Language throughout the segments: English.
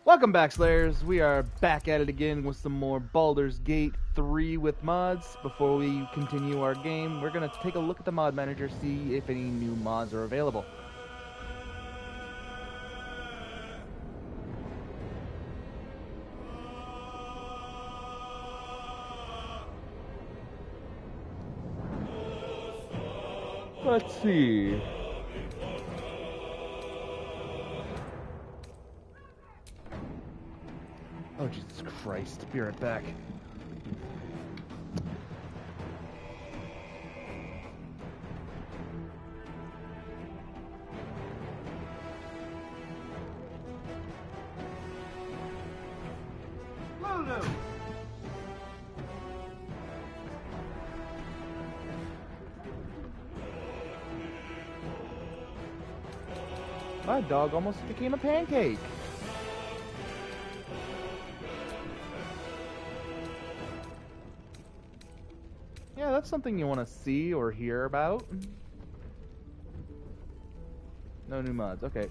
Welcome back, Slayers. We are back at it again with some more Baldur's Gate 3 with mods. Before we continue our game, we're going to take a look at the mod manager, see if any new mods are available. Let's see. Oh, Jesus Christ. Be right back. Baldur! My dog almost became a pancake. Yeah, that's something you want to see or hear about. No new mods, okay.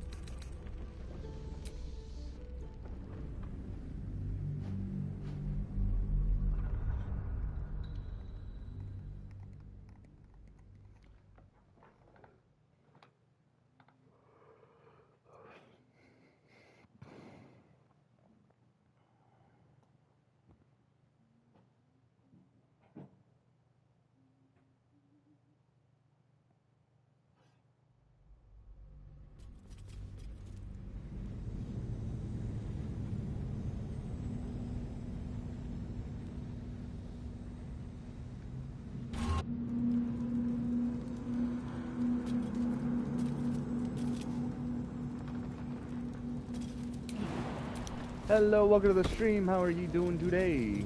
Hello, welcome to the stream. How are you doing today?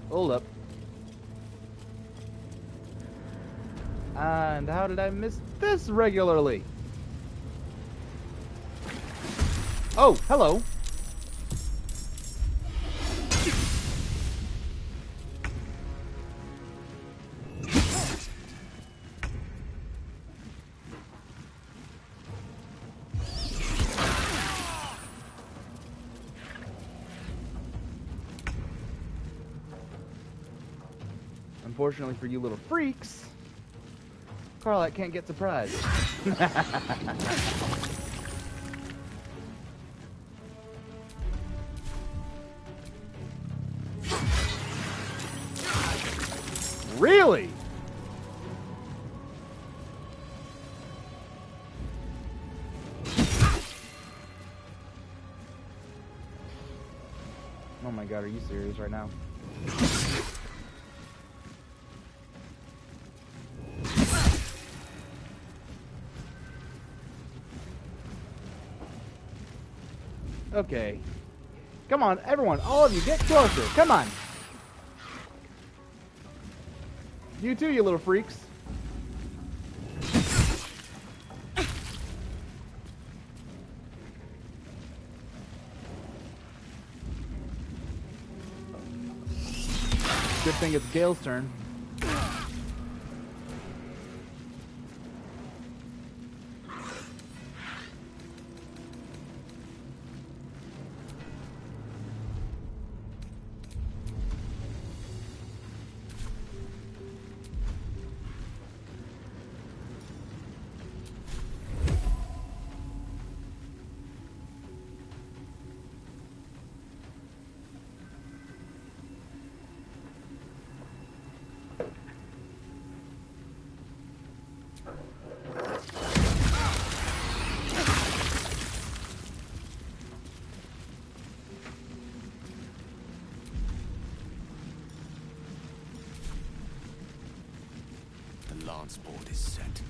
Hold up. And how did I miss this regularly? Oh, hello. Unfortunately for you little freaks, Carlite can't get surprised. Really? Oh my god, are you serious right now? Okay. Come on, everyone, all of you, get closer. Come on. You too, you little freaks. Good thing it's Gale's turn. Lance board is set.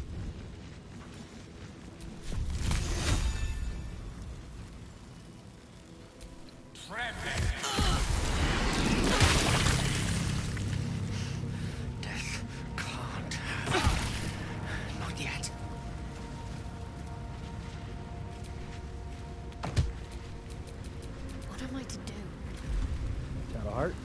Death can't have. Not yet. What am I to do? Got a heart.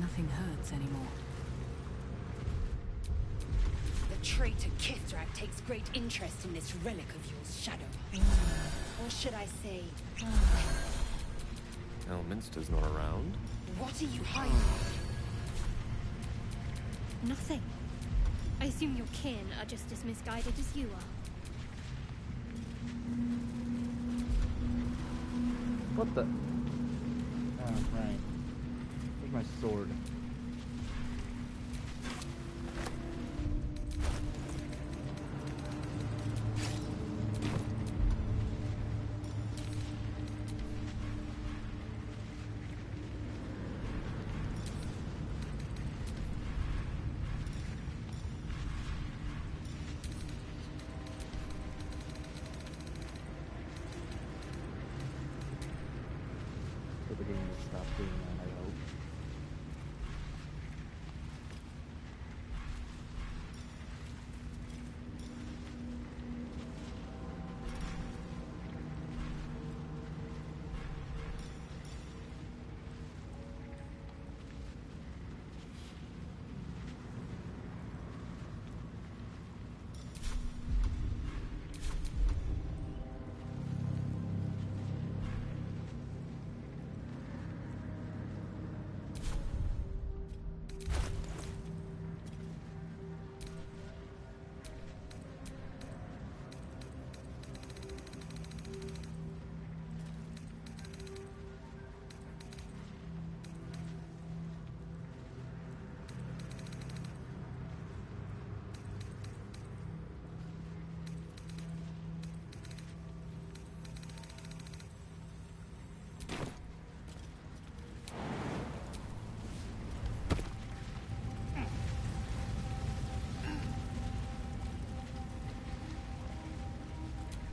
Nothing hurts anymore. The traitor Kithrak takes great interest in this relic of yours, Shadow. Or should I say... Elminster's not around. What are you hiding? Nothing. I assume your kin are just as misguided as you are. What the? Oh, right. Where's my sword? The game will stop doing that, I hope.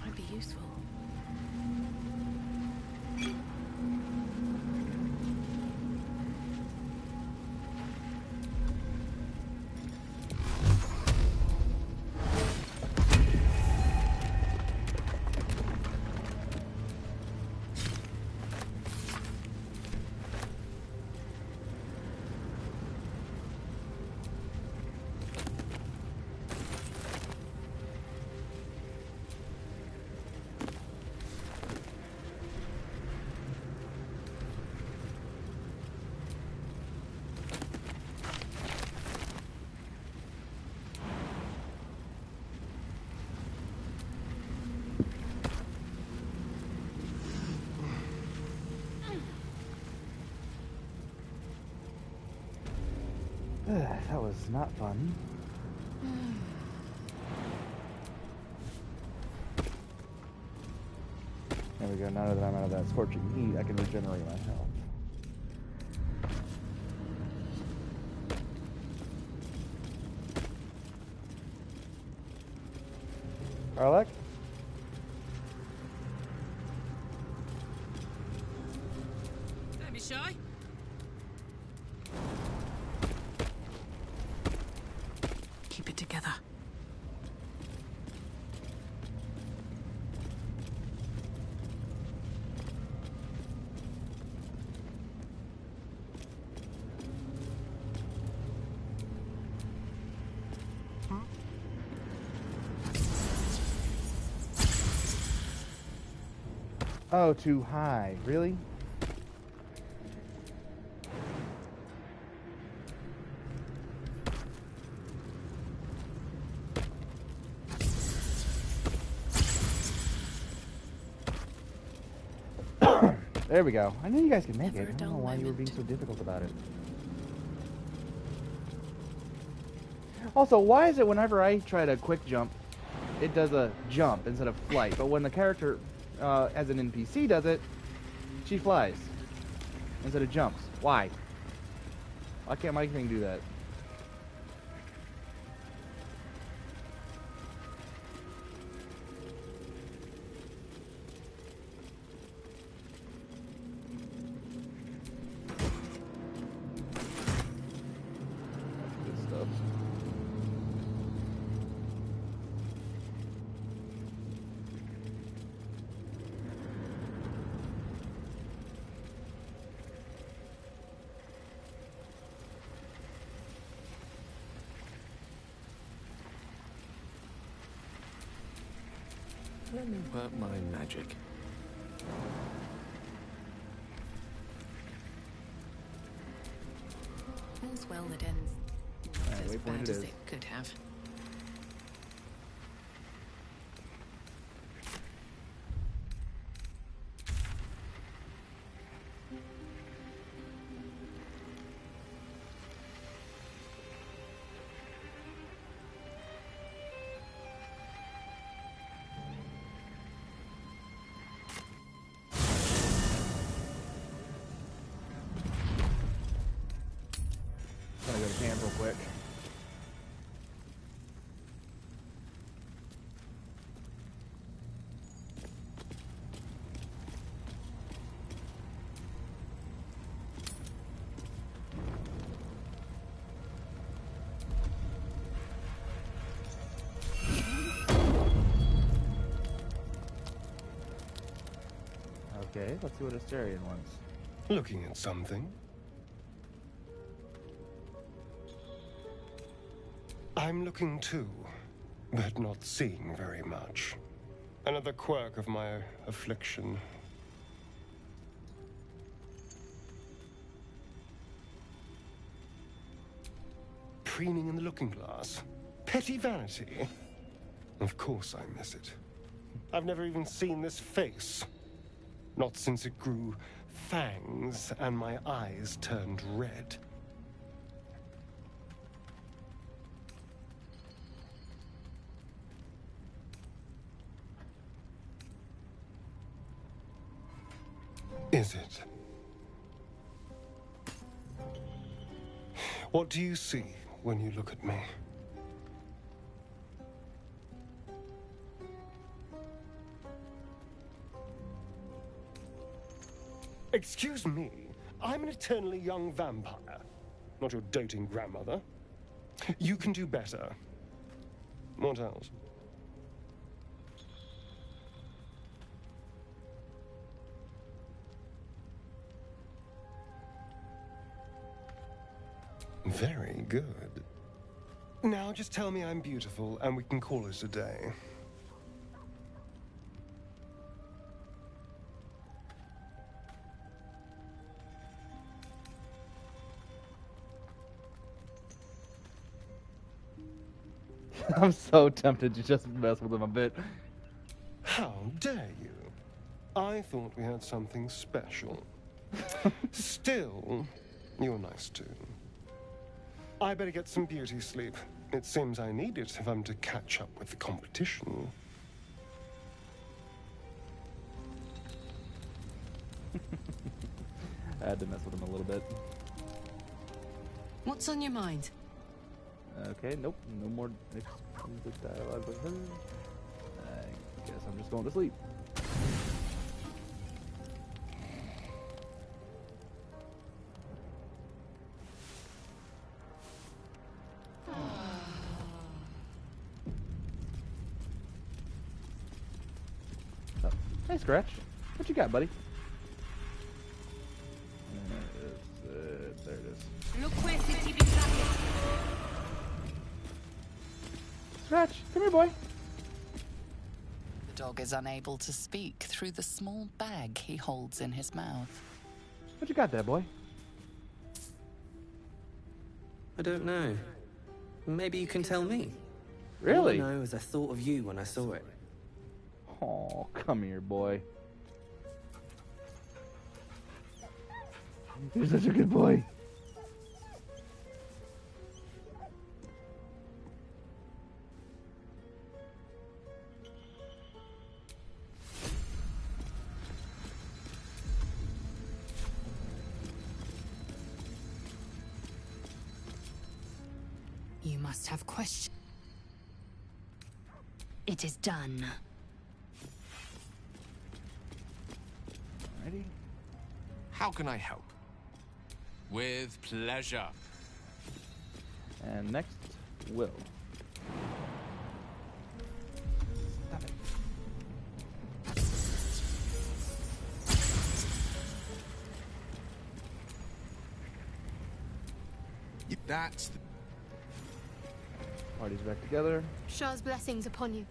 Might be useful. That was not fun. There we go. Now that I'm out of that scorching heat, I can regenerate my health. Arlek? Don't be shy. Keep it together. Oh, too high. Really? There we go. I knew you guys could make Never it. a I don't know dull why you were being moment. so difficult about it. Also, why is it whenever I try to quick jump, it does a jump instead of flight, but when the character, as an NPC does it, she flies instead of jumps? Why? Why can't my thing do that? Good stuff. Let me work my magic. All's well that ends Alright, as waypoint bad it as is. it could have. Gotta go to camp real quick. Okay, let's see what Asterion wants. Looking at something? I'm looking too, but not seeing very much. Another quirk of my affliction. Preening in the looking glass. Petty vanity. Of course I miss it. I've never even seen this face. Not since it grew fangs and my eyes turned red. Is it? What do you see when you look at me? Excuse me, I'm an eternally young vampire, not your doting grandmother. You can do better. What else? Very good. Now just tell me I'm beautiful and we can call it a day. I'm so tempted to just mess with him a bit. How dare you? I thought we had something special. Still, you're nice too. I better get some beauty sleep. It seems I need it if I'm to catch up with the competition. I had to mess with him a little bit. What's on your mind? Okay, nope, no more explicit dialogue with her. I guess I'm just going to sleep. Oh, hey, Scratch. What you got, buddy? There it is. Scratch, come here, boy. The dog is unable to speak through the small bag he holds in his mouth. What you got there, boy? I don't know. Maybe you can tell me. Really? All I know is I thought of you when I saw it. Oh, come here, boy. You're such a good boy. You must have questions. It is done. Alrighty. How can I help? With pleasure. And next, Will. Stop it. That's the Party's back together. Shah's blessings upon you.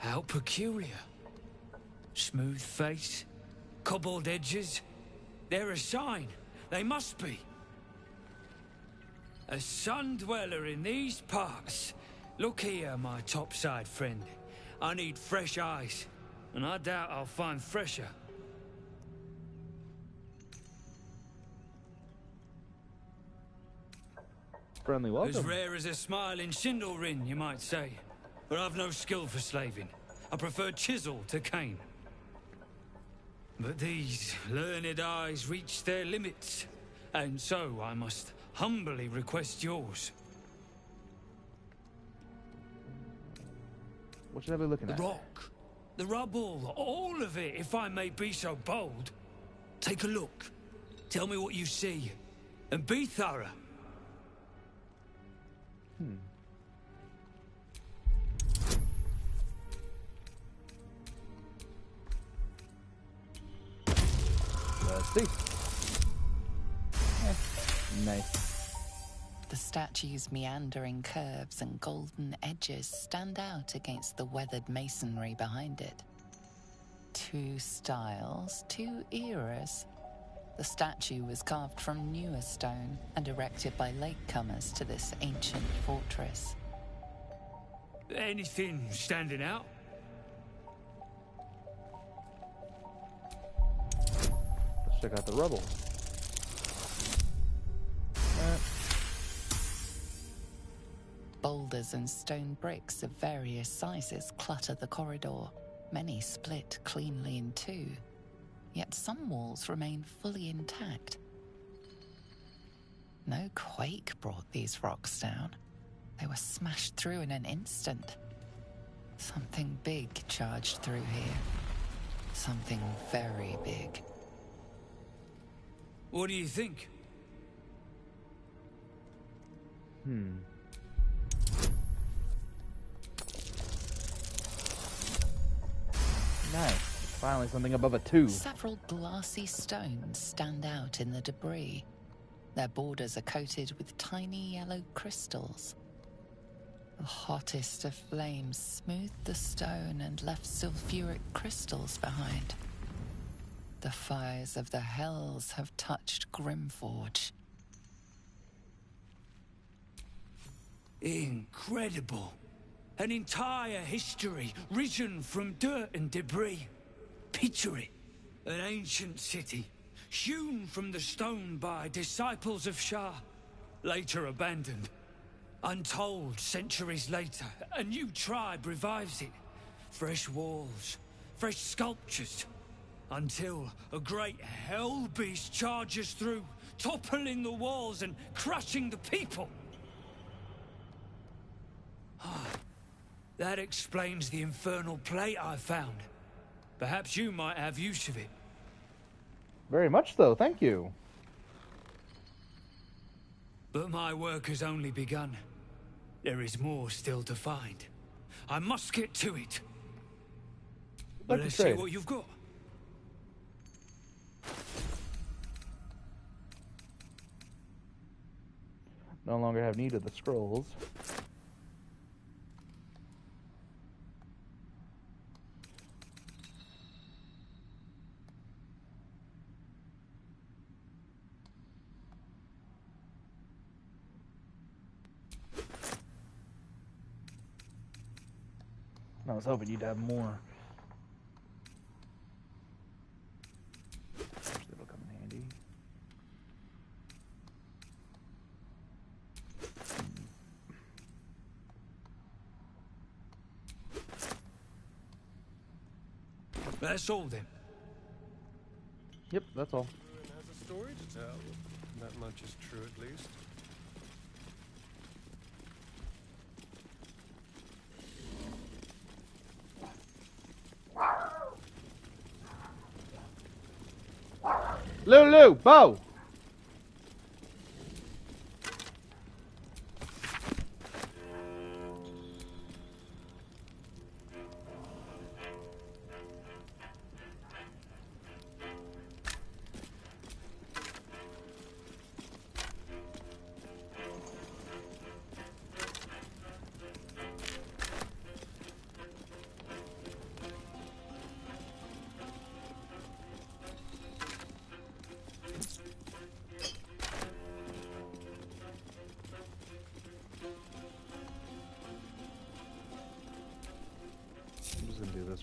How peculiar. Smooth face, cobbled edges. They're a sign. They must be. A sun dweller in these parts. Look here, my topside friend. I need fresh eyes, and I doubt I'll find fresher. Friendly welcome. As rare as a smiling Sindlerin, you might say. But I've no skill for slaving. I prefer chisel to cane. But these learned eyes reach their limits, and so I must humbly request yours. What should I be looking at? The rock, the rubble, all of it, if I may be so bold. Take a look. Tell me what you see, and be thorough. Let's see. Nice. The statue's meandering curves and golden edges stand out against the weathered masonry behind it. Two styles, two eras. The statue was carved from newer stone and erected by latecomers to this ancient fortress. Anything standing out? Let's check out the rubble. Boulders and stone bricks of various sizes clutter the corridor, many split cleanly in two. Yet some walls remain fully intact. No quake brought these rocks down. They were smashed through in an instant. Something big charged through here. Something very big. What do you think? Nice. Finally something above a 2. Several glassy stones stand out in the debris. Their borders are coated with tiny yellow crystals. The hottest of flames smoothed the stone and left sulfuric crystals behind. The fires of the hells have touched Grimforge. Incredible. An entire history risen from dirt and debris. Picture it. An ancient city, hewn from the stone by disciples of Shah, later abandoned. Untold centuries later, a new tribe revives it. Fresh walls, fresh sculptures, until a great hell beast charges through, toppling the walls and crushing the people. That explains the infernal plate I found. Perhaps you might have use of it. Very much so, thank you. But my work has only begun. There is more still to find. I must get to it. But let's see what you've got. No longer have need of the scrolls. I was hoping you'd have more. It'll come in handy. That's all then. Yep, that's all. Everyone has a story to tell. That much is true, at least. Lulu, Bo!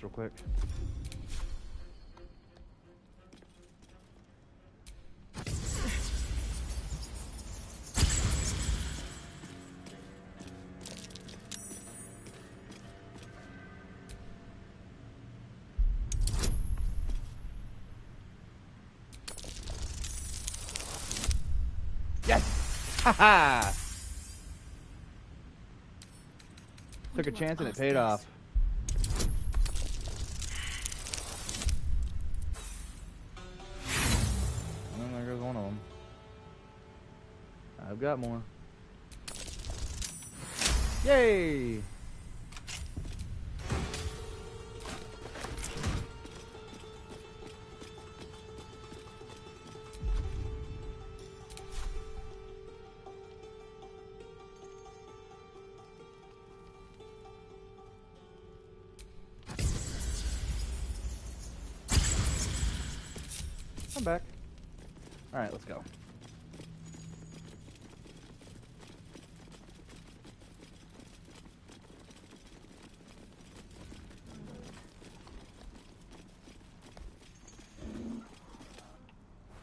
real quick. Yes! Haha! Took a chance and it paid off. And there goes one of them. I've got more. Yay! I'm back. Alright, let's go.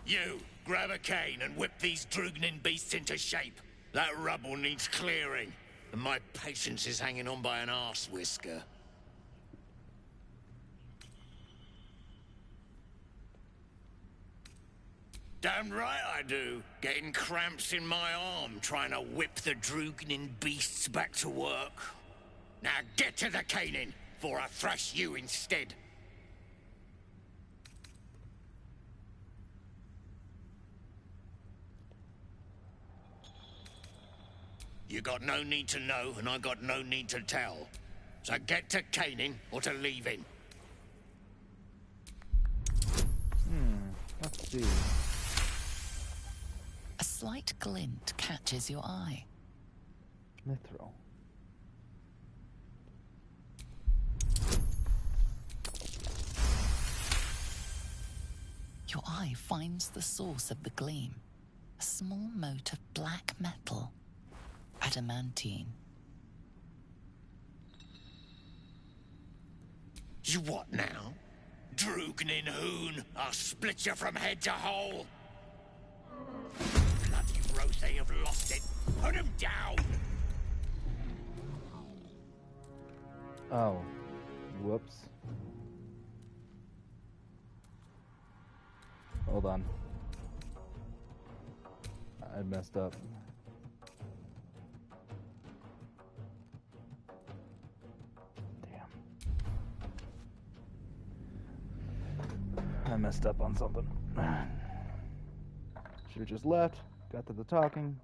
You, grab a cane and whip these Drugnin beasts into shape. That rubble needs clearing, and my patience is hanging on by an arse whisker. Damn right I do. Getting cramps in my arm trying to whip the Drugnin beasts back to work. Now get to the caning, before I thrash you instead. You got no need to know, and I got no need to tell. So get to caning or to leaving. Let's see. A slight glint catches your eye. Mithril. Your eye finds the source of the gleam. A small mote of black metal. Adamantine. You what now? Drugnin hoon, I'll split you from head to hole. Bloody Rose have lost it. Put him down! Oh. Whoops. Hold on. I messed up. I messed up on something. Should've just left, got to the talking.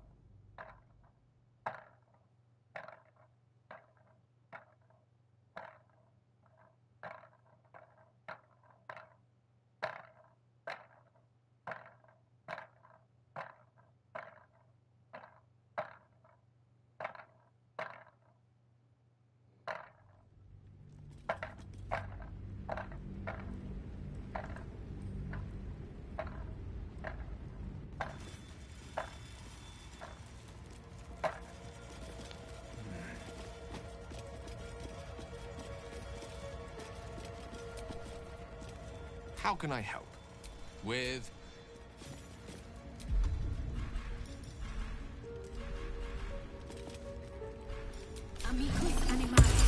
How can I help? With... Amicus animalis.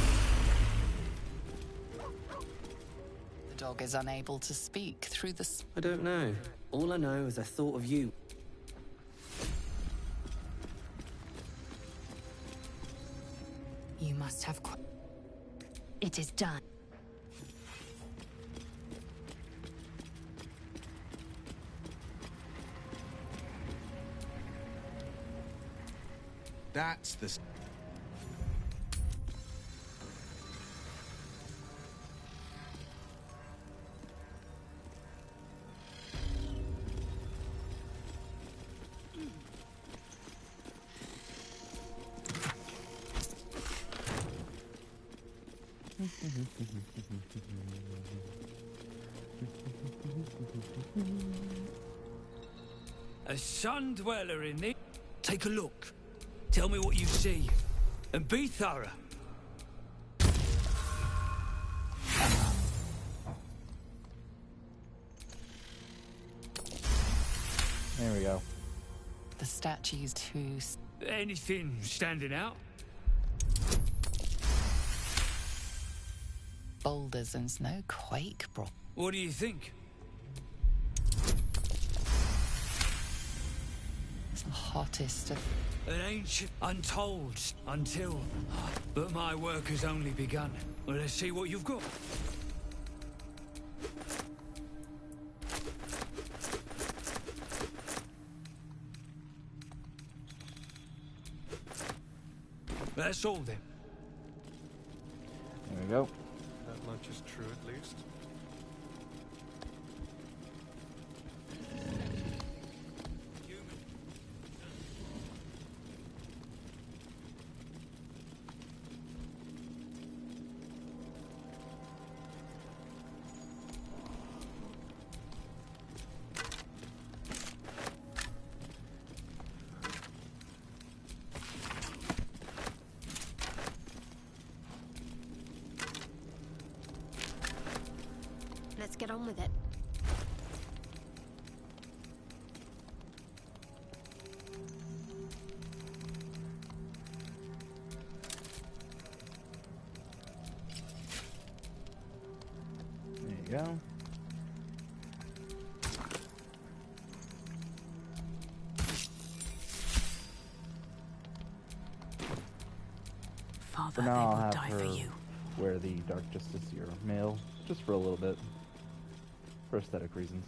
The dog is unable to speak through the... I don't know. All I know is I thought of you. You must have It is done. That's the... A sun dweller in it. Take a look. Tell me what you see. And be thorough. There we go. The statue's too... Anything standing out? Boulders and no quake, bro. What do you think? It's the hottest of... An ancient, untold, until... But my work has only begun. Well, let's see what you've got. That's all then. There we go. That much is true, at least. Let's get on with it. There you go. Father, For they now, I'll will have die her for you. wear the Dark Justiciar mail, just for a little bit, for aesthetic reasons.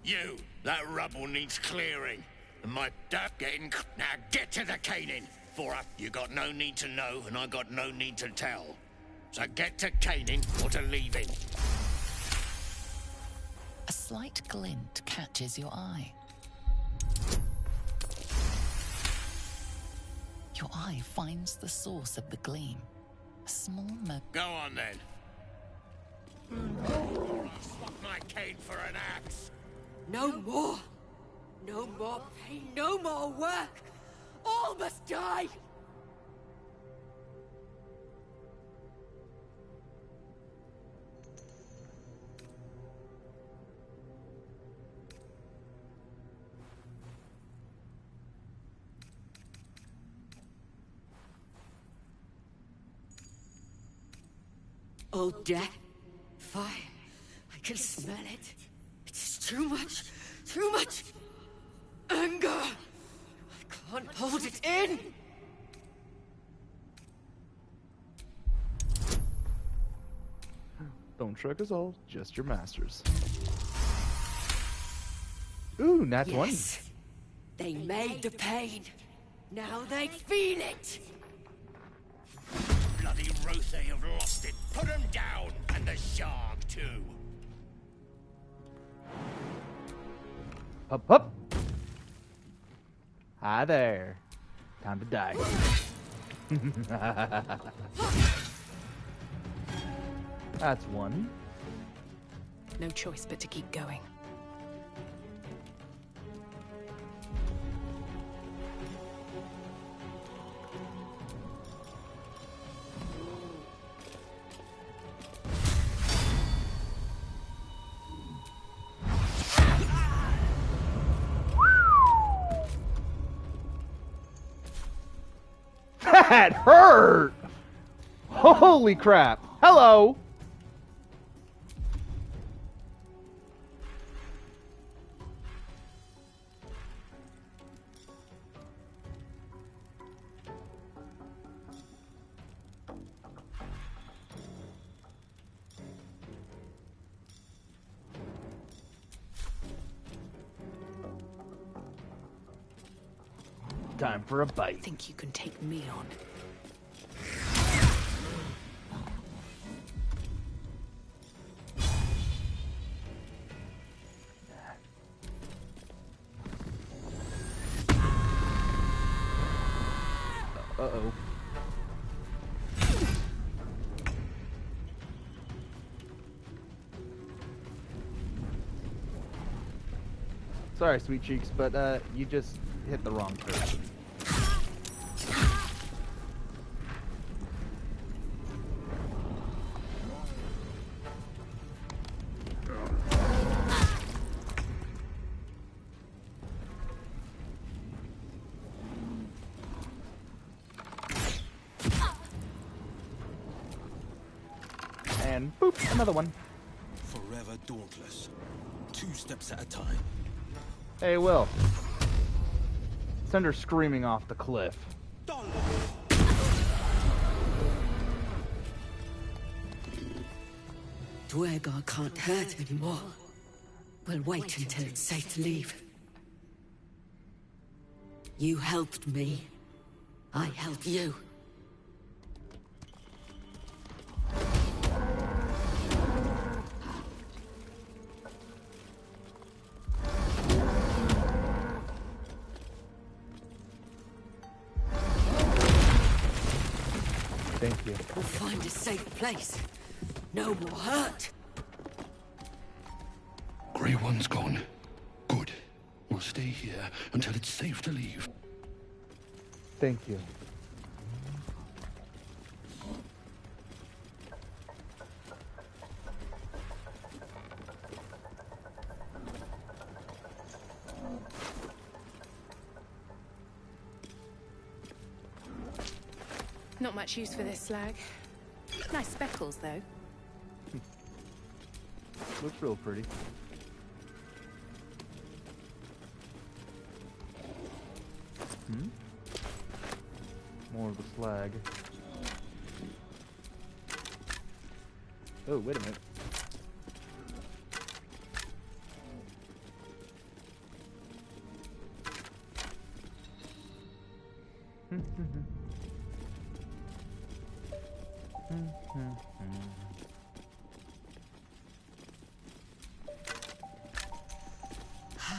You, that rubble needs clearing. And my dad getting... Now get to the caning, for you got no need to know, and I got no need to tell. So get to caning or to leaving. A slight glint catches your eye. Your eye finds the source of the gleam. A small Go on then. Swap my cane for an axe. No more! No more pain, no more work! All must die! Old death, fire, I can smell it. It's too much anger. I can't hold it in. Don't trick us all, just your masters. Ooh, nat 20. Yes, they made the pain. Now they feel it. Bloody Ruth, they have lost it. Put him down, and the shark too. Up, up. Hi there. Time to die. That's one. No choice but to keep going. That hurt! Holy crap! Hello! Time for a bite. Think you can take me on? Uh-oh. Sorry, sweet cheeks, but you just hit the wrong person. and boop, another one. Forever dauntless. 2 steps at a time. Hey, Will. Send her screaming off the cliff. Dwegar can't hurt anymore. We'll wait until it's safe to leave. You helped me. I helped you. Thank you. We'll find a safe place. No more hurt. Grey One's gone. Good. We'll stay here until it's safe to leave. Thank you. Not much use for this slag. Nice speckles, though. Looks real pretty. More of the slag. Oh, wait a minute.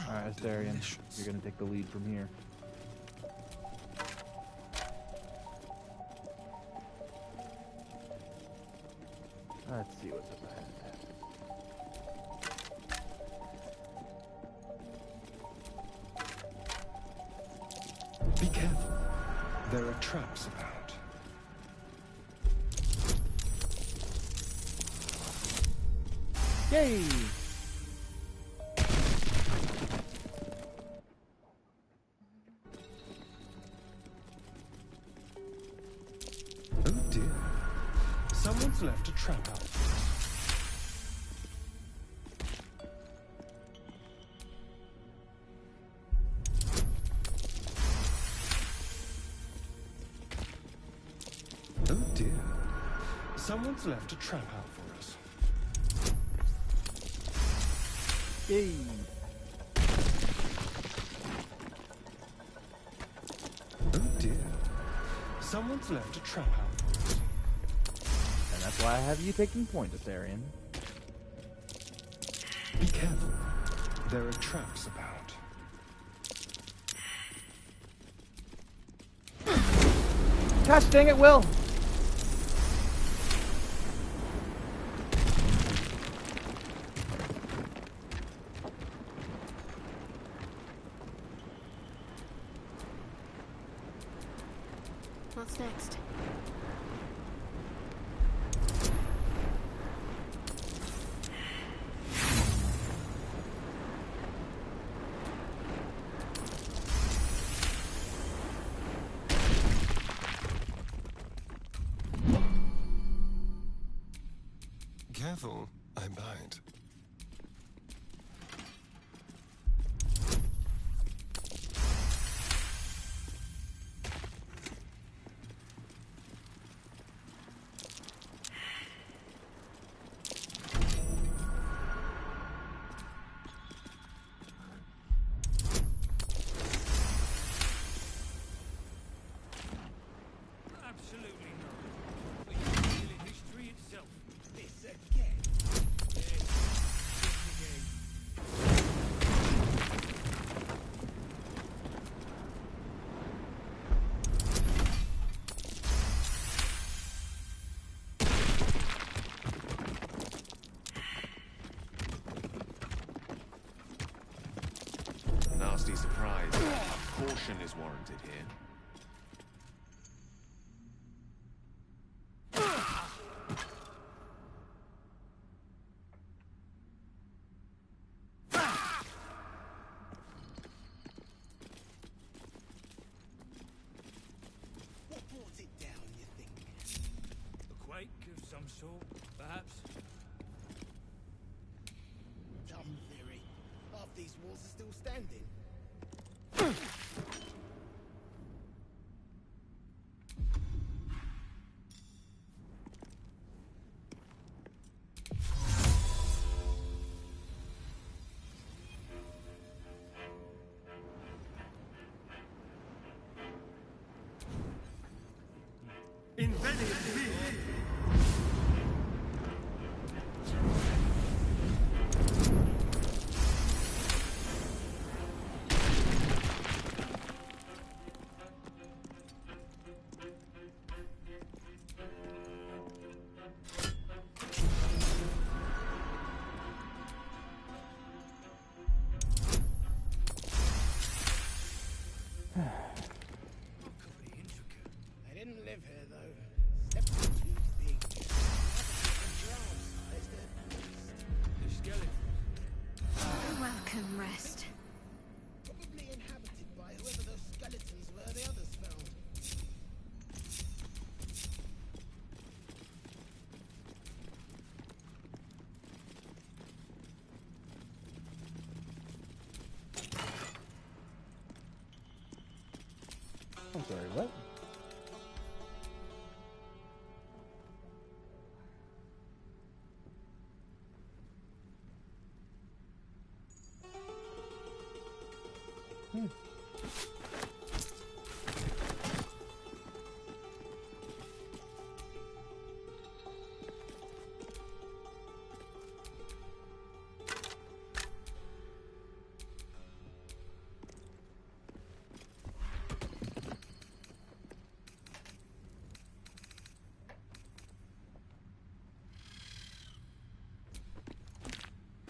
Alright, Astarion, you're gonna take the lead from here. Let's see what's up ahead. Be careful. There are traps about. Yay! Oh dear. Someone's left a trap out. Oh dear. Someone's left a trap out for us. Yay! Oh dear. Someone's left a trap out for us. And that's why I have you taking point, Astarion. Be careful. There are traps about. Gosh dang it, Will! What's next? Careful, I bite. Absolutely not. But you're stealing history itself. This again. Yes, this again. Nasty surprise. Caution is warranted here. A quake of some sort, perhaps. these walls are still standing. I didn't live here, though. Steps were too big. The skeleton. Welcome, rest. Probably inhabited by whoever those skeletons were the others found. I'm sorry, what?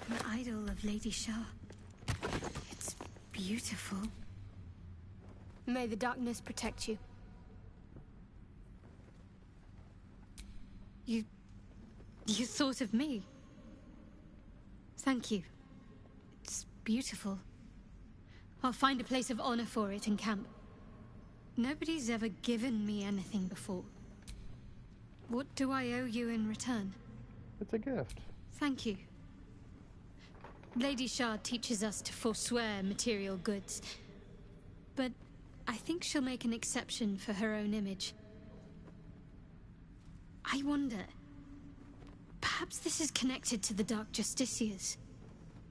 An idol of Lady Shah. It's beautiful. May the darkness protect you. You thought of me. Thank you. It's beautiful. I'll find a place of honor for it in camp. Nobody's ever given me anything before. What do I owe you in return? It's a gift. Thank you. Lady Shah teaches us to forswear material goods, but I think she'll make an exception for her own image. I wonder, perhaps this is connected to the Dark Justiciars.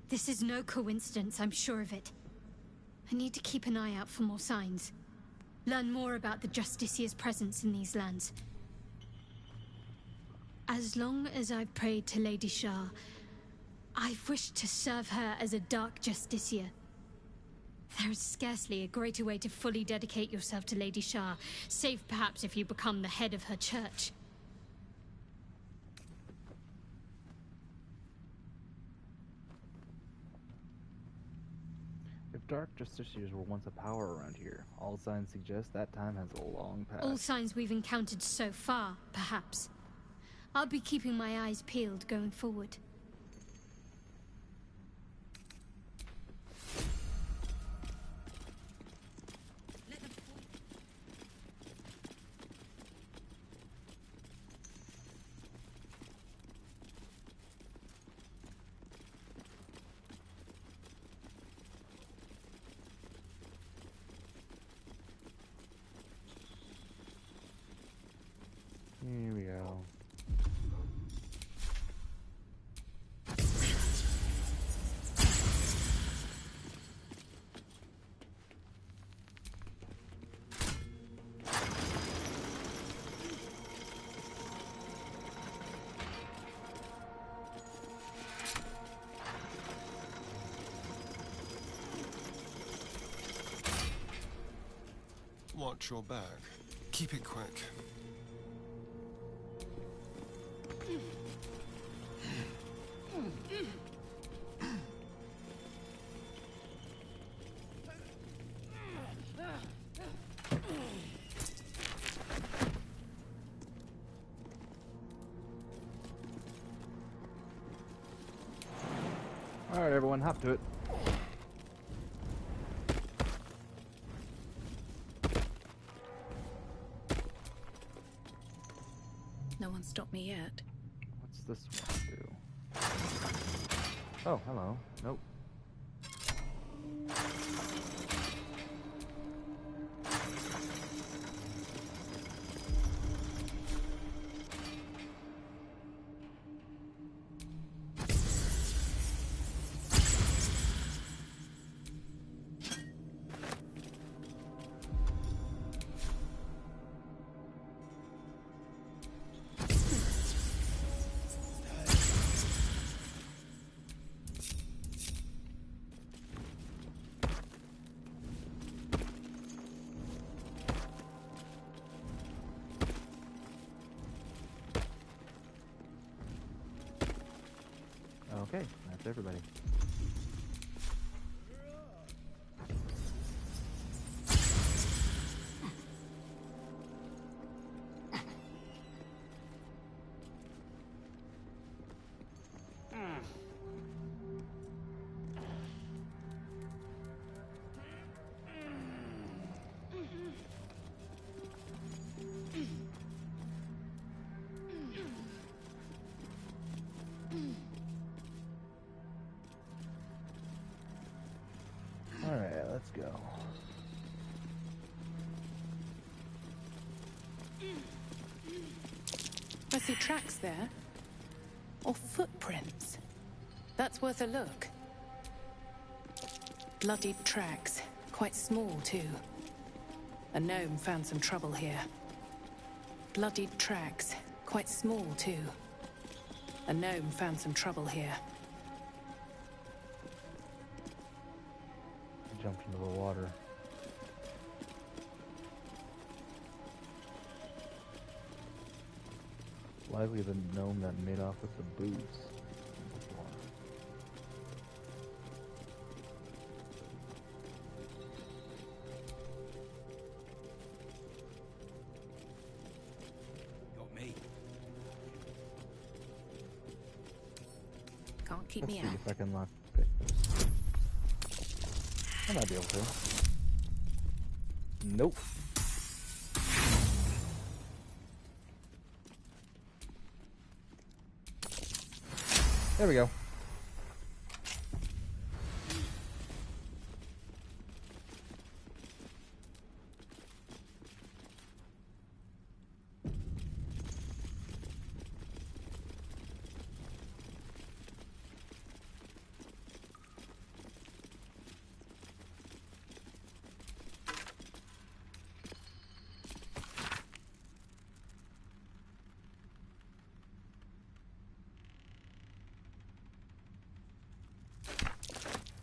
This is no coincidence, I'm sure of it. I need to keep an eye out for more signs. Learn more about the Justiciars' presence in these lands. As long as I've prayed to Lady Shah, I've wished to serve her as a Dark Justiciar. There is scarcely a greater way to fully dedicate yourself to Lady Shah, save perhaps if you become the head of her church. If Dark Justiciars were once a power around here, all signs suggest that time has long passed. All signs we've encountered so far, perhaps. I'll be keeping my eyes peeled going forward. Here we go. Watch your back. Keep it quick. Alright, everyone, hop to it. No one stopped me yet. What's this one do? Oh, hello. Nope. Okay, that's everybody. Alright, let's go. I see tracks there. Or footprints. That's worth a look. Bloodied tracks. Quite small, too. A gnome found some trouble here. Bloodied tracks. Quite small, too. A gnome found some trouble here. Jumped into the water. Likely the gnome that made off with the boots. Got me. Can't keep me Let's out. see if I can lock pick this. I might be able to. Nope. There we go.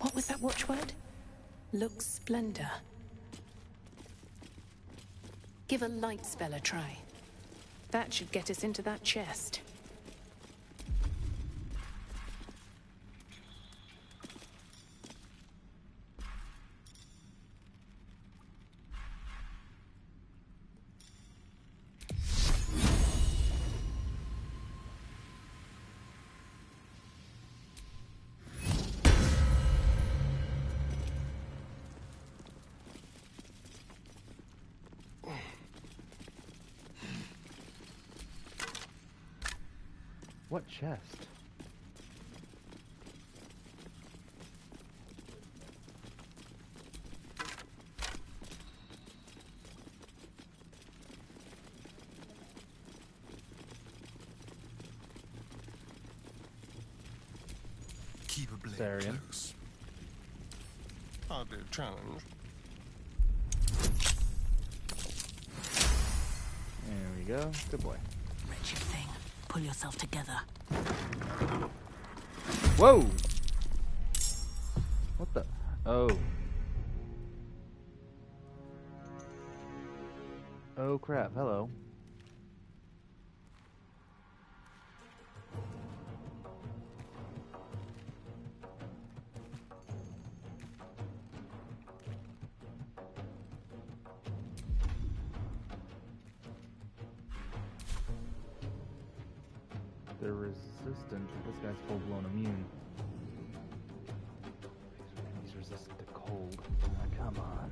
What was that watchword? Lux splendor. Give a light spell a try. That should get us into that chest. What chest? Keep a blade Sarian. close. Hardly a challenge. There we go. Good boy. Wretched thing. Pull yourself together. Whoa! What the? Oh. Oh crap, hello. They're resistant. This guy's full-blown immune. He's resistant to cold. Ah, come on.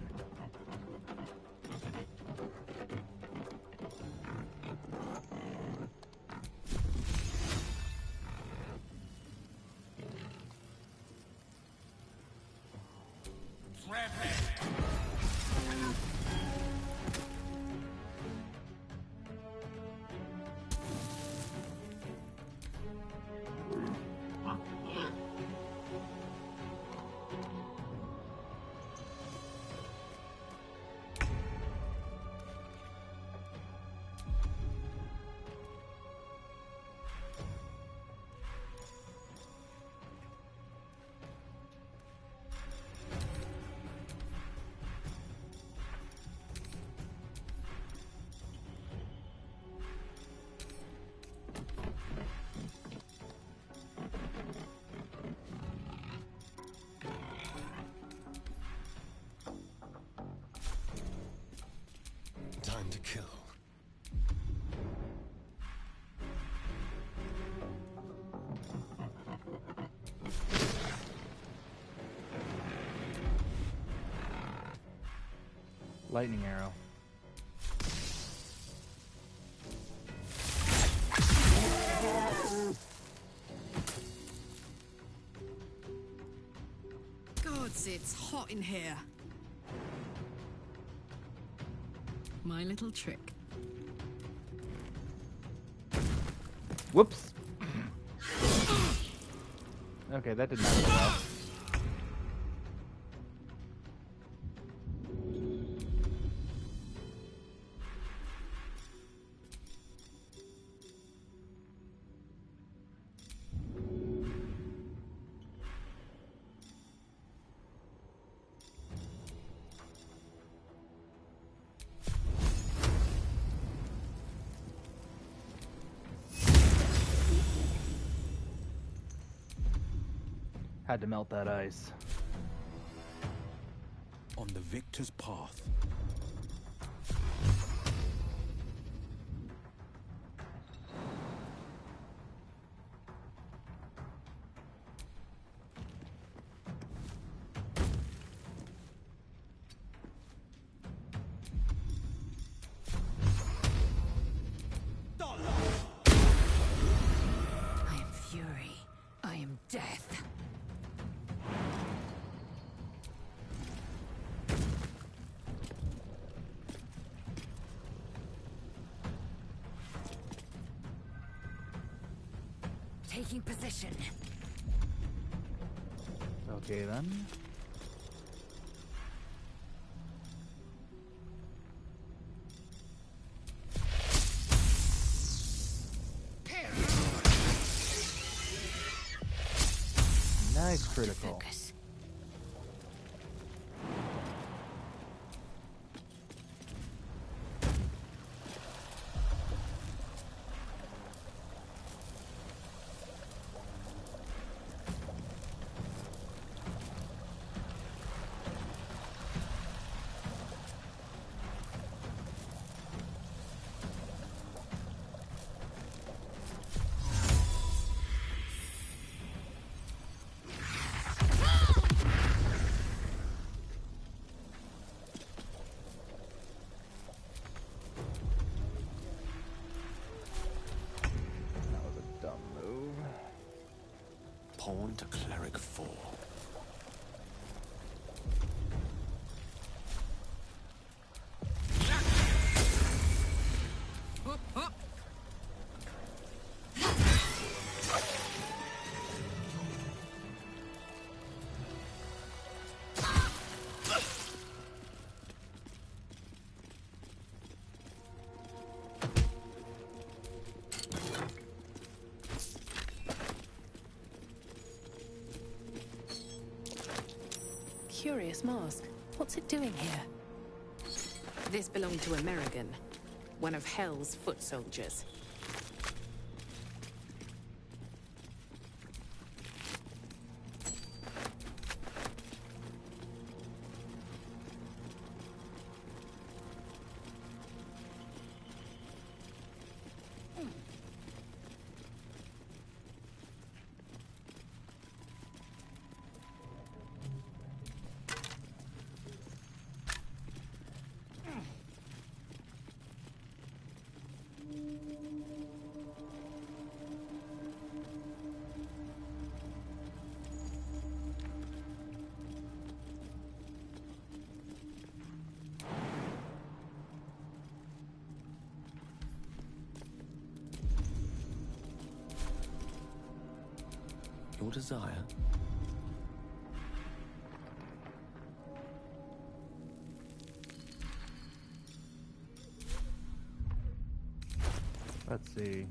Time to kill. Lightning arrow. Gods, it's hot in here. My little trick. Whoops. Okay, that did not go well. Had to melt that ice. On the victor's path. I am fury. I am death. Taking position. Okay then. Nice critical. Focus. That was a dumb move. Pawn to cleric 4. Curious mask. What's it doing here? This belonged to Amerigan, one of Hell's foot soldiers. your desire. Let's see.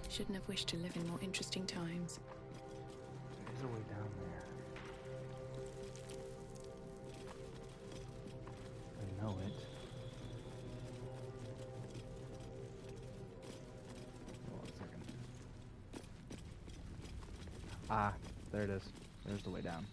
Shouldn't have wished to live in more interesting times. There's a way down there. I know it. Hold on a second. Ah, there it is. There's the way down.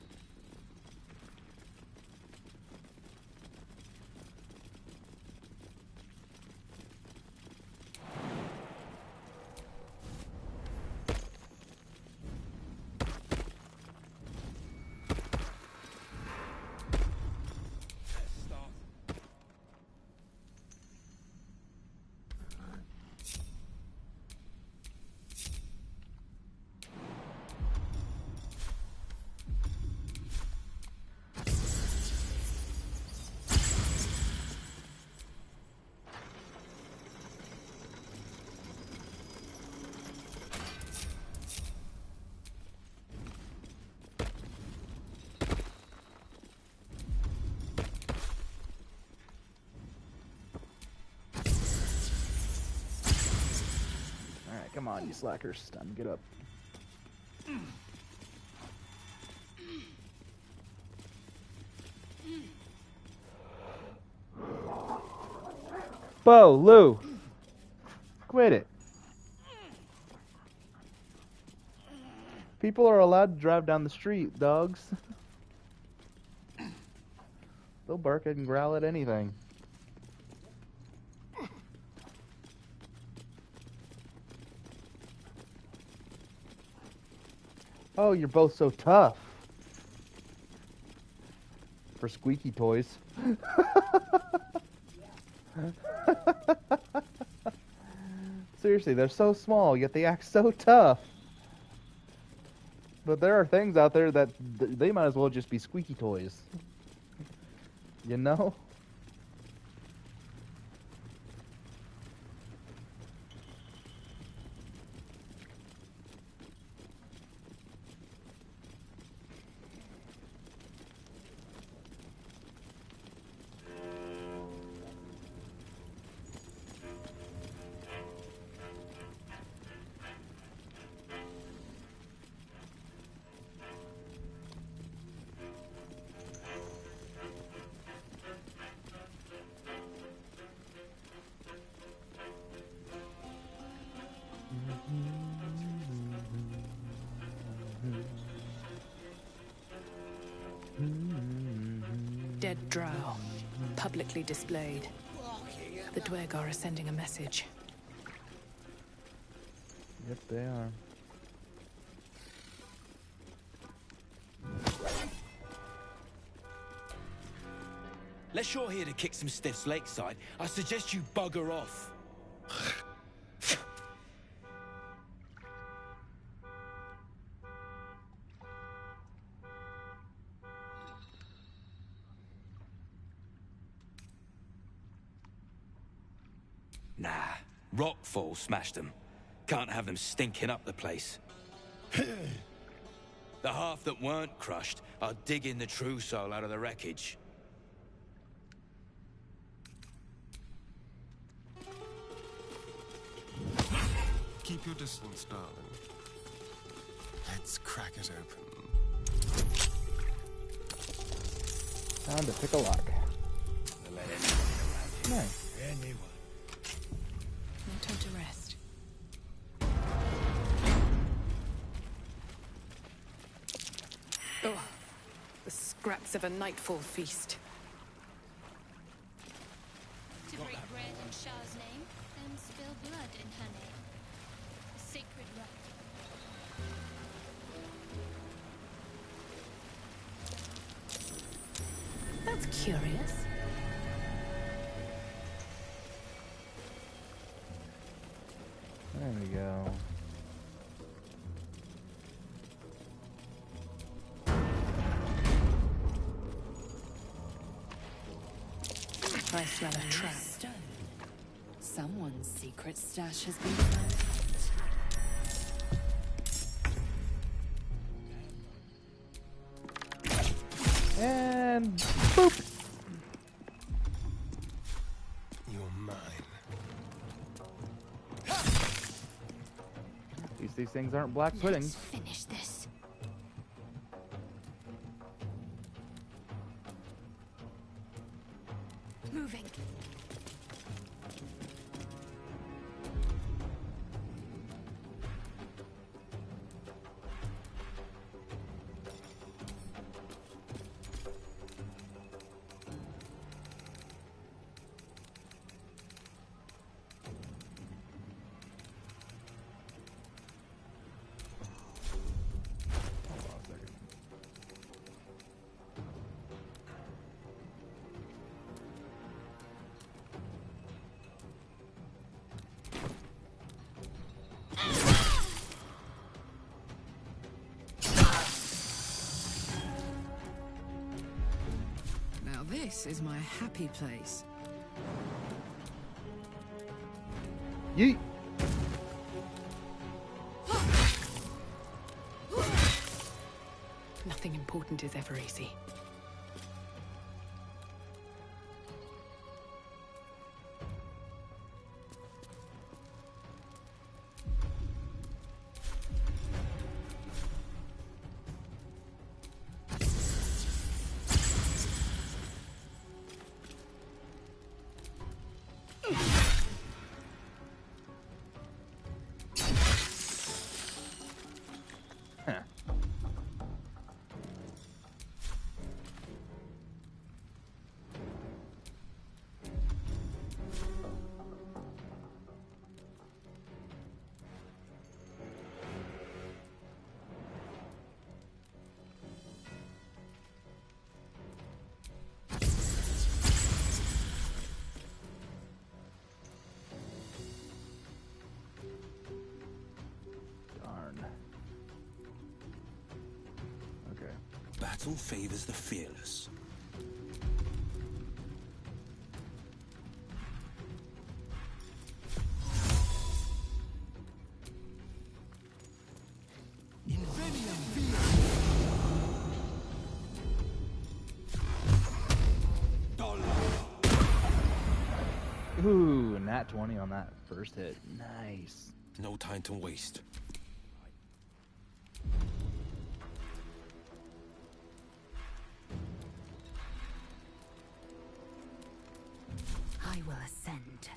Alright, come on, you slackers. Time to get up. Bo, Lou! Quit it. People are allowed to drive down the street, dogs. They'll bark and growl at anything. Oh, you're both so tough. For squeaky toys. Seriously, they're so small, yet they act so tough. But there are things out there that they might as well just be squeaky toys. You know? Dead drow, publicly displayed. The Dwergar are sending a message. Yep, they are. Unless you're here to kick some stiffs lakeside, I suggest you bugger off. Nah, rockfall smashed them. Can't have them stinking up the place. The half that weren't crushed are digging the true soul out of the wreckage. Keep your distance, darling. Let's crack it open. Time to pick a lock. Nice. Anyone. No time to rest. Oh, the scraps of a nightfall feast. To break bread in Shah's name, and spill blood in her name. A sacred rite. That's curious. There we go. I smell a trap. Stone. Someone's secret stash has been found. And boop. You're mine. At least these things aren't black pudding. Let's finish this. Moving. Now this is my happy place. Yeet. Nothing important is ever easy. Battle favors the fearless. Ooh, nat 20 on that first hit. Nice. No time to waste. I will ascend.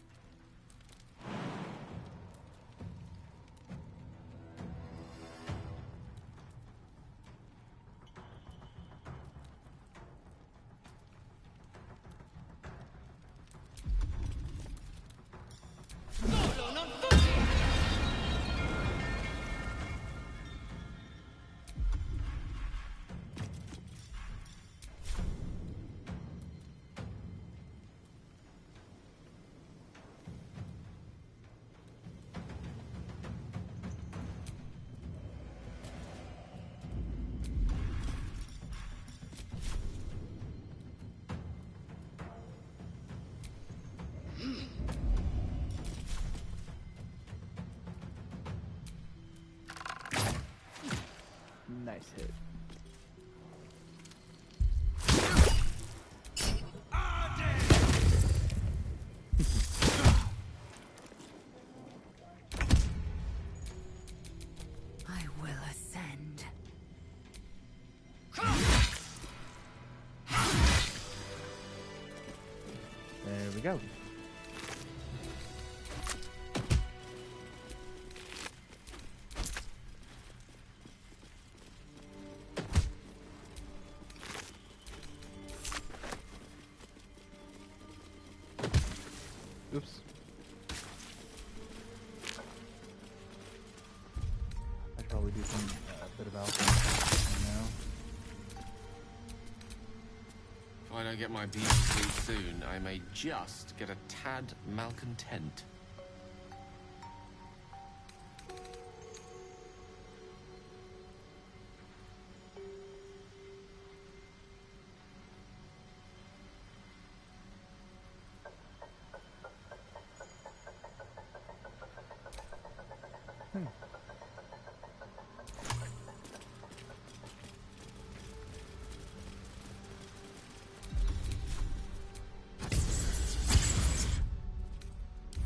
Nice hit. I will ascend. There we go. Oops. I should probably do some bit of alchemy now. If I don't get my beauty sleep soon, I may just get a tad malcontent.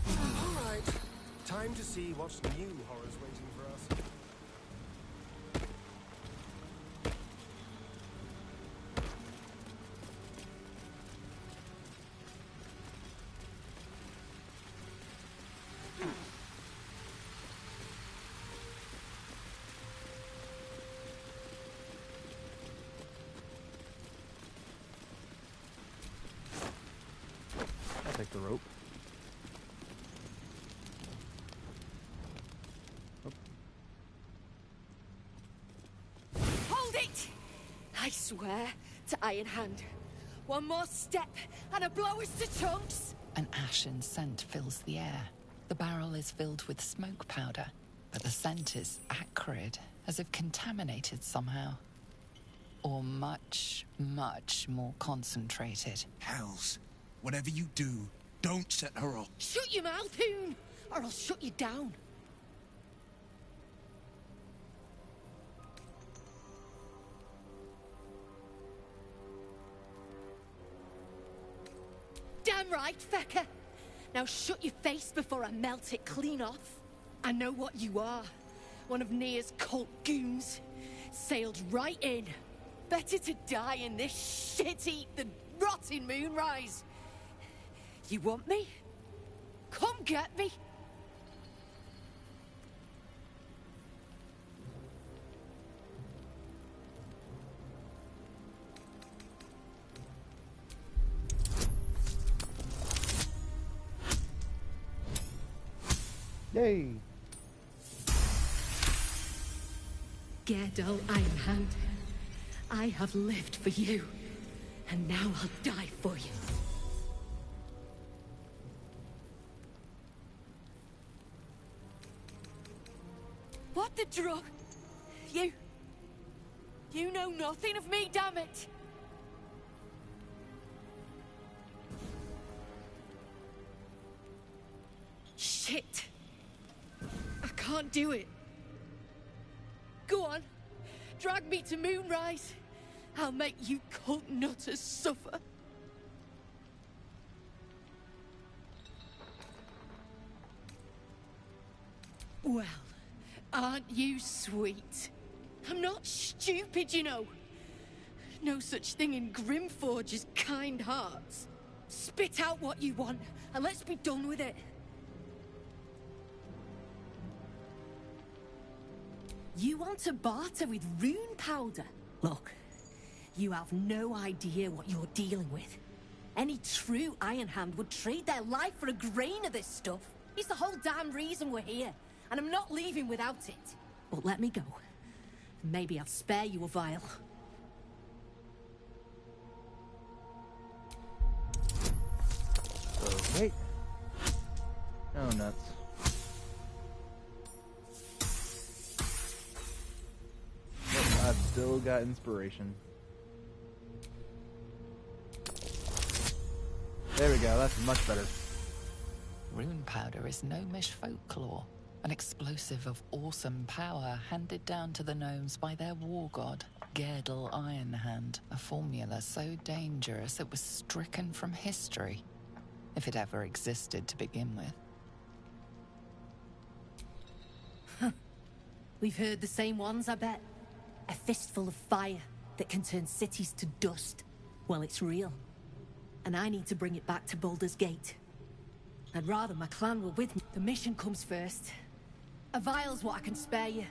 Alright, time to see what new horror's waiting for us. I'll take the rope. Hold it! I swear to Iron Hand. One more step, and I blow us to chunks! An ashen scent fills the air. The barrel is filled with smoke powder, but the scent is acrid, as if contaminated somehow. Or much, much more concentrated. Hells. Whatever you do, don't set her off. Shut your mouth, Hoon, or I'll shut you down. Damn right, Fecker. Now shut your face before I melt it clean off. I know what you are. One of Nia's cult goons. Sailed right in. Better to die in this shit-eat than rot in Moonrise. You want me? Come get me. Yay! Gerdo Iron Hand, I have lived for you, and now I'll die for you. What the drug? You know nothing of me, damn it! Shit! I can't do it. Go on, drag me to Moonrise. I'll make you cult nutters suffer. Well, aren't you sweet? I'm not stupid, you know. No such thing in Grimforge as kind hearts. Spit out what you want, and let's be done with it. You want to barter with rune powder? Look, you have no idea what you're dealing with. Any true Iron Hand would trade their life for a grain of this stuff. It's the whole damn reason we're here, and I'm not leaving without it. But let me go. Maybe I'll spare you a vial. Okay. Oh, nuts. Yep, I've still got inspiration. There we go, that's much better. Rune powder is gnomish folklore, An explosive of awesome power handed down to the gnomes by their war god, Gerdel Ironhand. A formula so dangerous it was stricken from history, if it ever existed to begin with. We've heard the same ones, I bet. A fistful of fire that can turn cities to dust. Well, it's real. And I need to bring it back to Baldur's Gate. I'd rather my clan were with me. The mission comes first. A vial's what I can spare you.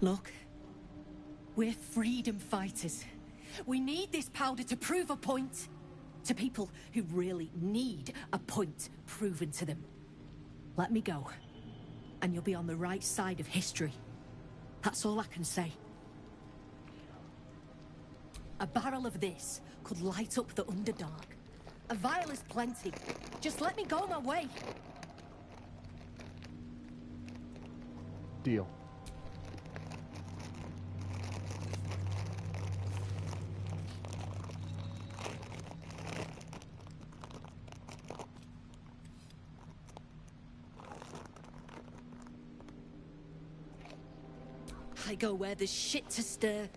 Look, we're freedom fighters. We need this powder to prove a point. To people who really need a point proven to them. Let me go, and you'll be on the right side of history. That's all I can say. A barrel of this could light up the Underdark. A vial is plenty. Just let me go my way. Deal. I go where there's shit to stir,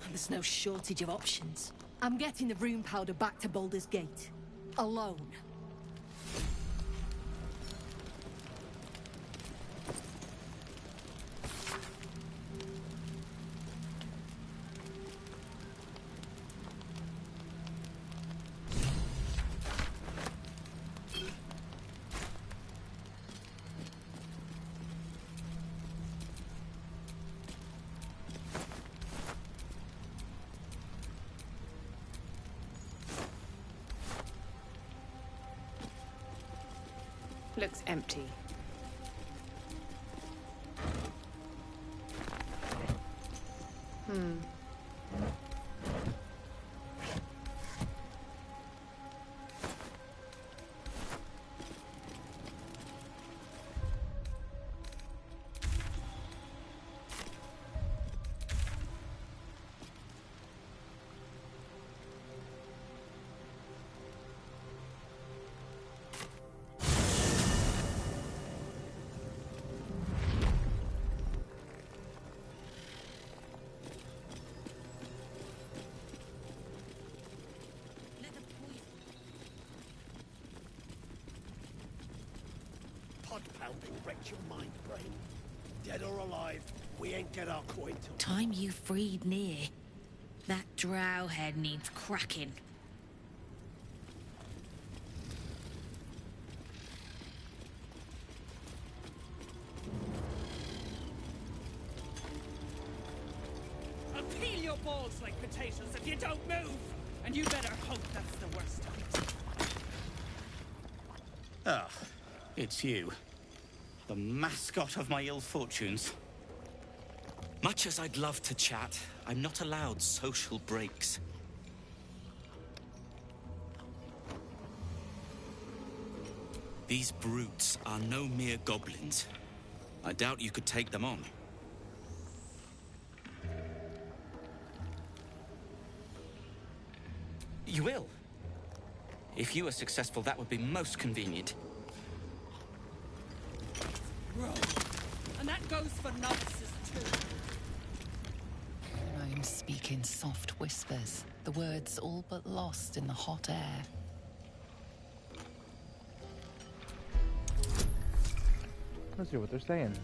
and there's no shortage of options. I'm getting the rune powder back to Baldur's Gate. Alone. Looks empty. Pod pounding wrecked your mind, brain. Dead or alive, we ain't get our coin till... Time you freed Near. That drow head needs cracking. I'll peel your balls like potatoes if you don't move! And you better hope that's the worst of it. Ah, it's you. The mascot of my ill fortunes. Much as I'd love to chat, I'm not allowed social breaks. These brutes are no mere goblins. I doubt you could take them on. You will. If you are successful, that would be most convenient. Bro. And that goes for novices too. Gnomes speak in soft whispers, the words all but lost in the hot air. Let's hear what they're saying.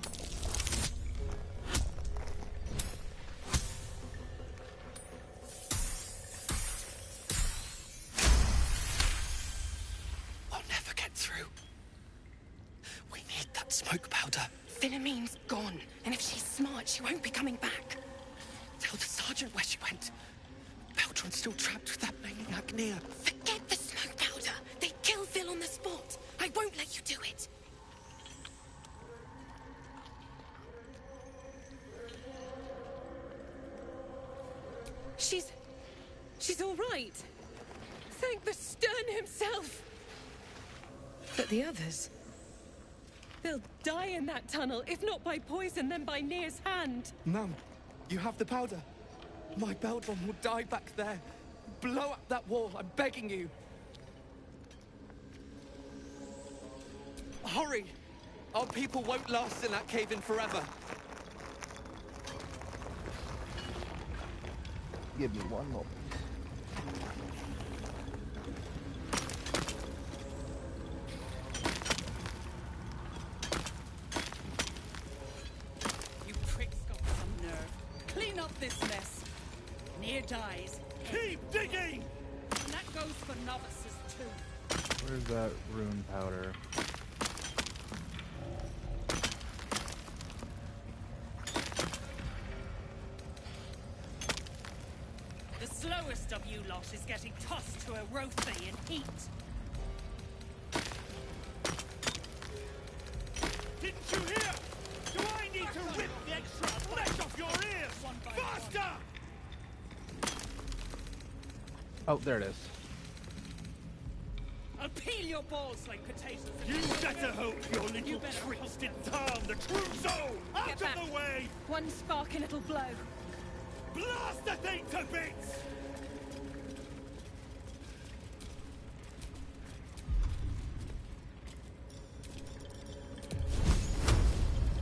We'll never get through. We need that smoke powder. Philommene's gone, and if she's smart, she won't be coming back. Tell the sergeant where she went. Baldur's still trapped with that maniac Near. Forget the smoke powder. They'd kill Phil on the spot. I won't let you do it. She's all right. Thank the Stern himself. But the others? They'll die in that tunnel, if not by poison, then by Near's hand. Mum, you have the powder. My Baldur will die back there. Blow up that wall, I'm begging you. Hurry! Our people won't last in that cave-in forever. Give me one moment. You pricks got some nerve. Clean up this mess. Near dies. Keep digging! And that goes for novices too. Where's that rune powder? The slowest of you lot is getting tossed to a rothe in heat. Didn't you hear? Do I need to rip the extra flesh off your ears? Faster! Oh, there it is. I'll peel your balls like potatoes. You better hope your little tricks didn't harm the true soul! Out Get back. of the way! One spark and it'll blow. Blast the thing to bits!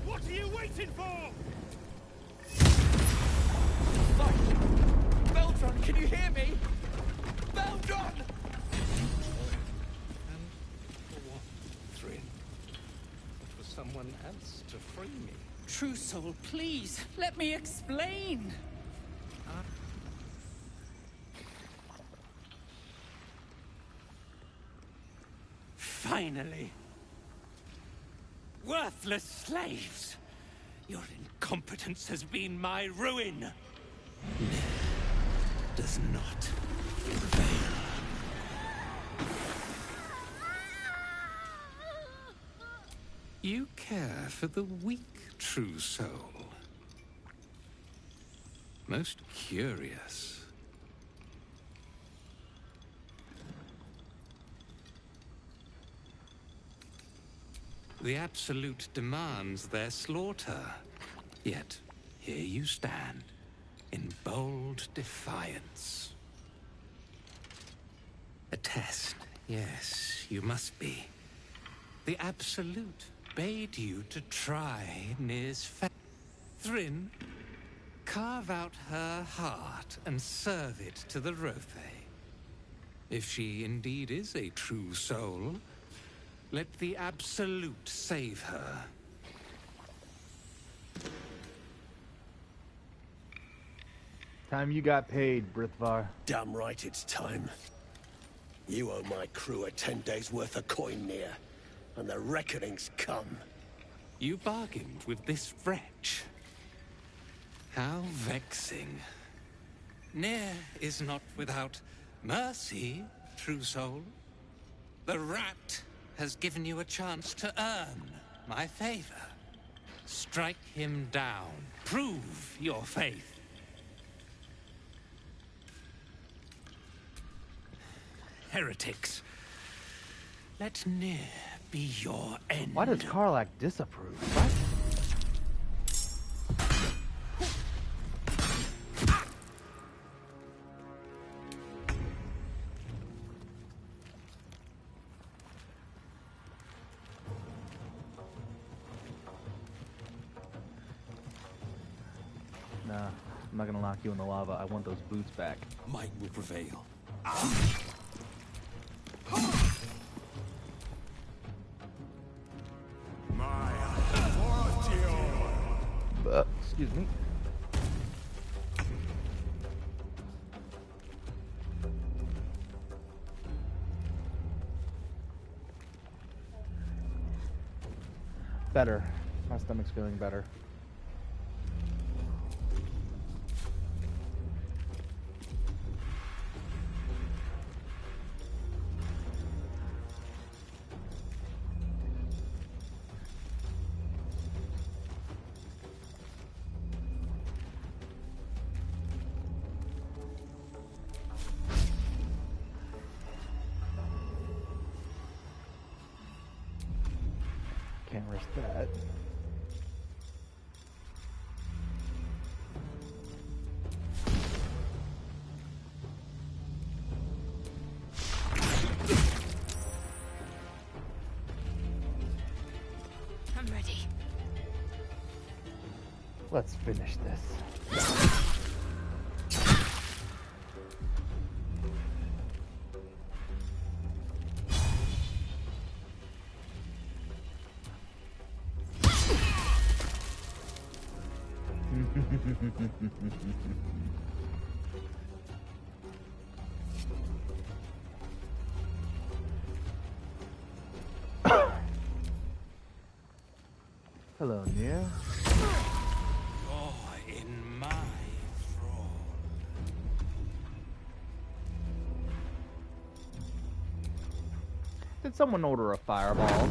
What are you waiting for? Baldur, can you hear me? Baldur! Thryn. It was someone else to free me. True soul, please, let me explain. Finally! Worthless slaves! Your incompetence has been my ruin! Does not prevail. You care for the weak, true soul. Most curious. The Absolute demands their slaughter. Yet, here you stand, in bold defiance. A test, yes, you must be. The Absolute bade you to try Nir's fate. Thryn, carve out her heart and serve it to the Rothe. If she indeed is a true soul, let the Absolute save her. Time you got paid, Brithvar. Damn right it's time. You owe my crew a 10 days' worth of coin near, and the reckoning's come. You bargained with this wretch. How vexing. Nir is not without mercy, true soul. The rat has given you a chance to earn my favor. Strike him down. Prove your faith. Heretics. Let Nir be your end. Why does Karlach disapprove? What? Nah, I'm not gonna lock you in the lava. I want those boots back. Might will prevail. Excuse me. Better. My stomach's feeling better. Can't risk that. I'm ready. Let's finish this. Hello, Nia. You're in my thrall. Did someone order a fireball?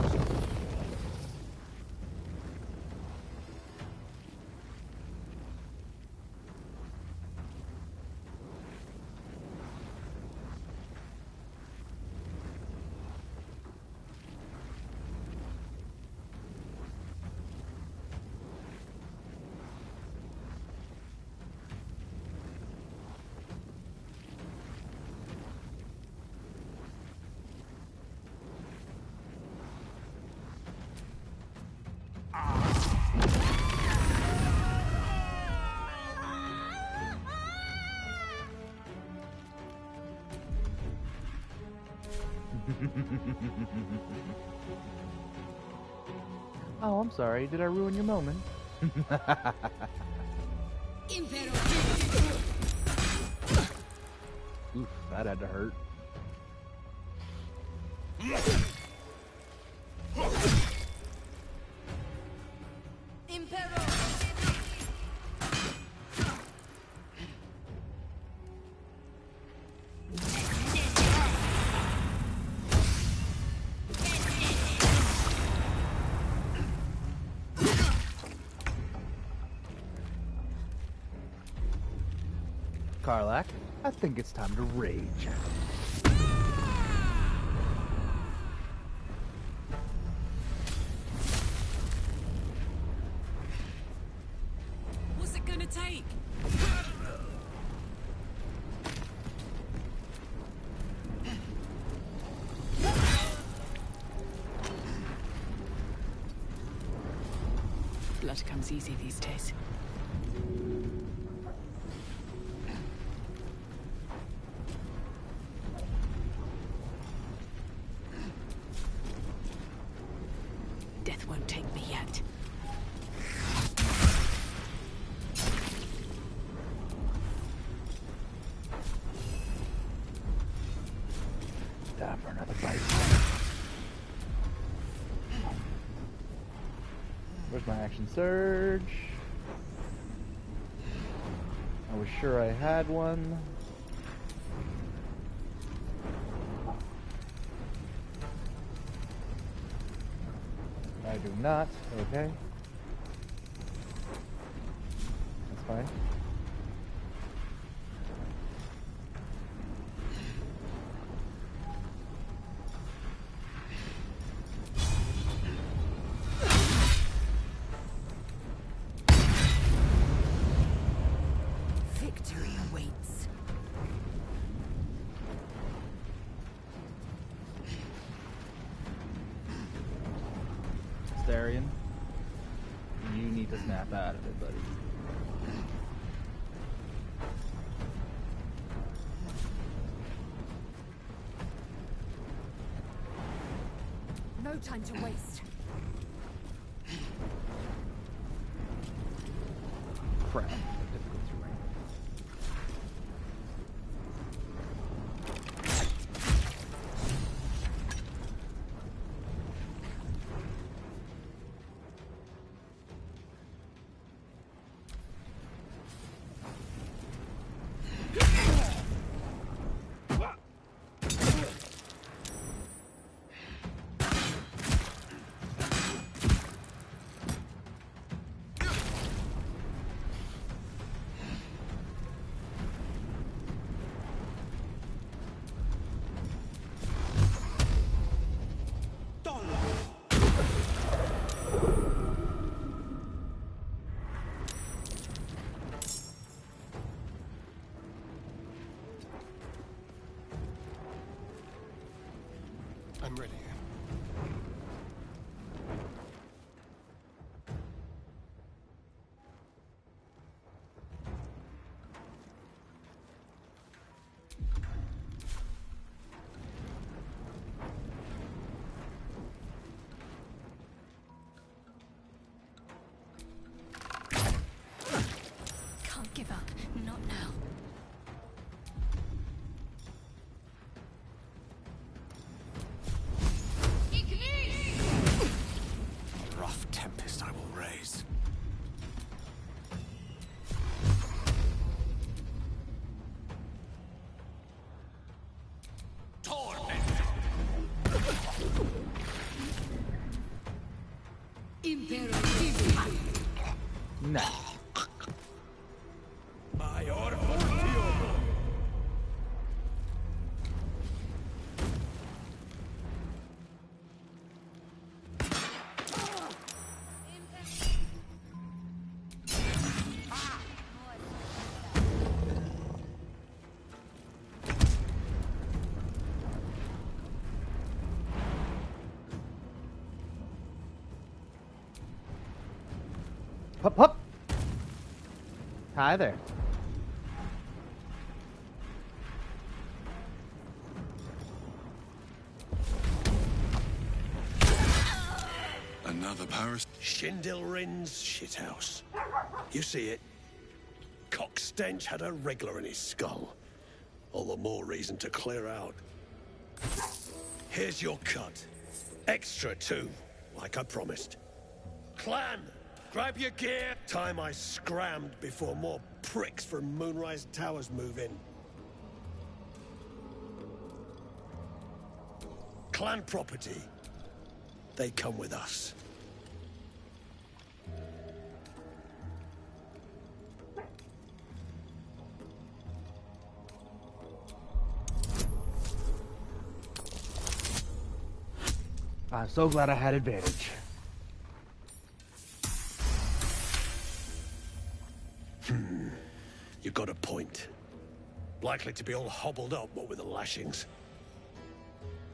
Oh, I'm sorry. Did I ruin your moment? Oof, that had to hurt. Karlach, I think it's time to rage. What's it gonna take? Blood comes easy these days. Death won't take me yet. Time for another bite. Where's my action surge? I was sure I had one. I do not. Okay. That's fine. Victory awaits. Astarion, you need to snap out of it, buddy. No time to waste. Crap. Difficulty rank. No. Mayor Fortio. Hup, hup. Hi there. Another Paris. Shindilrin's shithouse. You see it? Cockstench had a wriggler in his skull. All the more reason to clear out. Here's your cut. Extra too, like I promised. Clan, grab your gear. Time I scrammed before more pricks from Moonrise Towers move in. Clan property. They come with us. I'm so glad I had advantage. You got a point. Likely to be all hobbled up, what with the lashings.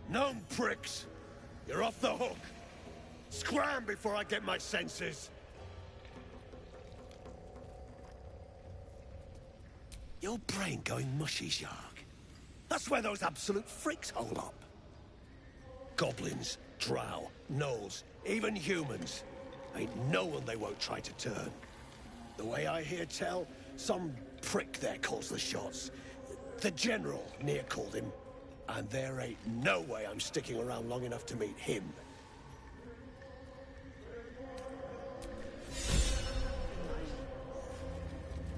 Gnome pricks! You're off the hook! Scram before I get my senses! Your brain going mushy, Shark. That's where those absolute freaks hole up. Goblins, drow, gnolls, even humans. Ain't no one they won't try to turn. The way I hear tell, some prick there calls the shots. The General near called him. And there ain't no way I'm sticking around long enough to meet him.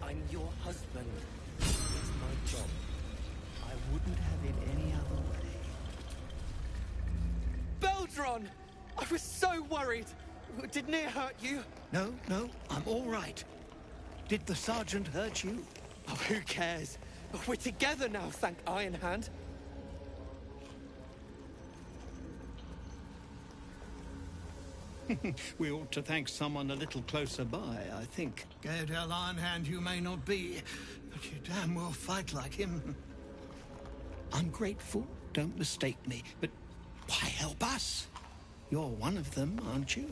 I'm your husband. It's my job. I wouldn't have it any other way. Beldron! I was so worried. Did Near hurt you? No, I'm all right. Did the sergeant hurt you? Oh, who cares? We're together now, thank Iron Hand. We ought to thank someone a little closer by, I think. Gaedel Ironhand you may not be, but you damn well fight like him. Ungrateful, don't mistake me, but why help us? You're one of them, aren't you?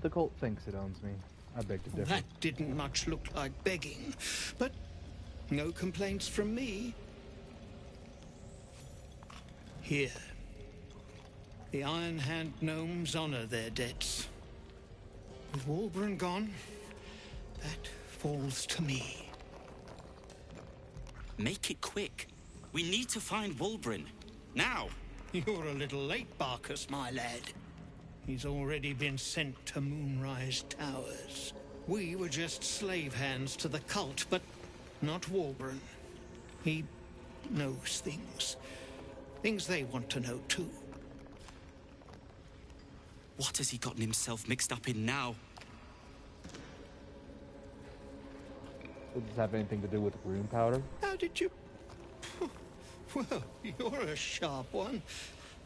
The cult thinks it owns me. I beg to differ. That didn't much look like begging, but no complaints from me. Here. The Iron Hand gnomes honor their debts. With Walburn gone, that falls to me. Make it quick. We need to find Walburn. Now. You're a little late, Barkus, my lad. He's already been sent to Moonrise Towers. We were just slave hands to the cult, but not Walburn. He knows things. Things they want to know, too. What has he gotten himself mixed up in now? Does this have anything to do with rune powder? How did you... Well, you're a sharp one.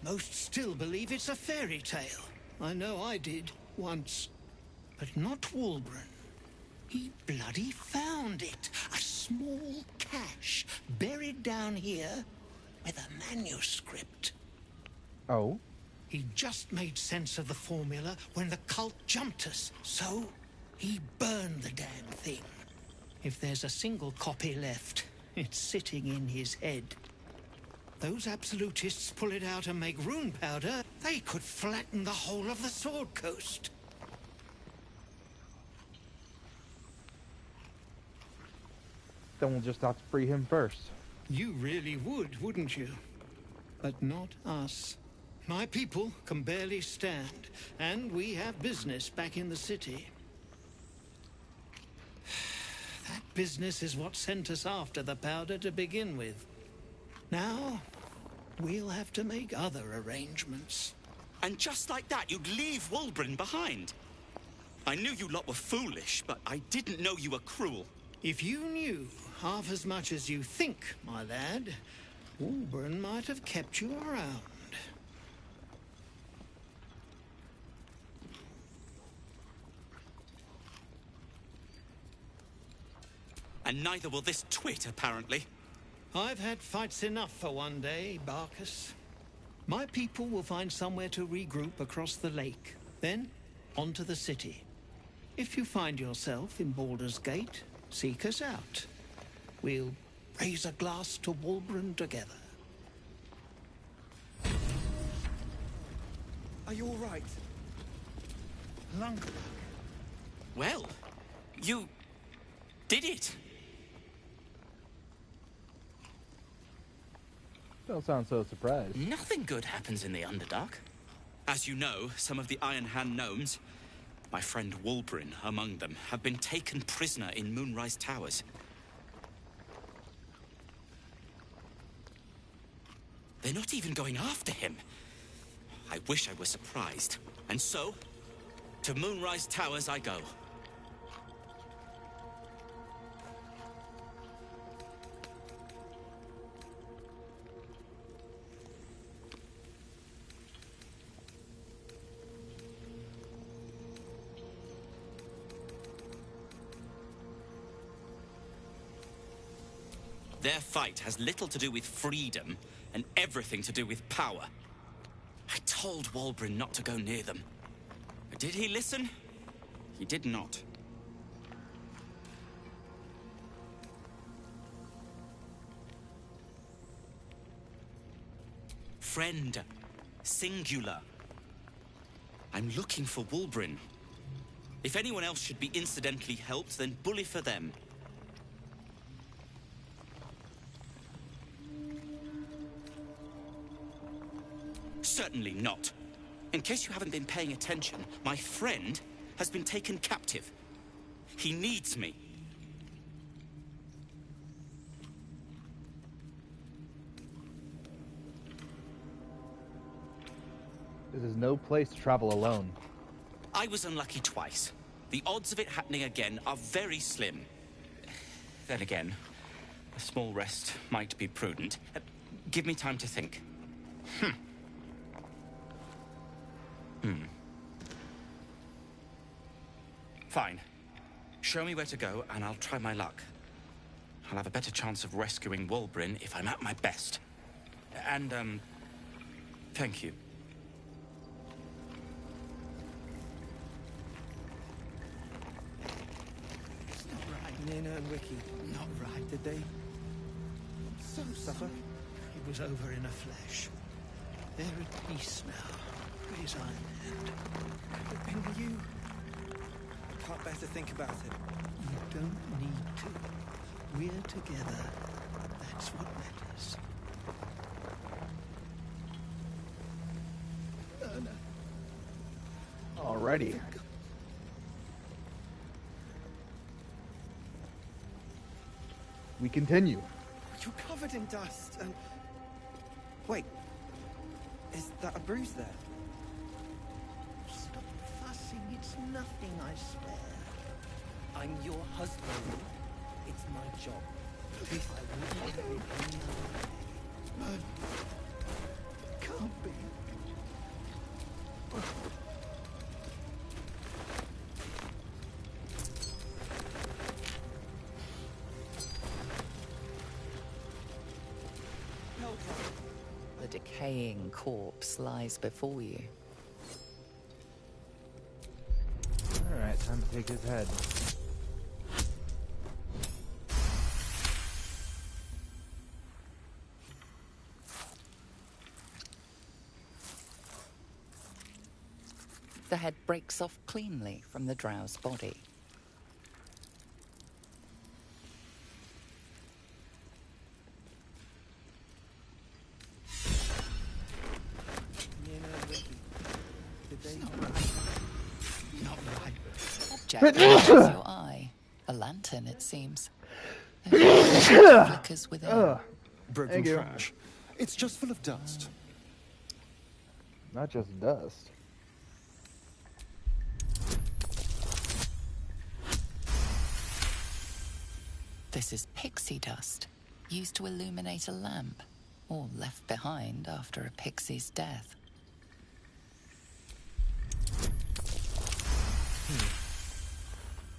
Most still believe it's a fairy tale. I know I did, once. But not Walburn. He bloody found it. A small cache buried down here with a manuscript. Oh? He just made sense of the formula when the cult jumped us, so he burned the damn thing. If there's a single copy left, it's sitting in his head. Those absolutists pull it out and make rune powder, they could flatten the whole of the Sword Coast. Then we'll just have to free him first. You really would, wouldn't you? But not us. My people can barely stand, and we have business back in the city. That business is what sent us after the powder to begin with. Now, we'll have to make other arrangements. And just like that, you'd leave Wulbren behind. I knew you lot were foolish, but I didn't know you were cruel. If you knew half as much as you think, my lad, Wulbren might have kept you around. And neither will this twit, apparently. I've had fights enough for one day, Barkus. My people will find somewhere to regroup across the lake, then onto the city. If you find yourself in Baldur's Gate, seek us out. We'll raise a glass to Wulbren together. Are you all right? Lunga. Well, you did it. Don't sound so surprised. Nothing good happens in the Underdark. As you know, some of the Iron Hand gnomes, my friend Wulbren among them, have been taken prisoner in Moonrise Towers. They're not even going after him. I wish I were surprised. And so, to Moonrise Towers I go. Their fight has little to do with freedom and everything to do with power. I told Wulbren not to go near them. But did he listen? He did not. Friend. Singular. I'm looking for Wulbren. If anyone else should be incidentally helped, then bully for them. Certainly not. In case you haven't been paying attention, my friend has been taken captive. He needs me. This is no place to travel alone. I was unlucky twice. The odds of it happening again are very slim. Then again, a small rest might be prudent. Give me time to think. Fine. Show me where to go, and I'll try my luck. I'll have a better chance of rescuing Wulbren if I'm at my best. And, thank you. It's not right. Nina and Ricky, not right, did they? So suffer. It was over in a flash. They're at peace now. Praise Iron Hand. Could have been you. I can't bear to think about it. You don't need to. We're together. That's what matters. Alrighty. We continue. You're covered in dust and... Wait. Is that a bruise there? Stop fussing. It's nothing, I swear. I'm your husband. It's my job. I wouldn't have it any other way. No. Can't be. The decaying corpse lies before you. Alright, time to take his head. The head breaks off cleanly from the drow's body. Nina and Ricky, did they... Not right. Object catches your eye. A lantern, it seems. Flickers within. Broken Thank you. trash. It's just full of dust. Not just dust. This is pixie dust, used to illuminate a lamp, or left behind after a pixie's death.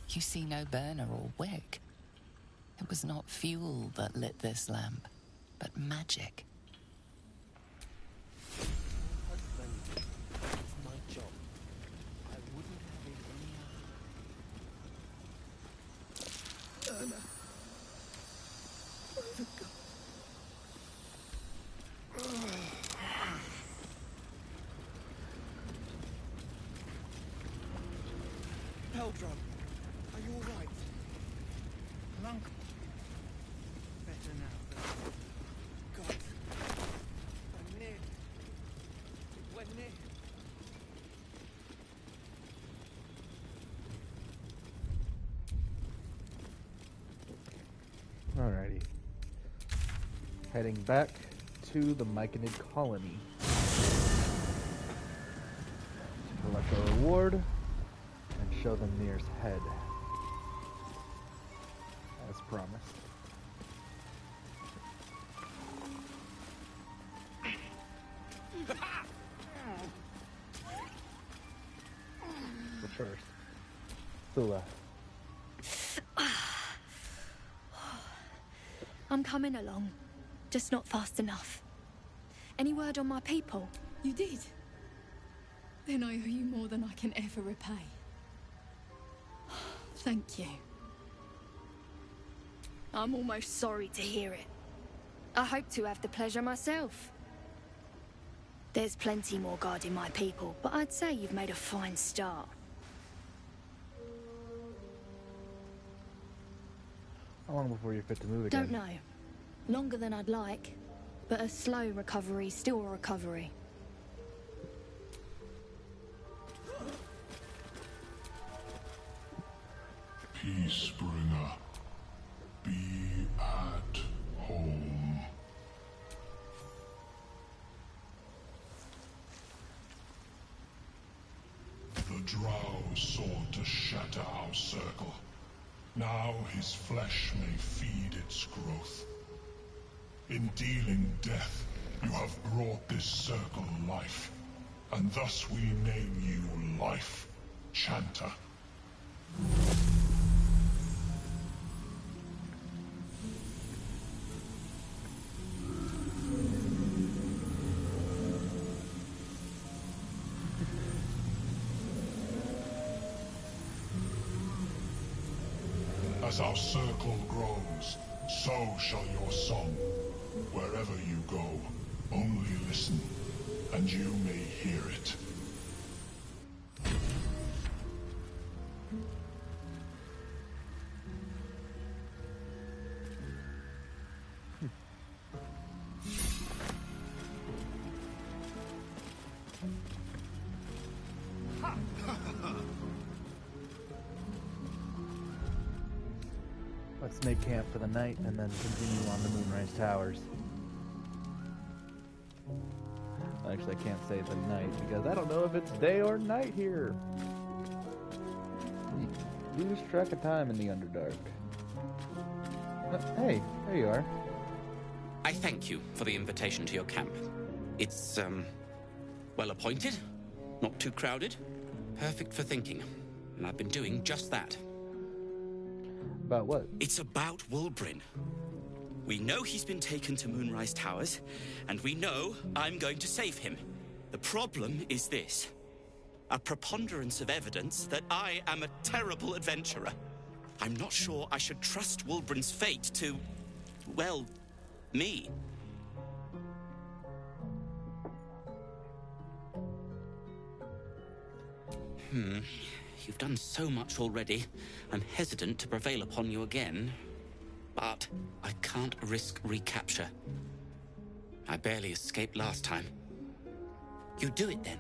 You see no burner or wick. It was not fuel that lit this lamp, but magic. Baldur, are you all right? Lunk. Better now. God. I'm near. We're near. Alrighty. Heading back to the Myconid colony. To collect our reward and show them Nir's head. As promised. But first, Thula. I'm coming along, just not fast enough. Any word on my people? You did? Then I owe you more than I can ever repay. Thank you. I'm almost sorry to hear it. I hope to have the pleasure myself. There's plenty more guarding my people, but I'd say you've made a fine start. How long before you're fit to move again? Don't know. Longer than I'd like, but a slow recovery's still a recovery. Peacebringer, be at home. The Drow sought to shatter our circle. Now his flesh may feed its growth. In dealing death, you have brought this circle life, and thus we name you Life Chanter. As our circle grows, so shall your song. Wherever you go, only listen, and you may hear it. Let's make camp for the night and then continue on the Moonrise Towers. Actually, I can't say the night because I don't know if it's day or night here. You lose track of time in the Underdark. Hey, there you are. I thank you for the invitation to your camp. It's, well appointed, not too crowded, perfect for thinking. And I've been doing just that. About what? It's about Wulbrin. We know he's been taken to Moonrise Towers, and we know I'm going to save him. The problem is this: a preponderance of evidence that I am a terrible adventurer. I'm not sure I should trust Wulbrin's fate to, well, me. You've done so much already. I'm hesitant to prevail upon you again. But I can't risk recapture. I barely escaped last time. You'd do it then.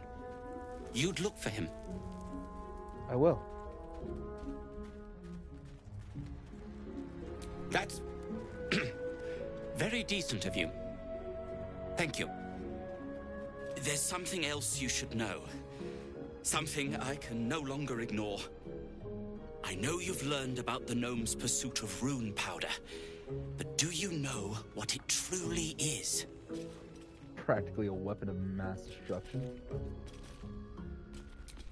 You'd look for him. I will. That's Very decent of you. Thank you. There's something else you should know. Something I can no longer ignore. I know you've learned about the gnome's pursuit of rune powder, but do you know what it truly is? Practically a weapon of mass destruction.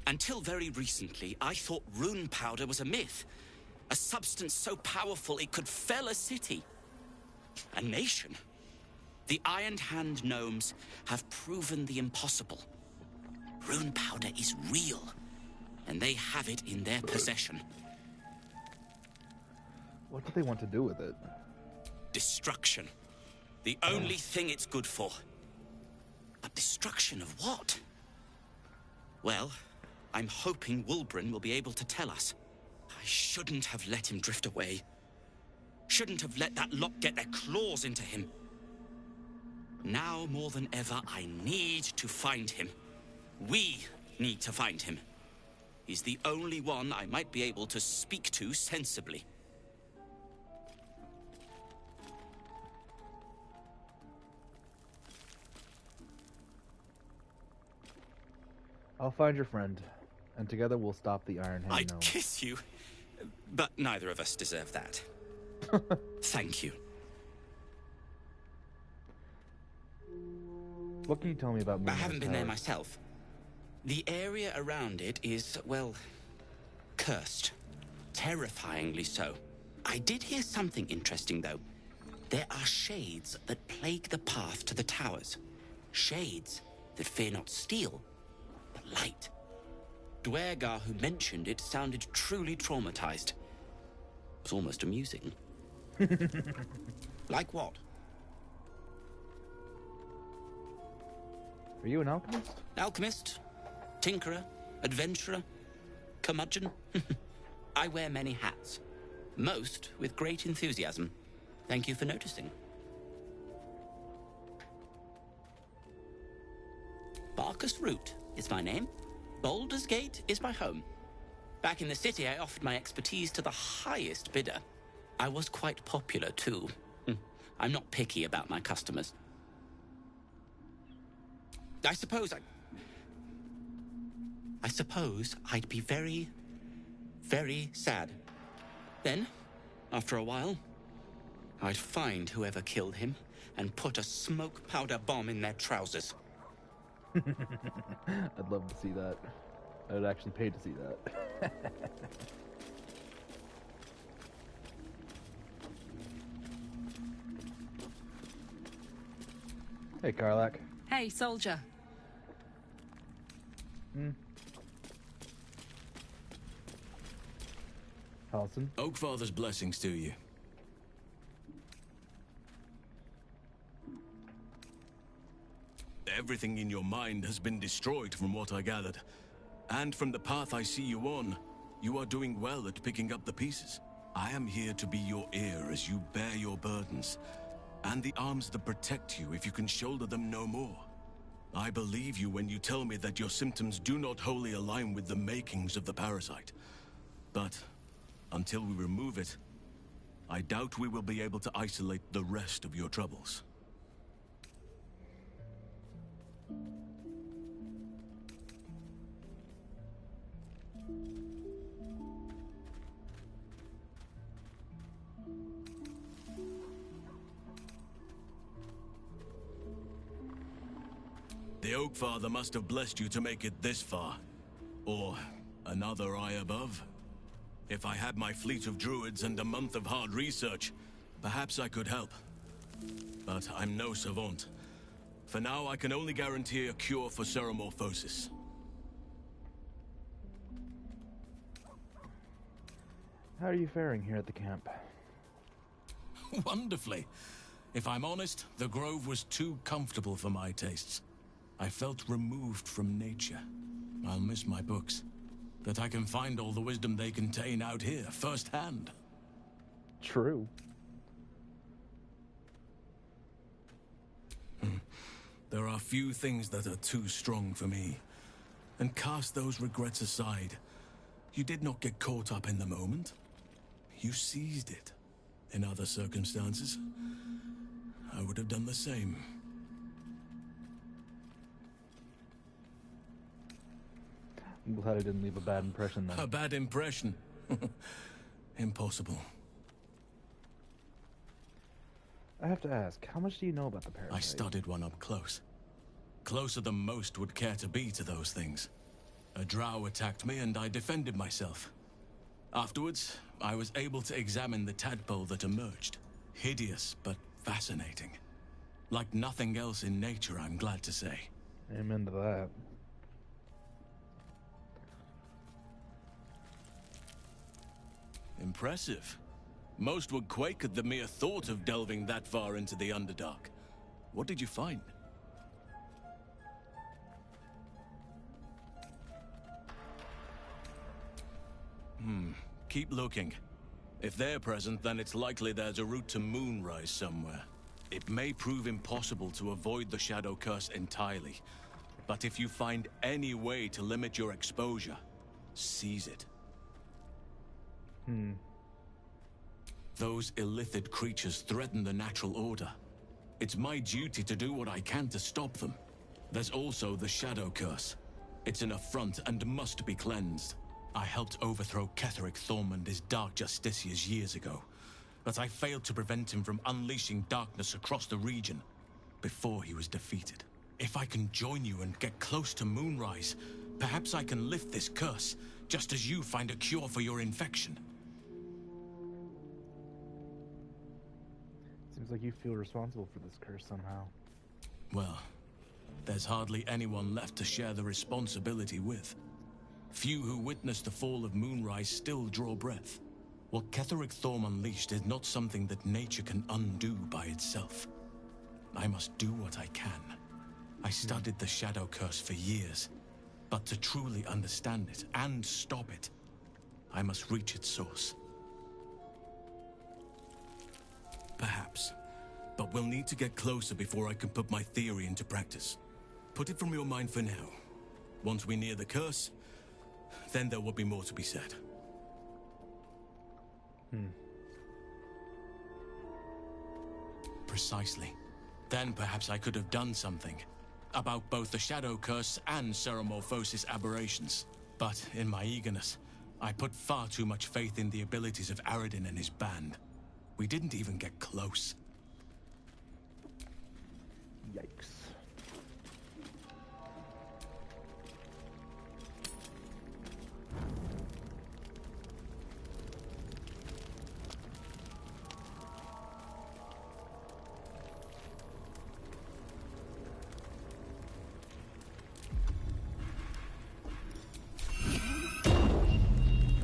Until very recently, I thought rune powder was a myth. A substance so powerful it could fell a city. A nation. The Iron Hand gnomes have proven the impossible. Rune powder is real, and they have it in their possession. What do they want to do with it? Destruction. The only thing it's good for. But destruction of what? Well, I'm hoping Wulbren will be able to tell us. I shouldn't have let him drift away. Shouldn't have let that lot get their claws into him. Now more than ever, I need to find him. We need to find him. He's the only one I might be able to speak to sensibly. I'll find your friend, and together we'll stop the Iron Hand I'd gnome. kiss you, but neither of us deserve that. Thank you. What can you tell me about I Moonrise haven't been there Tower? myself. The area around it is, well, cursed. Terrifyingly so. I did hear something interesting, though. There are shades that plague the path to the towers. Shades that fear not steel, but light. Dwergar, who mentioned it, sounded truly traumatized. It was almost amusing. Like what? Are you an alchemist? Alchemist, tinkerer, adventurer, curmudgeon. I wear many hats, most with great enthusiasm. Thank you for noticing. Barkus Root is my name. Baldur's Gate is my home. Back in the city, I offered my expertise to the highest bidder. I was quite popular, too. I'm not picky about my customers. I suppose I'd be very, very sad. Then, after a while, I'd find whoever killed him and put a smoke powder bomb in their trousers. I'd love to see that. I'd actually pay to see that. Hey, Karlak. Hey, soldier. Halson? Oakfather's blessings to you. Everything in your mind has been destroyed from what I gathered. And from the path I see you on, you are doing well at picking up the pieces. I am here to be your ear as you bear your burdens, and the arms that protect you if you can shoulder them no more. I believe you when you tell me that your symptoms do not wholly align with the makings of the parasite. But until we remove it, I doubt we will be able to isolate the rest of your troubles. The Oakfather must have blessed you to make it this far. Or another eye above. If I had my fleet of druids and a month of hard research, perhaps I could help. But I'm no savant. For now, I can only guarantee a cure for ceremorphosis. How are you faring here at the camp? Wonderfully. If I'm honest, the grove was too comfortable for my tastes. I felt removed from nature. I'll miss my books. That I can find all the wisdom they contain out here, firsthand. True. There are few things that are too strong for me. And cast those regrets aside. You did not get caught up in the moment. You seized it. In other circumstances, I would have done the same. I'm glad I didn't leave a bad impression then. A bad impression? Impossible. I have to ask, how much do you know about the parasite? I studied one up close. Closer than most would care to be to those things. A drow attacked me and I defended myself. Afterwards, I was able to examine the tadpole that emerged. Hideous, but fascinating. Like nothing else in nature, I'm glad to say. Amen to that. Impressive. Most would quake at the mere thought of delving that far into the Underdark. What did you find? Keep looking. If they're present, then it's likely there's a route to Moonrise somewhere. It may prove impossible to avoid the Shadow Curse entirely, but if you find any way to limit your exposure, seize it. Those illithid creatures threaten the natural order. It's my duty to do what I can to stop them. There's also the Shadow Curse. It's an affront and must be cleansed. I helped overthrow Ketheric Thormund Dark Justiciars years ago, but I failed to prevent him from unleashing darkness across the region before he was defeated. If I can join you and get close to Moonrise, perhaps I can lift this curse, just as you find a cure for your infection. Seems like you feel responsible for this curse somehow. Well, there's hardly anyone left to share the responsibility with. Few who witnessed the fall of Moonrise still draw breath. What Ketheric Thorm unleashed is not something that nature can undo by itself. I must do what I can. I studied the Shadow Curse for years, but to truly understand it and stop it, I must reach its source. Perhaps, but we'll need to get closer before I can put my theory into practice. Put it from your mind for now. Once we near the curse, then there will be more to be said. Precisely. Then perhaps I could have done something about both the Shadow Curse and Ceremorphosis aberrations. But in my eagerness, I put far too much faith in the abilities of Aradin and his band. We didn't even get close. Yikes.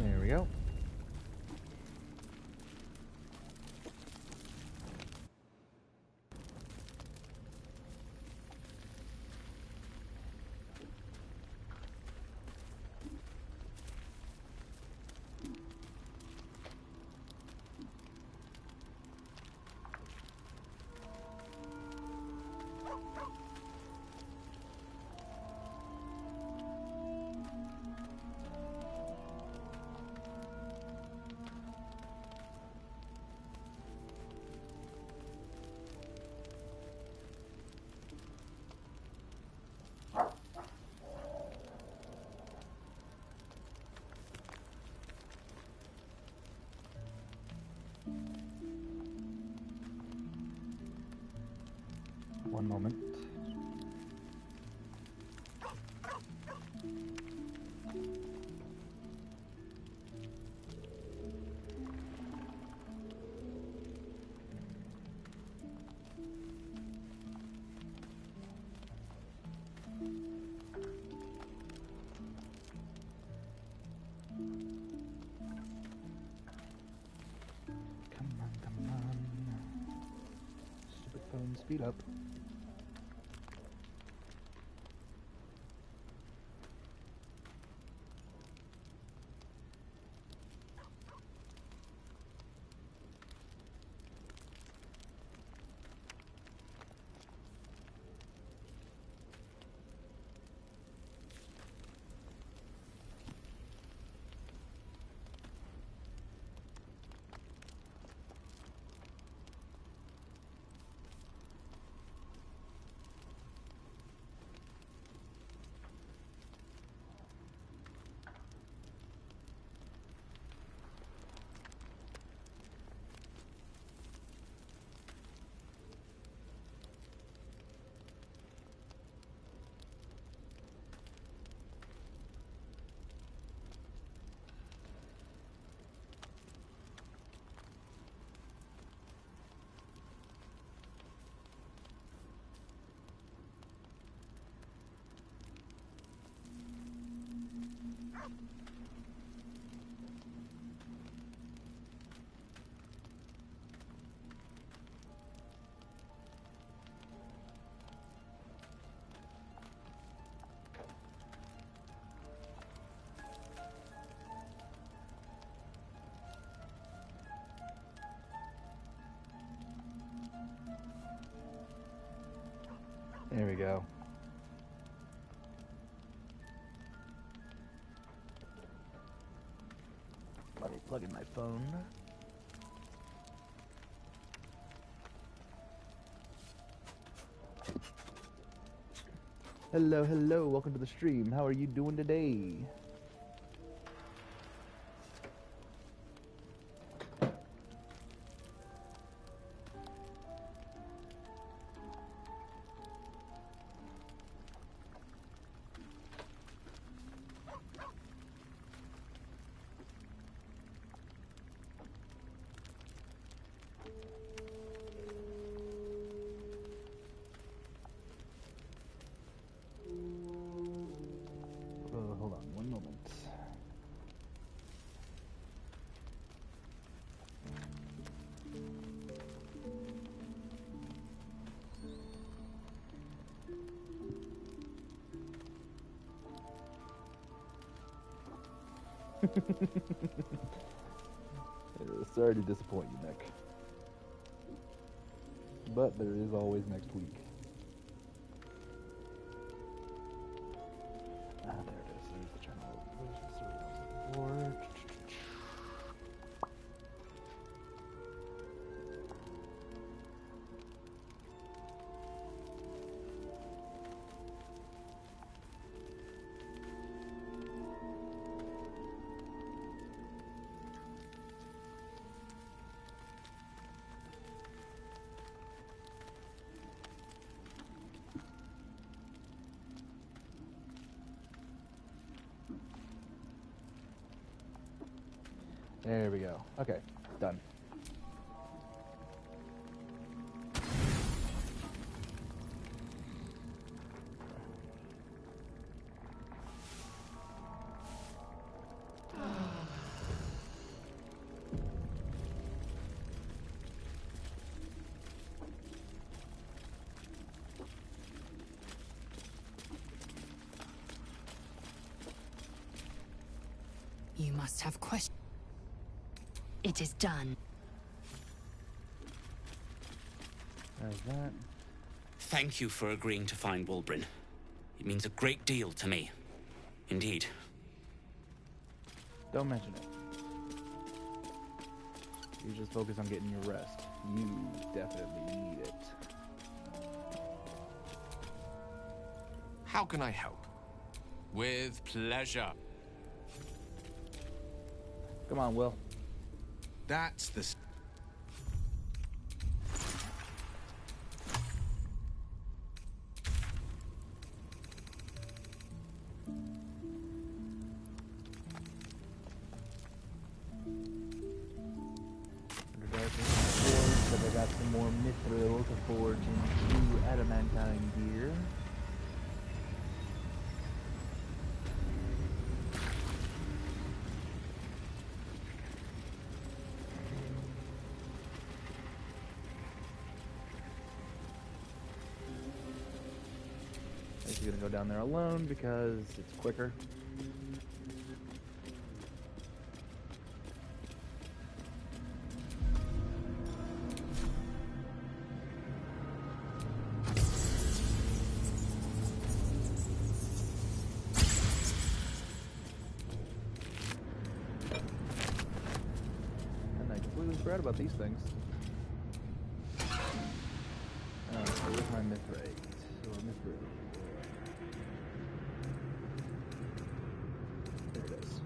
There we go. One moment. Come on. Stupid phone, speed up. There we go. Let me plug in my phone. Hello, hello, welcome to the stream. How are you doing today? Hold on one moment. Sorry to disappoint you, Nick. But there is always next week. Ah, there it is. There's the channel. Where's the serial board? There we go. Okay, done. You must have questions. It is done. There's that. Thank you for agreeing to find Wulbren. It means a great deal to me. Indeed. Don't mention it. You just focus on getting your rest. You definitely need it. How can I help? With pleasure. Come on, Will. That's the... But I got some more mithril to forge into adamantine gear. I'm just gonna go down there alone because it's quicker. Forgot about these things. Where's my mithrate? Or mithril? There it is.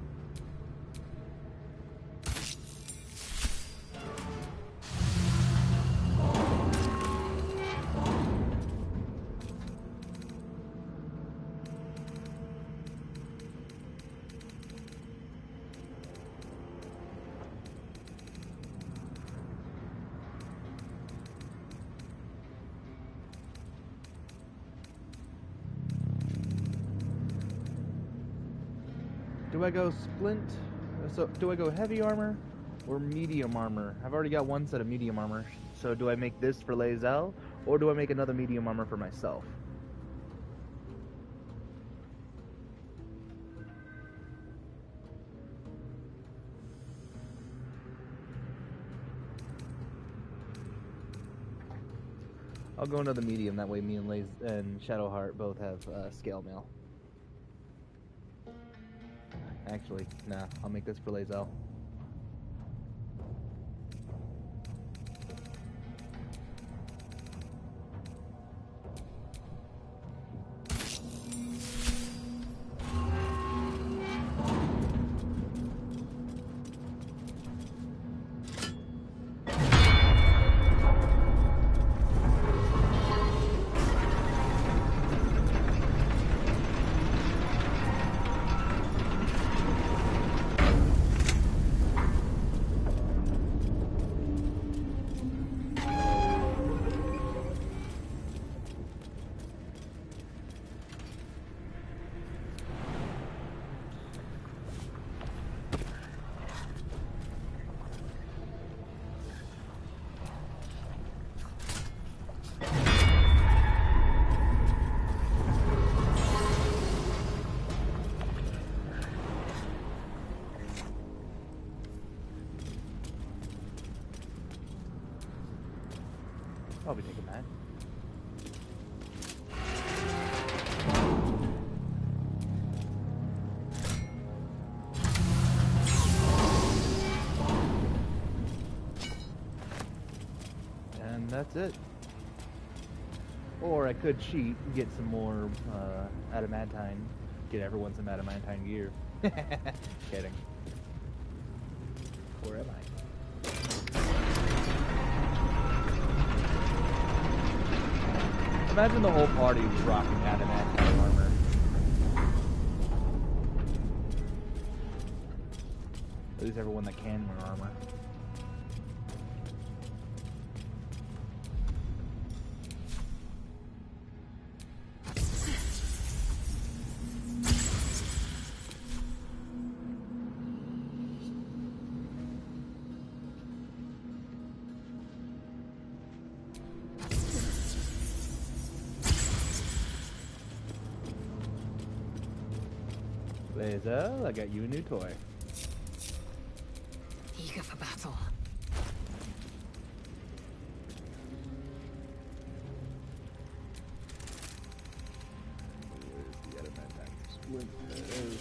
Do I go splint? So do I go heavy armor or medium armor? I've already got one set of medium armor. So do I make this for Lae'zel, or do I make another medium armor for myself? I'll go into the medium. That way, me and Shadowheart both have scale mail. Actually, nah. I'll make this for Lae'zel. I'll be taking that. And that's it. Or I could cheat and get some more adamantine. Get everyone some adamantine gear. Kidding. Or am I? Imagine the whole party was rocking adamantine armor. At least everyone that can wear armor. Lae'zel, I got you a new toy. Eager for battle. Where's the adamantine splint? There it is.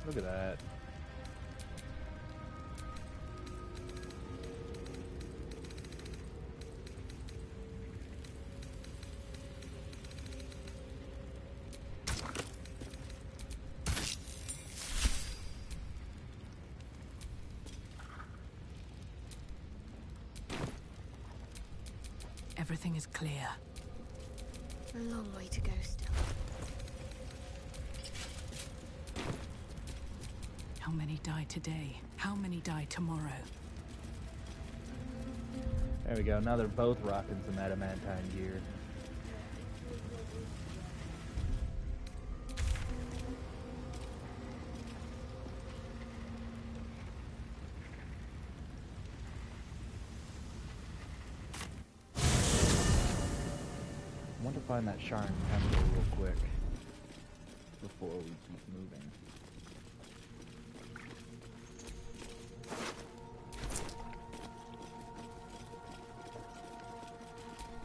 Look at that. Everything is clear. A long way to go still. How many die today? How many die tomorrow? There we go. Now they're both rocking some adamantine gear. I want to find that Sharn temple real quick before we keep moving.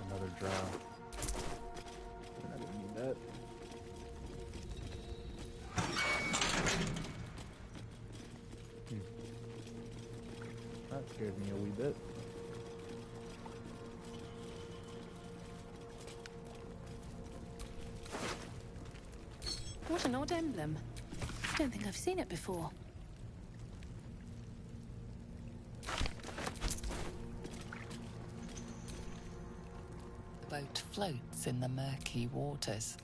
Another drow. I didn't need that. That scared me a wee bit. What an odd emblem. I don't think I've seen it before. The boat floats in the murky waters.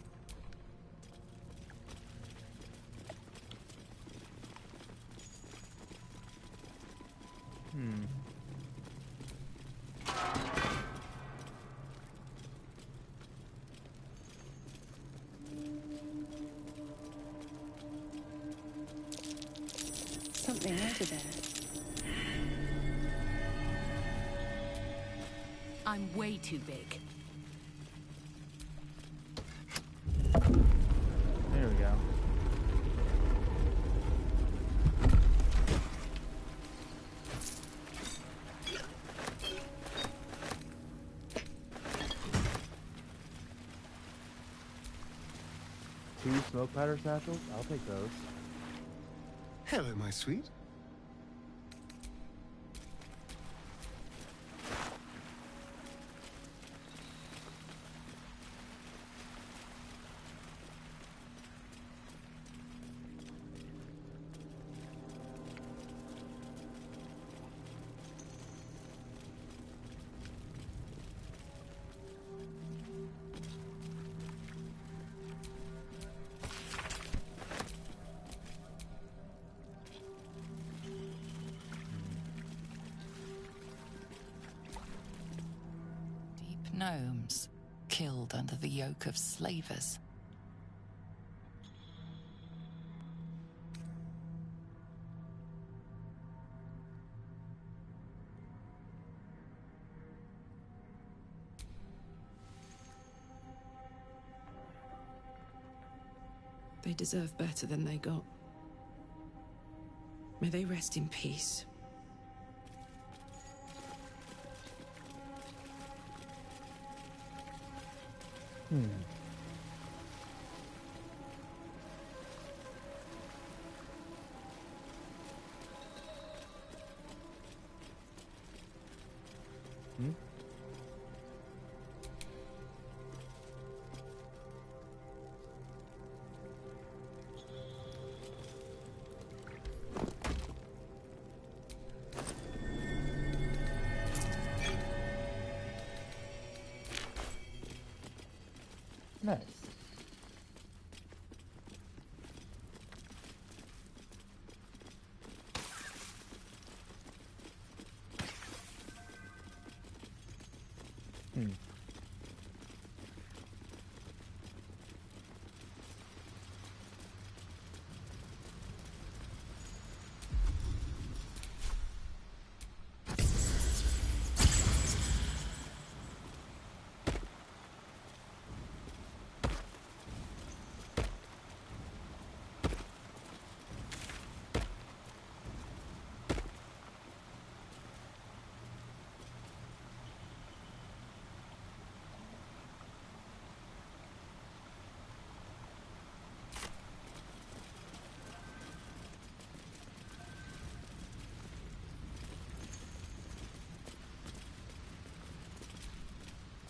something over there. I'm way too big. There we go. Two smoke powder satchels? I'll take those. Hello, my sweet. Gnomes killed under the yoke of slavers. They deserve better than they got. May they rest in peace. Nice.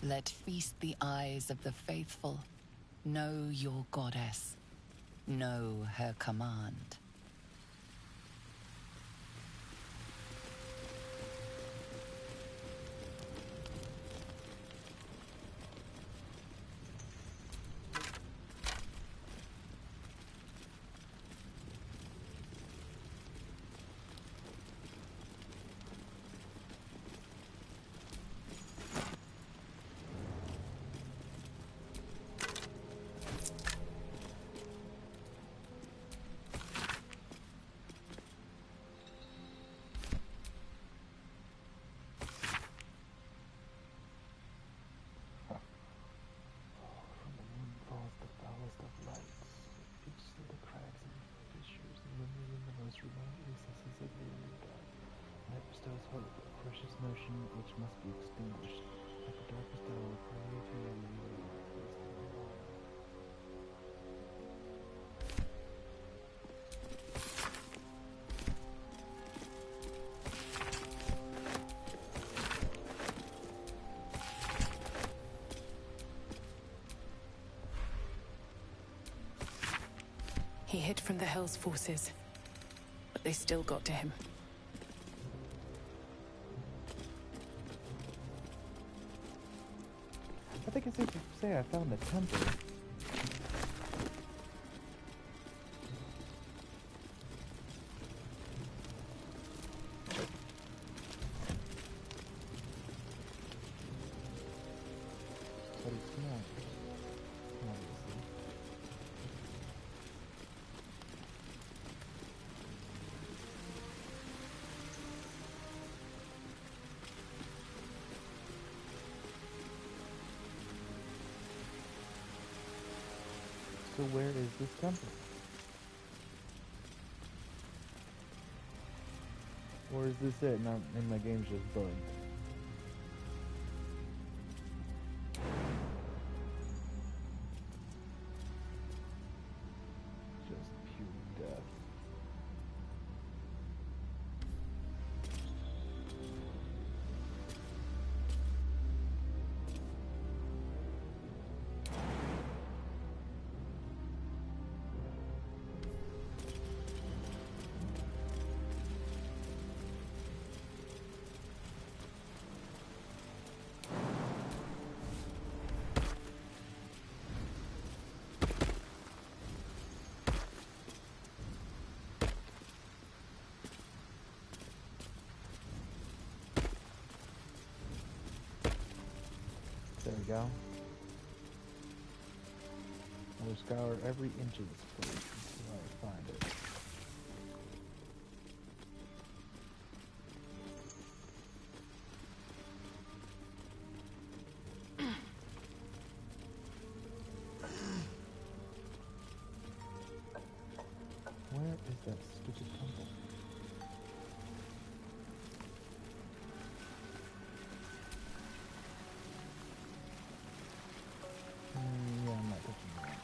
Let feast the eyes of the faithful. Know your goddess. Know her command. Notion which must be extinguished, like the darkest hour, pray to your lady of wisdom and honor. He hid from the Hell's forces, but they still got to him. I think it's safe to say I found a temple. But it's not, obviously. So where is this temple? Or is this it and my game's just bugged? Just pure death. There we go. I will scour every inch of this place until I find it. Where is that stupid temple? Yeah, I'm not touching that.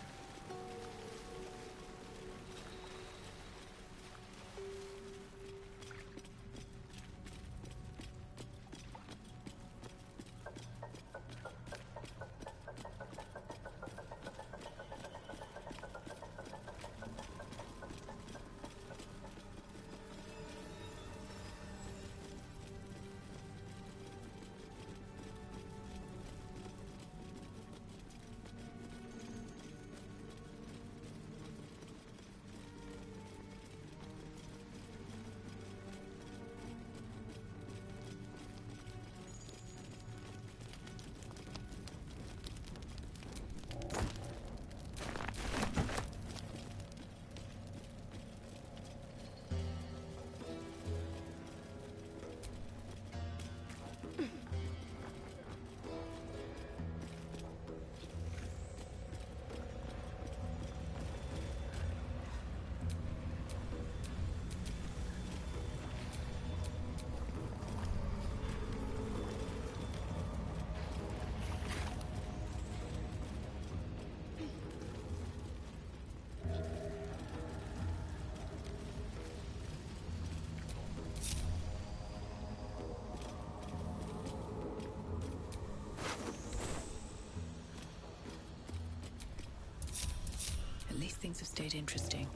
At least things have stayed interesting.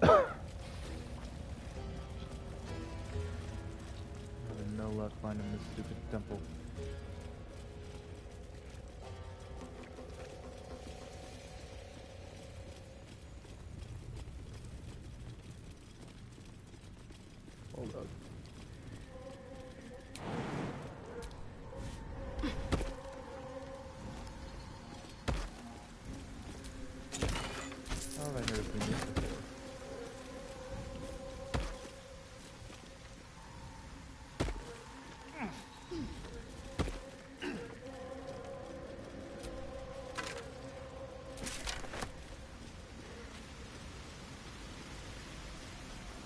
Having no luck finding this stupid temple. Hold up. How have I never seen this before?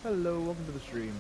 Hello, welcome to the stream.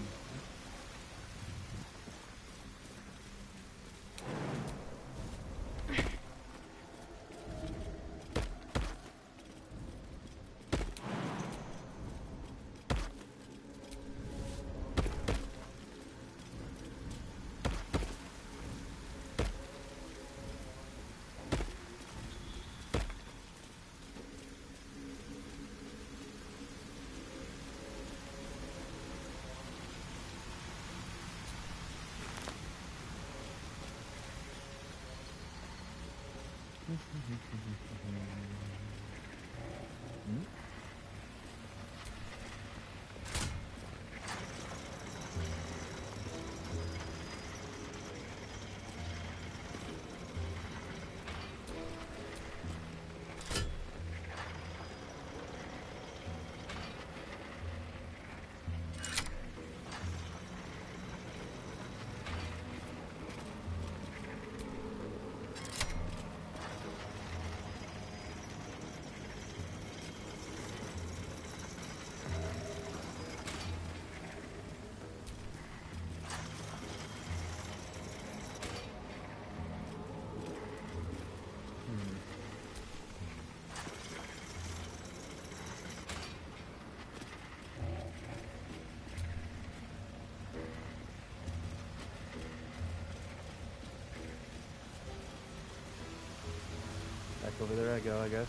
Over there I go, I guess.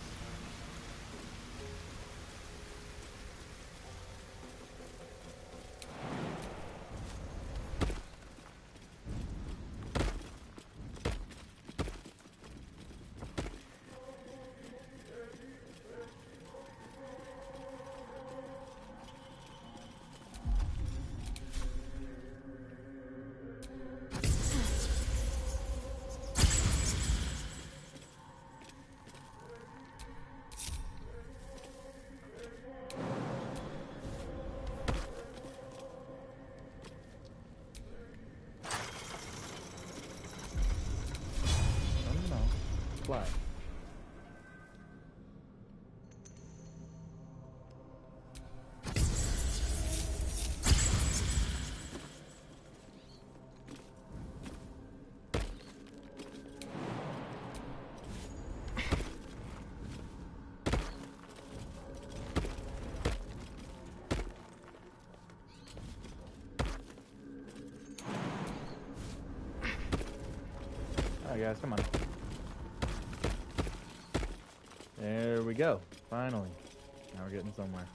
Fly. Alright guys, come on. There we go. Finally. Now we're getting somewhere.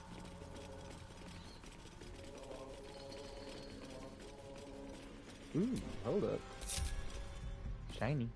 Ooh, hold up. Shiny.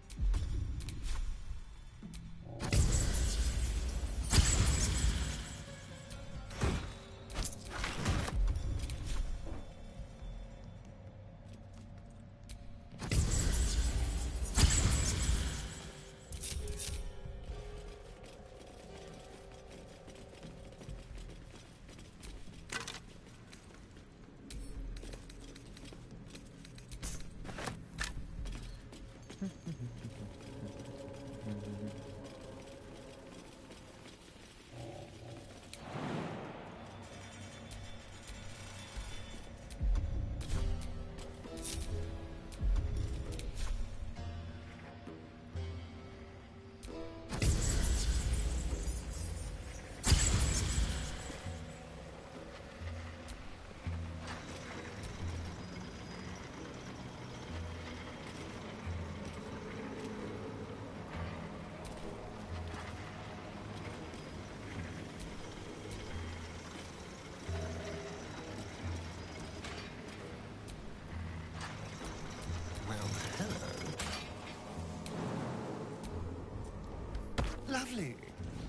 Lovely.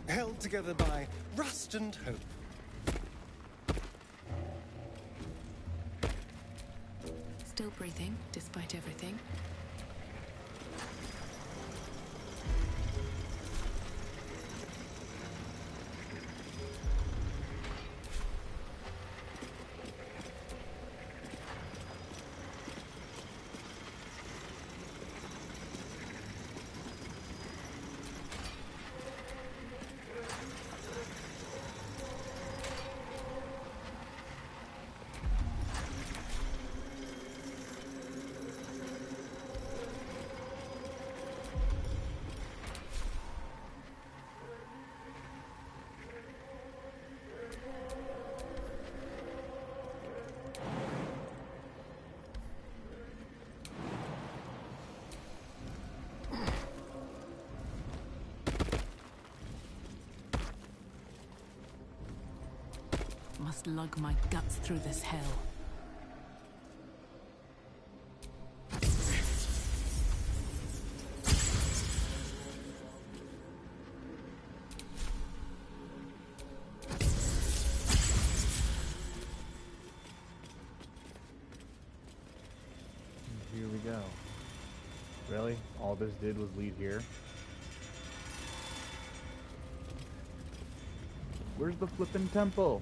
Held together by rust and hope. Still breathing, despite everything. Must lug my guts through this hell. Here we go. Really? All this did was lead here? Where's the flippin' temple?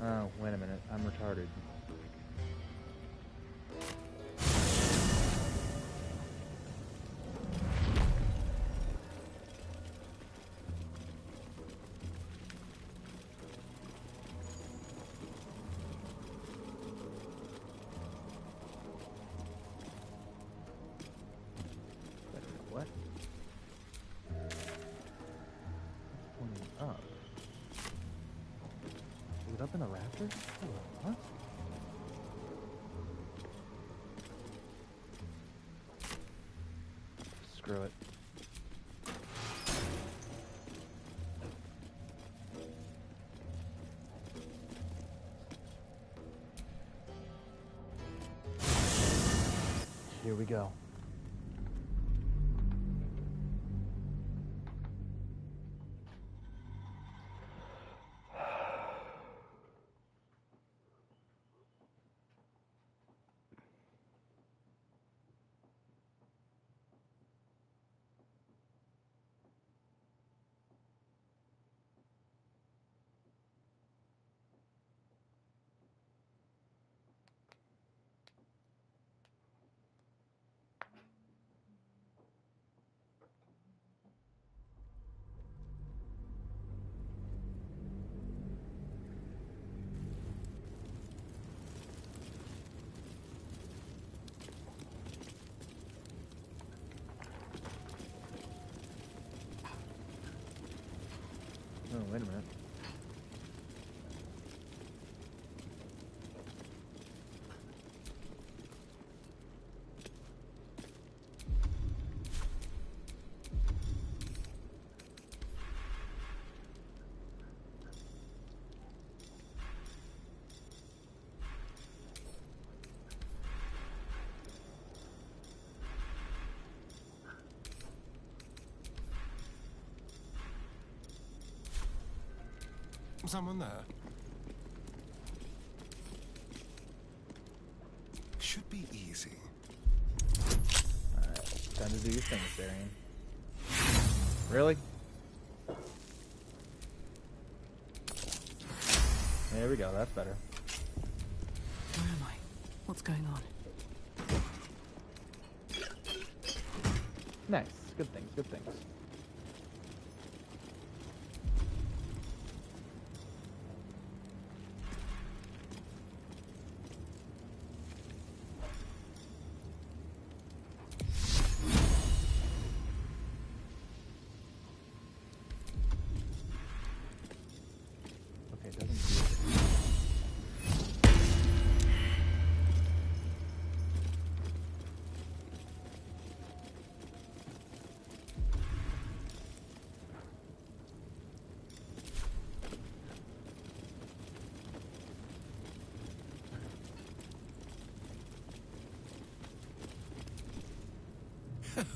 Oh, wait a minute. I'm retarded. What? up in the rafters? What? Screw it. Here we go. Oh, wait a minute. Someone there? Should be easy. Alright, time to do your thing, Therian. Really? There we go, that's better. Where am I? What's going on? Nice. Good things, good things.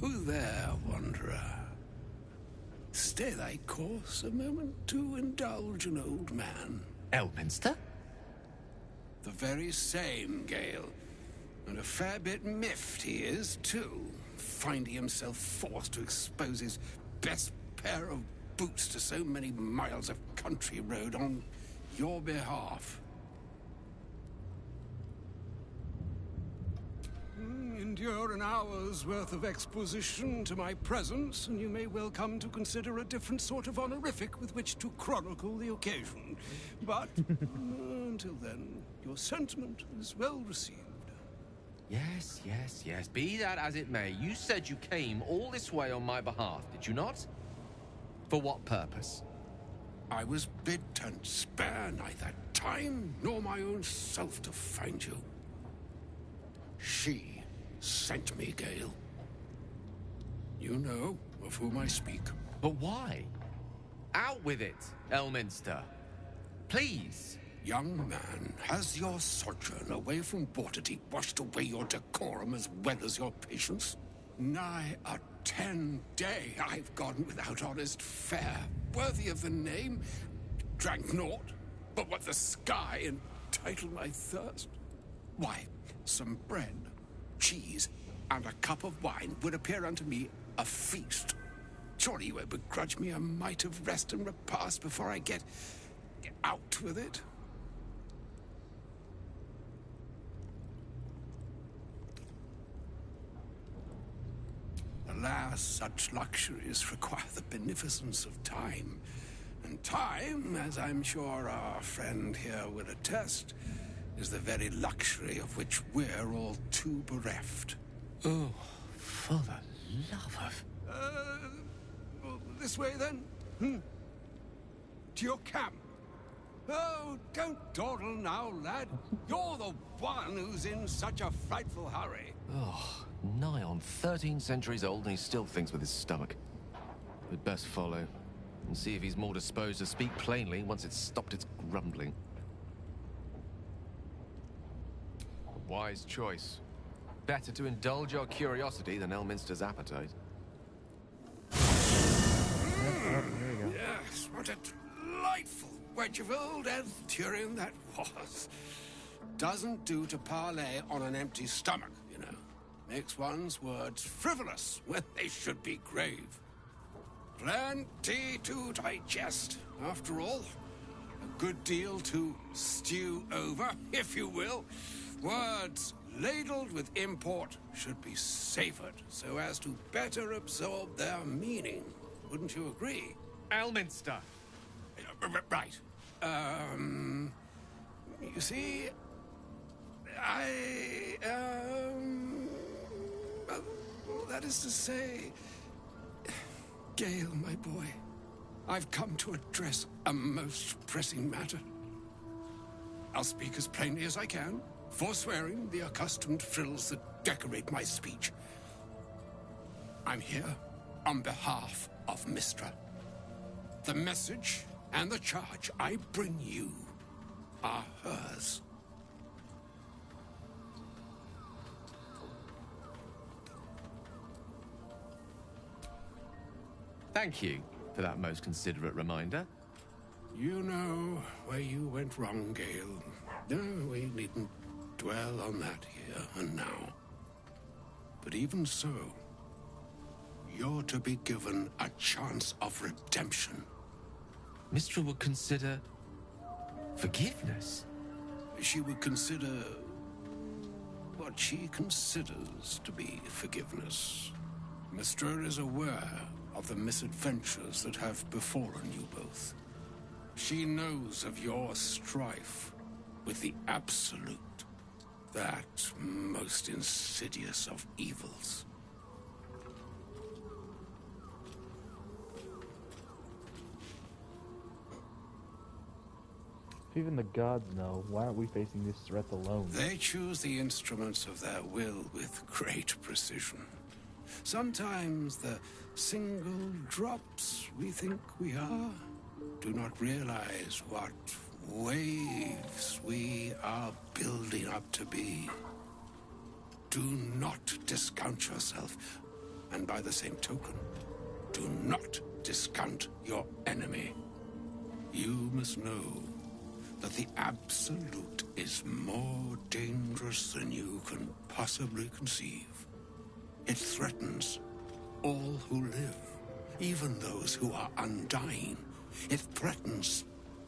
Who there, wanderer? Stay thy course a moment to indulge an old man. Elminster? The very same, Gale. And a fair bit miffed he is, too, finding himself forced to expose his best pair of boots to so many miles of country road on your behalf. Endure an hour's worth of exposition to my presence, and you may well come to consider a different sort of honorific with which to chronicle the occasion. But until then, your sentiment is well received. Yes, yes, yes. Be that as it may, you said you came all this way on my behalf, did you not? For what purpose? I was bid to spare neither time nor my own self to find you. She sent me, Gale. You know of whom I speak. But why? Out with it, Elminster. Please. Young man, has your sojourn away from Baldur washed away your decorum as well as your patience? Nigh a 10-day I've gone without honest fare, worthy of the name. Drank naught but what the sky entitled my thirst. Why, some bread, cheese, and a cup of wine would appear unto me a feast. Surely you won't begrudge me a mite of rest and repast before I get out with it? Alas, such luxuries require the beneficence of time. And time, as I'm sure our friend here will attest, is the very luxury of which we're all too bereft. Oh, for the love of... This way then? To your camp. Oh, don't dawdle now, lad. You're the one who's in such a frightful hurry. Oh, nigh on 13 centuries old and he still thinks with his stomach. We'd best follow and see if he's more disposed to speak plainly once it's stopped its grumbling. A wise choice. Better to indulge your curiosity than Elminster's appetite. Yes, what a delightful wedge of old Elthurian that was. Doesn't do to parley on an empty stomach, you know. Makes one's words frivolous when they should be grave. Plenty to digest, after all. A good deal to stew over, if you will. Words ladled with import should be savoured so as to better absorb their meaning. Wouldn't you agree? Elminster! Right. You see, well, that is to say, Gale, my boy, I've come to address a most pressing matter. I'll speak as plainly as I can, forswearing the accustomed frills that decorate my speech. I'm here on behalf of Mystra. The message and the charge I bring you are hers. Thank you for that most considerate reminder. You know where you went wrong, Gale. No, we needn't dwell on that here and now. But even so, you're to be given a chance of redemption. Mystra would consider forgiveness? She would consider what she considers to be forgiveness. Mystra is aware of the misadventures that have befallen you both. She knows of your strife with the Absolute, that most insidious of evils. If even the gods know, why aren't we facing this threat alone? They choose the instruments of their will with great precision. Sometimes the single drops we think we are do not realize what waves we are building up to be. Do not discount yourself, and by the same token, do not discount your enemy. You must know that the Absolute is more dangerous than you can possibly conceive. It threatens all who live, even those who are undying. It threatens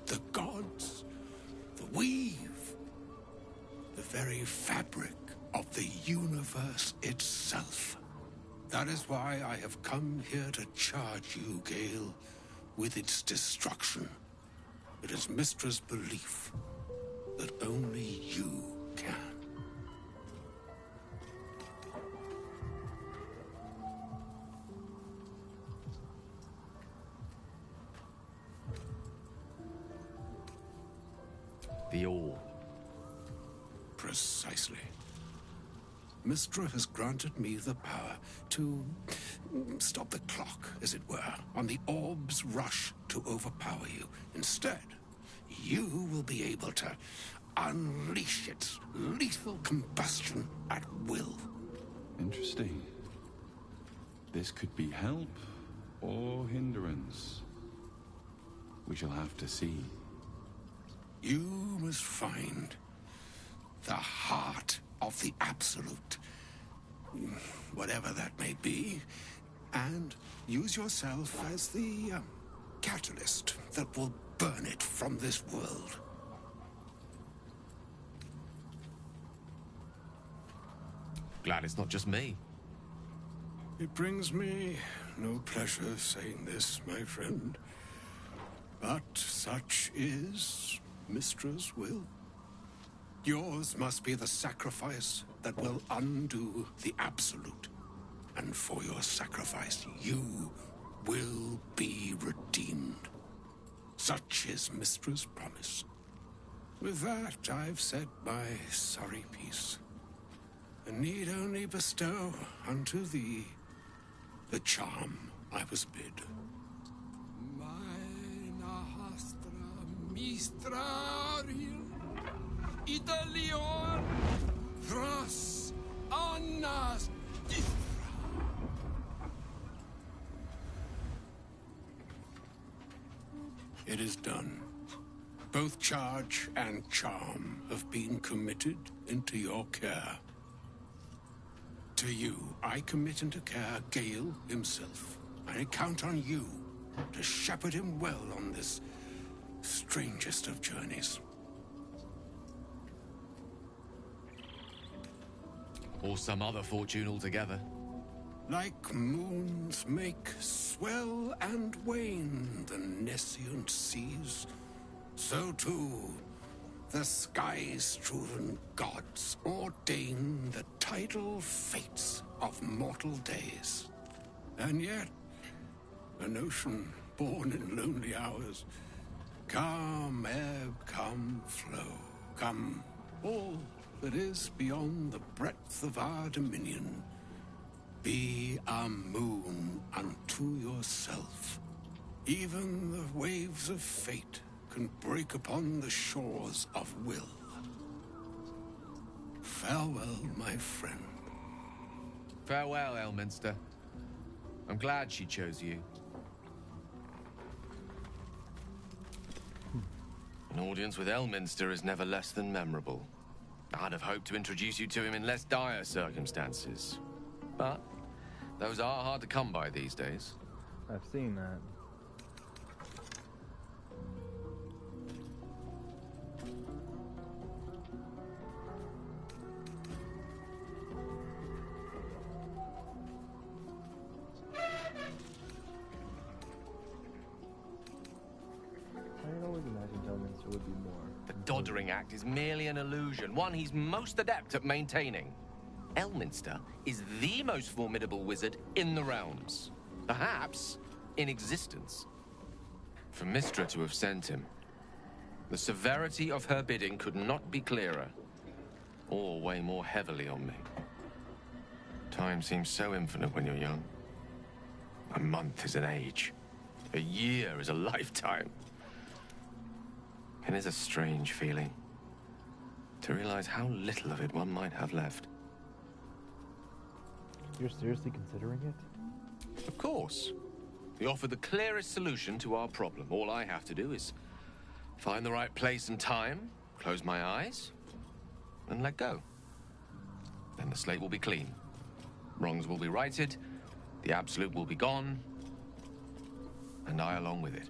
the gods, the weave, the very fabric of the universe itself. That is why I have come here to charge you, Gale, with its destruction. It is Mystra's belief that only you can. The All. Precisely. Mystra has granted me the power to stop the clock, as it were, on the orb's rush to overpower you. Instead, you will be able to unleash its lethal combustion at will. Interesting. This could be help or hindrance. We shall have to see. You must find the heart of the Absolute, whatever that may be, and use yourself as the catalyst that will burn it from this world. Glad it's not just me. It brings me no pleasure saying this, my friend, but such is Mystra's will. Yours must be the sacrifice that will undo the Absolute. And for your sacrifice, you will be redeemed. Such is Mistra's promise. With that, I've said my sorry piece, and need only bestow unto thee the charm I was bid. Maena hastra mistraril Italion thras annas It is done. Both charge and charm have been committed into your care. To you, I commit into care Gale himself. I count on you to shepherd him well on this strangest of journeys. Or some other fortune altogether. Like moons make swell and wane the nescient seas, so too the sky-strewn gods ordain the tidal fates of mortal days. And yet, an ocean born in lonely hours, come ebb, come flow, come all that is beyond the breadth of our dominion. Be a moon unto yourself. Even the waves of fate can break upon the shores of will. Farewell, my friend. Farewell, Elminster. I'm glad she chose you. An audience with Elminster is never less than memorable. I'd have hoped to introduce you to him in less dire circumstances. But those are hard to come by these days. I've seen that. I had always imagined Elminster would be more. The Doddering Act is merely an illusion, one he's most adept at maintaining. Elminster is the most formidable wizard in the realms. Perhaps in existence. For Mistra to have sent him, the severity of her bidding could not be clearer, or weigh more heavily on me. Time seems so infinite when you're young. A month is an age. A year is a lifetime. It is a strange feeling to realize how little of it one might have left. You're seriously considering it? Of course. We offer the clearest solution to our problem. All I have to do is find the right place and time, close my eyes, and let go. Then the slate will be clean. Wrongs will be righted, the absolute will be gone, and I along with it.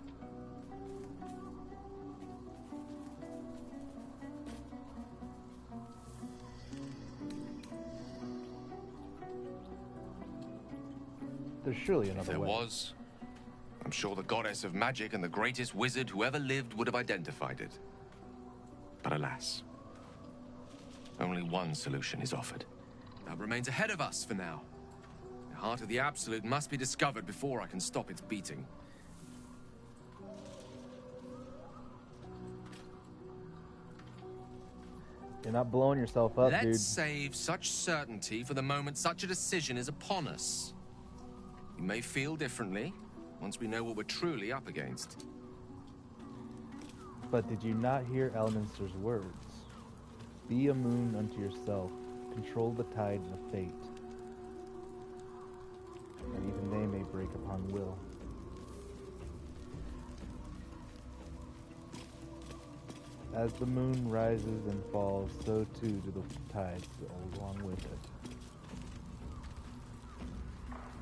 There's surely another If there way. was, I'm sure the goddess of magic and the greatest wizard who ever lived would have identified it. But alas, only one solution is offered. That remains ahead of us for now. The heart of the Absolute must be discovered before I can stop its beating. You're not blowing yourself up, Let's dude. save such certainty for the moment such a decision is upon us. We may feel differently once we know what we're truly up against. But did you not hear Elminster's words? Be a moon unto yourself, control the tides of fate, and even they may break upon will. As the moon rises and falls, so too do the tides go along with it.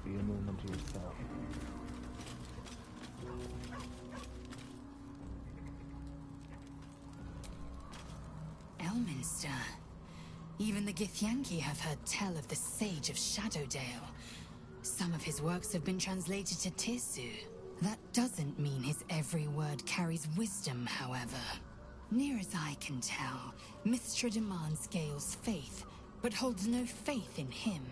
Be a moon unto yourself. Elminster. Even the Githyanki have heard tell of the Sage of Shadowdale. Some of his works have been translated to Tirsu. That doesn't mean his every word carries wisdom, however. Near as I can tell, Mistra demands Gale's faith, but holds no faith in him.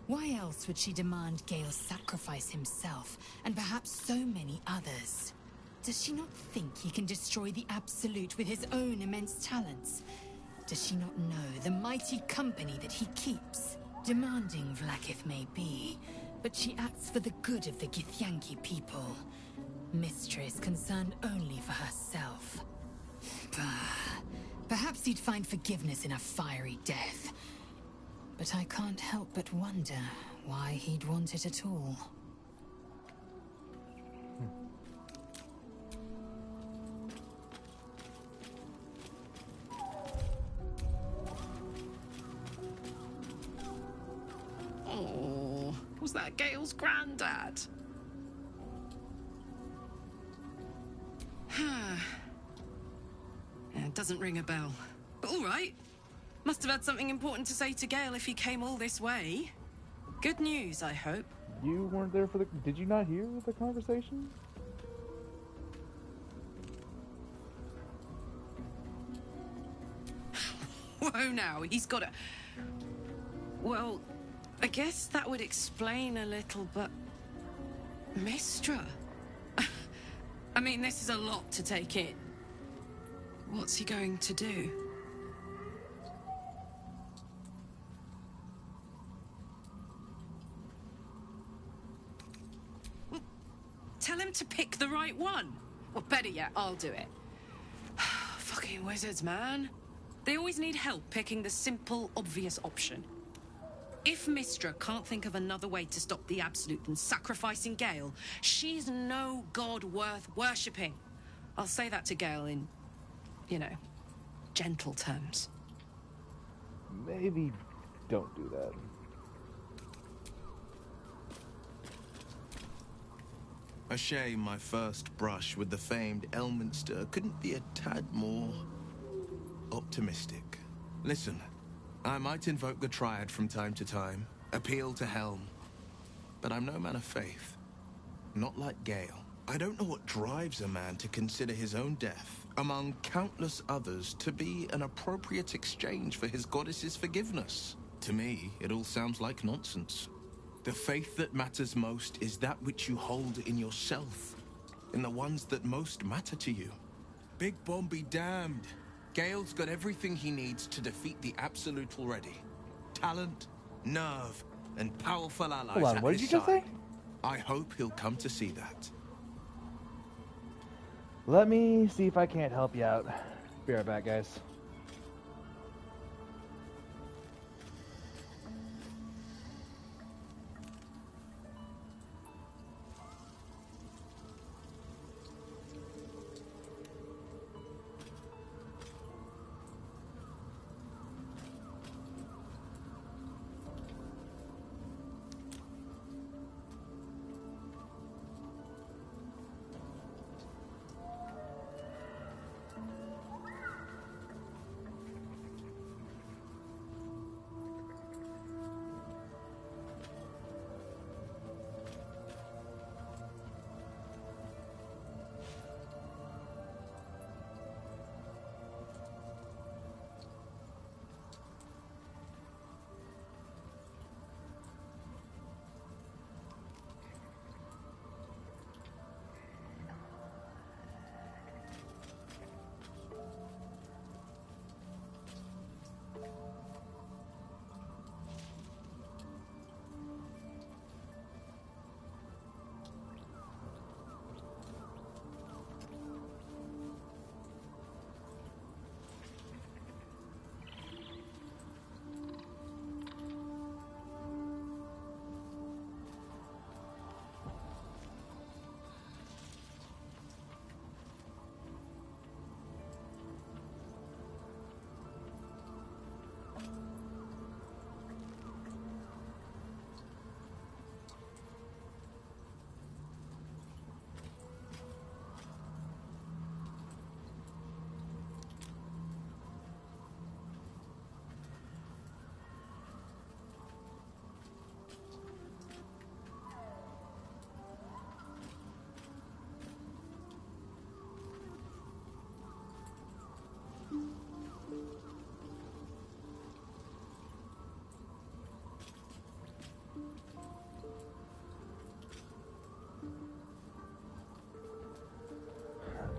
Why else would she demand Gale sacrifice himself, and perhaps so many others? Does she not think he can destroy the Absolute with his own immense talents? Does she not know the mighty company that he keeps? Demanding Vlaakith may be, but she acts for the good of the Githyanki people. Mystra is concerned only for herself. Perhaps he'd find forgiveness in a fiery death. But I can't help but wonder why he'd want it at all. Oh, was that Gale's granddad? It doesn't ring a bell. But all right. Must have had something important to say to Gale if he came all this way. Good news, I hope. You weren't there for the... Did you not hear the conversation? Whoa now, he's got a... Well, I guess that would explain a little, but... Mystra? I mean, this is a lot to take in. What's he going to do? Well, tell him to pick the right one. Or better yet, I'll do it. Fucking wizards, man. They always need help picking the simple, obvious option. If Mystra can't think of another way to stop the Absolute than sacrificing Gale, she's no god worth worshipping. I'll say that to Gale in, you know, gentle terms. Maybe don't do that. A shame my first brush with the famed Elminster couldn't be a tad more optimistic. Listen, I might invoke the Triad from time to time, appeal to Helm, but I'm no man of faith. Not like Gale. I don't know what drives a man to consider his own death, among countless others, to be an appropriate exchange for his goddess's forgiveness. To me, it all sounds like nonsense. The faith that matters most is that which you hold in yourself, in the ones that most matter to you. Big Bomb be damned. Gale's got everything he needs to defeat the Absolute already. Talent, nerve, and powerful allies Hold on, at what did his you just side. say? I hope he'll come to see that. Let me see if I can't help you out. Be right back, guys.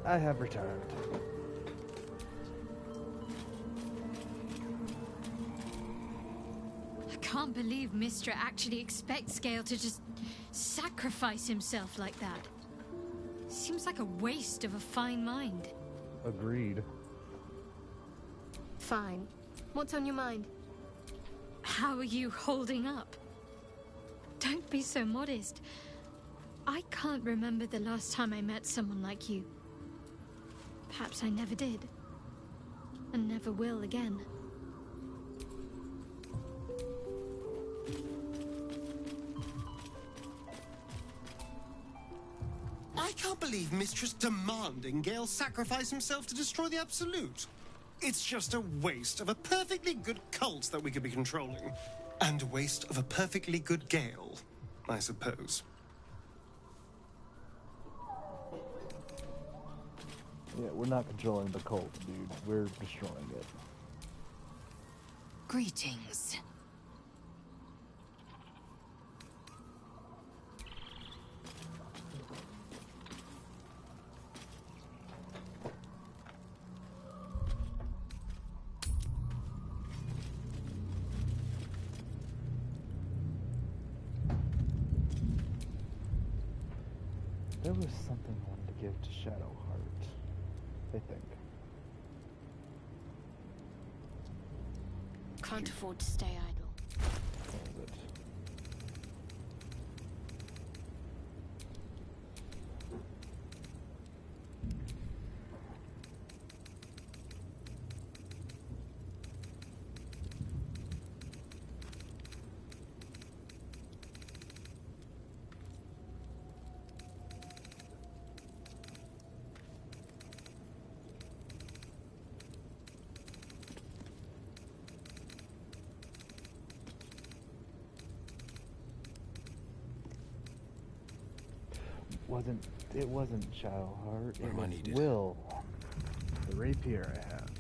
I have returned. I can't believe Mistra actually expects Gale to just sacrifice himself like that. Seems like a waste of a fine mind. Agreed. Fine. What's on your mind? How are you holding up? Don't be so modest. I can't remember the last time I met someone like you. Perhaps I never did. And never will again. I can't believe Mistress demanding Gale sacrifice himself to destroy the Absolute. It's just a waste of a perfectly good cult that we could be controlling. And a waste of a perfectly good Gale, I suppose. Yeah, we're not controlling the cult, dude. We're destroying it. Greetings. There was something I wanted to give to Shadowheart, I think. Can't afford to stay idle. That was it. It wasn't Shadowheart. It was Will. The rapier I have.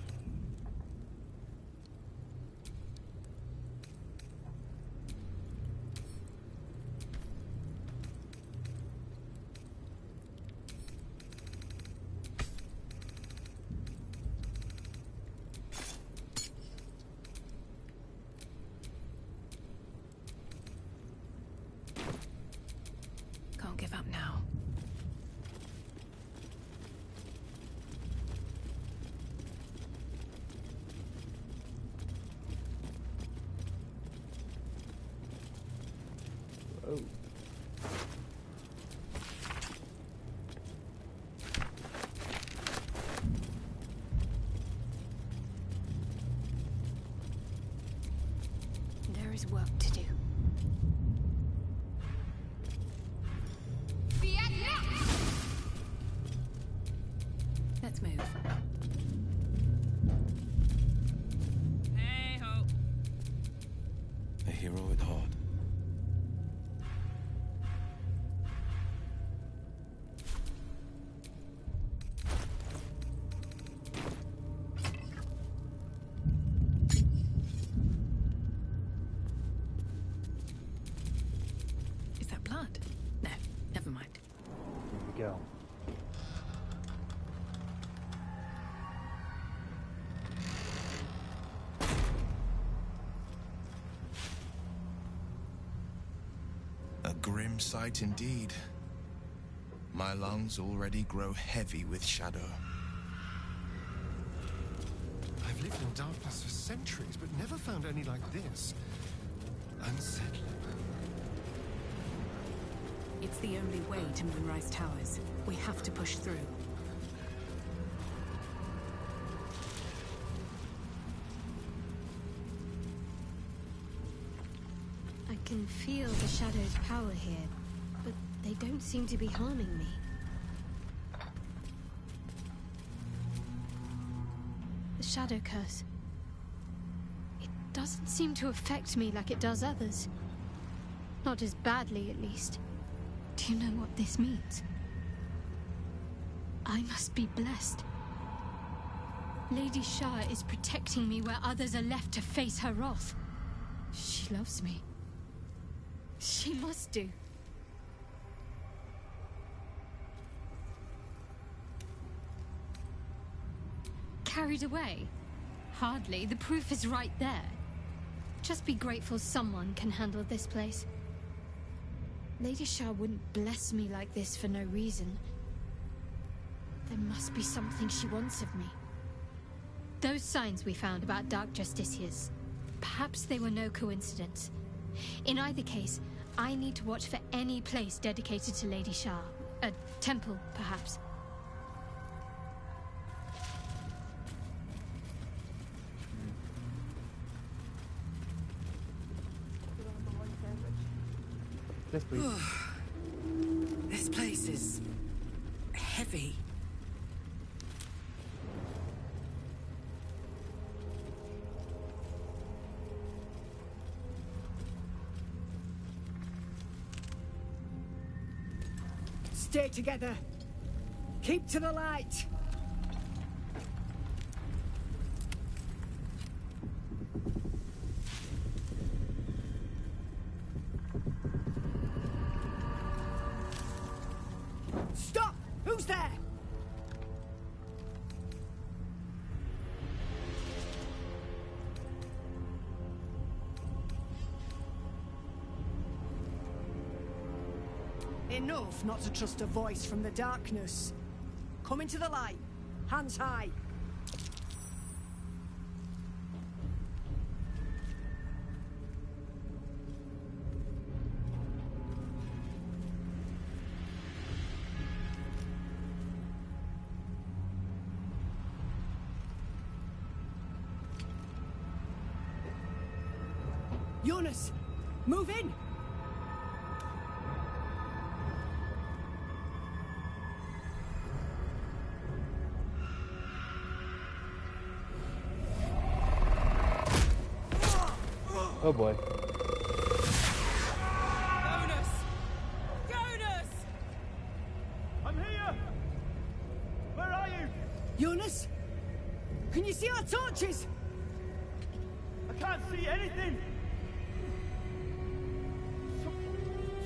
Can't give up now. Oh. There is work to do. Let's move. Hey ho. A hero at heart. Is that blood? No, never mind. Here we go. A grim sight indeed. My lungs already grow heavy with shadow. I've lived in darkness for centuries, but never found any like this. Unsettling. It's the only way to Moonrise Towers. We have to push through. I can feel the Shadow's power here, but they don't seem to be harming me. The Shadow Curse. It doesn't seem to affect me like it does others. Not as badly, at least. Do you know what this means? I must be blessed. Lady Shah is protecting me where others are left to face her wrath. She loves me. She must do. carried away? Hardly. The proof is right there. Just be grateful someone can handle this place. Lady Shah wouldn't bless me like this for no reason. There must be something she wants of me. Those signs we found about Dark Justiciars, perhaps they were no coincidence. In either case, I need to watch for any place dedicated to Lady Shah. A temple, perhaps. Yes, please. This place is heavy. Stay together. Keep to the light. Stop! Who's there? Enough not to trust a voice from the darkness. Come into the light. Hands high. Jonas, move in! Oh boy. Jonas! Jonas! I'm here! Where are you? Jonas? Can you see our torches? I can't see anything!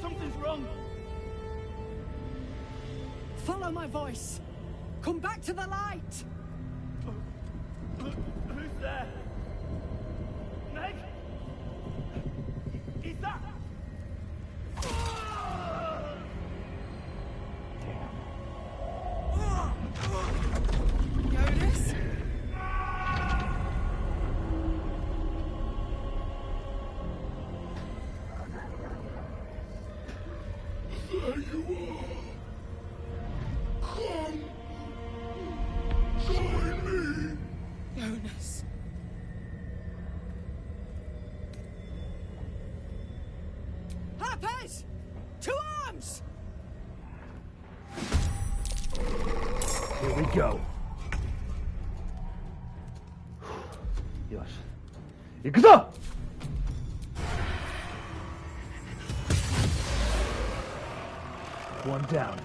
Something's wrong. Follow my voice. Come back to the light. Who's there? Meg? Is that? Jonas? There you are. Come. Join me. Jonas. Harpers! To arms! Here we go. Yosh. Ikuzo! One down.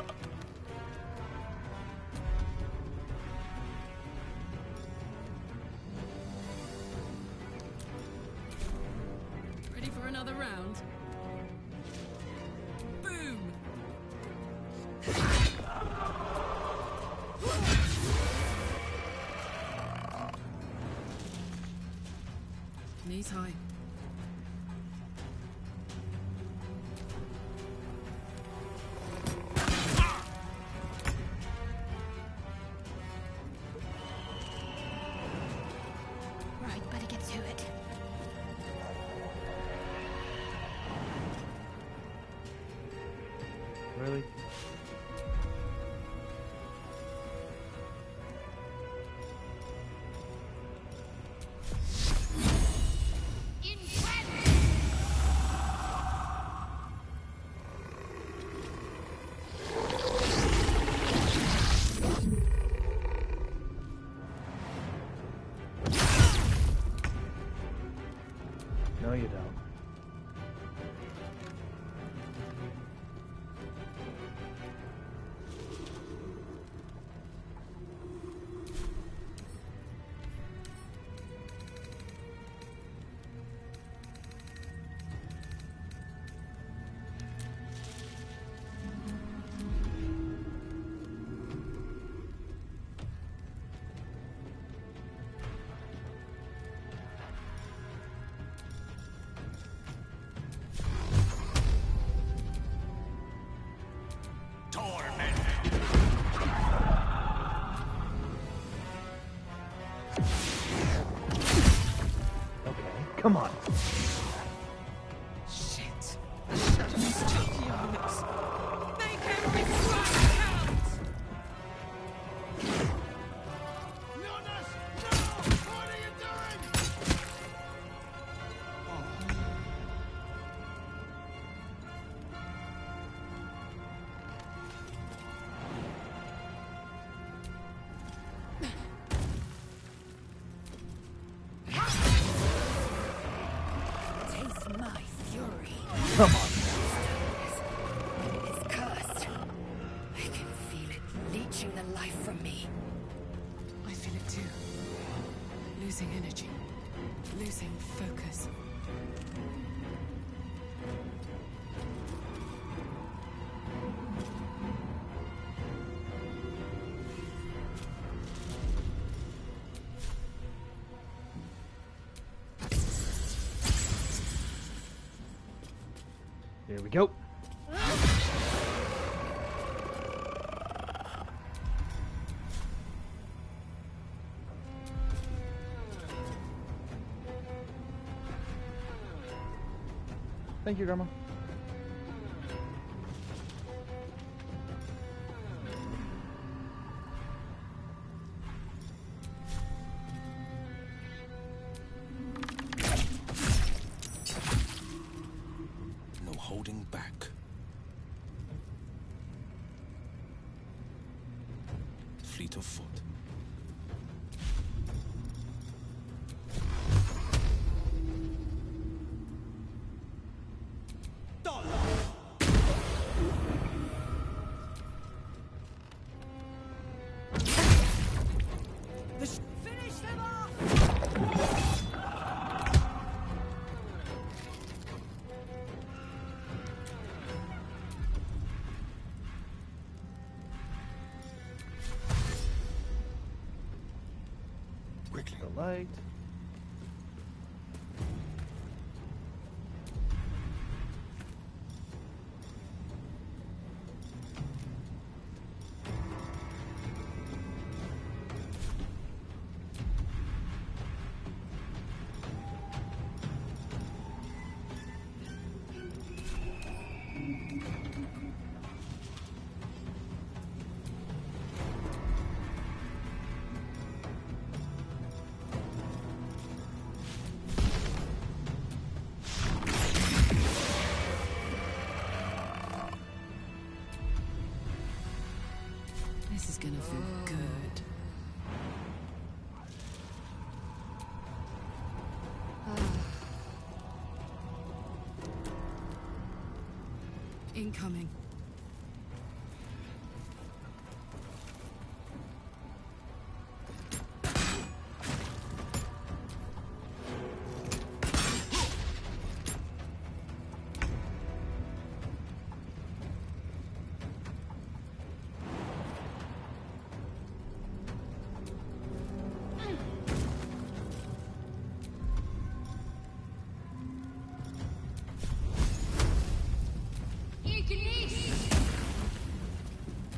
Ready for another round? Boom! Knees high. Right, better get to it. Really? No, you don't. Come on. Shit. The shadows took Jonas. Make every swag count! Jonas! No! What are you doing? Taste my fury. Come on. It's cursed. I can feel it leeching the life from me. I feel it too. Losing energy. Losing focus. Here we go. Thank you, Grandma. No holding back. Fleet of foot. Finish them off! Quickly. The light. This is gonna feel good. Incoming.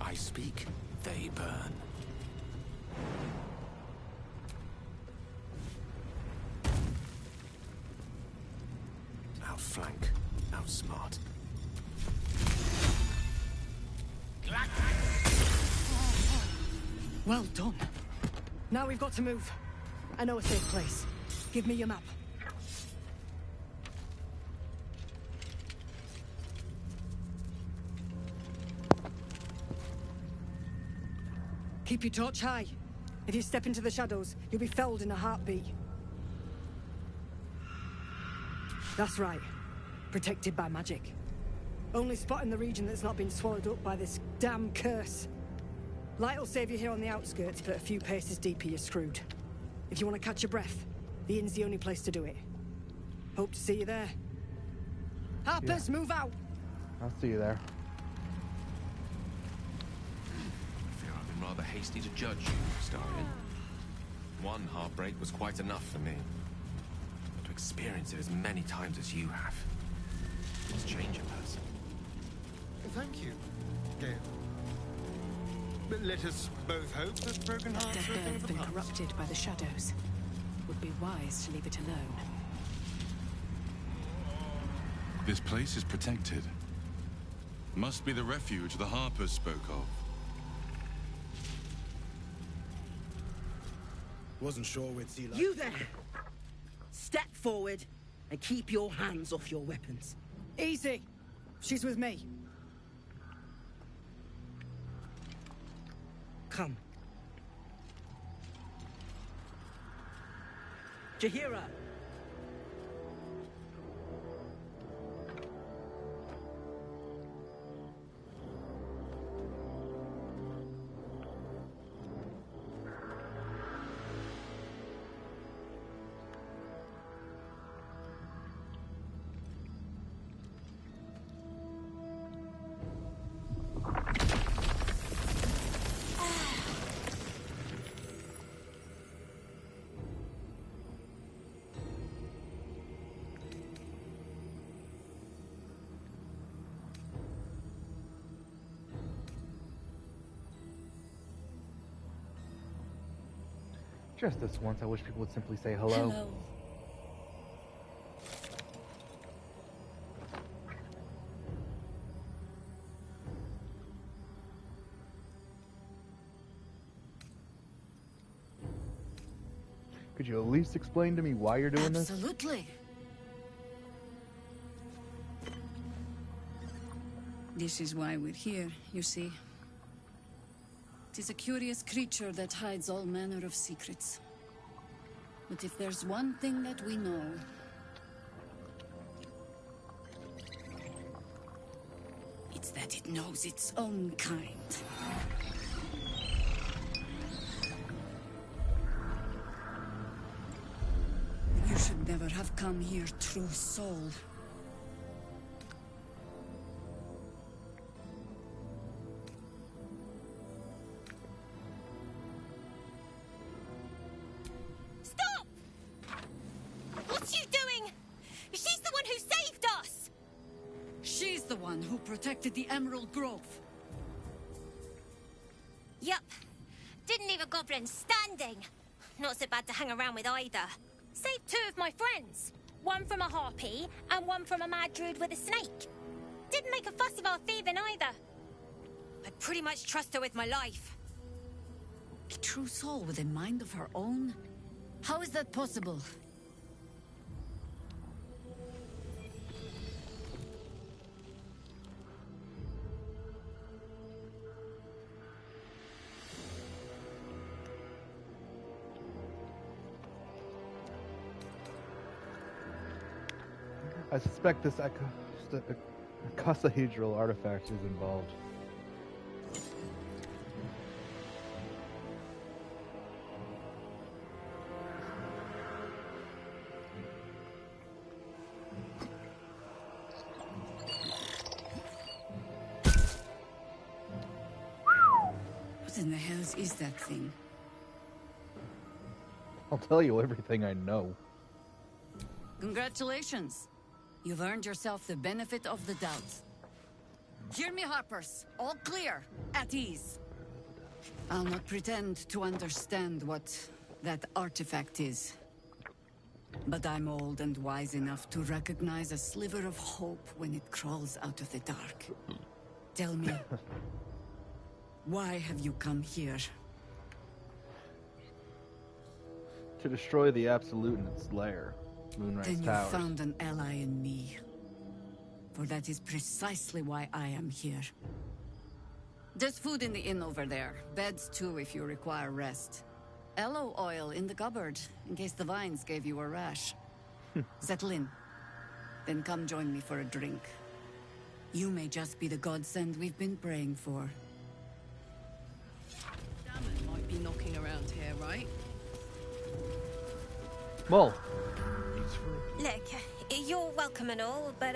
I speak, they burn. Outflank, outsmart. Well done. Now we've got to move. I know a safe place. Give me your map. Keep your torch high. If you step into the shadows, you'll be felled in a heartbeat. That's right. Protected by magic. Only spot in the region that's not been swallowed up by this damn curse. Light will save you here on the outskirts, but a few paces deeper you're screwed. If you want to catch your breath, the inn's the only place to do it. Hope to see you there. Harpers, move out! I'll see you there. I fear I've been rather hasty to judge you, Starion. One heartbreak was quite enough for me. But to experience it as many times as you have, must change a person. Thank you, Gale. But let us both hope that broken hearts That are a thing burn's of the been past. corrupted by the shadows. Would be wise to leave it alone. This place is protected. Must be the refuge the Harpers spoke of. Wasn't sure we'd see like... You there! Step forward and keep your hands off your weapons. Easy. She's with me. Come. Jahira! Just this once, I wish people would simply say hello. Hello. Could you at least explain to me why you're doing this? Absolutely. This is why we're here, you see. It is a curious creature that hides all manner of secrets. But if there's one thing that we know... it's that it knows its own kind. You should never have come here, true soul. Protected the Emerald Grove. Yup. Didn't leave a goblin standing. Not so bad to hang around with either. Saved 2 of my friends. One from a harpy, and one from a mad druid with a snake. Didn't make a fuss of our thieving either. I pretty much trust her with my life. A true soul with a mind of her own? How is that possible? I suspect this icosahedral artifact is involved. What in the hells is that thing? I'll tell you everything I know. Congratulations. You've earned yourself the benefit of the doubt. Hear me, Harpers. All clear. At ease. I'll not pretend to understand what that artifact is. But I'm old and wise enough to recognize a sliver of hope when it crawls out of the dark. Tell me, why have you come here? To destroy the Absolute in its lair. Moonrise Then you Towers. found an ally in me. For that is precisely why I am here. There's food in the inn over there. Beds too if you require rest. Aloe oil in the cupboard, in case the vines gave you a rash. Settle in. Then come join me for a drink. You may just be the godsend we've been praying for. Salmon might be knocking around here, right? Mull. Look, you're welcome and all, but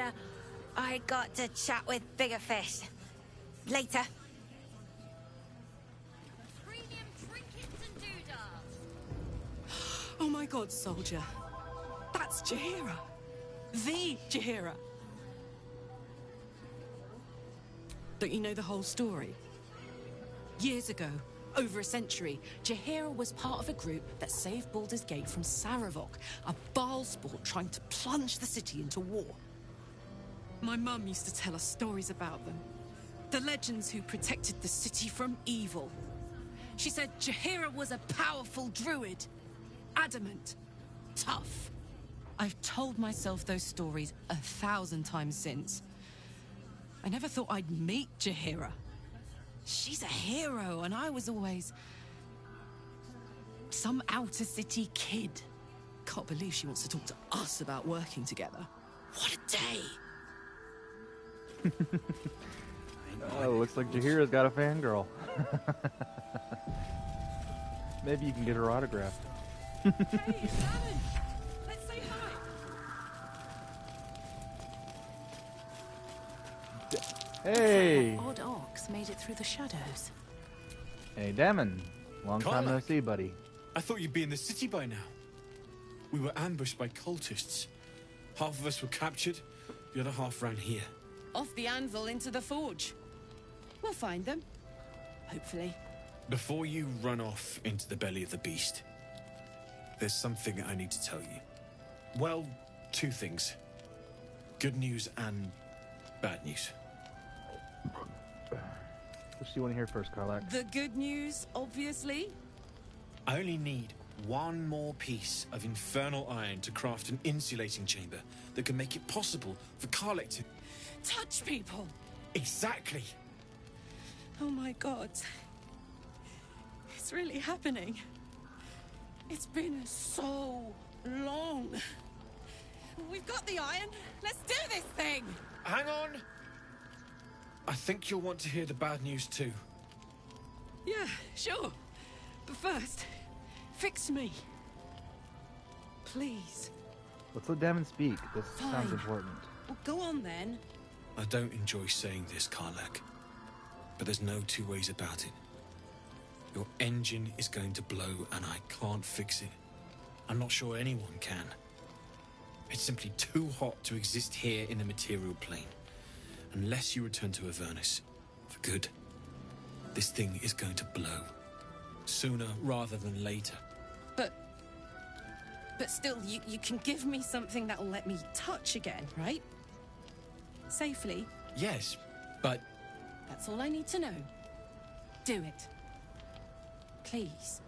I got to chat with bigger fish. Later. Oh my god, soldier. That's Jahira. The Jahira. Don't you know the whole story? Years ago, over a century, Jahira was part of a group that saved Baldur's Gate from Saravok, a Baalspawn trying to plunge the city into war. My mum used to tell us stories about them. The legends who protected the city from evil. She said Jaheira was a powerful druid. Adamant. Tough. I've told myself those stories 1,000 times since. I never thought I'd meet Jaheira. She's a hero, and I was always... some outer city kid. Can't believe she wants to talk to us about working together. What a day! Oh, looks like Jaheira's got a fangirl. Maybe you can get her autographed. Hey, Alan! Let's say hi! Hey! Odd orcs made it through the shadows. Hey, Damon. Long time no Karlach. see, buddy. I thought you'd be in the city by now. We were ambushed by cultists. Half of us were captured, the other half ran here. Off the anvil into the forge. We'll find them. Hopefully. Before you run off into the belly of the beast, there's something I need to tell you. Well, two things. Good news and bad news. What do you want to hear first, Karlach? The good news, obviously. I only need one more piece of infernal iron to craft an insulating chamber that can make it possible for Karlach to... Touch people! Exactly! Oh my god. It's really happening. It's been so long. We've got the iron. Let's do this thing! Hang on! I think you'll want to hear the bad news too. Yeah, sure. But first, fix me. Please. Let's let Damon speak. This sounds Fine. important. Well, go on then. I don't enjoy saying this, Karlach, but there's no two ways about it. Your engine is going to blow and I can't fix it. I'm not sure anyone can. It's simply too hot to exist here in the material plane. Unless you return to Avernus, for good, this thing is going to blow. Sooner rather than later. But still, you can give me something that'll let me touch again, right? Safely. Yes, but... That's all I need to know. Do it. Please.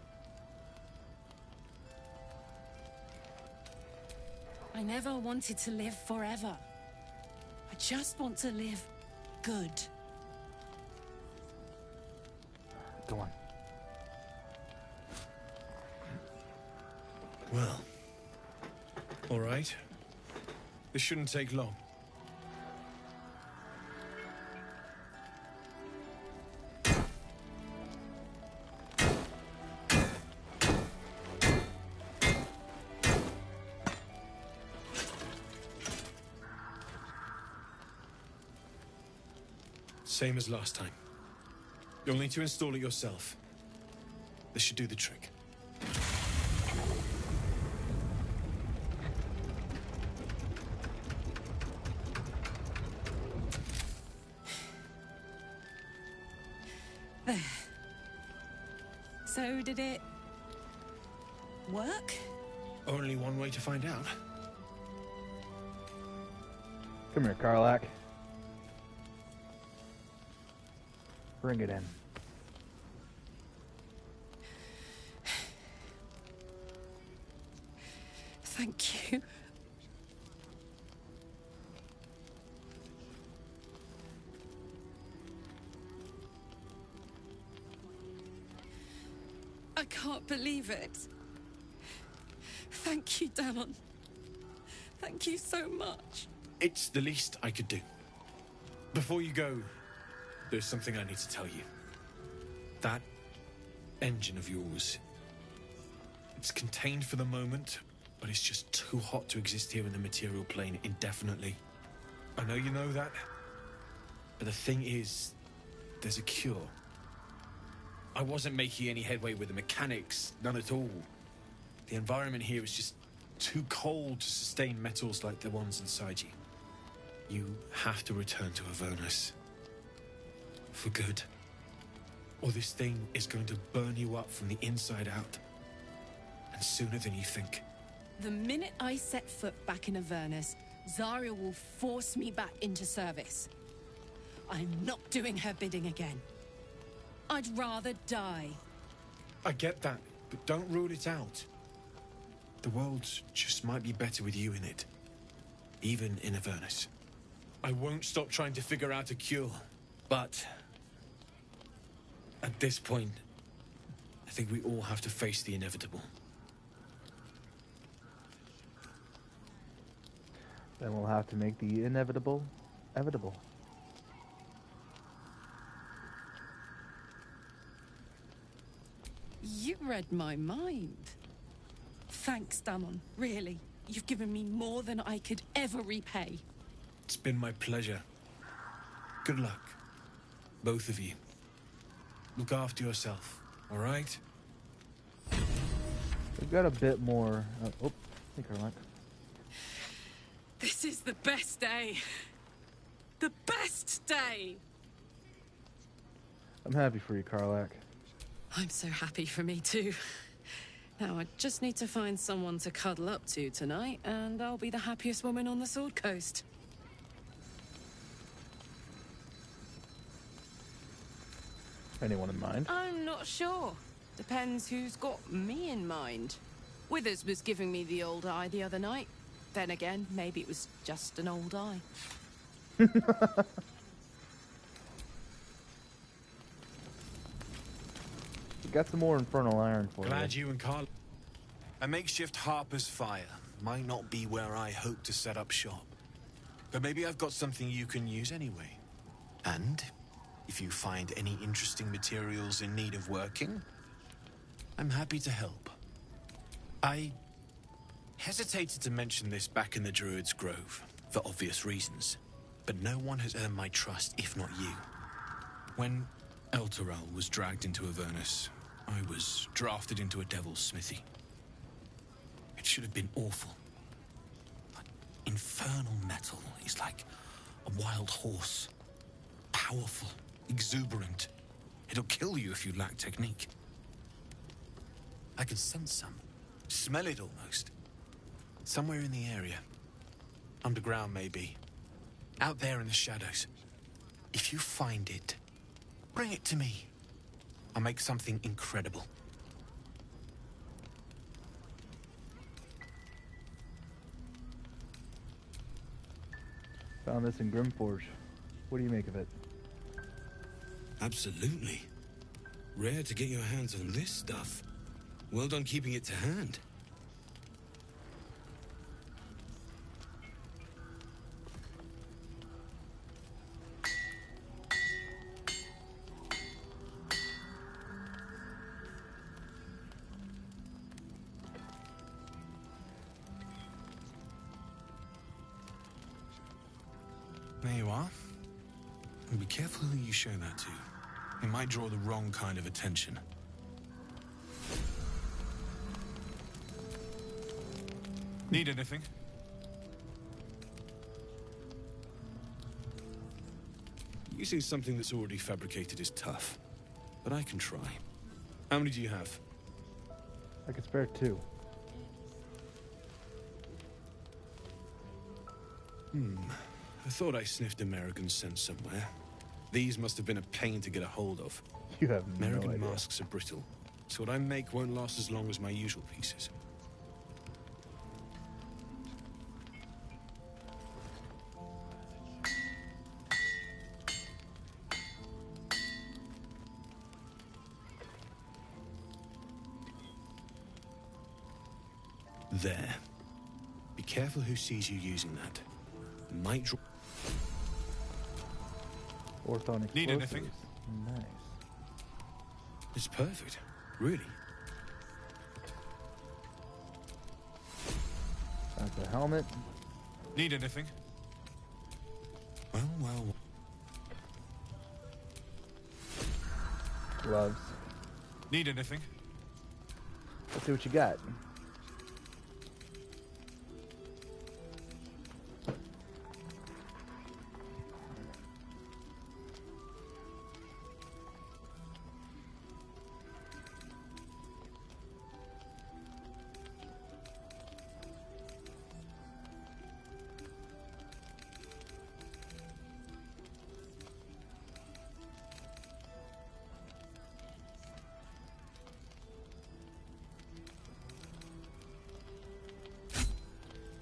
I never wanted to live forever. I just want to live good. Go on. Well, all right. This shouldn't take long. Same as last time. You'll need to install it yourself. This should do the trick. There. So did it work? Only one way to find out. Come here, Karlach. Bring it in. Thank you. I can't believe it. Thank you, Damon. Thank you so much. It's the least I could do. Before you go, there's something I need to tell you. That engine of yours, it's contained for the moment, but it's just too hot to exist here in the material plane indefinitely. I know you know that, but the thing is, there's a cure. I wasn't making any headway with the mechanics, none at all. The environment here is just too cold to sustain metals like the ones inside you. You have to return to Avernus. For good. Or this thing is going to burn you up from the inside out. And sooner than you think. The minute I set foot back in Avernus, Zarya will force me back into service. I'm not doing her bidding again. I'd rather die. I get that, but don't rule it out. The world just might be better with you in it. Even in Avernus. I won't stop trying to figure out a cure, but at this point, I think we all have to face the inevitable. Then we'll have to make the inevitable evitable. You read my mind. Thanks, Damon. Really. You've given me more than I could ever repay. It's been my pleasure. Good luck, both of you. Look after yourself, all right? We've got a bit more. Oh, hey, Carlac. This is the best day. The best day! I'm happy for you, Carlac. I'm so happy for me too. Now I just need to find someone to cuddle up to tonight, and I'll be the happiest woman on the Sword Coast. Anyone in mind? I'm not sure. Depends who's got me in mind. Withers was giving me the old eye the other night. Then again, maybe it was just an old eye. Got some more infernal iron for Glad you and Carl. A makeshift Harper's Fire might not be where I hope to set up shop. But maybe I've got something you can use anyway. And if you find any interesting materials in need of working, I'm happy to help. I hesitated to mention this back in the Druid's Grove, for obvious reasons. But no one has earned my trust, if not you. When Elturel was dragged into Avernus, I was drafted into a devil's smithy. It should have been awful. But infernal metal is like a wild horse. Powerful, exuberant. It'll kill you if you lack technique. I can sense some. Smell it almost. Somewhere in the area. Underground, maybe. Out there in the shadows. If you find it, bring it to me. I'll make something incredible. Found this in Grimforge. What do you make of it? Absolutely. Rare to get your hands on this stuff. Well done keeping it to hand. There you are. And be careful who you show that to. It might draw the wrong kind of attention. Need anything? Using something that's already fabricated is tough, but I can try. How many do you have? I could spare 2. I thought I sniffed American scent somewhere. These must have been a pain to get a hold of. You have no American idea. masks are brittle, so what I make won't last as long as my usual pieces. There. Be careful who sees you using that. It might draw... Orthon Need explosives. anything? Nice. It's perfect. Really. That's a helmet. Need anything? Well, well, well. Gloves. Need anything? Let's see what you got.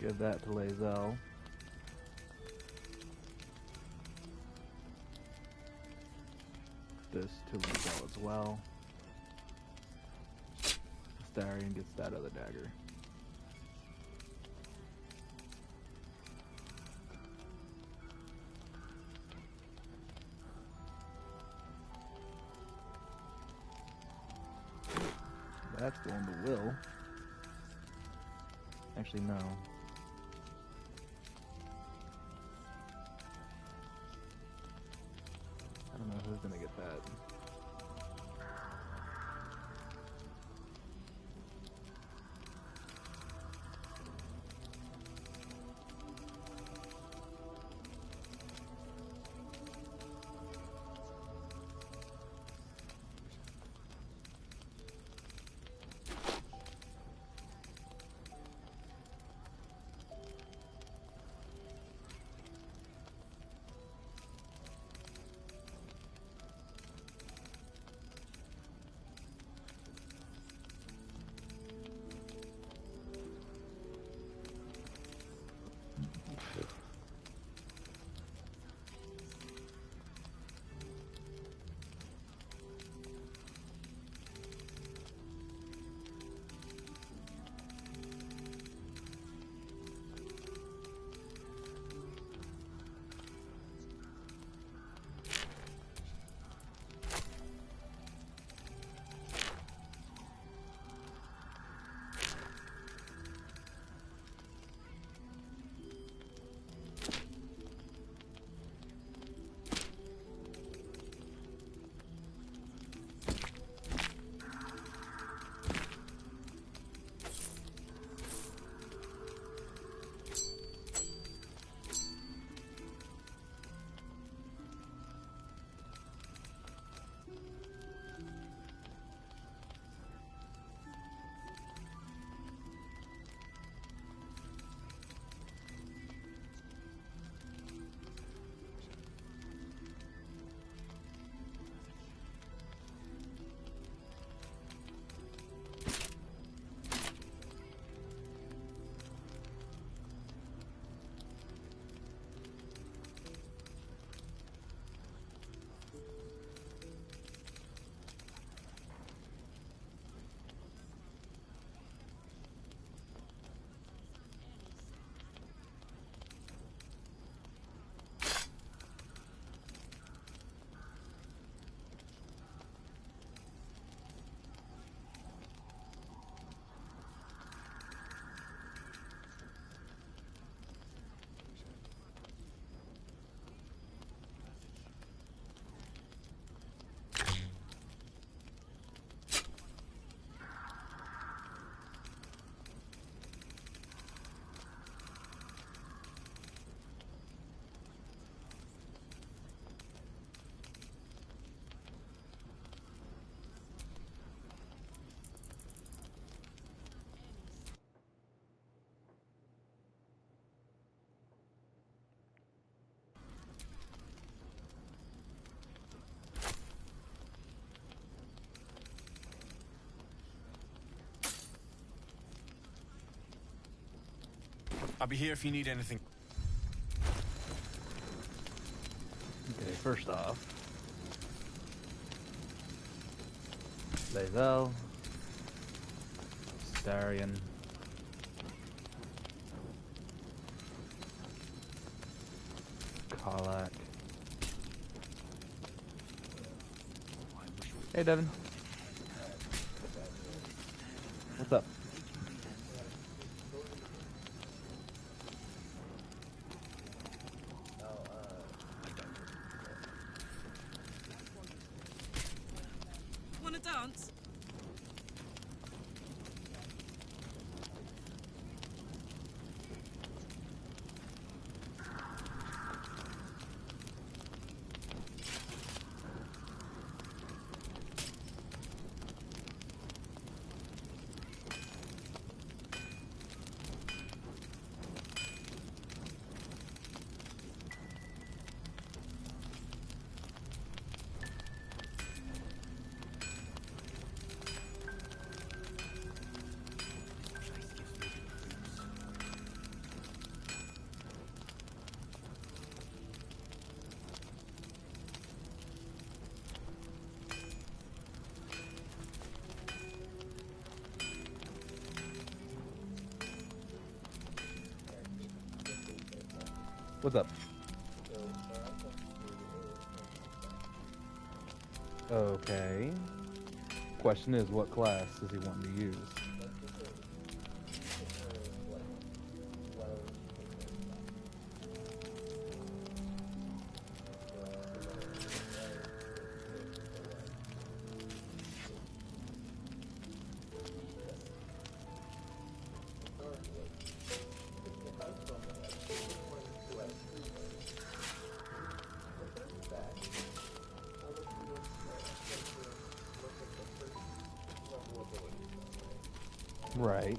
Give that to Lae'zel. This to Lae'zel as well. Astarion gets that other dagger. That's going to Will. Actually, no. I don't know who's gonna get that. I'll be here if you need anything. Okay, first off, Lae'zel, Astarion, Karlach. Hey, Devin. What's up? Wanna dance? What's up? Okay. Question is, what class is he wanting to use? Right.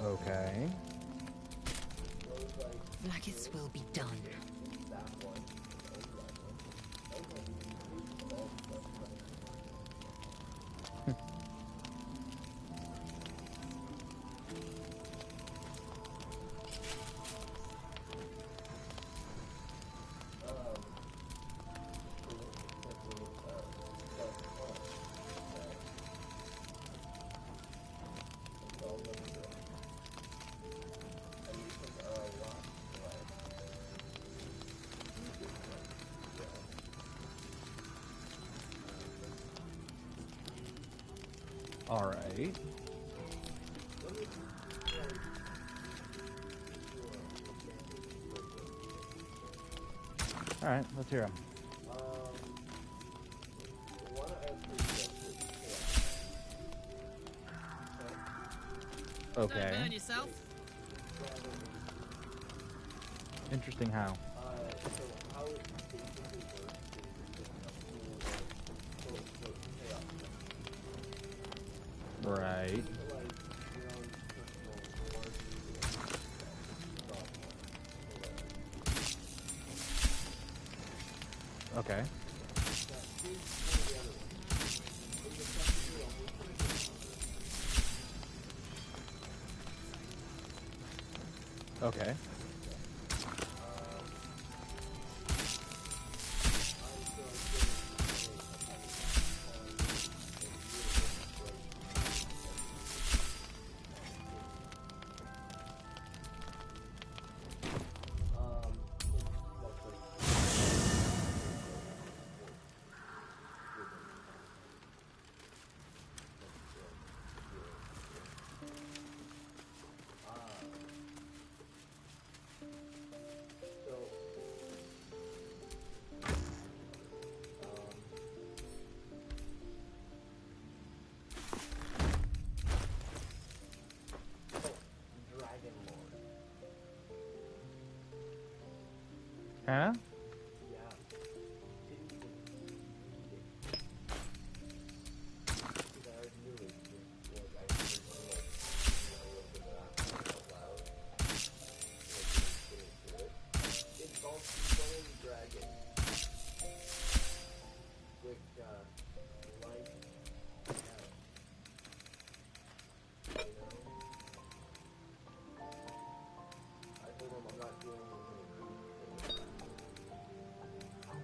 Okay. Blackith's will be done. All right. All right, let's hear him. Okay. Don't burn yourself. Interesting how. Right. Okay. Okay. Huh?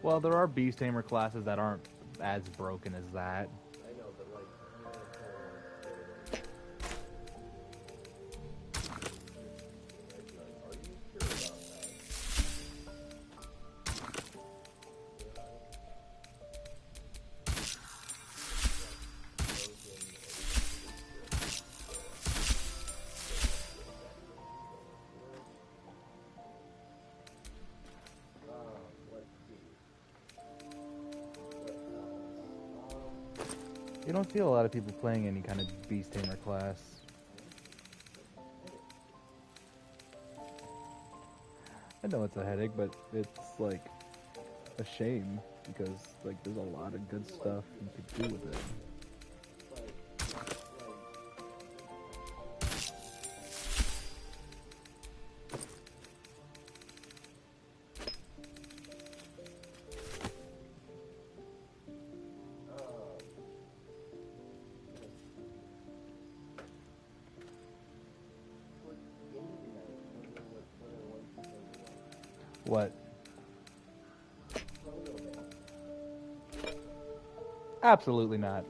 Well, there are beast tamer classes that aren't as broken as that. You don't see a lot of people playing any kind of beast tamer class. I know it's a headache, but it's like a shame because like there's a lot of good stuff you could do with it. What? Absolutely not.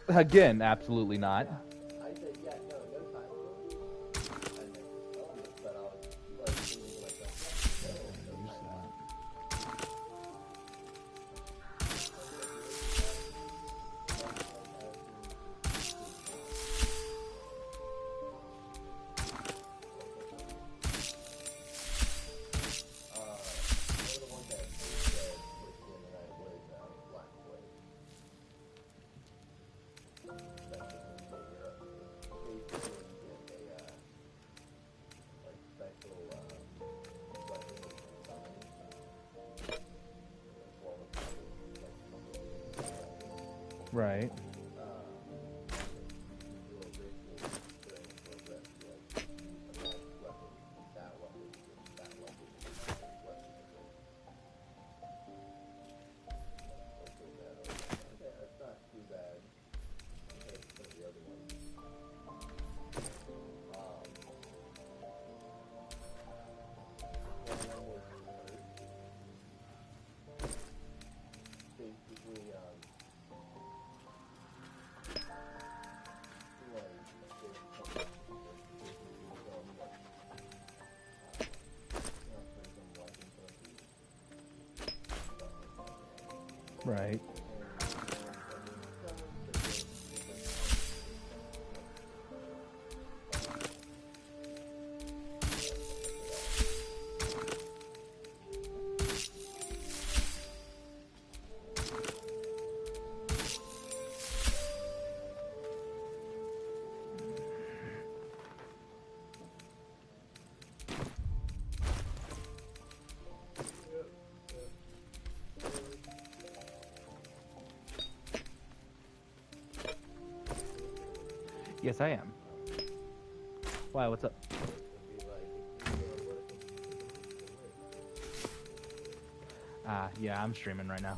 Again, absolutely not. Right. Right. Yes, I am. Why? What's up? Yeah, I'm streaming right now.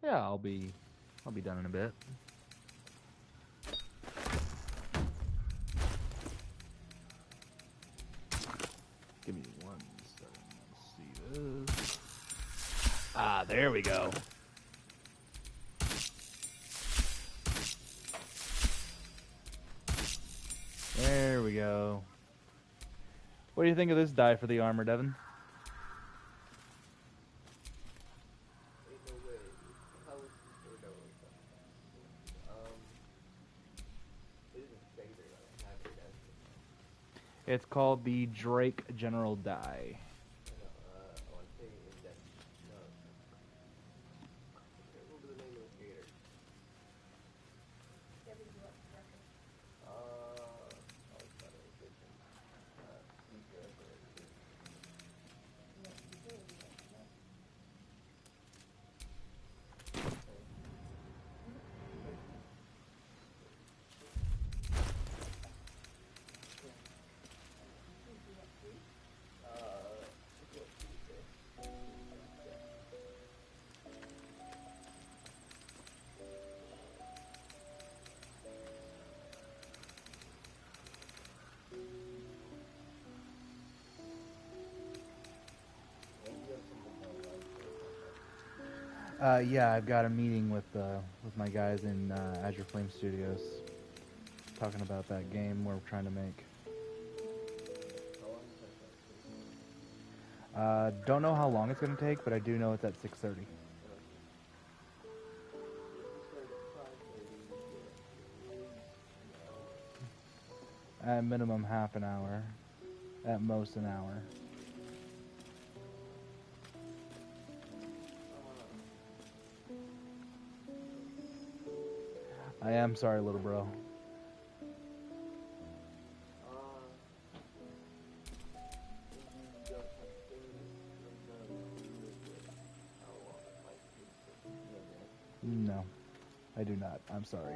Yeah, I'll be done in a bit. Give me 1 second. Let's see this. There we go. There we go. What do you think of this die for the armor, Devin? It's called the Drake General die. Yeah, I've got a meeting with my guys in Azure Flame Studios, talking about that game we're trying to make. Don't know how long it's going to take, but I do know it's at 6:30. At minimum half an hour, at most an hour. I am sorry, little bro. No, I do not. I'm sorry.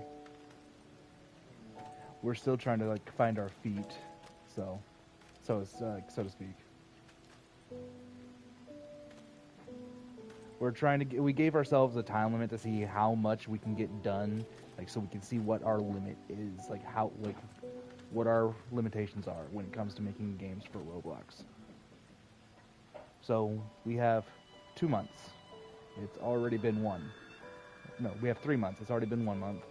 We're still trying to find our feet, so to speak. We're trying to we gave ourselves a time limit to see how much we can get done, so we can see what our limit is, what our limitations are when it comes to making games for Roblox. So we have 2 months. It's already been 1. No, we have 3 months. It's already been 1 month.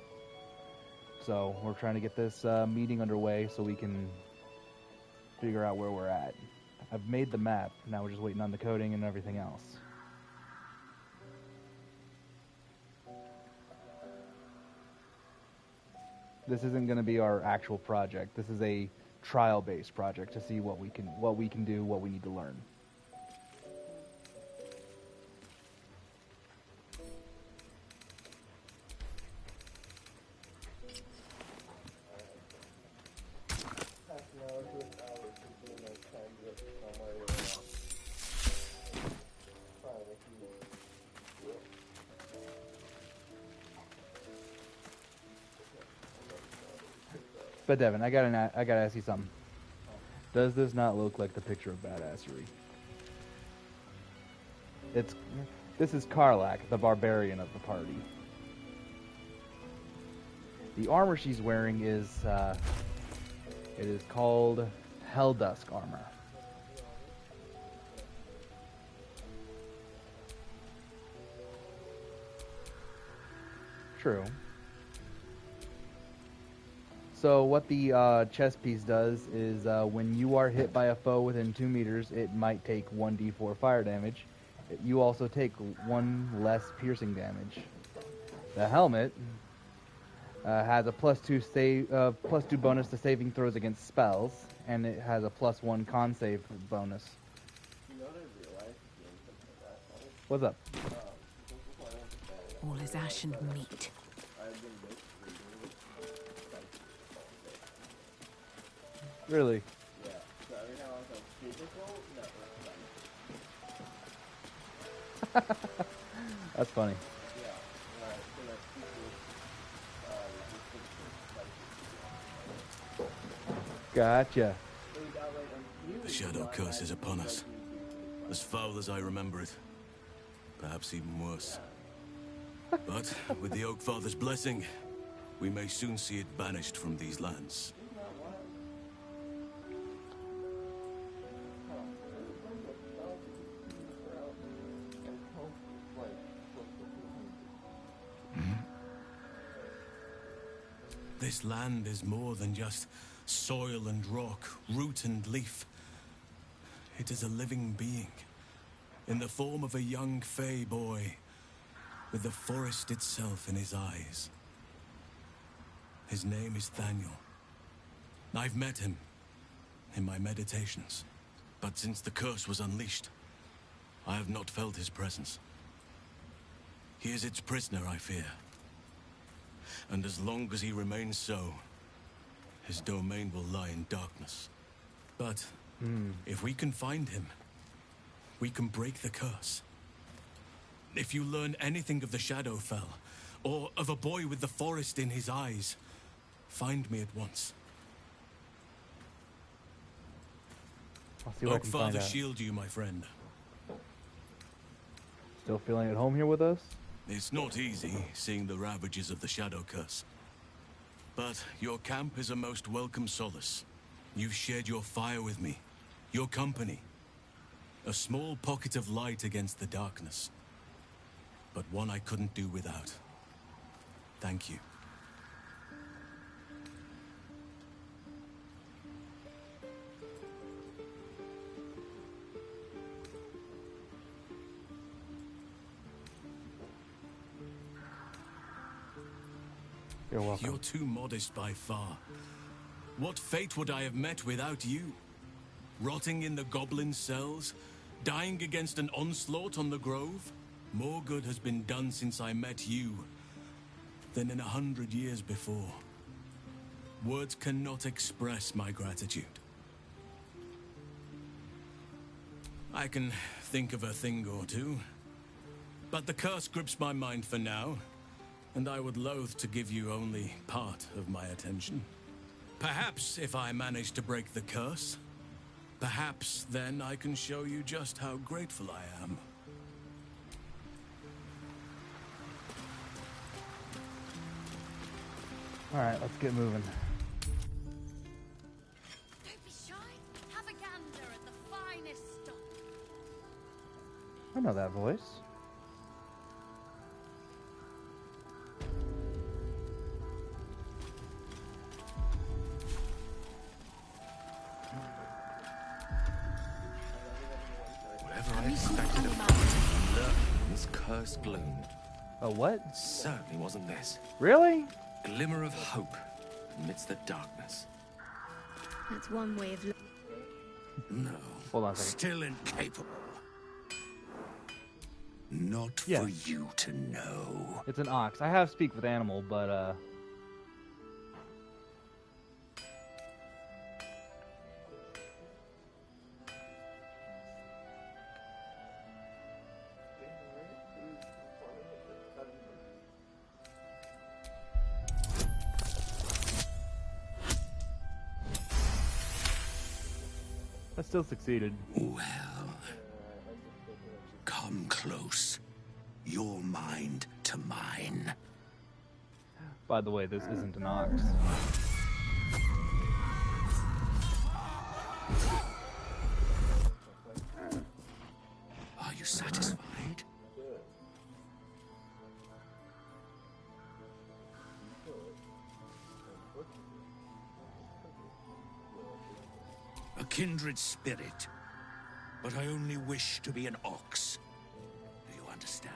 So we're trying to get this meeting underway so we can figure out where we're at. I've made the map. Now we're just waiting on the coding and everything else. This isn't going to be our actual project. This is a trial-based project to see what we can do, what we need to learn. But Devin, I gotta ask you something. Does this not look like the picture of badassery? This is Karlak, the barbarian of the party. The armor she's wearing is it is called Helldusk armor. True. So what the chest piece does is when you are hit by a foe within 2 meters, it might take 1d4 fire damage. You also take 1 less piercing damage. The helmet has a +2 bonus to saving throws against spells, and it has a +1 con save bonus. What's up? All is ash and meat. Really? That's funny. Gotcha. The Shadow Curse is upon us. As foul as I remember it. Perhaps even worse. But with the Oak Father's blessing, we may soon see it banished from these lands. This land is more than just soil and rock, root and leaf. It is a living being, in the form of a young fey boy, with the forest itself in his eyes. His name is Thaniel. I've met him in my meditations, but since the curse was unleashed, I have not felt his presence. He is its prisoner, I fear. And as long as he remains so, his domain will lie in darkness. But if we can find him, we can break the curse. If you learn anything of the Shadowfell, or of a boy with the forest in his eyes, find me at once. I'll see what I Oak can find Father out. shield you, my friend. Still feeling at home here with us? It's not easy seeing the ravages of the Shadow Curse. But your camp is a most welcome solace. You've shared your fire with me, your company. A small pocket of light against the darkness. But one I couldn't do without. Thank you. You're welcome. You're too modest by far. What fate would I have met without you? Rotting in the goblin cells? Dying against an onslaught on the grove? More good has been done since I met you than in 100 years before. Words cannot express my gratitude. I can think of a thing or two, but the curse grips my mind for now, and I would loathe to give you only part of my attention. Perhaps if I manage to break the curse, perhaps then I can show you just how grateful I am. Alright, let's get moving. Don't be shy. Have a gander at the finest stock. know that voice. Whatever I expected of lurking in this cursed gloom. A what? Certainly wasn't this. Really? Glimmer of hope amidst the darkness. That's one way of looking. No. Hold on a second. Still incapable. Not for you to know. It's an ox. I have speak with animal, but I still succeeded. Well, come close. Your mind to mine. By the way, this isn't an ox. Are you satisfied? A kindred spirit, but I only wish to be an ox. Do you understand?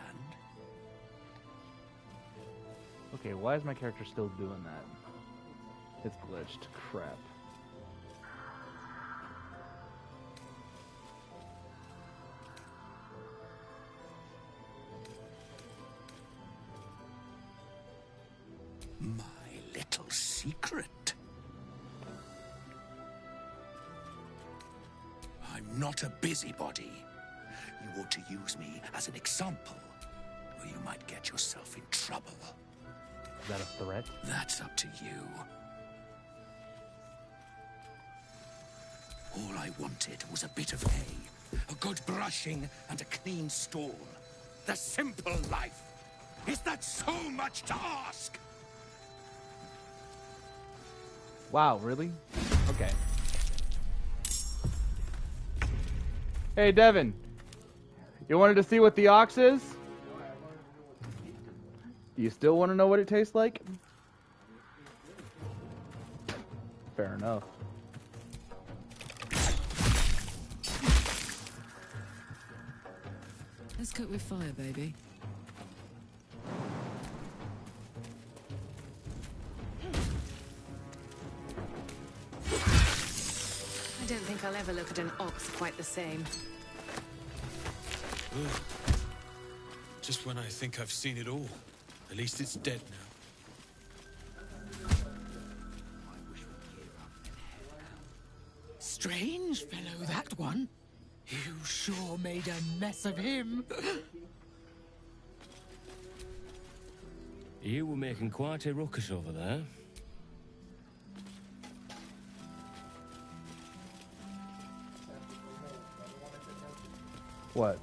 Okay, why is my character still doing that? It's glitched. Crap. My little secret. I'm not a busybody. You ought to use me as an example, or you might get yourself in trouble. Is that a threat? That's up to you. All I wanted was a bit of hay, a good brushing, and a clean stall. The simple life. Is that so much to ask? Wow, really? Okay. Hey, Devin. You wanted to see what the ox is? Do you still want to know what it tastes like? Fair enough. Let's cook with fire, baby. I don't think I'll ever look at an ox quite the same. Ugh. Just when I think I've seen it all. At least it's dead now. Strange fellow, that one. You sure made a mess of him. You were making quite a ruckus over there. What?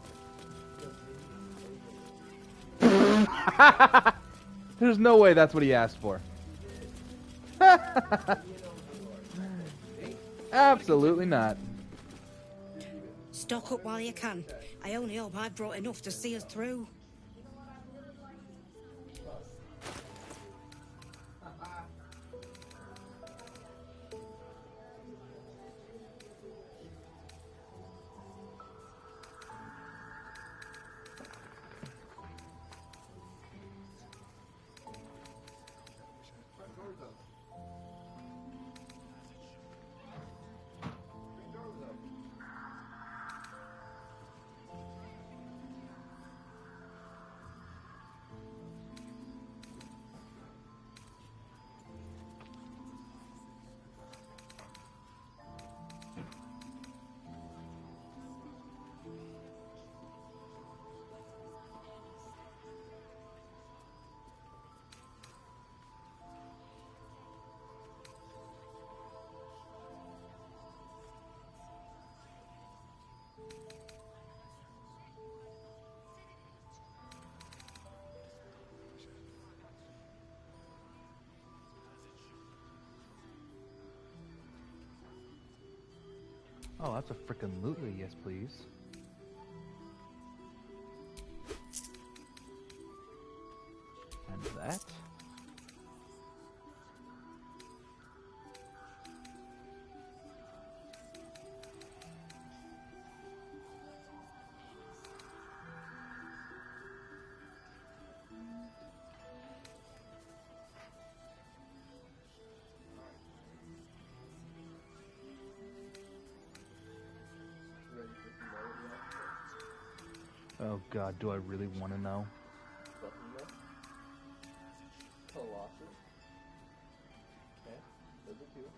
There's no way that's what he asked for. Absolutely not. Stock up while you can. I only hope I've brought enough to see us through. Oh, that's a frickin' lootly, yes please. Oh god, do I really want to know? Colossus. Okay, those are two.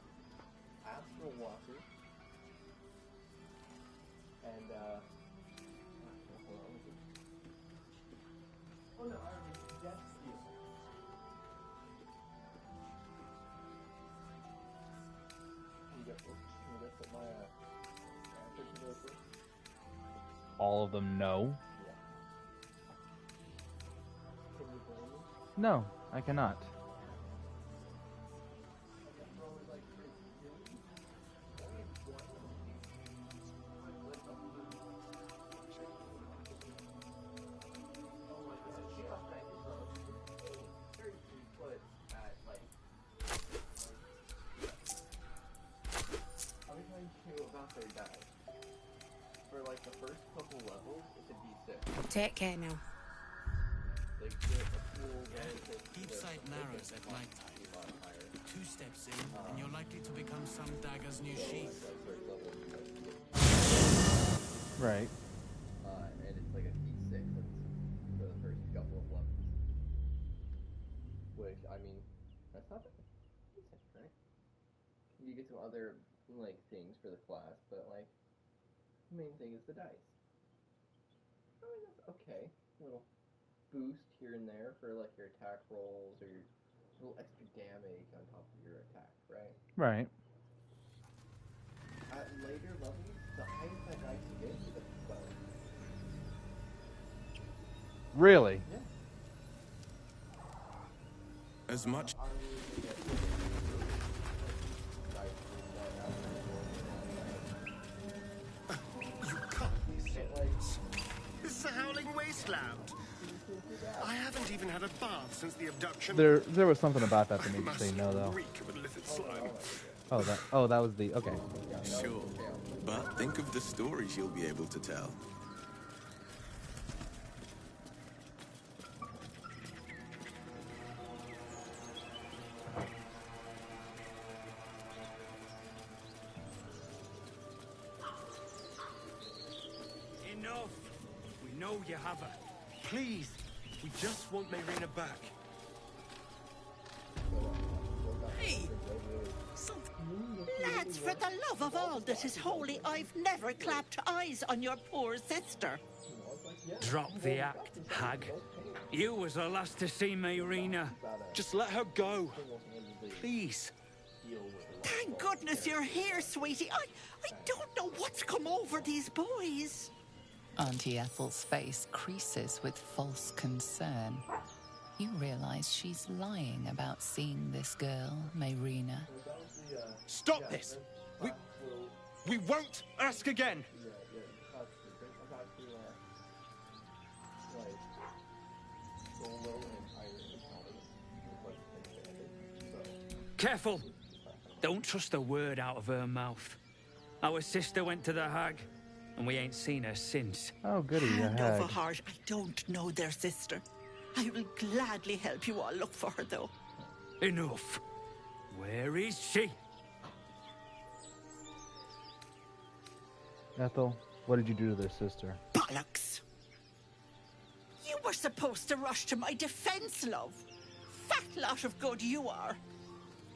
Astral Walker. And, hold on. Oh no, I already Death Steel. Can you guys put my, answer to those first? All of them, no. Yeah. Can you blame me? No, I cannot. For like the first couple levels, it's a D6. Take care now. They get a cool benefit. Each side narrows at night time. 2 steps in, and you're likely to become some dagger's new sheath. Right. And it's like a D6 for the first couple of levels. Which, I mean, that's not bad. Decent, right? You get some other, like, things for the class, but, like, the main thing is the dice. I mean, that's okay. A little boost here and there for, like, your attack rolls or your little extra damage on top of your attack, right? Right. At later levels, the highest that dice you get is a 12. Really? Yeah. As much. You can't be serious. This is a howling wasteland. I haven't even had a bath since the abduction. There was something about that that made me say no, though. Reek of illicit slime. Oh, that was the okay. Sure, but think of the stories you'll be able to tell. Enough. We know you have her. Please, we just want Mayrina back. Hey! Lads, for the love of all that is holy, I've never clapped eyes on your poor sister. Drop the act, hag. You was the last to see Mayrina. Just let her go. Please. Thank goodness you're here, sweetie. I don't know what's come over these boys. Auntie Ethel's face creases with false concern. You realize she's lying about seeing this girl, Mayrina. Stop this! We won't ask again! Careful! Don't trust a word out of her mouth. Our sister went to the hag, and we ain't seen her since. Oh, goody, Hand over heart, I don't know their sister. I will gladly help you all look for her, though. Enough. Where is she? Ethel, what did you do to their sister? Bollocks! You were supposed to rush to my defense, love. Fat lot of good you are.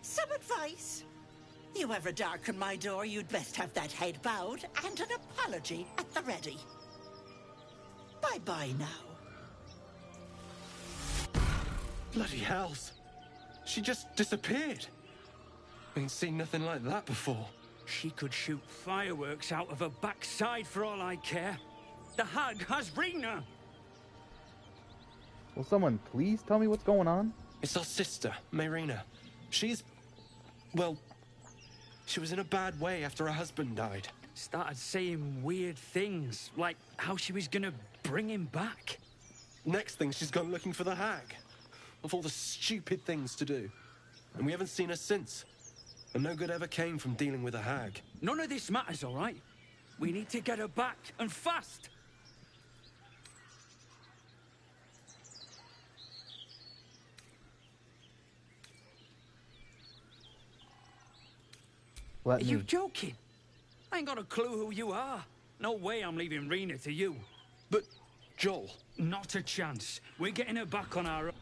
Some advice? You ever darken my door, you'd best have that head bowed and an apology at the ready. Bye-bye now. Bloody hells. She just disappeared. Ain't seen nothing like that before. She could shoot fireworks out of her backside for all I care. The hag has Rena. Will someone please tell me what's going on? It's our sister, Mayrina. She's... well... she was in a bad way after her husband died. Started saying weird things, like how she was gonna bring him back. Next thing, she's gone looking for the hag. Of all the stupid things to do. And we haven't seen her since. And no good ever came from dealing with a hag. None of this matters, all right? We need to get her back, and fast! Are you joking? I ain't got a clue who you are. No way I'm leaving Rena to you. But Joel. Not a chance. We're getting her back on our...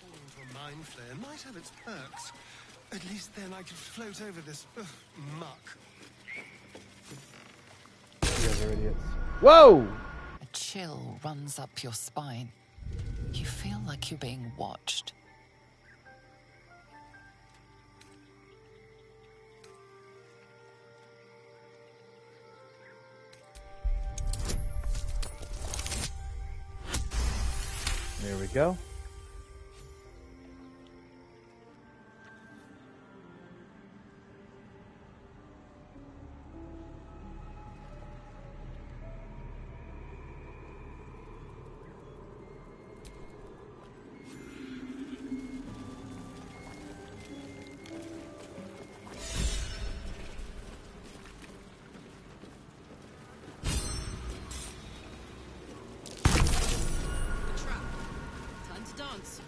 Falling into a mind flare might have its perks. At least then I could float over this muck. You guys are idiots. Whoa! A chill runs up your spine. You feel like you're being watched. There we go. Time to dance.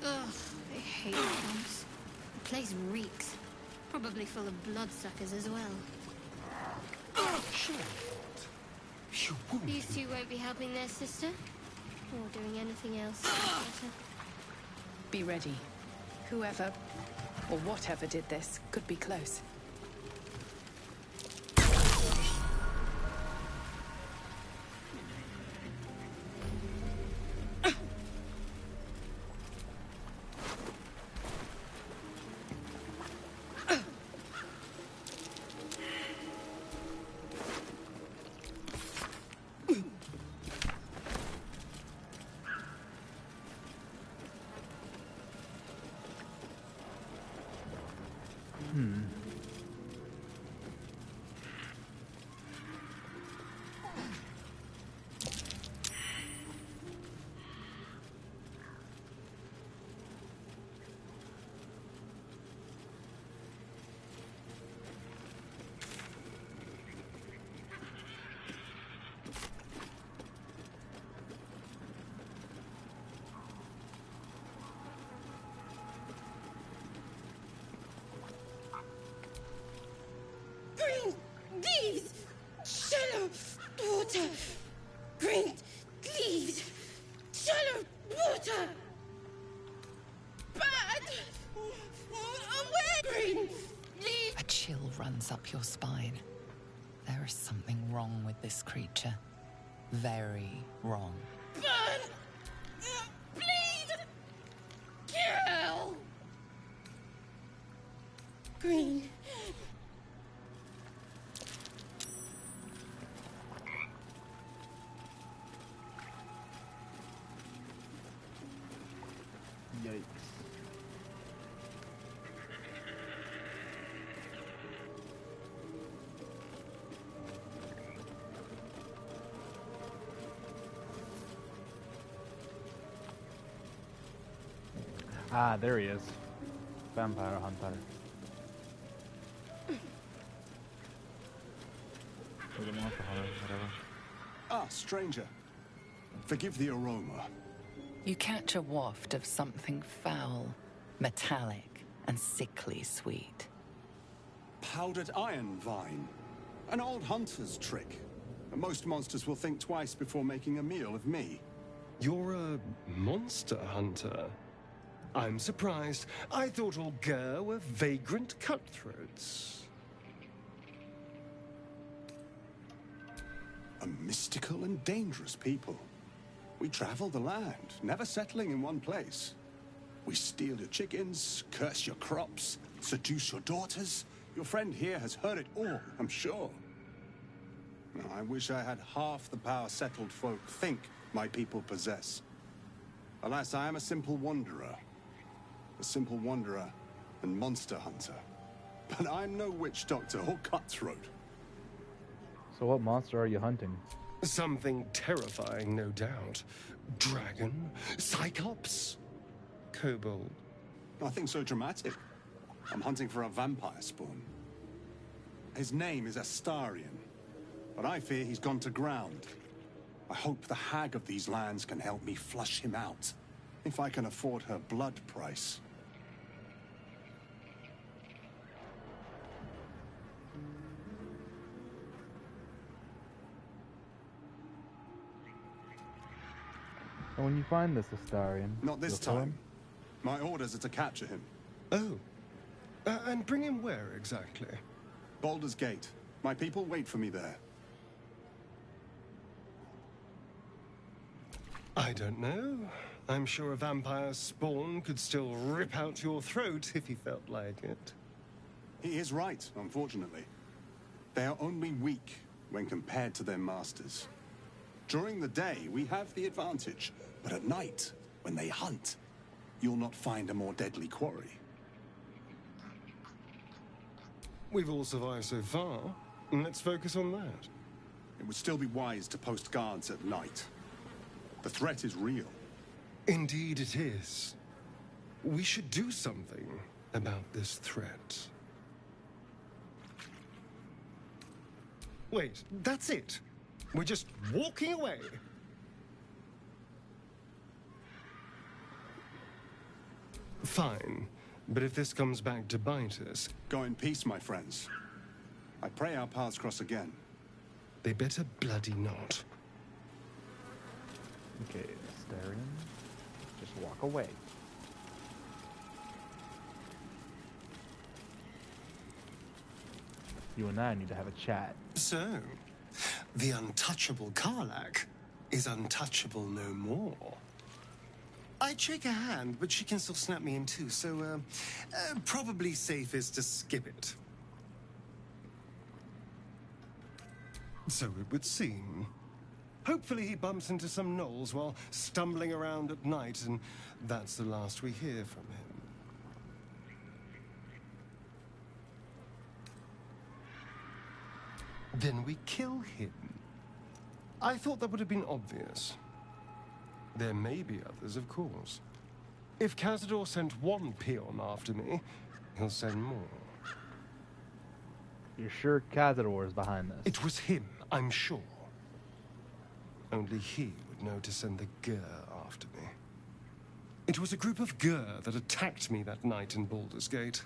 Ugh, I hate bombs. The place reeks. Probably full of bloodsuckers as well. These two won't be helping their sister, or doing anything else better. Be ready. Whoever, or whatever did this, could be close. Green leaves, shallow water. Green leaves, shallow water. Bad. Away. Green leaves. A chill runs up your spine. There is something wrong with this creature. Very wrong. Burn. Bleed. Kill. Green. Yikes. Ah, there he is. Vampire hunter. Or the monster hunter, whatever. Ah, stranger. Forgive the aroma. You catch a waft of something foul, metallic, and sickly sweet. Powdered iron vine. An old hunter's trick. Most monsters will think twice before making a meal of me. You're a monster hunter. I'm surprised. I thought all Ger were vagrant cutthroats. A mystical and dangerous people. We travel the land, never settling in one place. We steal your chickens, curse your crops, seduce your daughters. Your friend here has heard it all, I'm sure. Now, I wish I had half the power settled folk think my people possess. Alas, I am a simple wanderer. A simple wanderer and monster hunter. But I'm no witch doctor or cutthroat. So what monster are you hunting? Something terrifying, no doubt. Dragon? Cyclops? Kobold? Nothing so dramatic. I'm hunting for a vampire spawn. His name is Astarion, but I fear he's gone to ground. I hope the hag of these lands can help me flush him out, if I can afford her blood price. And when you find this Astarion... Not this you'll kill time. him? My orders are to capture him. Oh. And bring him where, exactly? Baldur's Gate. My people wait for me there. I don't know. I'm sure a vampire's spawn could still rip out your throat if he felt like it. He is right, unfortunately. They are only weak when compared to their masters. During the day, we have the advantage, but at night, when they hunt, you'll not find a more deadly quarry. We've all survived so far. Let's focus on that. It would still be wise to post guards at night. The threat is real. Indeed it is. We should do something about this threat. Wait, that's it. We're just walking away. Fine, but if this comes back to bite us... Go in peace, my friends. I pray our paths cross again. They better bloody not. Okay, Astarion. Just walk away. You and I need to have a chat. So, the untouchable Karlach is untouchable no more. I'd shake her hand, but she can still snap me in two, so, probably safest to skip it. So it would seem. Hopefully he bumps into some gnolls while stumbling around at night, and that's the last we hear from him. Then we kill him. I thought that would have been obvious. There may be others, of course. If Cazador sent one peon after me, he'll send more. You're sure Cazador is behind this? It was him, I'm sure. Only he would know to send the Gur after me. It was a group of Gur that attacked me that night in Baldur's Gate.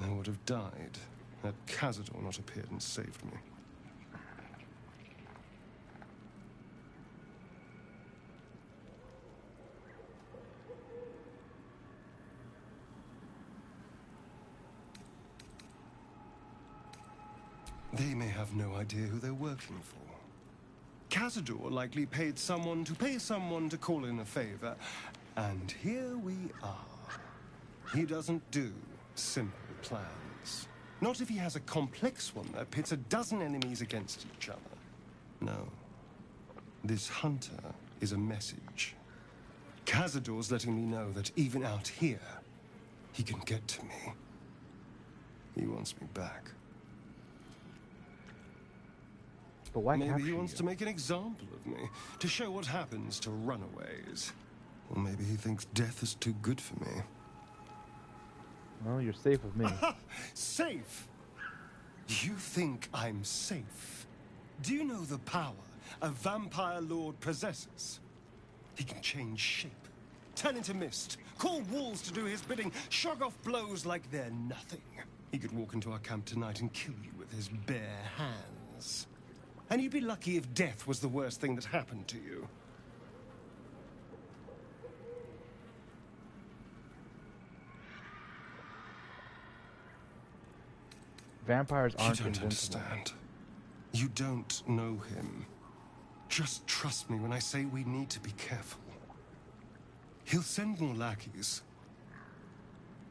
I would have died had Cazador not appeared and saved me. They may have no idea who they're working for. Cazador likely paid someone to pay someone to call in a favor. And here we are. He doesn't do simple plans. Not if he has a complex one that pits a dozen enemies against each other. No. This hunter is a message. Cazador's letting me know that even out here, he can get to me. He wants me back. But why maybe capture he wants you? to make an example of me, to show what happens to runaways. Or maybe he thinks death is too good for me. Well, you're safe with me. Safe? You think I'm safe? Do you know the power a vampire lord possesses? He can change shape, turn into mist, call walls to do his bidding, shrug off blows like they're nothing. He could walk into our camp tonight and kill you with his bare hands. And you'd be lucky if death was the worst thing that happened to you. Vampires aren't You don't invincible. understand. You don't know him. Just trust me when I say we need to be careful. He'll send more lackeys.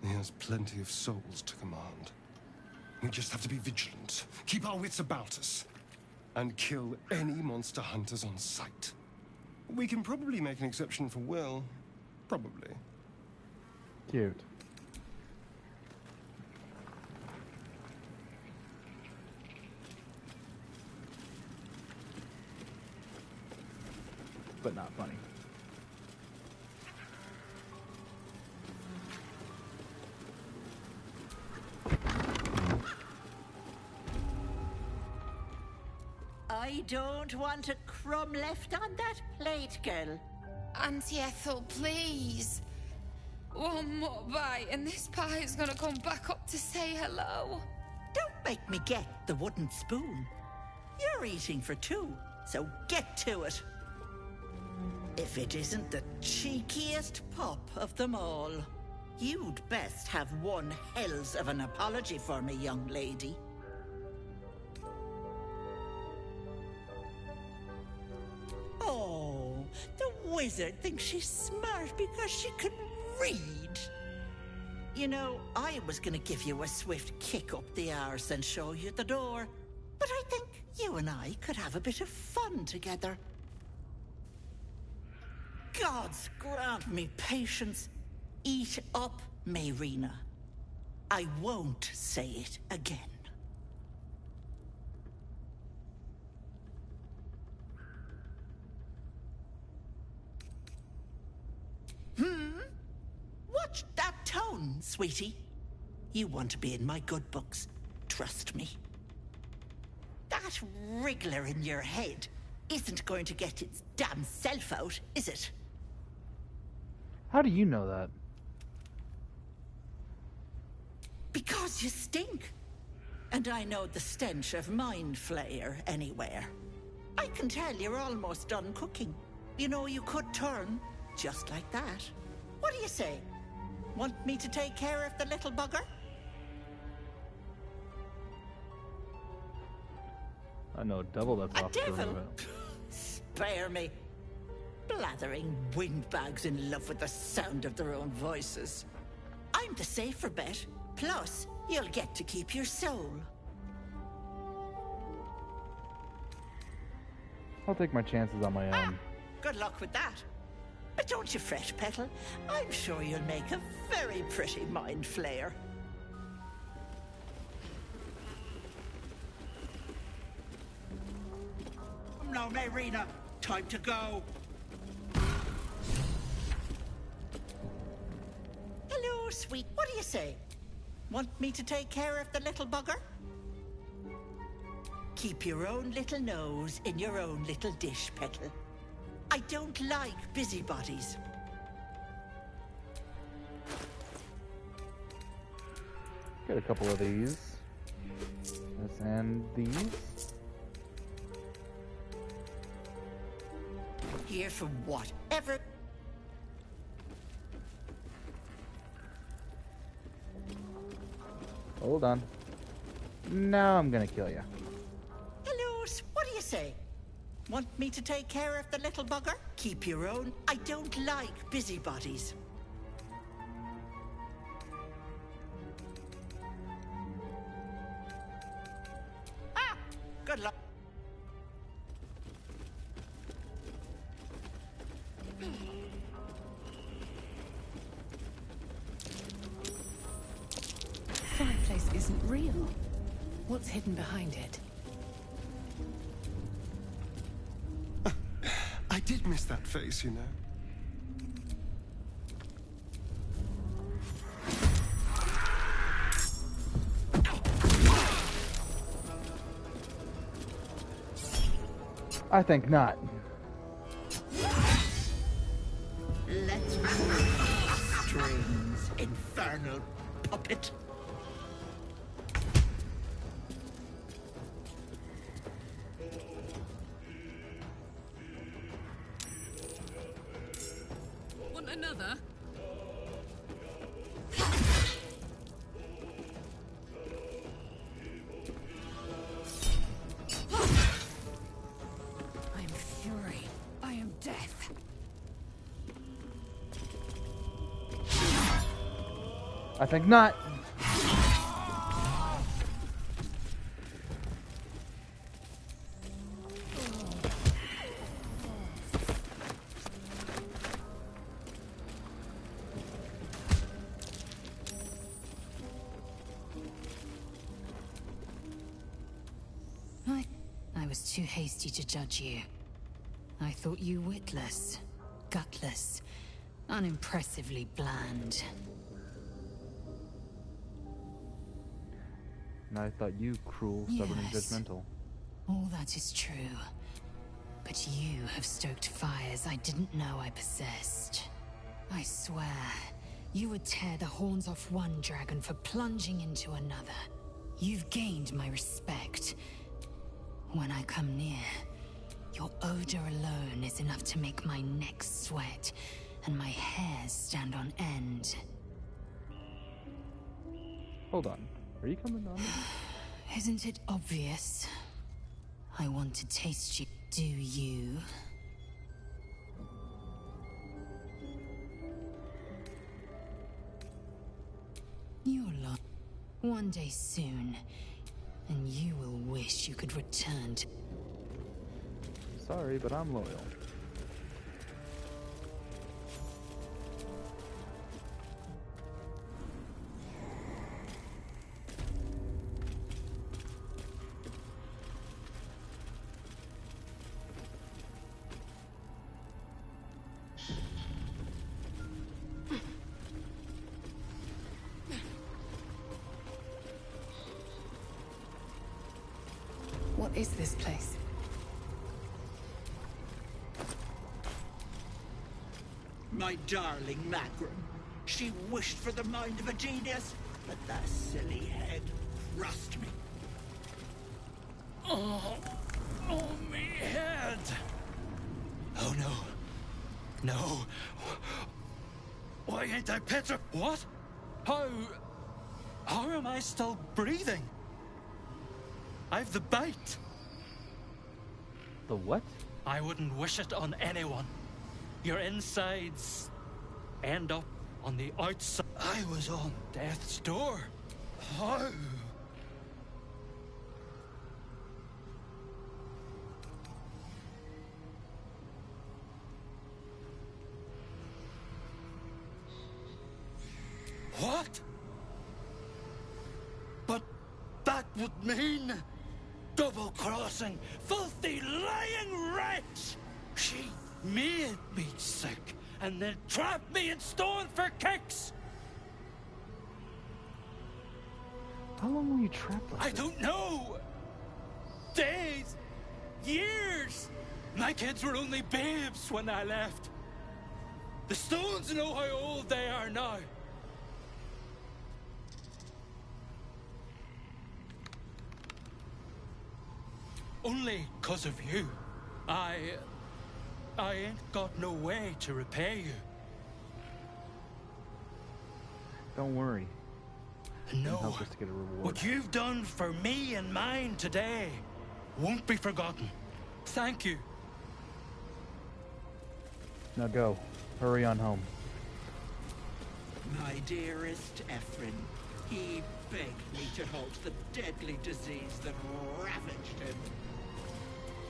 He has plenty of souls to command. We just have to be vigilant, keep our wits about us, and kill any monster hunters on sight. We can probably make an exception for Will. Probably. Cute. But not funny. I don't want a crumb left on that plate, girl. Auntie Ethel, please. One more bite and this pie is gonna come back up to say hello. Don't make me get the wooden spoon. You're eating for two, so get to it. If it isn't the cheekiest pup of them all, you'd best have one hells of an apology for me, young lady. Oh, the wizard thinks she's smart because she can read. You know, I was gonna give you a swift kick up the arse and show you the door, but I think you and I could have a bit of fun together. Gods grant me patience. Eat up, Mayrina. I won't say it again. Watch that tone, sweetie. You want to be in my good books. Trust me. That wriggler in your head isn't going to get its damn self out, is it? How do you know that? Because you stink. And I know the stench of mind flayer anywhere. I can tell you're almost done cooking. You know, you could turn just like that. What do you say? Want me to take care of the little bugger? I know double that's A off to devil? remove it. Spare me. Blathering windbags in love with the sound of their own voices. I'm the safer bet. Plus, you'll get to keep your soul. I'll take my chances on my own. Good luck with that. But don't you fret, Petal. I'm sure you'll make a very pretty mind flayer. Now, Mayrina, time to go. Hello, sweet. What do you say? Want me to take care of the little bugger? Keep your own little nose in your own little dish, Petal. I don't like busybodies. Get a couple of these. This and these. Here for whatever. Hold on. Now I'm gonna kill you. Hello, what do you say? Want me to take care of the little bugger? Keep your own. I don't like busybodies. Good luck. The fireplace isn't real. What's hidden behind it? I did miss that face, you know. I think not. Let's pull strings, infernal puppet. Want another? I am fury. I am death. I think not. I was too hasty to judge you. I thought you witless, gutless, unimpressively bland. And I thought you cruel, stubborn, and Yes. judgmental. All that is true. But you have stoked fires I didn't know I possessed. I swear, you would tear the horns off one dragon for plunging into another. You've gained my respect. When I come near, your odor alone is enough to make my neck sweat and my hairs stand on end. Hold on. Are you coming on me? Isn't it obvious? I want to taste you. Do you? You're lost. One day soon, and you will wish you could return to... Sorry, but I'm loyal. What is this place? My darling Magrin. She wished for the mind of a genius, but that silly head crushed me. Oh, me head. Oh no. No. Why ain't I Petra? What? How am I still breathing? I've the bite. The what? I wouldn't wish it on anyone. Your insides end up on the outside. I was on death's door. How? What? But that would mean double-crossing, filthy, lying wretch! She made me sick, and then trapped me in stone for kicks! How long were you trapped like I this? don't know! Days! Years! My kids were only babes when I left. The stones know how old they are now. Only 'cause of you. I ain't got no way to repay you. Don't worry. No. Help us to get a reward. What you've done for me and mine today won't be forgotten. Thank you. Now go. Hurry on home. My dearest Ephraim, he begged me to halt the deadly disease that ravaged him.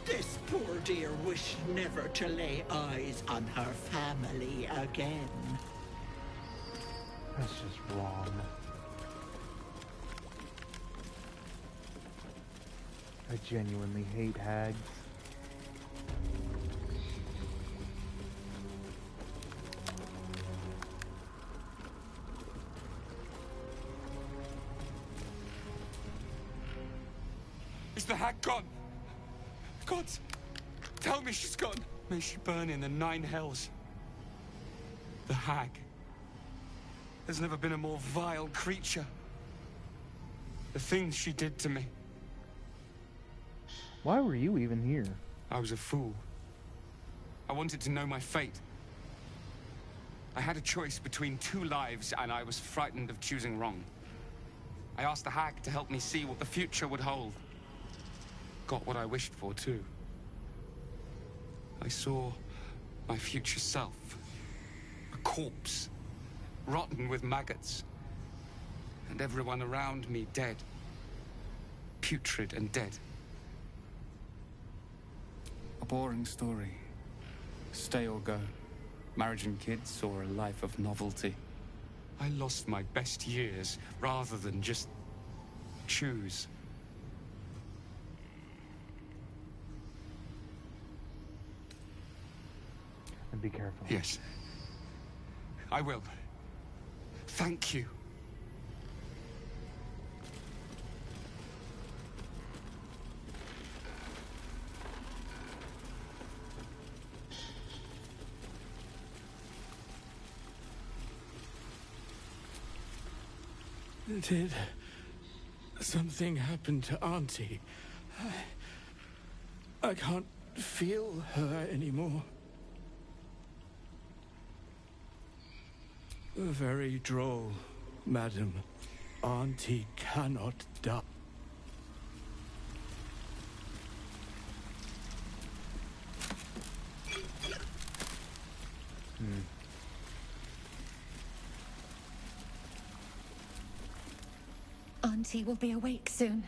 This poor dear wished never to lay eyes on her family again. That's just wrong. I genuinely hate hags. Is the hag gone? God, tell me she's gone. May she burn in the 9 hells. The hag. There's never been a more vile creature. The things she did to me. Why were you even here? I was a fool. I wanted to know my fate. I had a choice between 2 lives, and I was frightened of choosing wrong. I asked the hag to help me see what the future would hold. Got what I wished for, too. I saw my future self. A corpse, rotten with maggots. And everyone around me dead. Putrid and dead. A boring story. Stay or go. Marriage and kids, or a life of novelty. I lost my best years rather than just choose. And be careful. Yes. I will. Thank you. Did something happen to Auntie? I can't feel her anymore. Very droll, madam. Auntie cannot die. Auntie will be awake soon.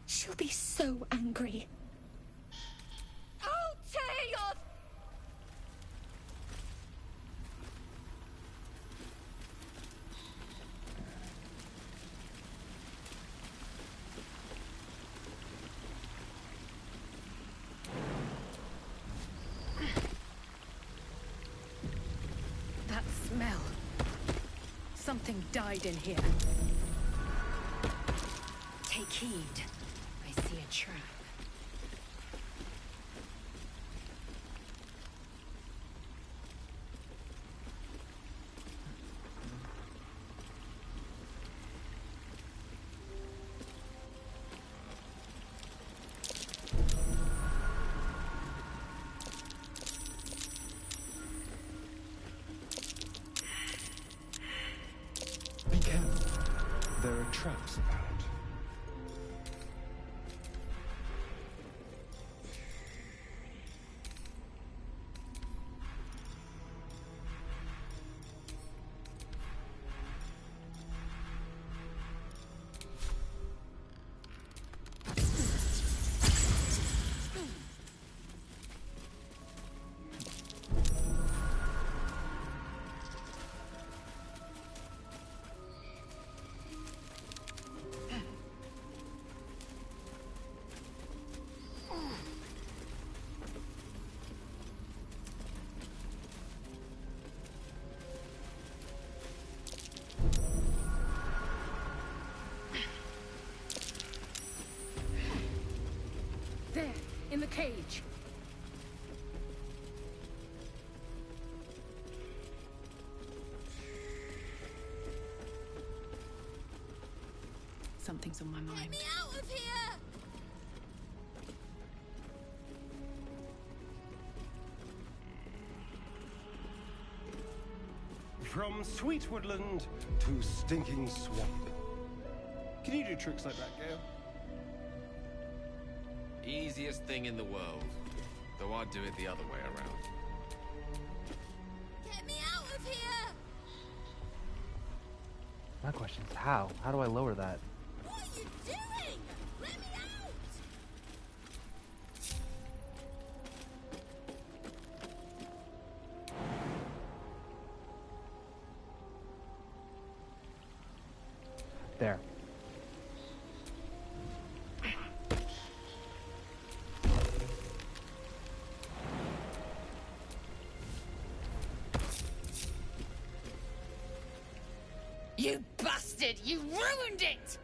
She'll be so angry. That smell. Something died in here. Take heed. I see a trap. Be careful. There are traps about. There, in the cage. Something's on my mind. Get me out of here! From sweet woodland to stinking swamp. Can you do tricks like that, Gale? Easiest thing in the world. Though I'd do it the other way around. Get me out of here! My question is how? How do I lower that? What are you doing? Let me out! There. You bastard! You ruined it!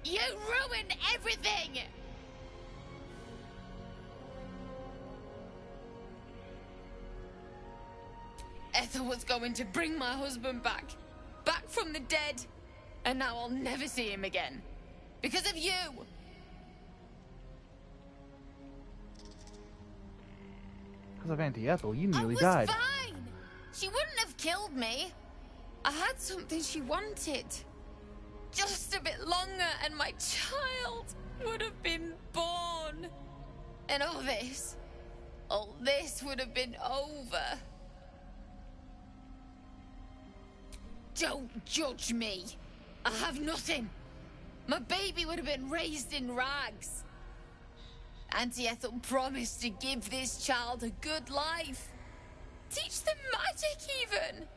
You ruined everything! Ethel was going to bring my husband back. Back from the dead. And now I'll never see him again. Because of you! Because of Auntie Ethel, you I nearly was died. fine! She wouldn't have killed me. I had something she wanted. Just a bit longer and my child would have been born. And all this would have been over. Don't judge me. I have nothing. My baby would have been raised in rags. Auntie Ethel promised to give this child a good life. Teach them magic even.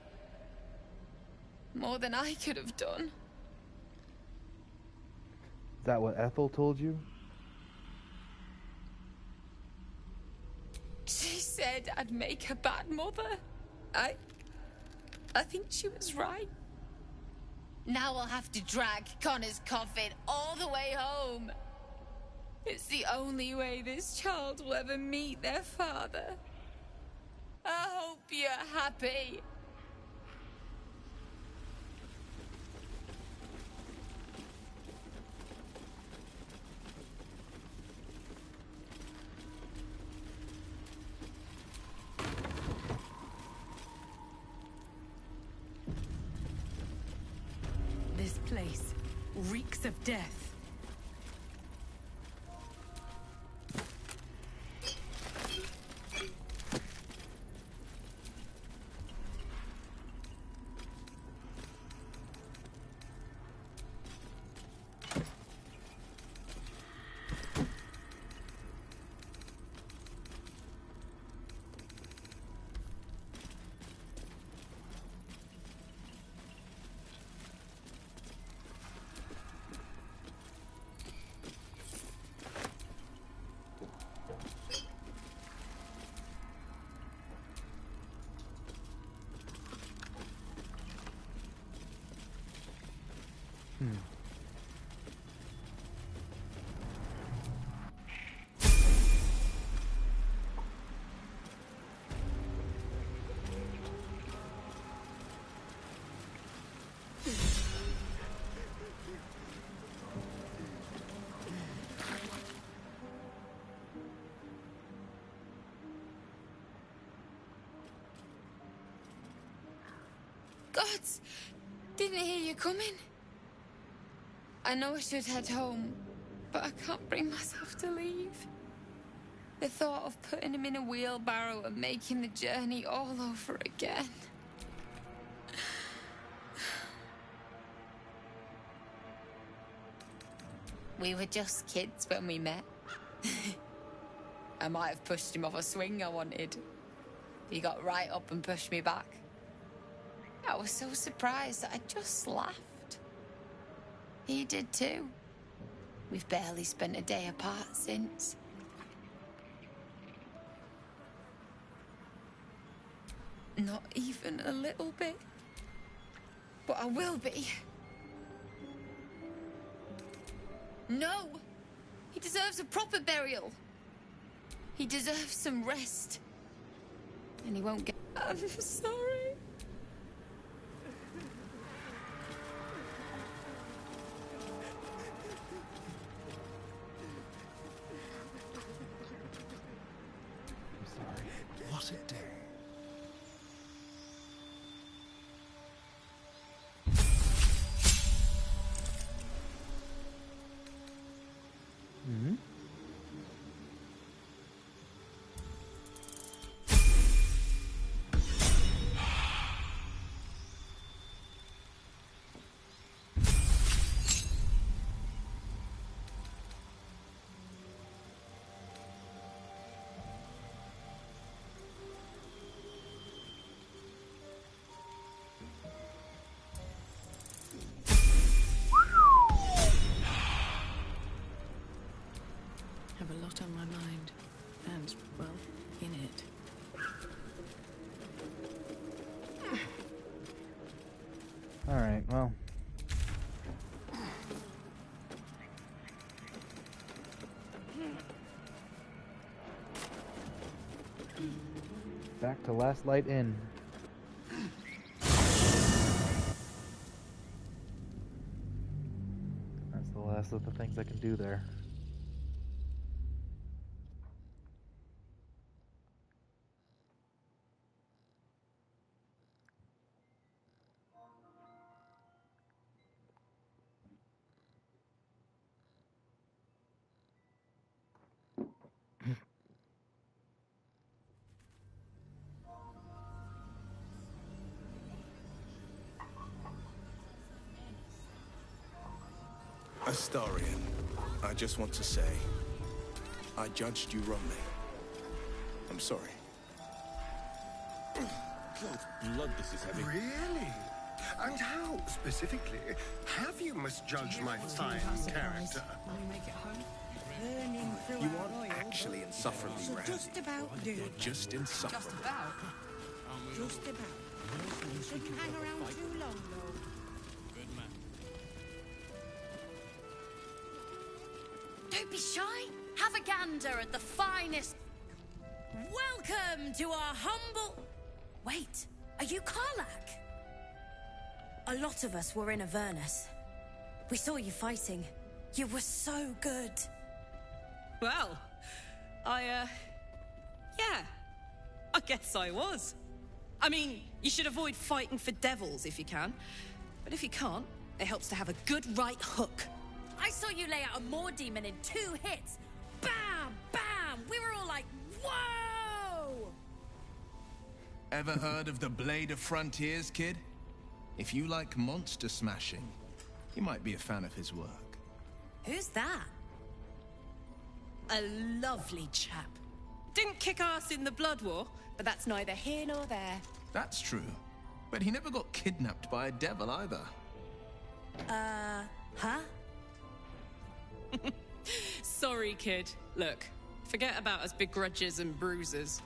More than I could have done. Is that what Ethel told you? She said I'd make a bad mother. I think she was right. Now I'll have to drag Connor's coffin all the way home. It's the only way this child will ever meet their father. I hope you're happy. of death. Gods, didn't hear you coming. I know I should head home, but I can't bring myself to leave. The thought of putting him in a wheelbarrow and making the journey all over again. We were just kids when we met. I might have pushed him off a swing I wanted. He got right up and pushed me back. I was so surprised that I just laughed. He did too. We've barely spent a day apart since. Not even a little bit. But I will be. No! He deserves a proper burial. He deserves some rest. And he won't get... I'm sorry. What's it do? Have a lot on my mind, and, well, in it. Alright, well. Back to Last Light Inn. That's the last of the things I can do there. Astarion, I just want to say, I judged you wrongly. I'm sorry. God's blood, this is heavy. Really? And how, specifically, have you misjudged my fine character? When we make it home. Burning through You our aren't oil. actually insufferably So rowdy. just about do. You're just insufferable. Just about. Just about. You shouldn't hang around too long, though. Good man. Don't be shy. Have a gander at the finest. Welcome to our humble... Wait, are you Karlach? A lot of us were in Avernus. We saw you fighting. You were so good. Well, yeah, I guess I was. I mean, you should avoid fighting for devils if you can. But if you can't, it helps to have a good right hook. I saw you lay out a Moor demon in 2 hits. Bam! Bam! We were all like, whoa! Ever heard of the Blade of Frontiers, kid? If you like monster smashing, you might be a fan of his work. Who's that? A lovely chap. Didn't kick ass in the Blood War, but that's neither here nor there. That's true. But he never got kidnapped by a devil either. Huh? Sorry, kid. Look, forget about us begrudges and bruisers.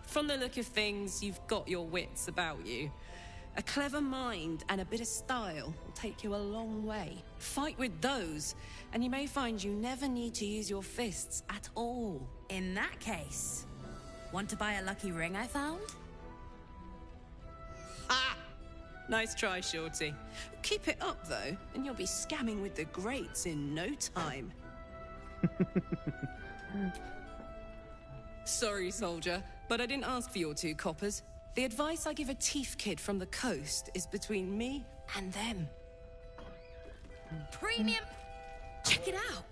From the look of things, you've got your wits about you. A clever mind and a bit of style will take you a long way. Fight with those, and you may find you never need to use your fists at all. In that case, want to buy a lucky ring I found? Ha! Nice try, Shorty. Keep it up, though, and you'll be scamming with the greats in no time. Sorry, soldier, but I didn't ask for your 2 coppers. The advice I give a thief kid from the coast is between me and them. Premium? Check it out.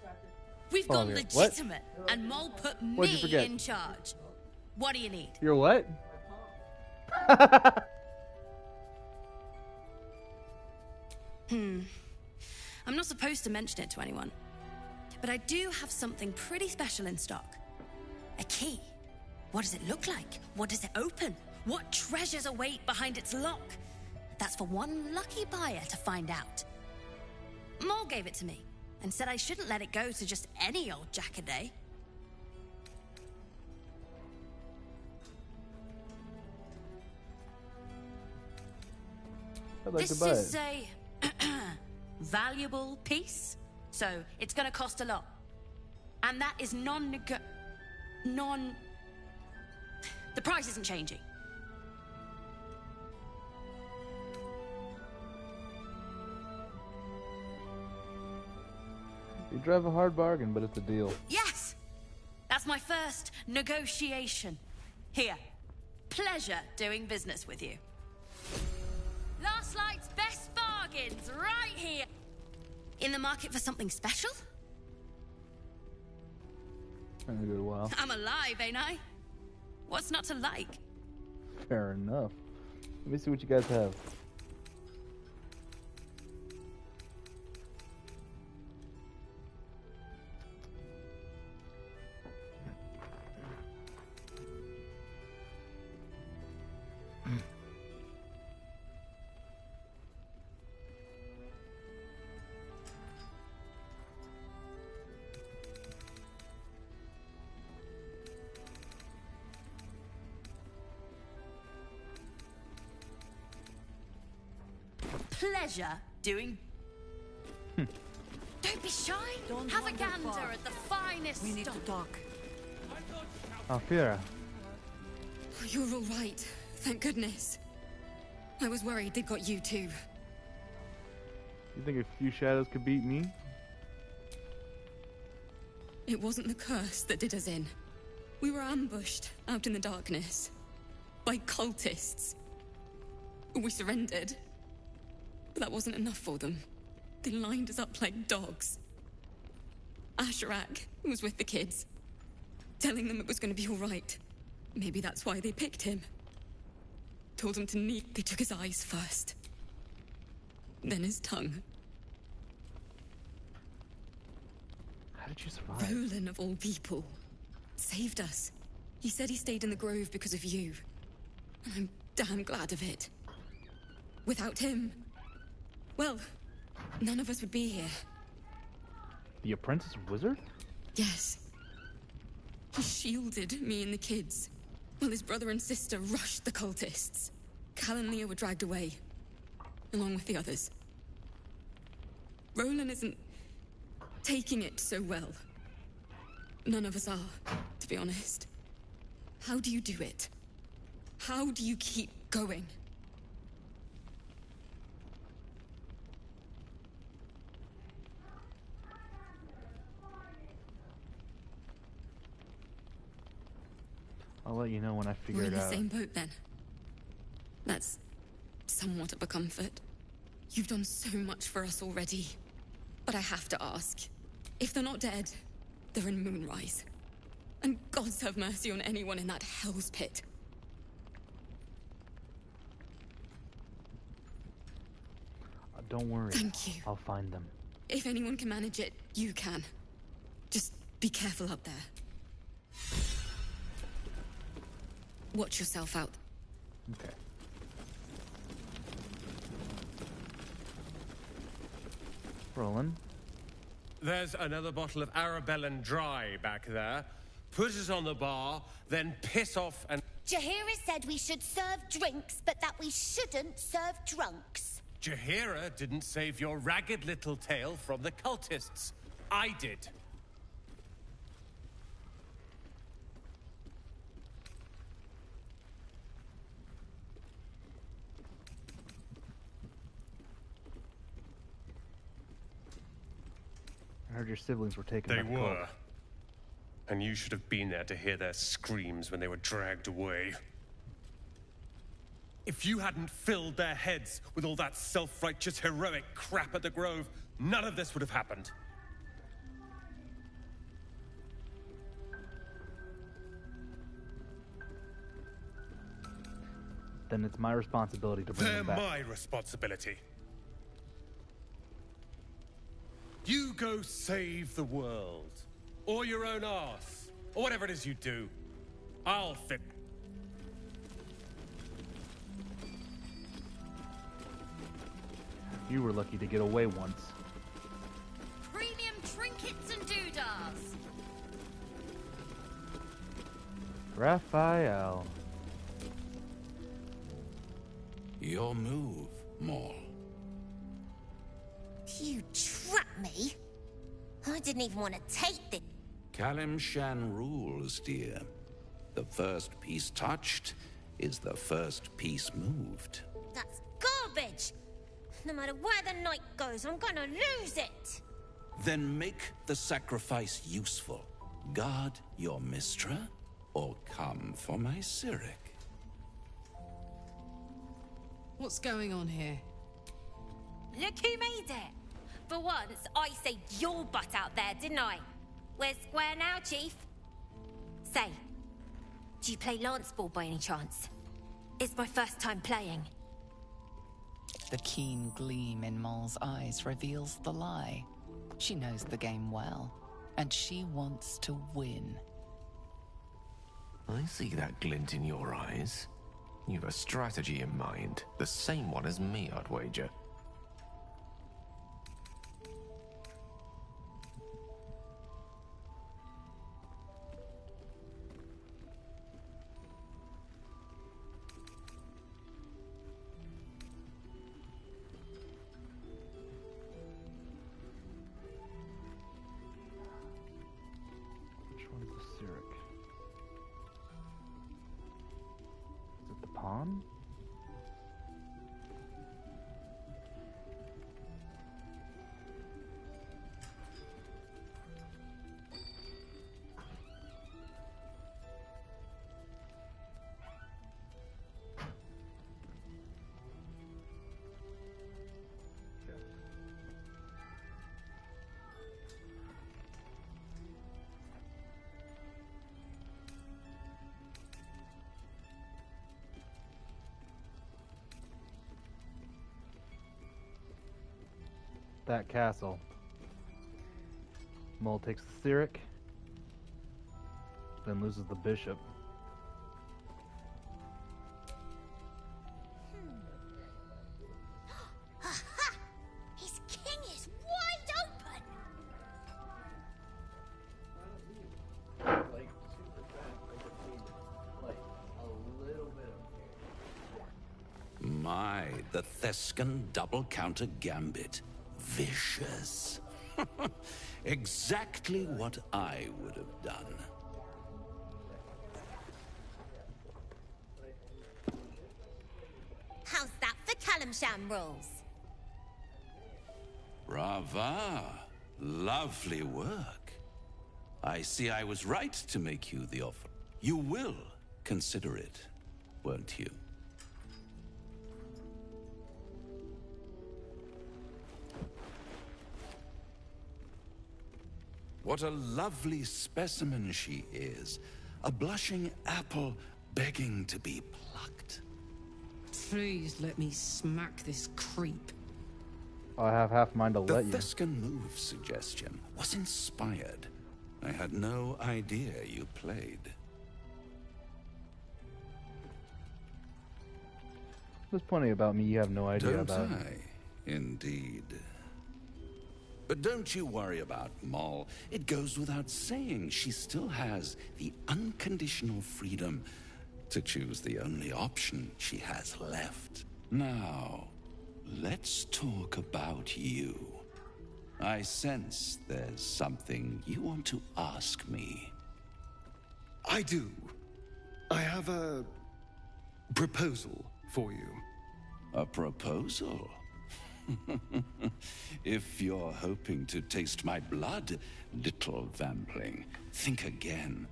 We've Hold gone on here. legitimate, and Mole put What'd you me forget? in charge. What do you need? You're what? I'm not supposed to mention it to anyone, but I do have something pretty special in stock. A key. What does it look like? What does it open? What treasures await behind its lock? That's for one lucky buyer to find out. Mole gave it to me and said I shouldn't let it go to just any old jackaday. I'd like This to buy is it. a valuable piece, so it's gonna cost a lot. And that is the price isn't changing. You drive a hard bargain, but it's a deal. Yes! That's my first negotiation. Here. Pleasure doing business with you. Last Light's best bargains right here. In the market for something special? Been a good while. I'm alive, ain't I? What's not to like? Fair enough. Let me see what you guys have. Pleasure doing... Don't be shy. Have a gander at the finest We need to stock. talk. Alfira. You're all right. Thank goodness. I was worried they got you too. You think a few shadows could beat me? It wasn't the curse that did us in. We were ambushed out in the darkness by cultists. We surrendered. But that wasn't enough for them. They lined us up like dogs. Asherak was with the kids, telling them it was going to be all right. Maybe that's why they picked him. Told him to kneel. They took his eyes first. Then his tongue. How did you survive? Roland, of all people, saved us. He said he stayed in the grove because of you. And I'm damn glad of it. Without him, well, none of us would be here. The apprentice wizard? Yes. He shielded me and the kids, while his brother and sister rushed the cultists. Cal and Leah were dragged away, along with the others. Roland isn't taking it so well. None of us are, to be honest. How do you do it? How do you keep going? I'll let you know when I figure We're in it the out. same boat then. That's somewhat of a comfort. You've done so much for us already. But I have to ask. If they're not dead, they're in Moonrise. And gods have mercy on anyone in that hell's pit. Don't worry. Thank you. I'll find them. If anyone can manage it, you can. Just be careful up there. Watch yourself out. Okay. Rolling. There's another bottle of Arabellan Dry back there. Put it on the bar, then piss off and... Jaheira said we should serve drinks, but that we shouldn't serve drunks. Jaheira didn't save your ragged little tail from the cultists. I did. I heard your siblings were taken They by the cult. were. And you should have been there to hear their screams when they were dragged away. If you hadn't filled their heads with all that self-righteous, heroic crap at the Grove, none of this would have happened. Then it's my responsibility to bring They're them back. my responsibility. You go save the world. Or your own arse. Or whatever it is you do. I'll fix... You were lucky to get away once. Premium trinkets and doodahs. Raphael. Your move, Maul. You trapped me? I didn't even want to take this. Kalimshan rules, dear. The first piece touched is the first piece moved. That's garbage! No matter where the night goes, I'm gonna lose it! Then make the sacrifice useful. Guard your Mistra, or come for my Cyric. What's going on here? Look who made it! For once, I saved your butt out there, didn't I? We're square now, Chief. Say, do you play lance ball by any chance? It's my first time playing. The keen gleam in Maul's eyes reveals the lie. She knows the game well, and she wants to win. I see that glint in your eyes. You've a strategy in mind. The same one as me, I'd wager. Which one's the Cyric? Is it the pawn? That castle. Mole takes the Cyric, then loses the bishop. Aha! His king is wide open! Like, super fast, I could see, like, a little bit of My, the Thescan double counter gambit. Vicious. Exactly what I would have done. How's that for Kalimshan rules? Brava. Lovely work. I see I was right to make you the offer. You will consider it, won't you? What a lovely specimen she is. A blushing apple begging to be plucked. Please let me smack this creep. I have half mind to The let you. Thescan move suggestion was inspired. I had no idea you played. There's plenty about me you have no idea Don't about. I? Indeed. But don't you worry about Moll. It goes without saying she still has the unconditional freedom to choose the only option she has left. Now, let's talk about you. I sense there's something you want to ask me. I do. I have a proposal for you. A proposal? If you're hoping to taste my blood, little vampling, think again.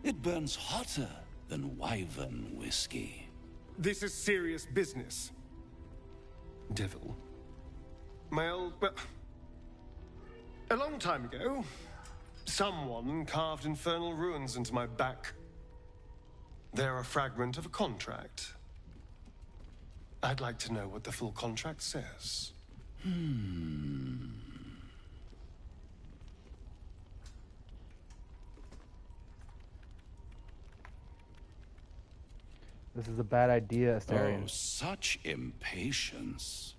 It burns hotter than wyvern whiskey. This is serious business. Devil. Well, a long time ago, someone carved infernal runes into my back. They're a fragment of a contract. I'd like to know what the full contract says. This is a bad idea, Astarion. Oh, such impatience.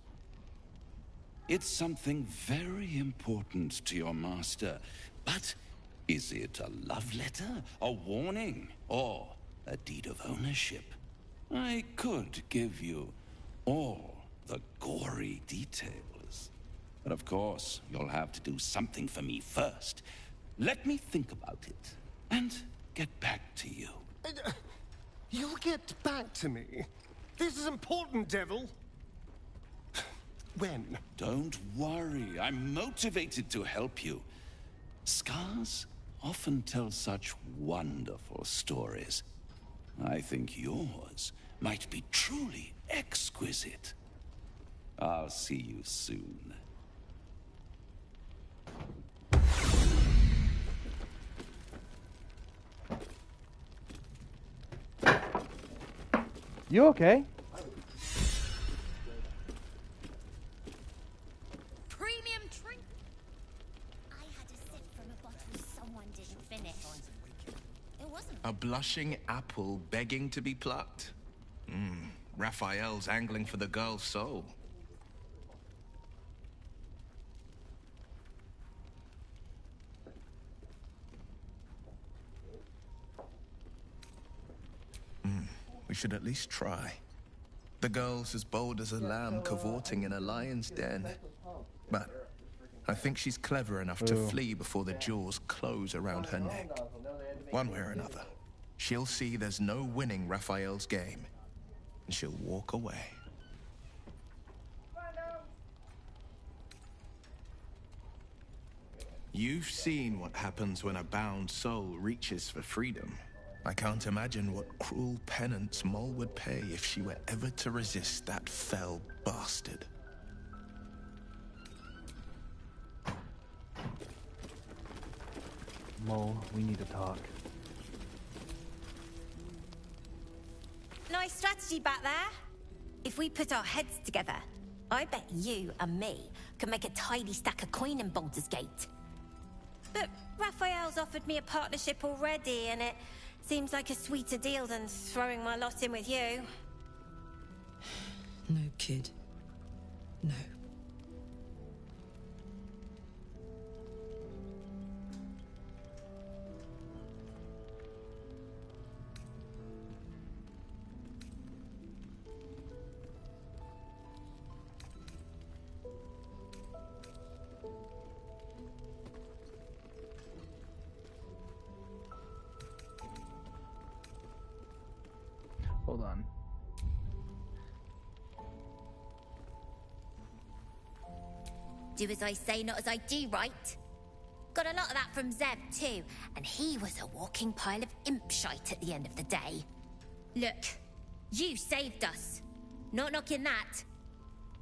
It's something very important to your master. But is it a love letter, a warning, or a deed of ownership? I could give you all the gory details. But of course, you'll have to do something for me first. Let me think about it and get back to you. You'll get back to me. This is important, Devil. When? Don't worry. I'm motivated to help you. Scars often tell such wonderful stories. I think yours might be truly exquisite. I'll see you soon. You okay? Premium drink. I had a sip from a bottle someone didn't finish. It wasn't. A blushing apple begging to be plucked? Raphael's angling for the girl's soul. We should at least try. The girl's as bold as a lamb cavorting in a lion's den. But I think she's clever enough to flee before the jaws close around her neck. One way or another, she'll see there's no winning Raphael's game, and she'll walk away. You've seen what happens when a bound soul reaches for freedom. I can't imagine what cruel penance Moll would pay if she were ever to resist that fell bastard. Moll, we need to talk. Nice strategy back there. If we put our heads together, I bet you and me can make a tidy stack of coin in Baldur's Gate. But Raphael's offered me a partnership already, and it seems like a sweeter deal than throwing my lot in with you. No, kid. No. Hold on. Do as I say, not as I do, right? Got a lot of that from Zeb, too, and he was a walking pile of imp shite at the end of the day. Look, you saved us. Not knocking that.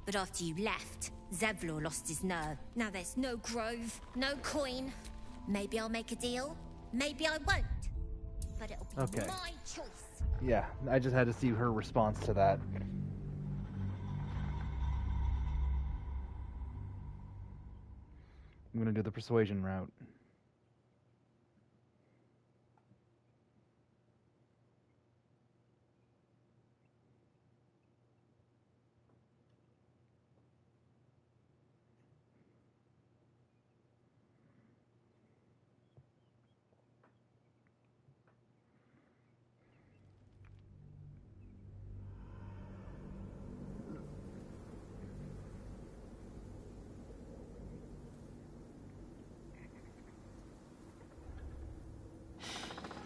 But after you left, Zevlor lost his nerve. Now there's no grove, no coin, Maybe I'll make a deal. Maybe I won't. But it'll be Okay. my choice. Yeah, I just had to see her response to that. I'm gonna do the persuasion route.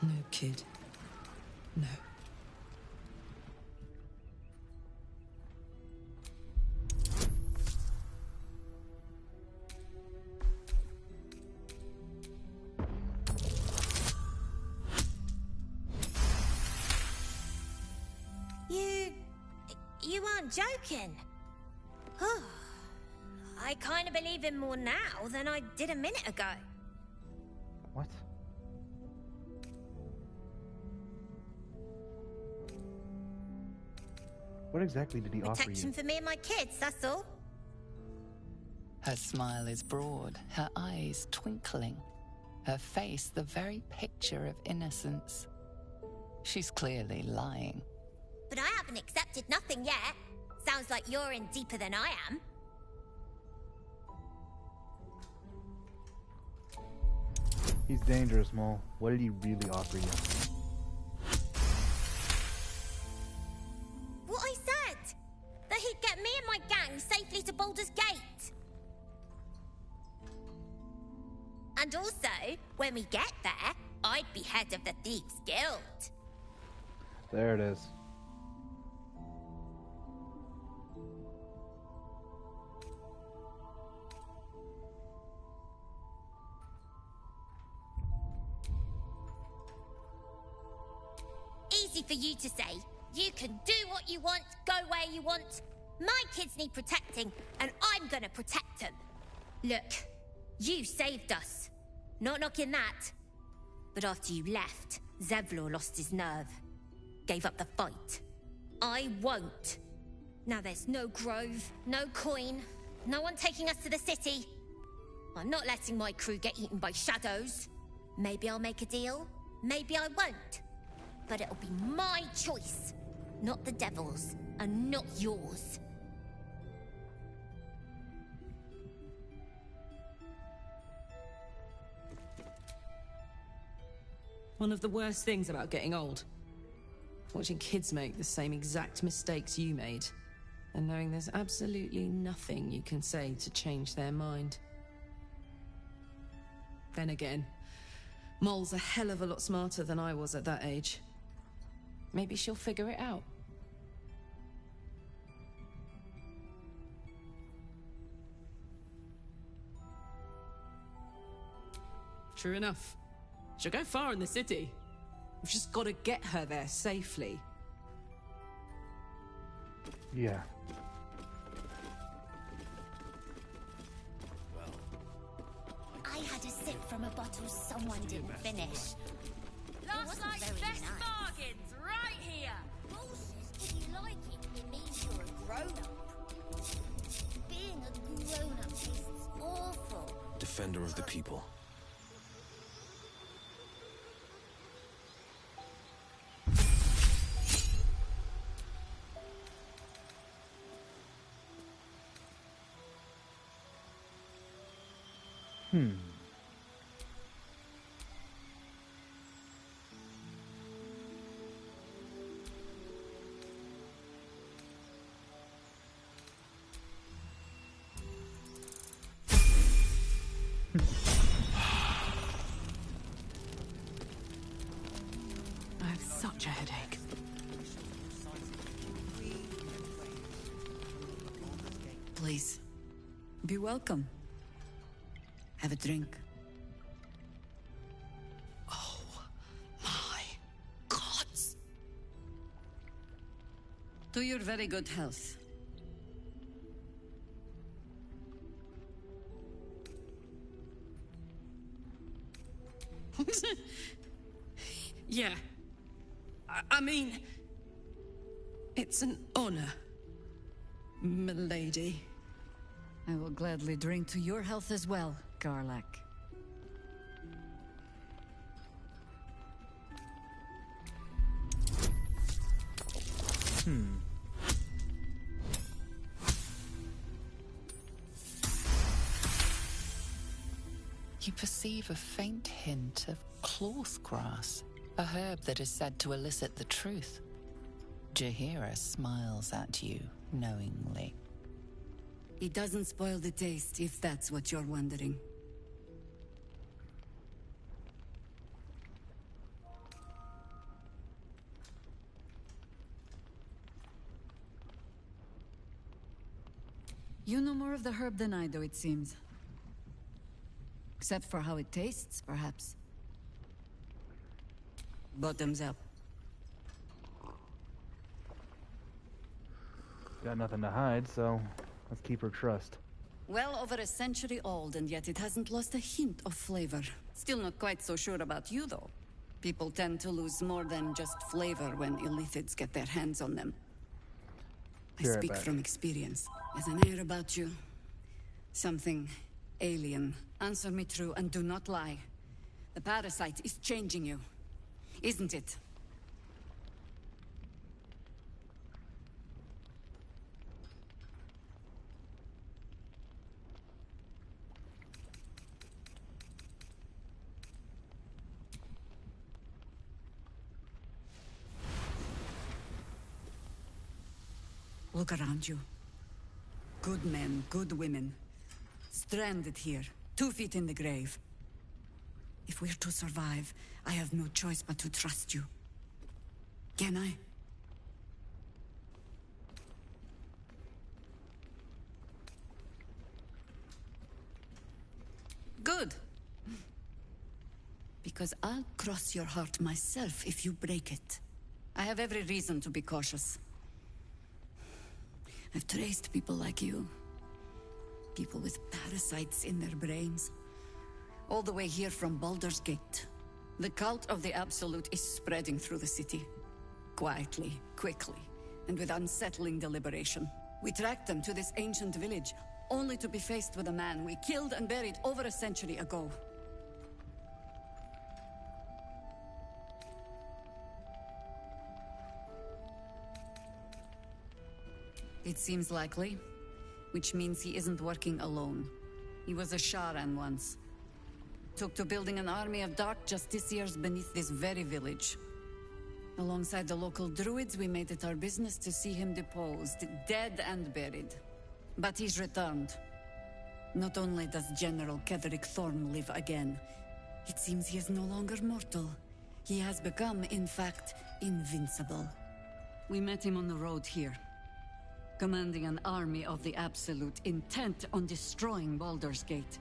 No, kid. No. You aren't joking. I kind of believe him more now than I did a minute ago. What? What exactly did he offer Protection you? for me and my kids, that's all. Her smile is broad, her eyes twinkling, her face the very picture of innocence. She's clearly lying. But I haven't accepted nothing yet. Sounds like you're in deeper than I am. He's dangerous, Mole. What did he really offer you? What I said! That he'd get me and my gang safely to Baldur's Gate. And also, when we get there, I'd be head of the Thieves' Guild. There it is. Easy for you to say. You can do what you want, go where you want. My kids need protecting, and I'm gonna protect them. Look, you saved us. Not knocking that. But after you left, Zevlor lost his nerve. Gave up the fight. I won't. Now there's no grove, no coin, no one taking us to the city. I'm not letting my crew get eaten by shadows. Maybe I'll make a deal, maybe I won't. But it'll be my choice, not the devil's, and not yours. One of the worst things about getting old. Watching kids make the same exact mistakes you made. And knowing there's absolutely nothing you can say to change their mind. Then again, Mole's a hell of a lot smarter than I was at that age. Maybe she'll figure it out. True enough. She'll go far in the city. We've just got to get her there safely. Yeah. I had a sip from a bottle someone didn't finish. Last night's best bargains, right here! Bullshit. If you like it, it means you're a grown-up. Being a grown-up tastes awful. Defender of the people. I have such a headache. Please, be welcome. Have a drink. Oh, my gods. To your very good health. Yeah. I mean... It's an honor, milady. I will gladly drink to your health as well, Garlac. You perceive a faint hint of cloth grass, a herb that is said to elicit the truth. Jaheira smiles at you knowingly. It doesn't spoil the taste, if that's what you're wondering. You know more of the herb than I do, it seems. Except for how it tastes, perhaps. Bottoms up. Got nothing to hide, so let's keep her trust. Well over a century old, and yet it hasn't lost a hint of flavor. Still not quite so sure about you, though. People tend to lose more than just flavor when illithids get their hands on them. I Be right speak back. from experience. As an air about you. Something alien. Answer me true and do not lie. The parasite is changing you. Isn't it? Look around you. Good men, good women. Stranded here, 2 feet in the grave. If we're to survive, I have no choice but to trust you. Can I? Good. Because I'll cross your heart myself if you break it. I have every reason to be cautious. I've traced people like you. People with parasites in their brains. All the way here from Baldur's Gate. The cult of the Absolute is spreading through the city. Quietly, quickly, and with unsettling deliberation. We tracked them to this ancient village, only to be faced with a man we killed and buried over a century ago. It seems likely, which means he isn't working alone. He was a Sharan once. Took to building an army of dark justiciars beneath this very village. Alongside the local druids, we made it our business to see him deposed, dead and buried. But he's returned. Not only does General Ketheric Thorn live again, it seems he is no longer mortal. He has become, in fact, invincible. We met him on the road here. Commanding an army of the Absolute, intent on destroying Baldur's Gate.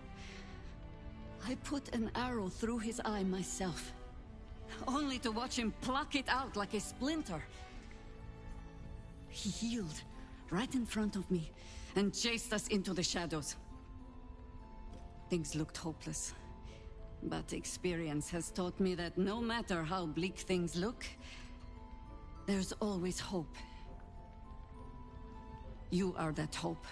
I put an arrow through his eye myself, only to watch him pluck it out like a splinter. He healed right in front of me and chased us into the shadows. Things looked hopeless, but experience has taught me that no matter how bleak things look, there's always hope. You are that hope.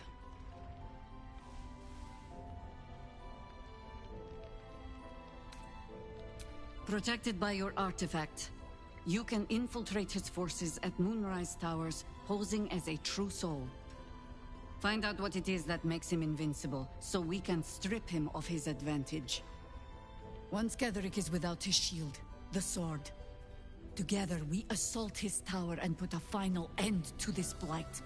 Protected by your artifact, you can infiltrate his forces at Moonrise Towers, posing as a true soul. Find out what it is that makes him invincible, so we can strip him of his advantage. Once Ketheric is without his shield, the sword. Together, we assault his tower and put a final end to this blight.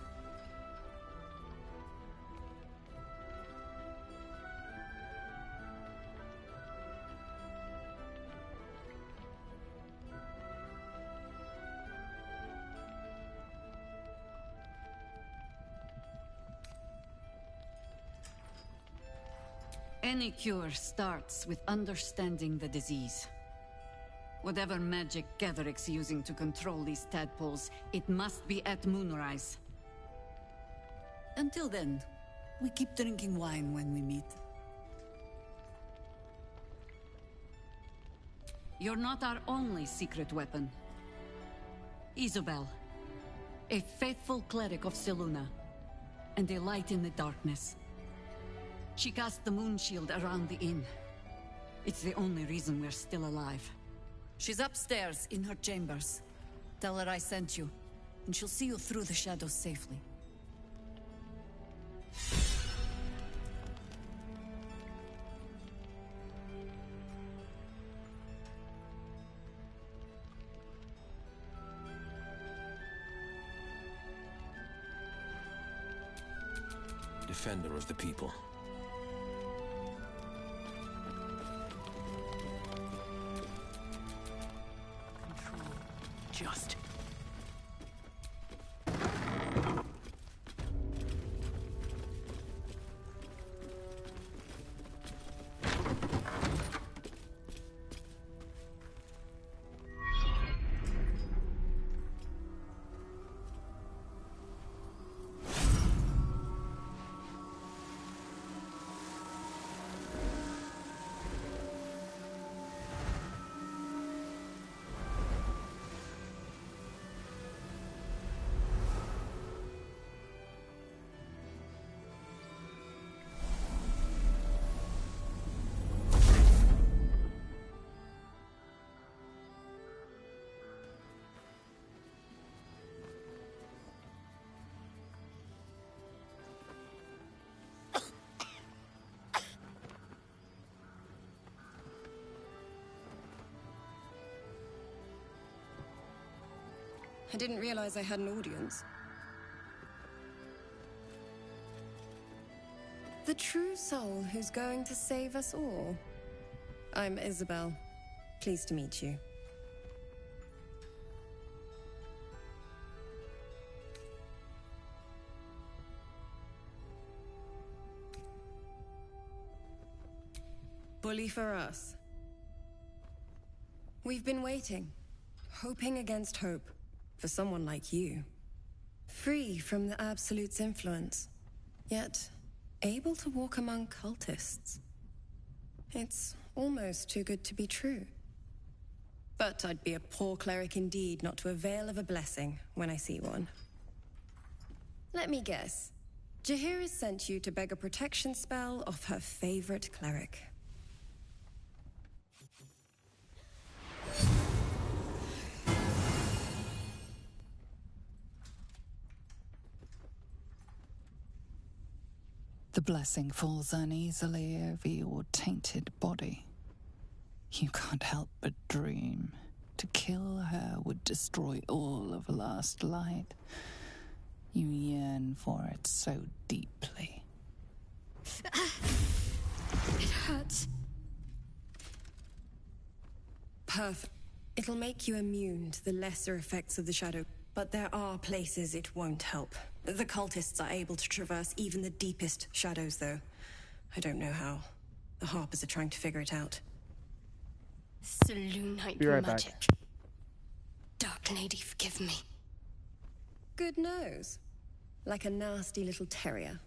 Any cure starts with understanding the disease. Whatever magic Ketheric's using to control these tadpoles, it must be at Moonrise. Until then, we keep drinking wine when we meet. You're not our only secret weapon. Isobel, a faithful cleric of Seluna, and a light in the darkness. She cast the moon shield around the inn. It's the only reason we're still alive. She's upstairs in her chambers. Tell her I sent you, and she'll see you through the shadows safely. Defender of the people. Control. Just. I didn't realize I had an audience. The true soul who's going to save us all. I'm Isabel. Pleased to meet you. Bully for us. We've been waiting, hoping against hope, for someone like you. Free from the Absolute's influence, yet able to walk among cultists. It's almost too good to be true. But I'd be a poor cleric indeed not to avail of a blessing when I see one. Let me guess. Jaheira sent you to beg a protection spell off her favorite cleric. The blessing falls uneasily over your tainted body. You can't help but dream. To kill her would destroy all of Last Light. You yearn for it so deeply. It hurts. Perfect. It'll make you immune to the lesser effects of the shadow, but there are places it won't help. The cultists are able to traverse even the deepest shadows, though. I don't know how. The Harpers are trying to figure it out. Selunite Be right magic. back. Dark Lady, forgive me. Good nose. Like a nasty little terrier.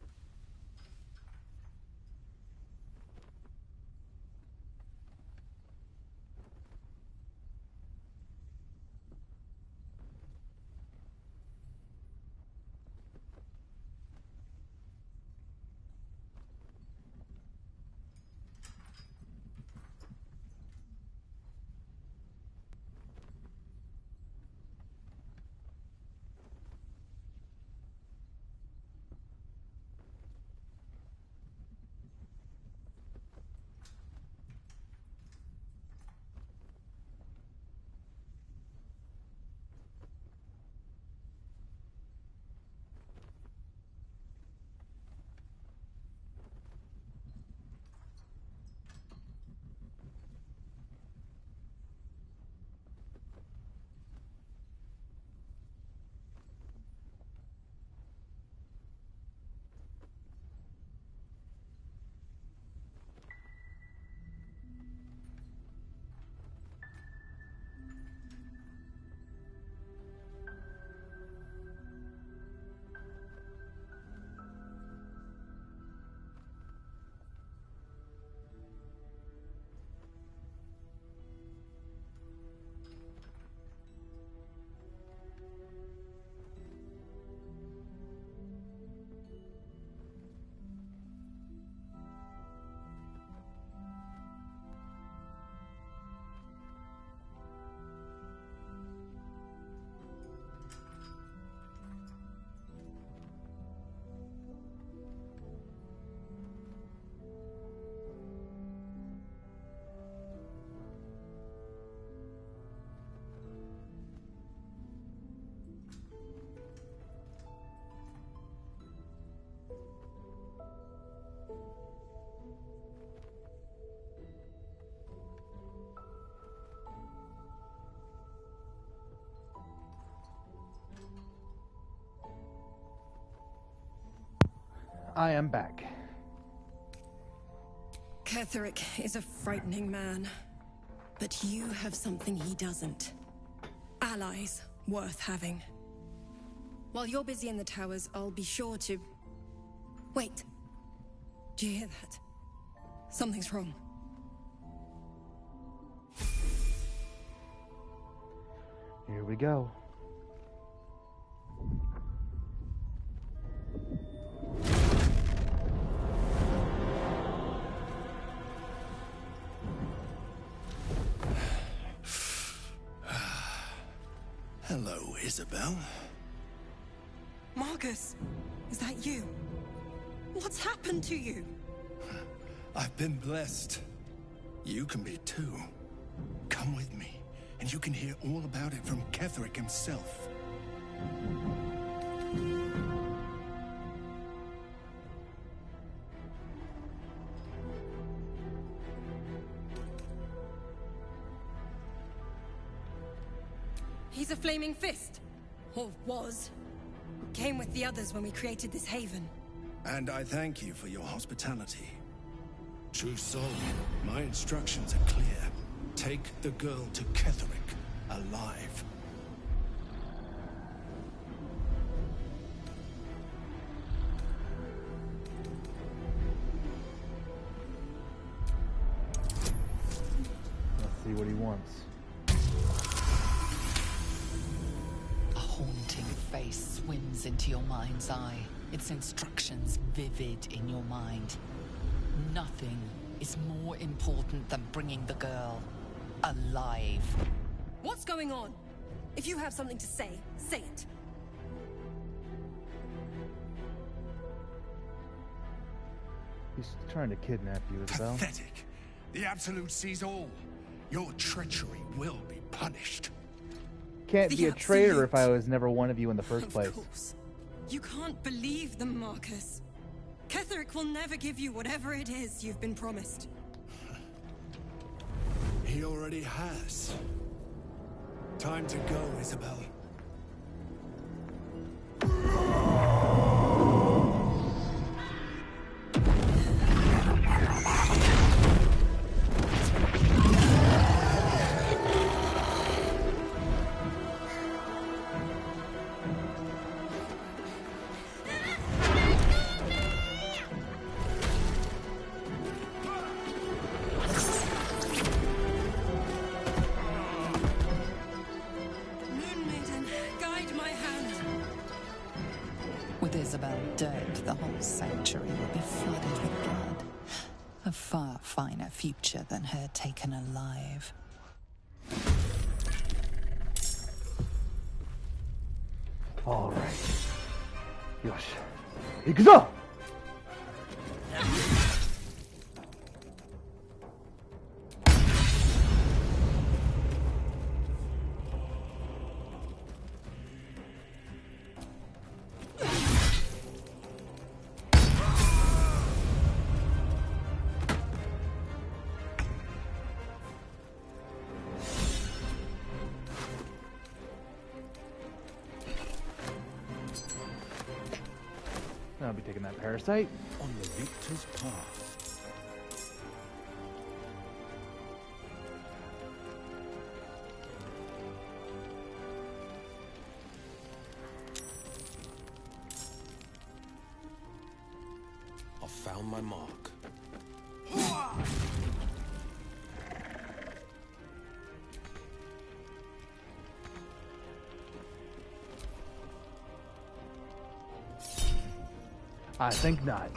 I am back. Ketherick is a frightening man, but you have something he doesn't. Allies worth having. While you're busy in the towers, I'll be sure to... Wait. Do you hear that? Something's wrong. Here we go. Hello, Isabel. Marcus, is that you? What's happened to you? I've been blessed. You can be too. Come with me, and you can hear all about it from Ketherick himself. He's a flaming fist. Or was. Came with the others when we created this haven. And I thank you for your hospitality. True soul, my instructions are clear. Take the girl to Ketherick, alive. Let's see what he wants. A haunting face swims into your mind's eye, its instructions vivid in your mind. Nothing is more important than bringing the girl alive. What's going on? If you have something to say, say it. He's trying to kidnap you, Isabel. Pathetic. The Absolute sees all. Your treachery will be punished. Can't be a traitor if I was never one of you in the first place. Of course. You can't believe them, Marcus. Ketherick will never give you whatever it is you've been promised. He already has. Time to go, Isabel. With Isabel dead, the whole sanctuary will be flooded with blood. A far finer future than her taken alive. All right. Yosh. Ikuzo! I'll be taking that parasite. On the victor's path. I found my mark. I think not.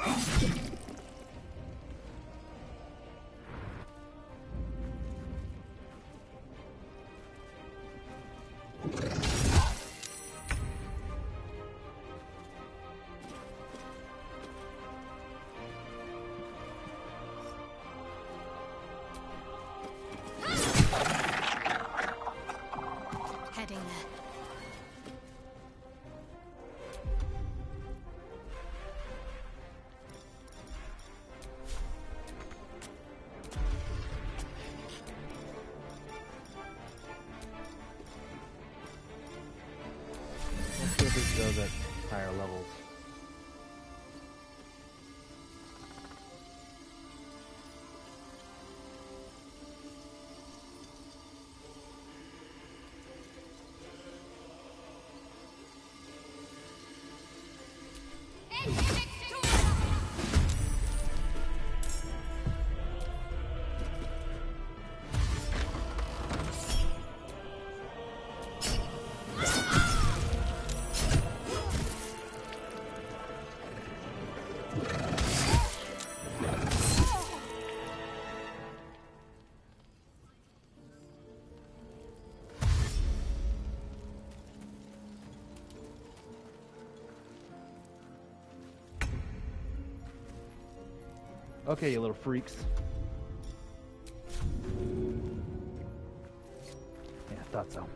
Heading there. Let's see if this goes at higher levels. Okay, you little freaks. Yeah, I thought so.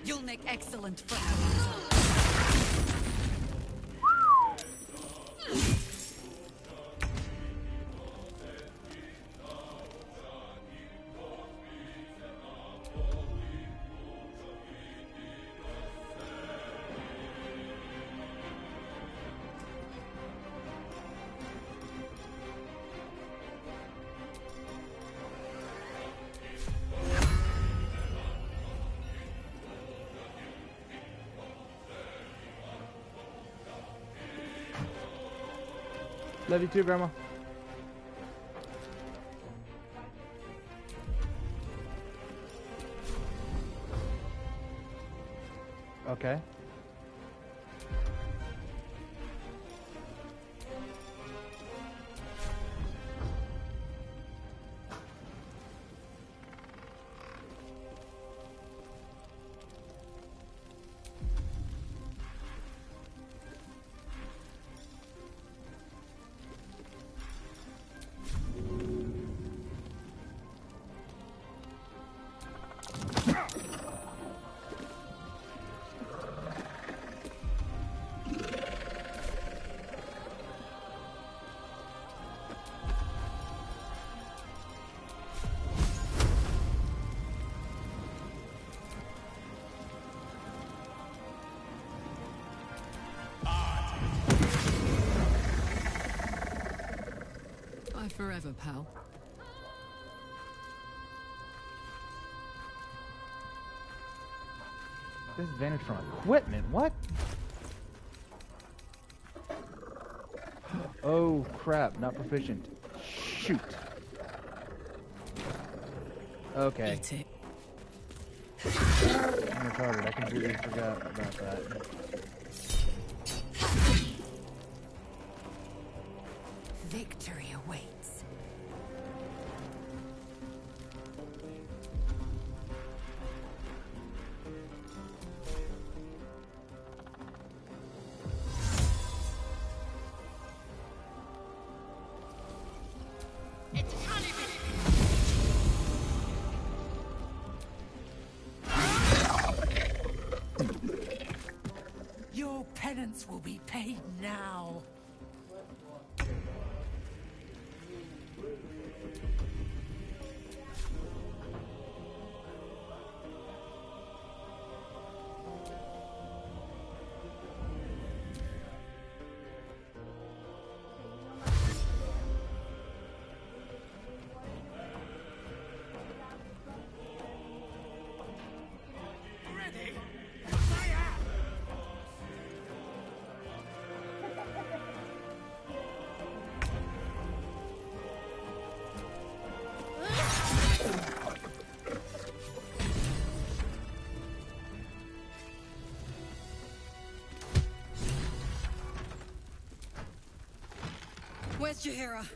You'll make excellent friends. Love you too, Grandma. Okay. Bye forever, pal. Disadvantage from equipment? What? Oh crap, not proficient. Shoot. Okay. Eat it. I'm retarded. I completely forgot about that. Victory awaits. Your penance will be paid now. Where's Jaheira?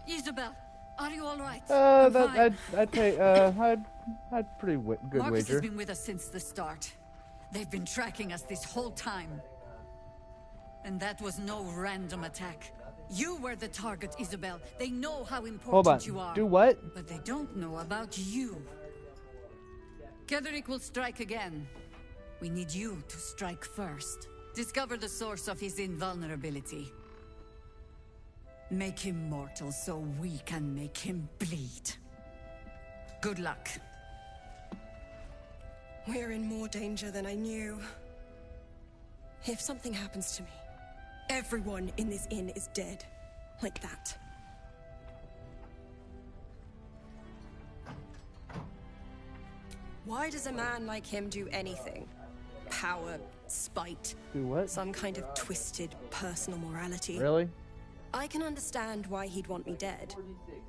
Isabel, are you all right? I'm fine. I'd pay, I'd pretty good Marcus wager. has been with us since the start. They've been tracking us this whole time. And that was no random attack. You were the target, Isabel. They know how important you are. Do what? But they don't know about you. Ketheric will strike again. We need you to strike first. Discover the source of his invulnerability. Make him mortal so we can make him bleed. Good luck. We're in more danger than I knew. If something happens to me, everyone in this inn is dead. Like that. Why does a man like him do anything? Power, spite. Do what? Some kind of twisted personal morality. Really? I can understand why he'd want me dead.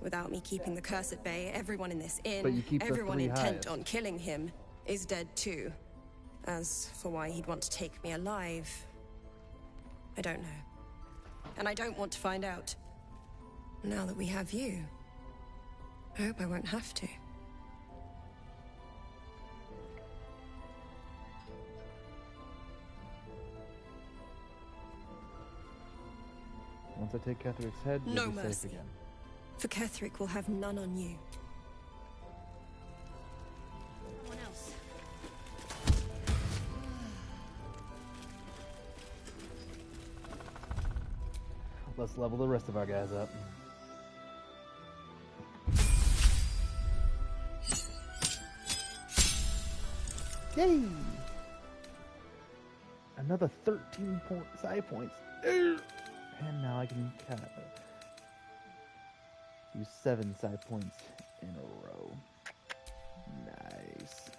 Without me keeping the curse at bay, everyone in this But you inn, keep the everyone three intent highest. on killing him, is dead too. As for why he'd want to take me alive, I don't know. And I don't want to find out. Now that we have you, I hope I won't have to. Once I take Ketheric's head, you'll No be safe mercy. again. For Ketheric will have none on you. Someone else. Let's level the rest of our guys up. Yay! Another 13 side points. And now I can use 7 side points in a row. Nice.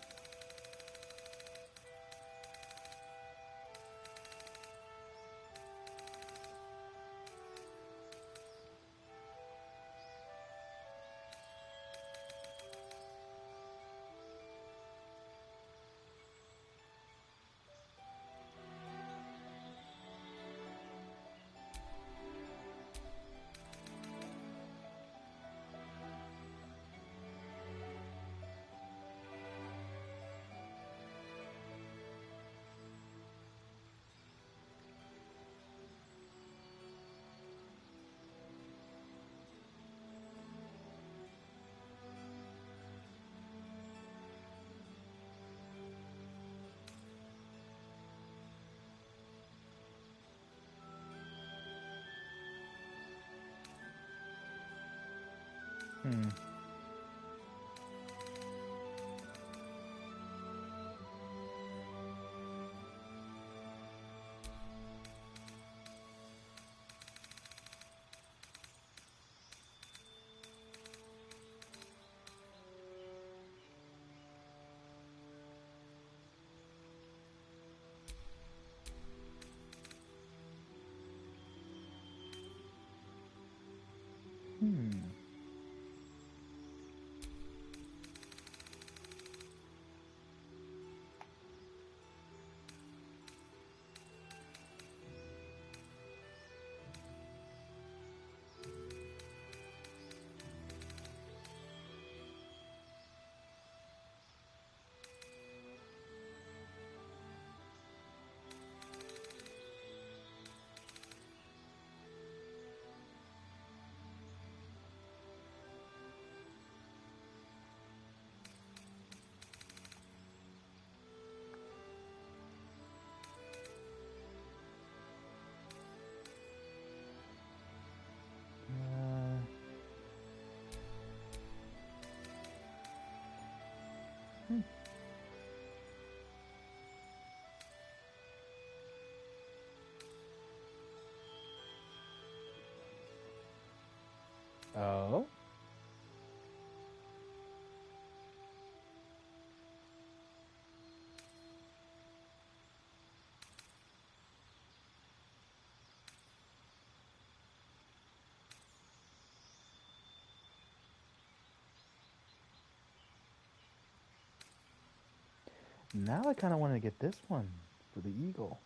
Oh. Now I kind of want to get this one for the eagle.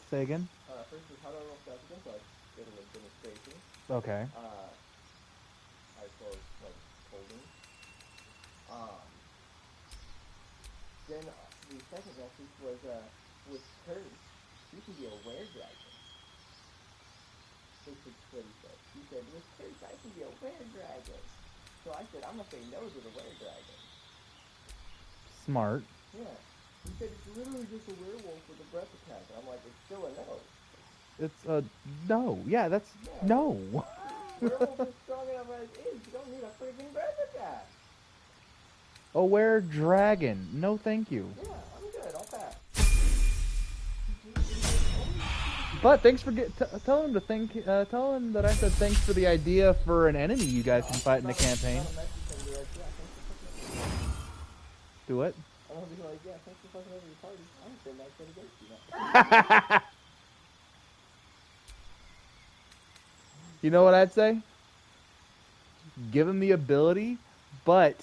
Say again? First is how do I roll stats again? So I did a demonstration. Okay. I suppose, like, holding. Then the second message was, with Curse, you can be a were-dragon. That's what he said. He said, with Curse, I can be a were-dragon. So I said, I'm going to say no to the were-dragon. Smart. Yeah. He said, it's literally just a werewolf with a breath attack. And I'm like, it's still a no. It's a no. Yeah, that's no. Werewolf is strong enough as is. You don't need a freaking breath attack. Aware dragon. No, thank you. Yeah, I'm good. I'll pass. But thanks for tell him to tell him that I said thanks for the idea for an enemy you guys can fight in the campaign. Do what? I'll be like, yeah, thanks for fucking over your party. I'm gonna send that shit against you now. You know what I'd say? Give him the ability, but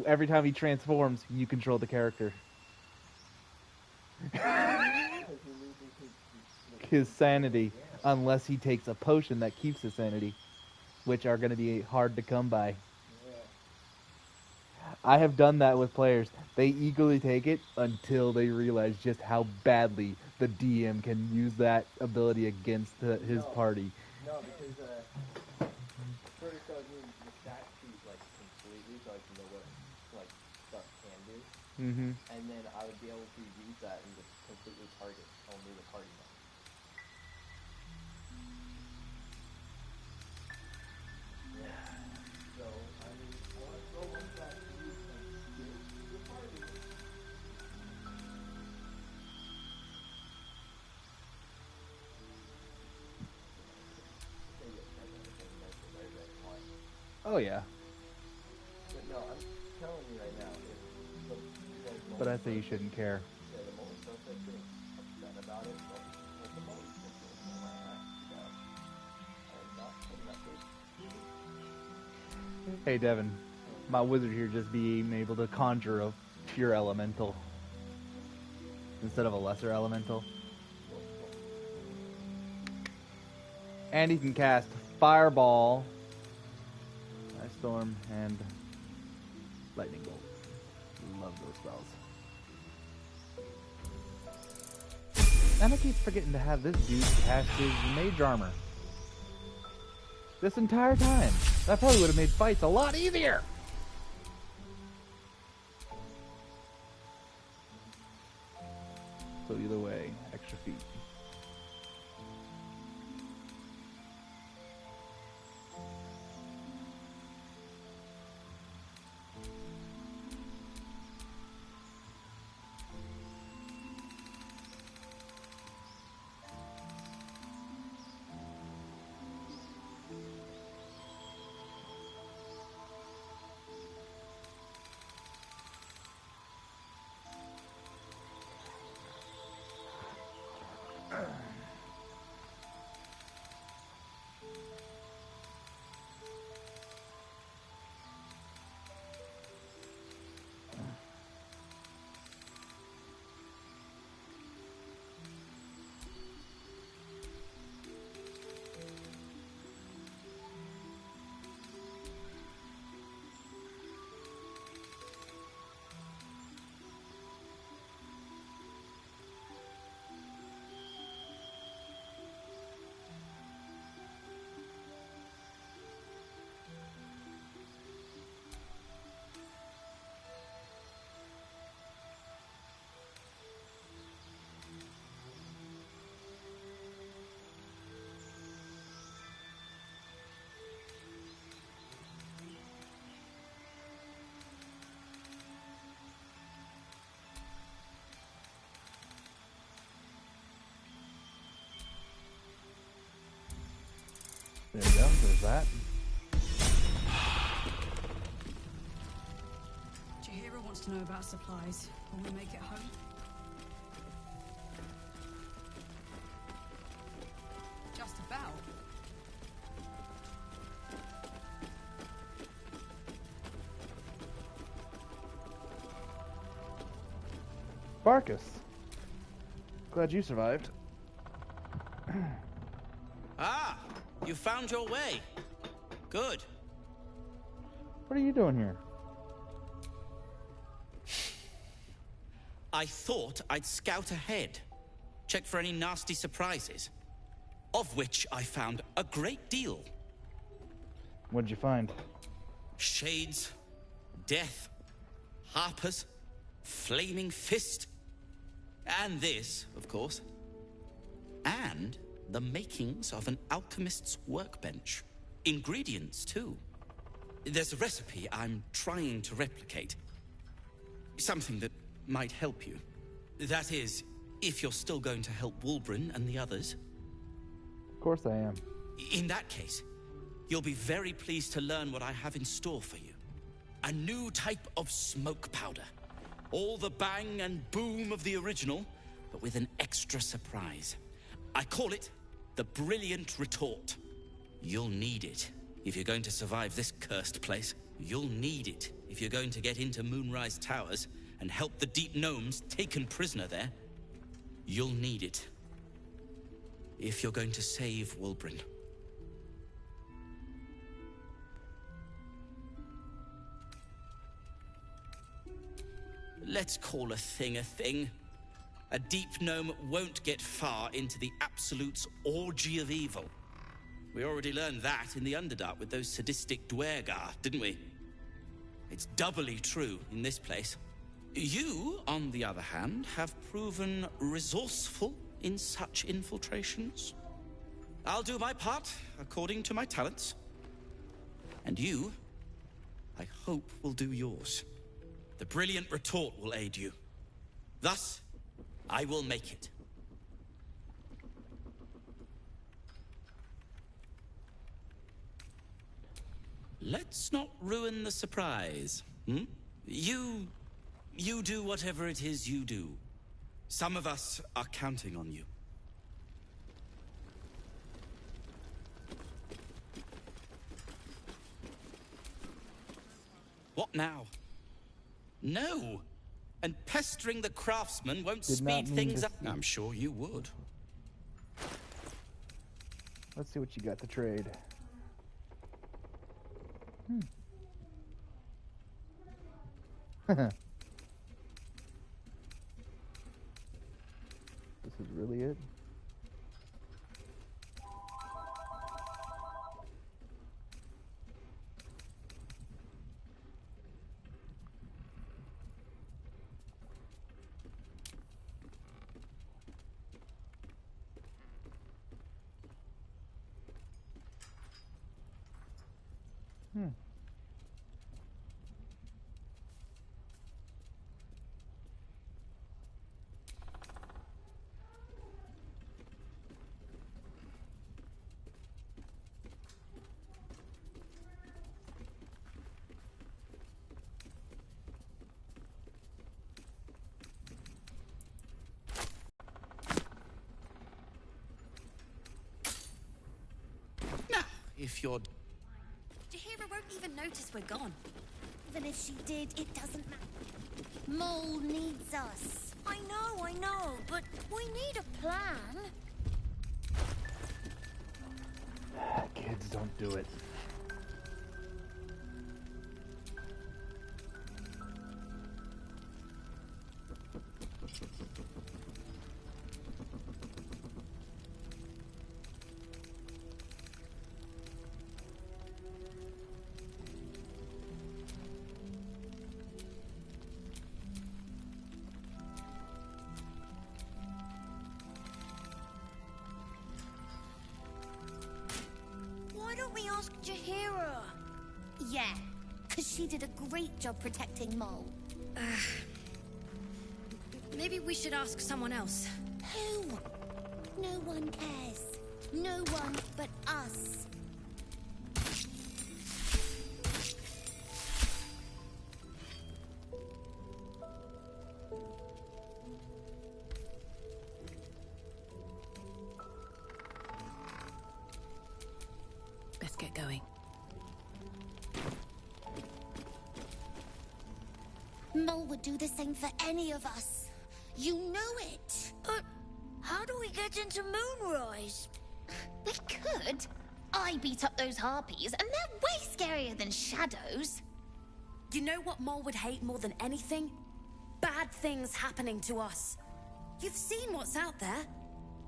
every time he transforms, you control the character. His sanity, unless he takes a potion that keeps his sanity, which are going to be hard to come by. I have done that with players. They eagerly take it until they realize just how badly the DM can use that ability against his party. No, because first I was using the stat sheet like completely, so I can know what like stuff can do. Mm-hmm. And then I would be able to use that and just completely target only the party members. Yeah. So I mean, I want to throw one stat sheet and get the party. Oh yeah. But no, I'm telling you right now, But I say you shouldn't care. Yeah, the moment don't start getting upset about it, let the moment start getting on my ass. I'm not putting up with. Hey Devin, my wizard here just being able to conjure a pure elemental instead of a lesser elemental. And he can cast Fireball, Ice Storm, and Lightning Bolt. Love those spells. And I keep forgetting to have this dude cast his Mage Armor. This entire time. That probably would have made fights a lot easier. So either way, extra feet. There you go, there's that. Jahira wants to know about supplies. Will we make it home? Just about. Barkus. Glad you survived. Ah, you found your way. Good. What are you doing here? I thought I'd scout ahead, check for any nasty surprises, of which I found a great deal. What'd you find? Shades, death, harpers, flaming fist, and this, of course, and the makings of an alchemist's workbench. Ingredients, too. There's a recipe I'm trying to replicate. Something that might help you. That is, if you're still going to help Wulbren and the others. Of course I am. In that case, you'll be very pleased to learn what I have in store for you. A new type of smoke powder. All the bang and boom of the original, but with an extra surprise. I call it the Brilliant Retort. You'll need it if you're going to survive this cursed place. You'll need it if you're going to get into Moonrise Towers and help the Deep Gnomes taken prisoner there. You'll need it if you're going to save Wulbren. Let's call a thing a thing. A deep gnome won't get far into the Absolute's orgy of evil. We already learned that in the Underdark with those sadistic Dwergar, didn't we? It's doubly true in this place. You, on the other hand, have proven resourceful in such infiltrations. I'll do my part according to my talents. And you, I hope, will do yours. The Brilliant Retort will aid you. Thus, I will make it. Let's not ruin the surprise, hmm? You do whatever it is you do. Some of us are counting on you. What now? No! And pestering the craftsman won't speed things up. I'm sure you would. Let's see what you got to trade. This is really it? If you're... Jaheira won't even notice we're gone. Even if she did, it doesn't matter. Mole needs us. I know, but we need a plan. Kids, don't do it. Why don't we ask Jaheira? Yeah, because she did a great job protecting Mole. Maybe we should ask someone else. Who? No one cares. No one but us. Let's get going. Mole would do the same for any of us. You know it. But how do we get into Moonrise? We could. I beat up those harpies, and they're way scarier than shadows. You know what Mole would hate more than anything? Bad things happening to us. You've seen what's out there.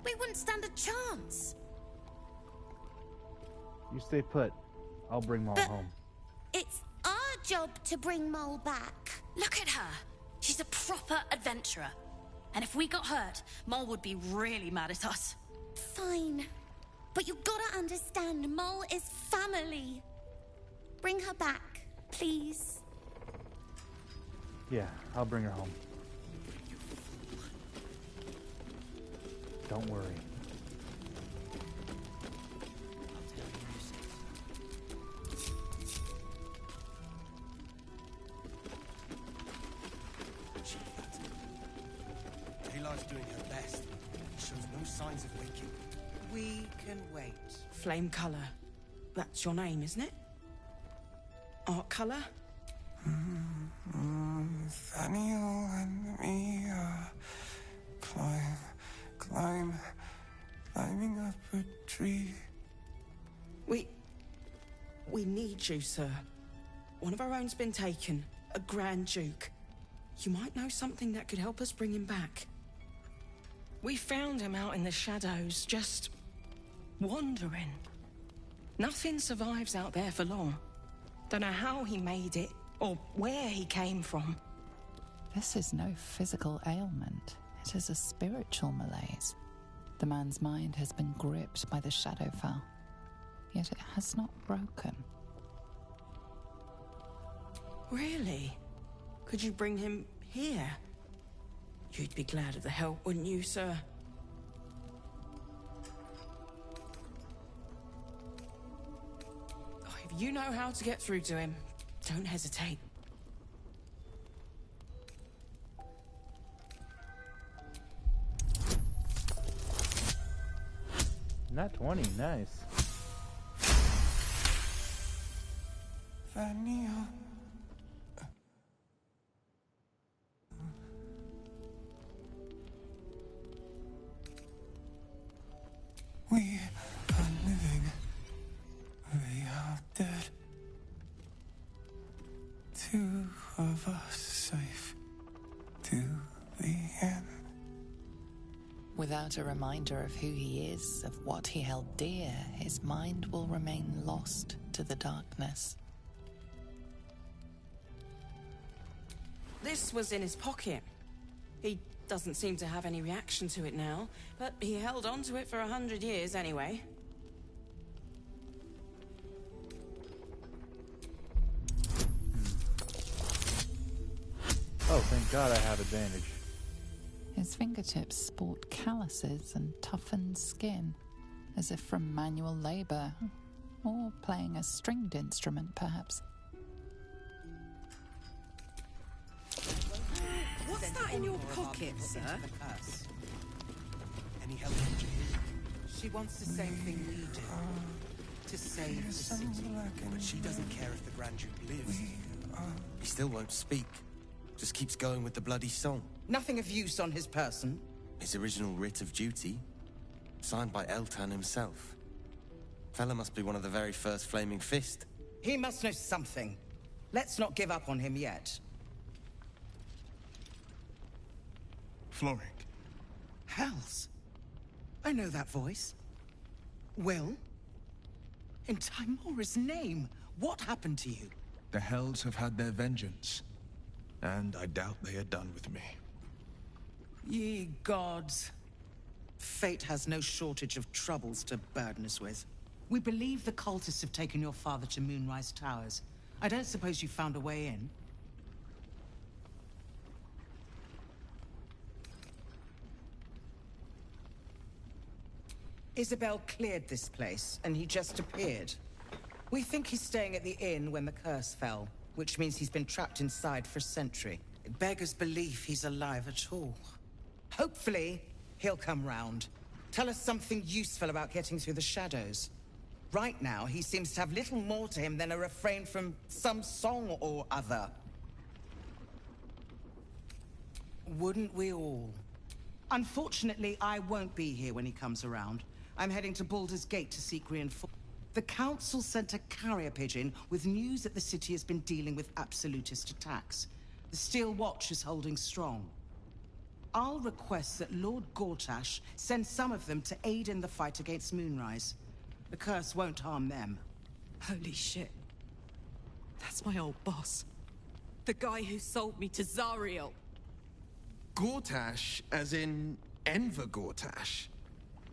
We wouldn't stand a chance. You stay put. I'll bring Mole home. It's our job to bring Mole back. Look at her. She's a proper adventurer. And if we got hurt, Mole would be really mad at us. Fine. But you gotta understand, Mole is family. Bring her back, please. Yeah, I'll bring her home. Don't worry. She signs of waking. We can wait. Flame color. That's your name, isn't it? Art color? Nathaniel and me climbing up a tree. We need you, sir. One of our own's been taken. A Grand Duke. You might know something that could help us bring him back. We found him out in the shadows, just wandering. Nothing survives out there for long. Don't know how he made it, or where he came from. This is no physical ailment. It is a spiritual malaise. The man's mind has been gripped by the Shadowfell, yet it has not broken. Really? Could you bring him here? You'd be glad of the help, wouldn't you, sir? Oh, if you know how to get through to him, don't hesitate. Not 20, nice. Nathaniel. We are living. We are dead. Two of us safe to the end. Without a reminder of who he is, of what he held dear, his mind will remain lost to the darkness. This was in his pocket. He doesn't seem to have any reaction to it now, but he held on to it for 100 years anyway. Oh, thank God I have advantage. His fingertips sport calluses and toughened skin, as if from manual labor, or playing a stringed instrument, perhaps. What's that in your pocket, sir? Any help from Jahira? She wants the same thing we do. To save the city. But she doesn't care if the Grand Duke lives. He still won't speak. Just keeps going with the bloody song. Nothing of use on his person. His original writ of duty, signed by Eltan himself. Fella must be one of the very first Flaming Fist. He must know something. Let's not give up on him yet. Floric. Hells. I know that voice. Will? In Timora's name, what happened to you? The Hells have had their vengeance, and I doubt they are done with me. Ye gods. Fate has no shortage of troubles to burden us with. We believe the cultists have taken your father to Moonrise Towers. I don't suppose you found a way in? Isabel cleared this place, and he just appeared. We think he's staying at the inn when the curse fell, which means he's been trapped inside for a century. It beggars belief he's alive at all. Hopefully, he'll come round. Tell us something useful about getting through the shadows. Right now, he seems to have little more to him than a refrain from some song or other. Wouldn't we all? Unfortunately, I won't be here when he comes around. I'm heading to Baldur's Gate to seek reinforcements. The Council sent a carrier pigeon with news that the city has been dealing with absolutist attacks. The Steel Watch is holding strong. I'll request that Lord Gortash send some of them to aid in the fight against Moonrise. The curse won't harm them. Holy shit. That's my old boss. The guy who sold me to Zariel. Gortash, as in Enver Gortash.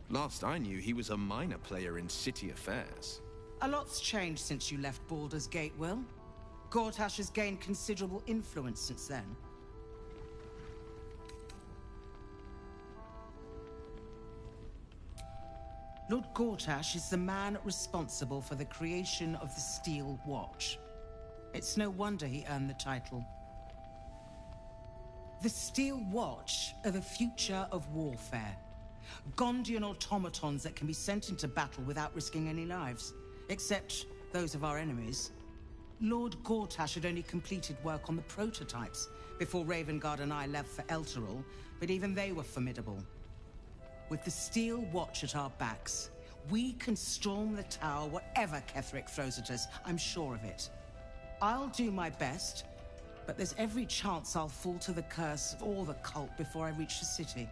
Last I knew, he was a minor player in city affairs. A lot's changed since you left Baldur's Gate, Will. Gortash has gained considerable influence since then. Lord Gortash is the man responsible for the creation of the Steel Watch. It's no wonder he earned the title. The Steel Watch are the future of warfare. Gondian automatons that can be sent into battle without risking any lives. Except those of our enemies. Lord Gortash had only completed work on the prototypes before Ravengard and I left for Elturel, but even they were formidable. With the Steel Watch at our backs, we can storm the tower whatever Ketheric throws at us, I'm sure of it. I'll do my best, but there's every chance I'll fall to the curse of all the cult before I reach the city.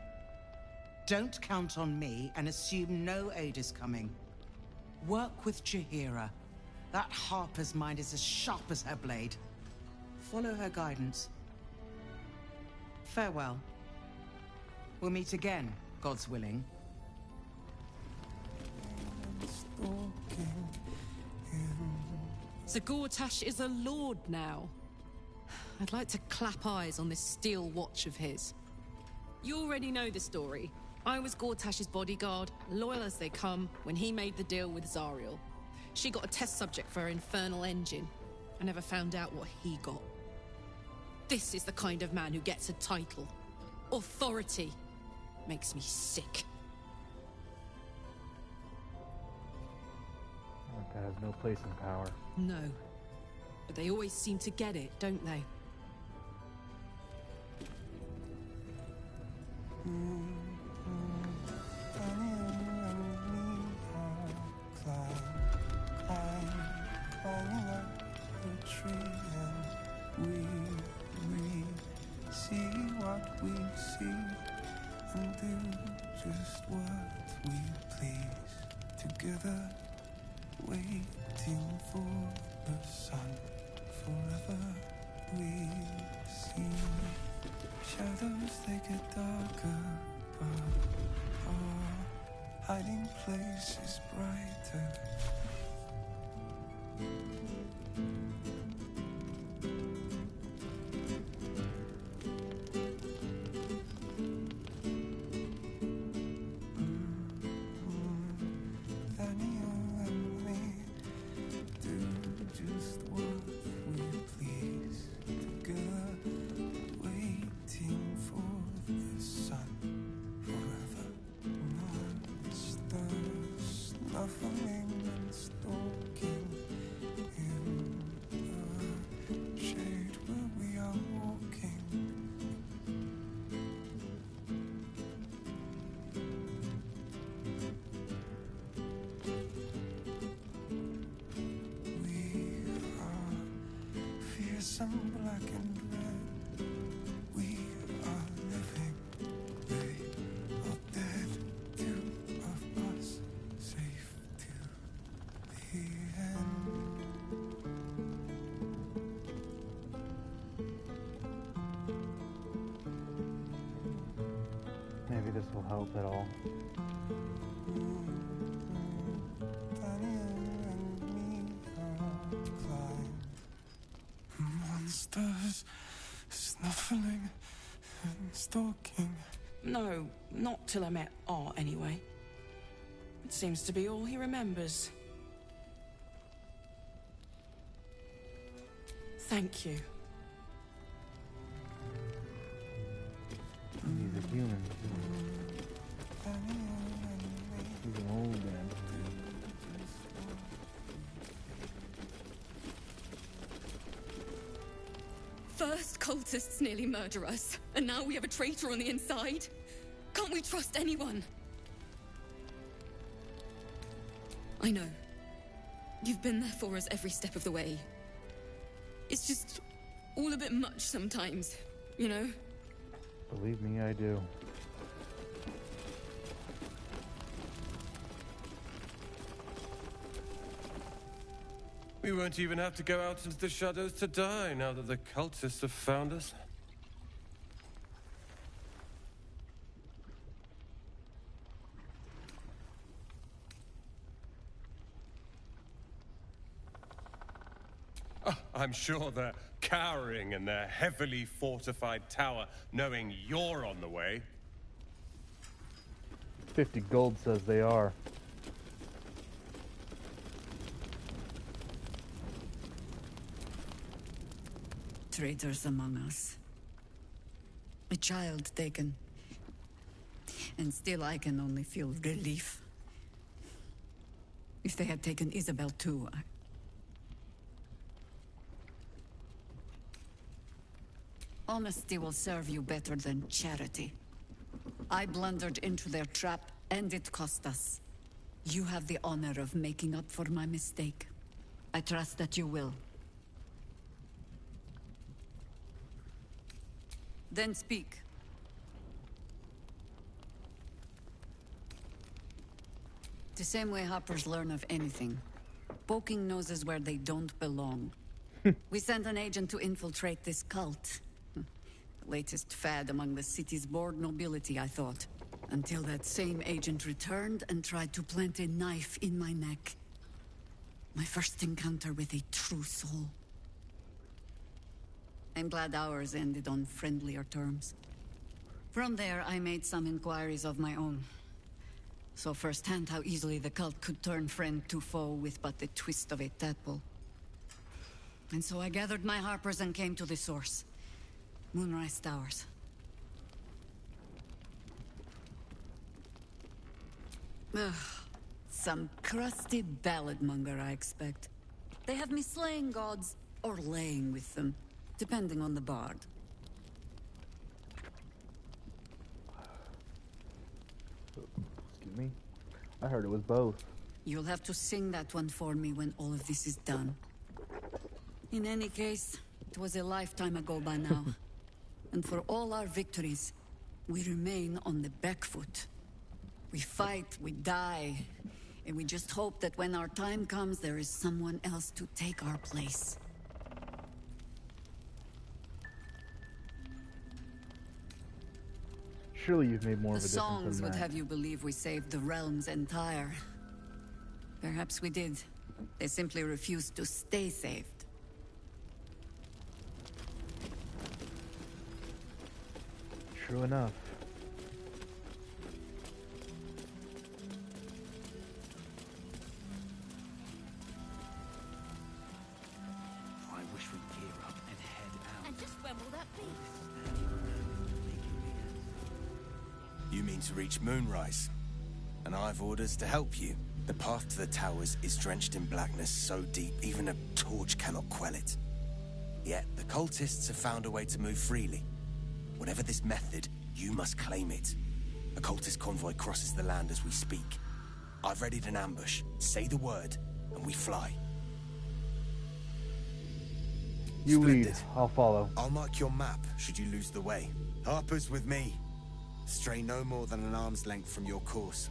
Don't count on me and assume no aid is coming. Work with Jaheira. That Harper's mind is as sharp as her blade. Follow her guidance. Farewell. We'll meet again, God's willing. So Gortash is a lord now. I'd like to clap eyes on this steel watch of his. You already know the story. I was Gortash's bodyguard, loyal as they come, when he made the deal with Zariel. She got a test subject for her infernal engine. I never found out what he got. This is the kind of man who gets a title. Authority. Makes me sick. That has no place in power. No. But they always seem to get it, don't they? Together, waiting for the sun. Forever we see shadows, they get darker, but our hiding place is brighter. Some black and red, we are living, they are dead. Two of us, safe to the end. Maybe this will help at all. Monsters snuffling and stalking. No, not till I met Art, anyway. It seems to be all he remembers. Thank you. He's a human. He's an old man. First cultists nearly murder us, and now we have a traitor on the inside. Can't we trust anyone? I know. You've been there for us every step of the way. It's just all a bit much sometimes, you know? Believe me, I do. We won't even have to go out into the shadows to die now that the cultists have found us. Oh, I'm sure they're cowering in their heavily fortified tower, knowing you're on the way. 50 gold says they are. Traitors among us. A child taken. And still I can only feel relief. If they had taken Isabel too, Honesty will serve you better than charity. I blundered into their trap, and it cost us. You have the honor of making up for my mistake. I trust that you will. Then speak. The same way hoppers learn of anything. Poking noses where they don't belong. We sent an agent to infiltrate this cult. The latest fad among the city's bored nobility, I thought. Until that same agent returned and tried to plant a knife in my neck. My first encounter with a true soul. I'm glad ours ended on friendlier terms. From there, I made some inquiries of my own. Saw firsthand how easily the cult could turn friend to foe with but the twist of a tadpole. And so I gathered my harpers and came to the source. Moonrise Towers. Ugh. Some crusty ballad monger, I expect. They have me slaying gods, or laying with them, depending on the bard. Excuse me. I heard it was both. You'll have to sing that one for me when all of this is done. In any case, it was a lifetime ago by now. And for all our victories, we remain on the back foot. We fight, we die, and we just hope that when our time comes, there is someone else to take our place. Surely you've made more The of a difference songs than would that. have you believe we saved the realm's entire. Perhaps we did. They simply refused to stay saved. True enough. I wish we'd gear up and head out. And just when will that be? You mean to reach Moonrise? And I've orders to help you. The path to the towers is drenched in blackness so deep, even a torch cannot quell it. Yet, the cultists have found a way to move freely. Whatever this method, you must claim it. A cultist convoy crosses the land as we speak. I've readied an ambush. Say the word, and we fly. You Splendid. lead. I'll follow. I'll mark your map should you lose the way. Harper's with me. Stray no more than an arm's length from your course.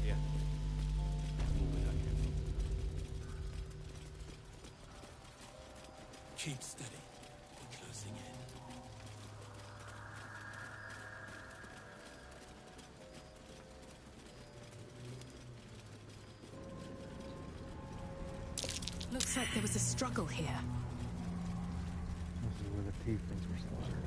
Yeah. Keep steady. We're closing in. Looks like there was a struggle here. This is where the tieflings were slaughtered.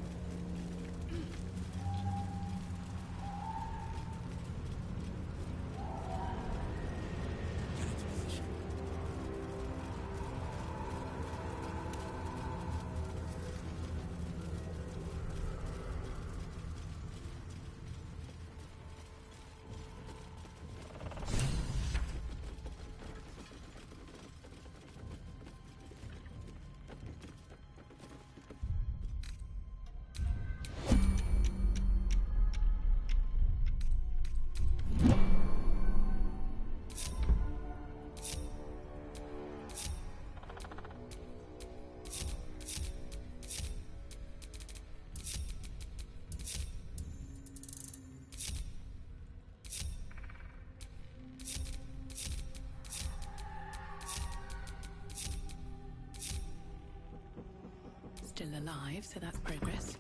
Still alive, so that's progress.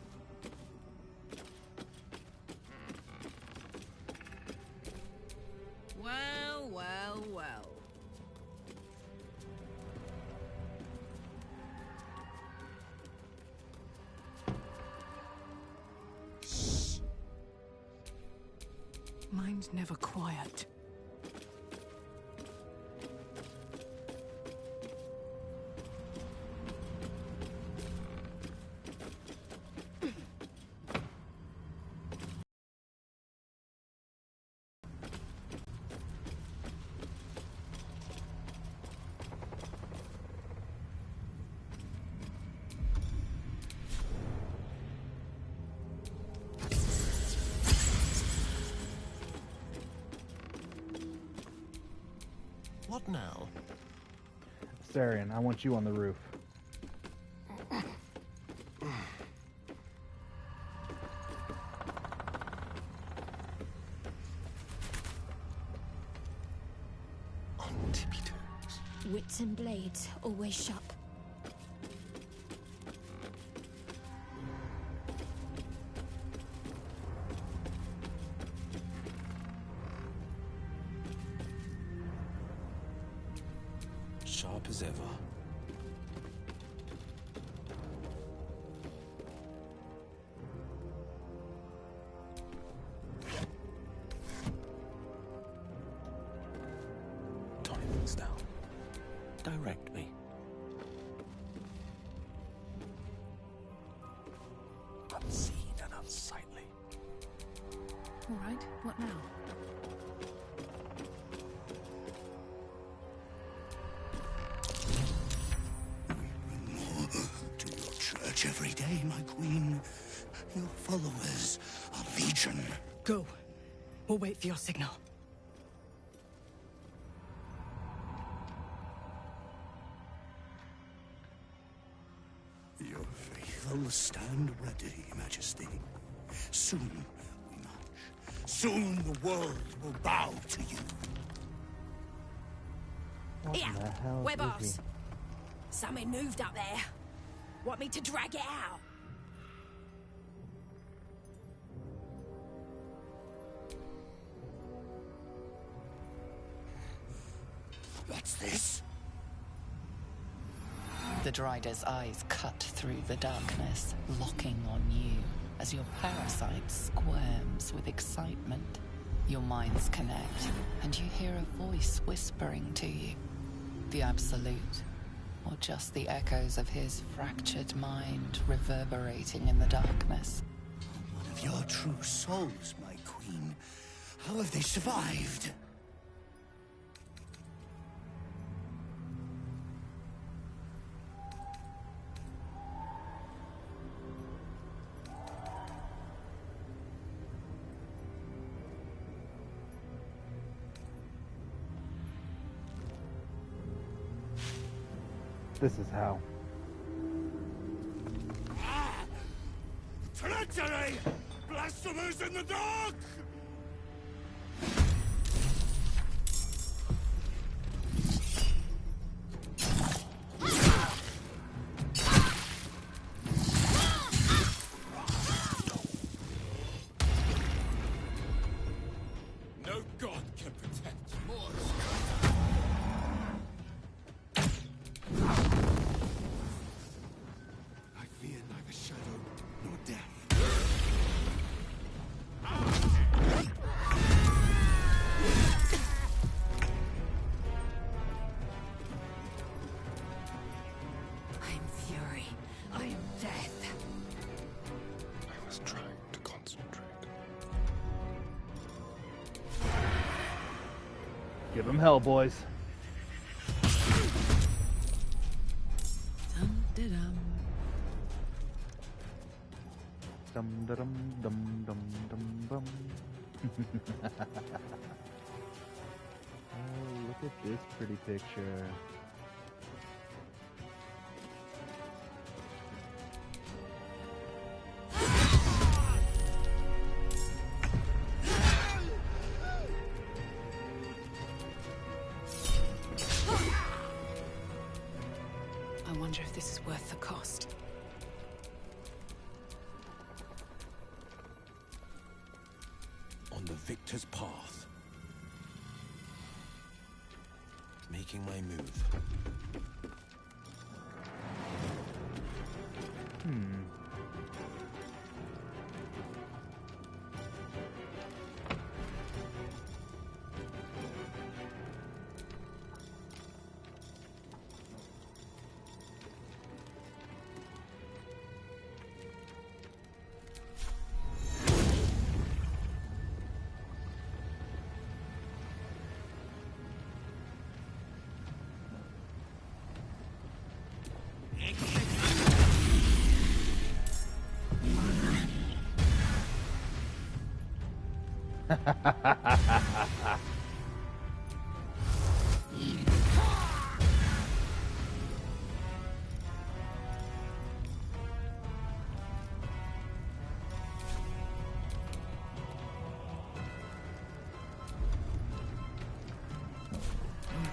Well, well, well. Mine's never quiet. What now? Sarian, I want you on the roof. On tippy toes. Wits and blades, always sharp. Sharp as ever. Timing's down. Direct me. Unseen and unsightly. All right, what now? To your church every day, my queen. Your followers are legion. Go. We'll wait for your signal. Your faithful stand ready, Majesty. Soon we march. Soon the world will bow to you. What Yeah, the hell we're is boss. he? Something moved up there. Want me to drag it out? What's this? The Drider's eyes cut through the darkness, locking on you as your parasite squirms with excitement. Your minds connect, and you hear a voice whispering to you. The Absolute, or just the echoes of his fractured mind reverberating in the darkness. One of your true souls, my queen. How have they survived? This is how. Treachery! Blasphemers in the dark! No god can protect you. I fear neither shadow nor death. I am fury. I am death. I was trying to concentrate. Give them hell, boys. Dum-de-dum. Dum dum dum dum dum dum. Oh, look at this pretty picture. I wonder if this is worth the cost. On the victor's path. Making my move.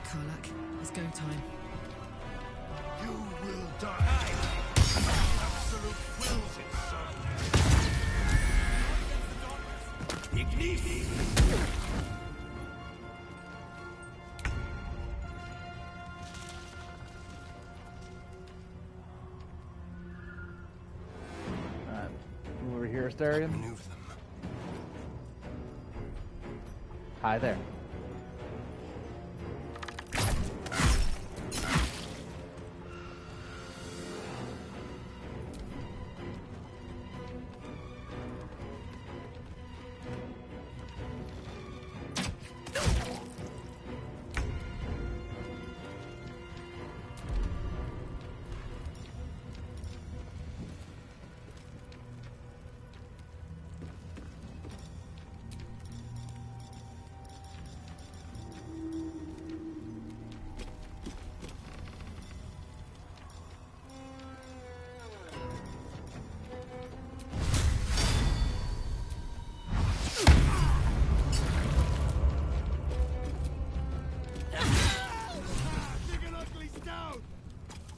Karlak. It's go time. You will die. Absolute wills it so. Ignition! Over here, Astarion. Hi there.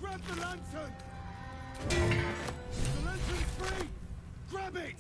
Grab the lantern! The lantern's free! Grab it!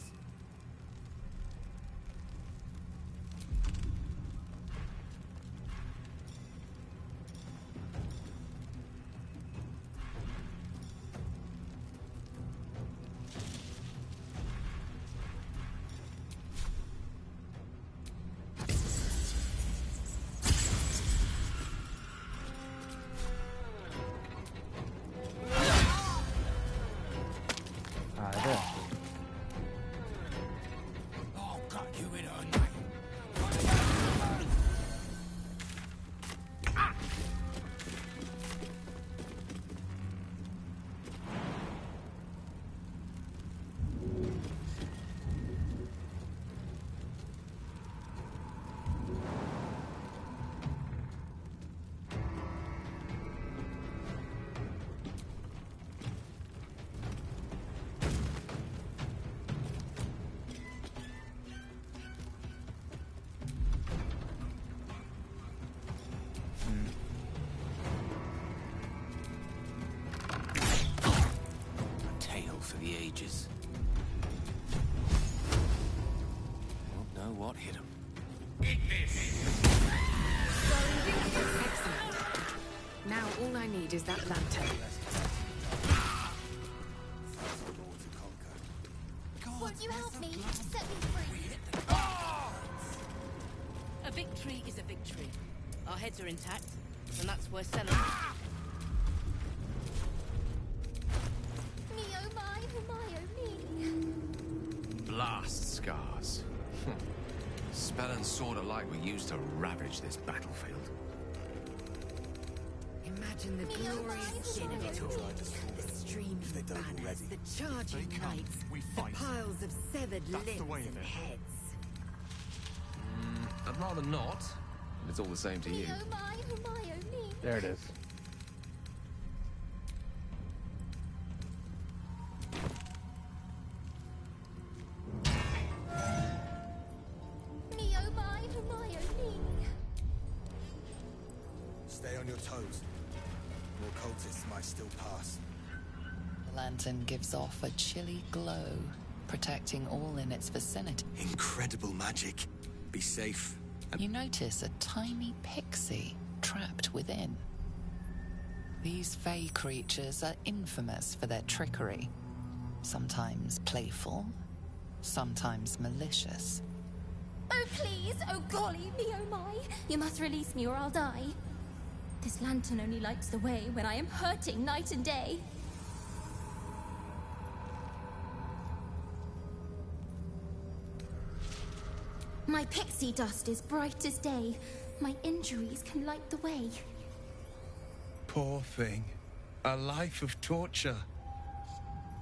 For the ages. Won't know what hit him. Eat this! Excellent. Now all I need is that lantern. Won't you help me? Set me free. A victory is a victory. Our heads are intact, and that's worth celebrating. Blast scars. Spell and sword alike were used to ravage this battlefield. Imagine the glorious din of it all. The streaming banners, the charging knights, the piles of severed limbs and heads. I'd rather not. It's all the same to you. There it is. Stay on your toes. More cultists might still pass. The lantern gives off a chilly glow, protecting all in its vicinity. Incredible magic. Be safe. You notice a tiny pixie trapped within. These fey creatures are infamous for their trickery. Sometimes playful, sometimes malicious. Oh, please! Oh, golly, me oh my! You must release me or I'll die. This lantern only lights the way when I am hurting night and day. My pixie dust is bright as day. My injuries can light the way. Poor thing. A life of torture.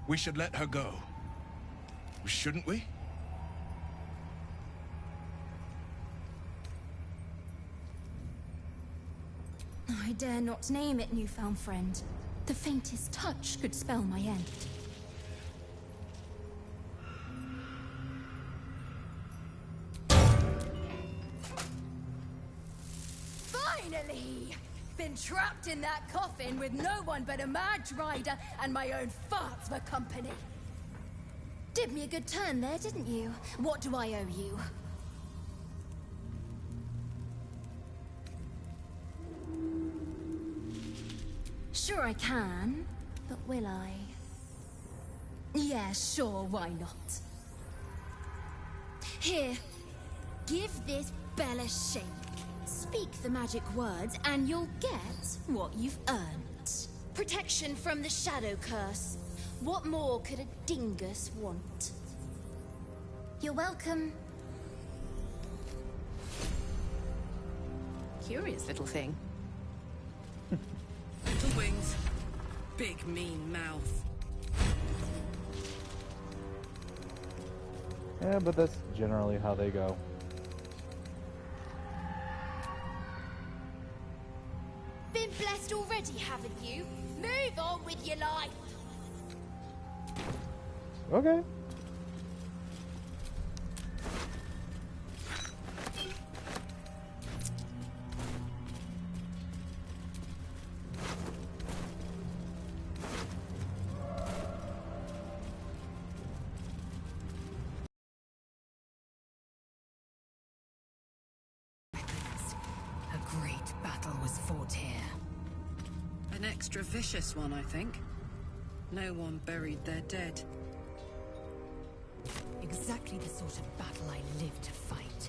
We should let her go. Shouldn't we? I dare not name it, newfound friend. The faintest touch could spell my end. Finally! Been trapped in that coffin with no one but a mad rider and my own farts for company. Did me a good turn there, didn't you? What do I owe you? Sure I can, but will I? Yeah, sure, why not? Here, give this bell a shake. Speak the magic words and you'll get what you've earned. Protection from the shadow curse. What more could a dingus want? You're welcome. Curious little thing. Little wings, big mean mouth. Yeah, but that's generally how they go. Been blessed already, haven't you? Move on with your life. Okay. A great battle was fought here. An extra vicious one, I think. No one buried their dead. Exactly the sort of battle I live to fight.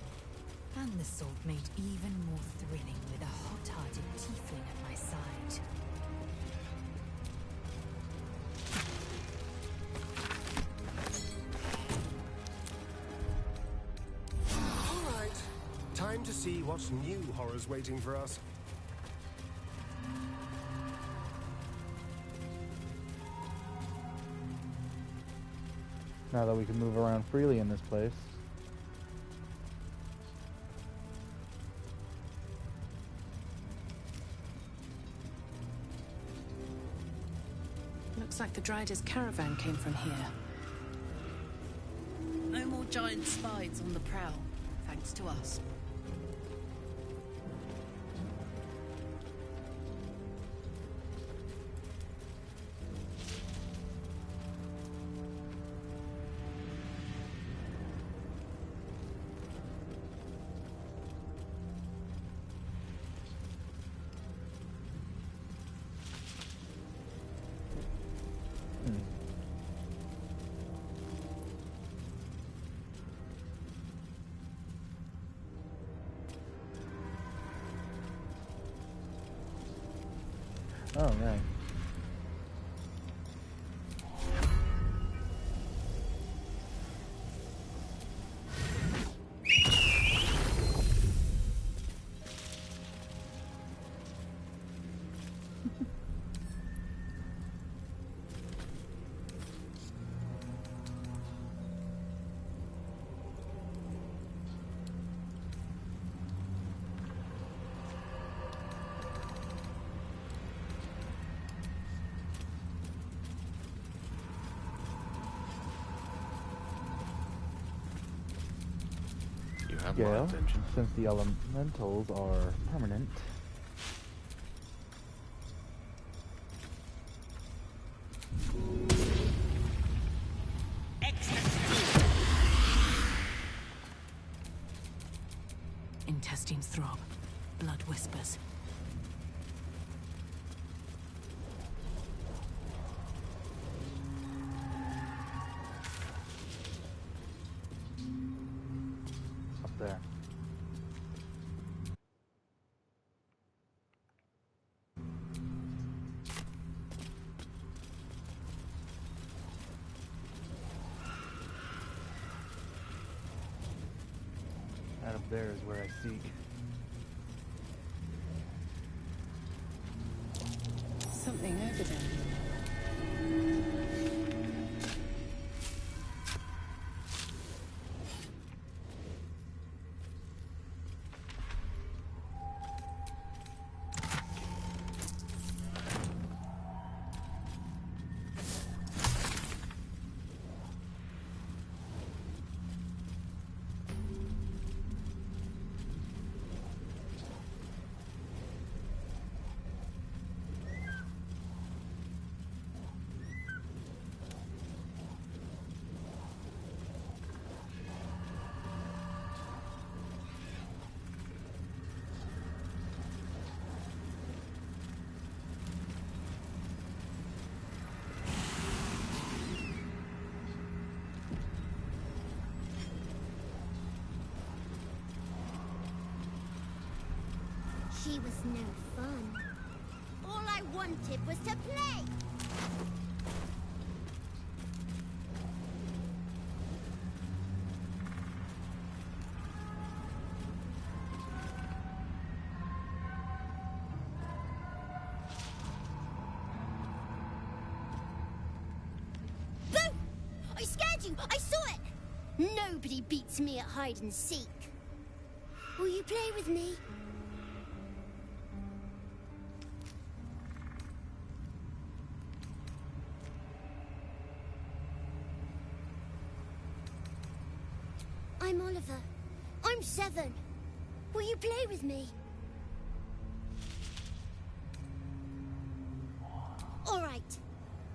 And the sort made even more thrilling with a hot-hearted tiefling at my side. All right. Time to see what new horror's waiting for us. Now that we can move around freely in this place. Looks like the Drider's caravan came from here. No more giant spides on the prowl, thanks to us. Oh, yeah. Have my Gale, attention. since the elementals are permanent. Intestines throb. Blood whispers. There. That up there is where I seek. Something over there. She was no fun. All I wanted was to play. Boo! I scared you! I saw it! Nobody beats me at hide and seek. Will you play with me? I'm Oliver. I'm 7. Will you play with me? All right.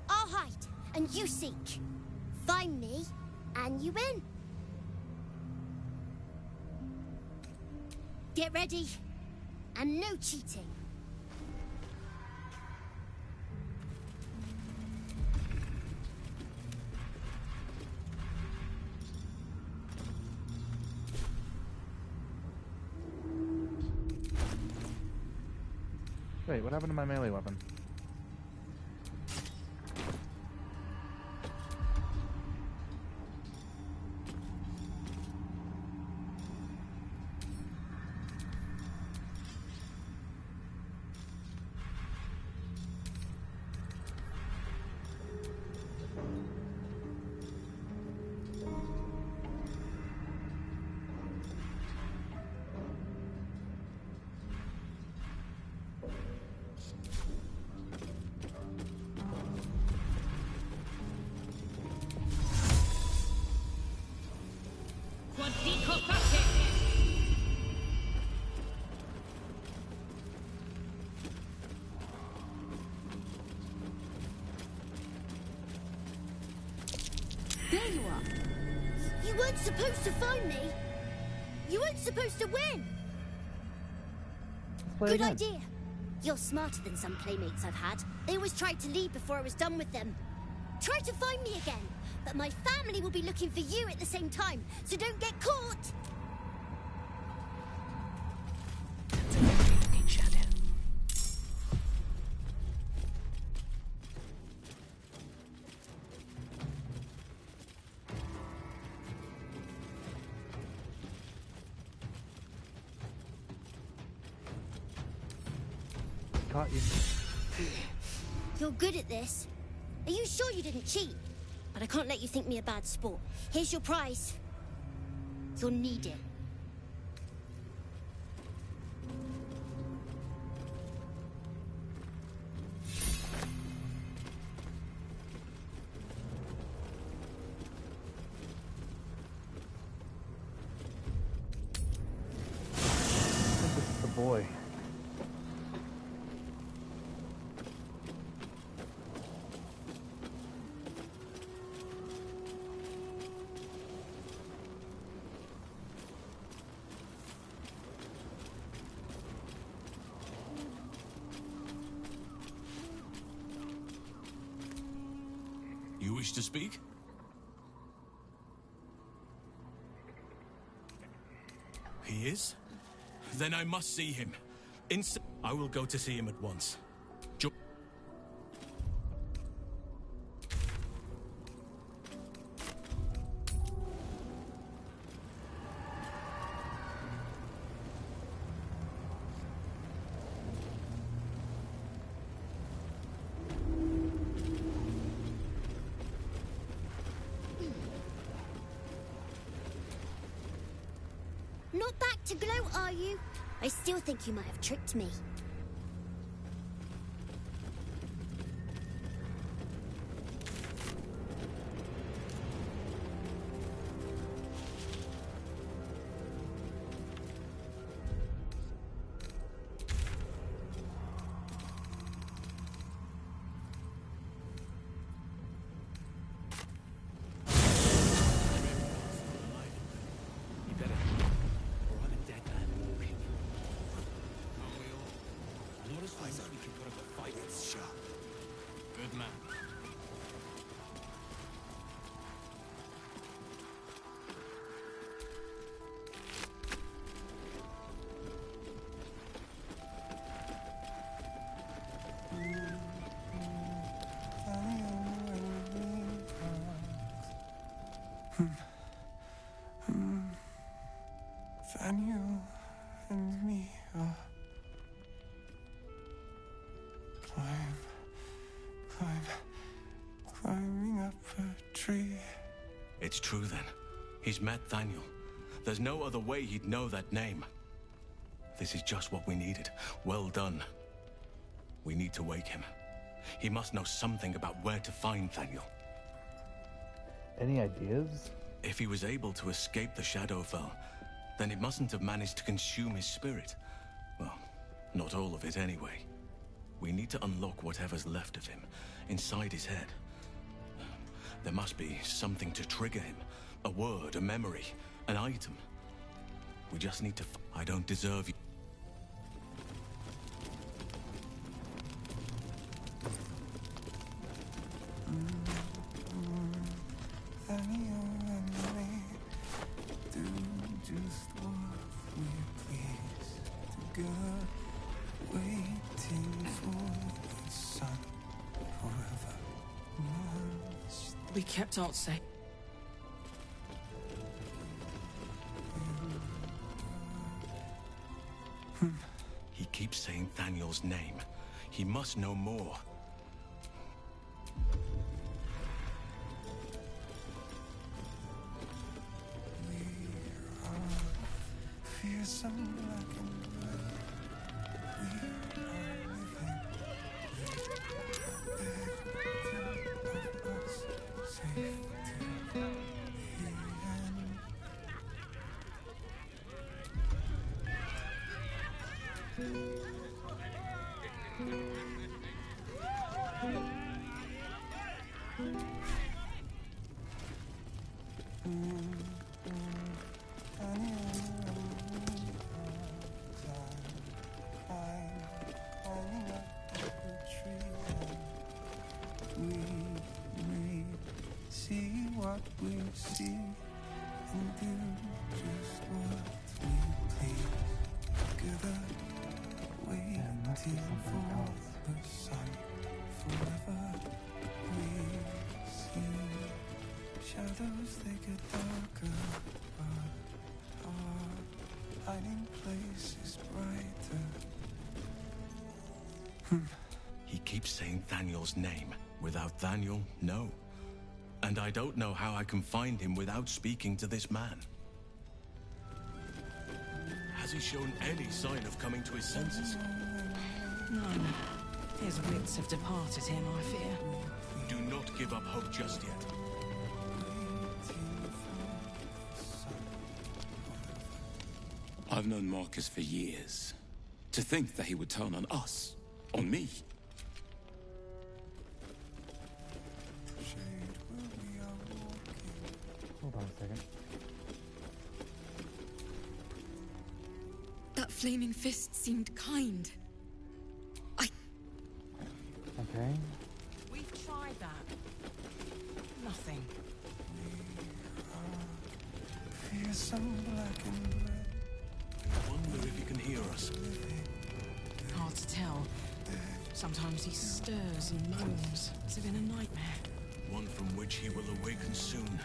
I'll hide, and you seek. Find me, and you win. Get ready, and no cheating. Wait, what happened to my melee weapon? There you are. You weren't supposed to find me. You weren't supposed to win. Good idea. You're smarter than some playmates I've had. They always tried to leave before I was done with them. Try to find me again, but my family will be looking for you at the same time, so don't get caught. Caught you. You're good at this. Are you sure you didn't cheat? But I can't let you think me a bad sport. Here's your prize. You'll need it. I think this is the boy. You wish to speak? He is? Then I must see him. I will go to see him at once. Not back to glow, are you? I still think you might have tricked me. Good man. It's true then. He's met Thaniel. There's no other way he'd know that name. This is just what we needed. Well done. We need to wake him. He must know something about where to find Thaniel. Any ideas? If he was able to escape the Shadowfell, then it mustn't have managed to consume his spirit. Well, not all of it anyway. We need to unlock whatever's left of him, inside his head. There must be something to trigger him. A word, a memory, an item. We just need to I don't deserve you. Do just what we please together, waiting for the sun forever. We kept out safe. He keeps saying Thaniel's name. He must know more. Fearsome black and red. We are living of us, safe to the end. See what we see and do just what we please. Together, waiting for the sun forever. We see shadows, they get darker, but our hiding place is brighter. He keeps saying Thaniel's name. Without Thaniel, no. And I don't know how I can find him without speaking to this man. Has he shown any sign of coming to his senses? None. His wits have departed him, I fear. Do not give up hope just yet. I've known Marcus for years. To think that he would turn on us, on me. Hold on a second. That flaming fist seemed kind. Okay. We've tried that. Nothing. Fearsome black and red. I wonder if he can hear us. Hard to tell. Sometimes he stirs and moans, as if in a nightmare. One from which he will awaken soon.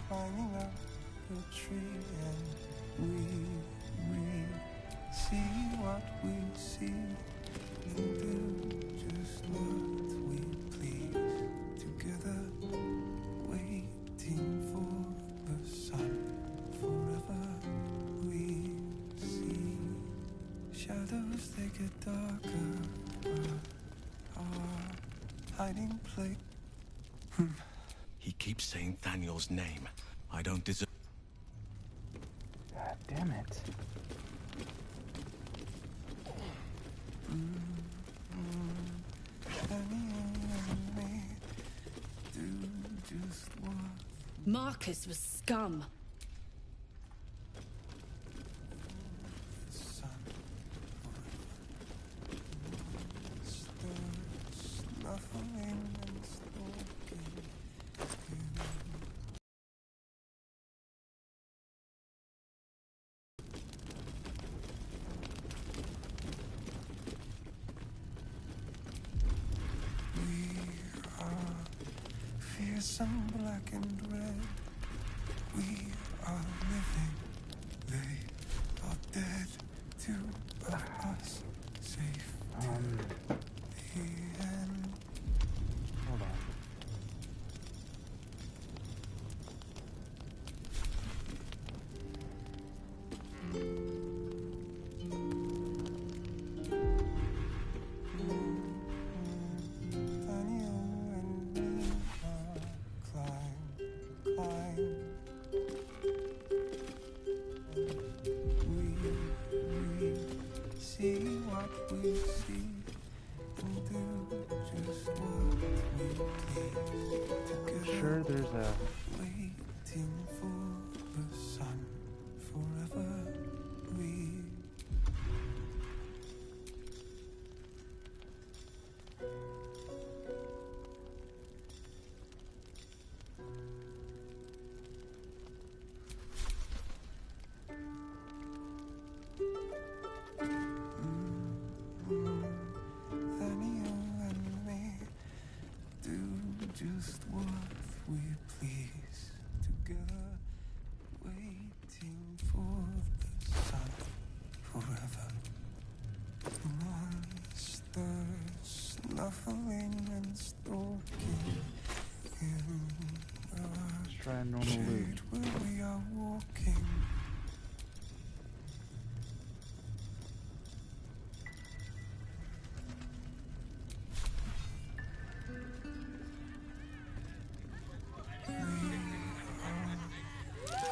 Climbing up the tree, and we see what we see, and do just what we please. Together, waiting for the sun forever. We see shadows, they get darker, but our hiding place. He keeps saying Thaniel's name. I don't deserve... God damn it. Marcus was scum. We fear some black and red. We are living, they are dead. Two of us safe to the end. Hold on. Sure, there's a waiting for the sun forever. We then you and me do just what we please together, waiting for the sun forever. Monsters snuffling and stalking in the try a normal loot. shade where we are walking.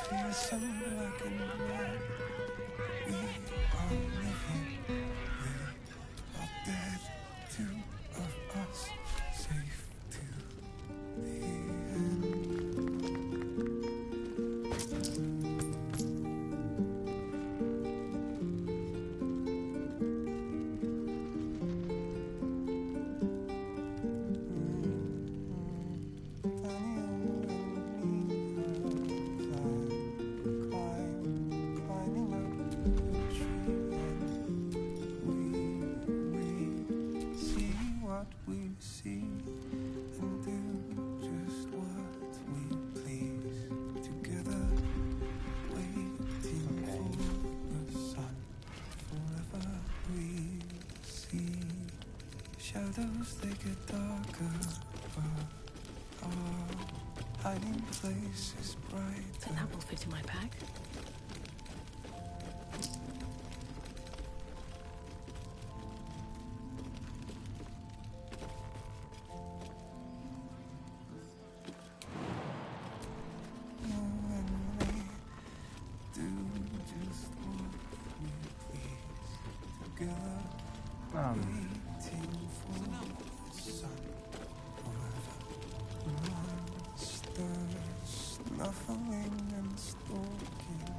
Fear some black and red. We are living, they are dead. Two of us safe to the end. Climbing up the tree, and we see what we see and do just what we please together, waiting for the sun forever. We see shadows, they get darker, but our hiding place is brighter. That will fit in my bag. You and me do just what we please together, waiting for the sun forever. Monsters snuffling and stalking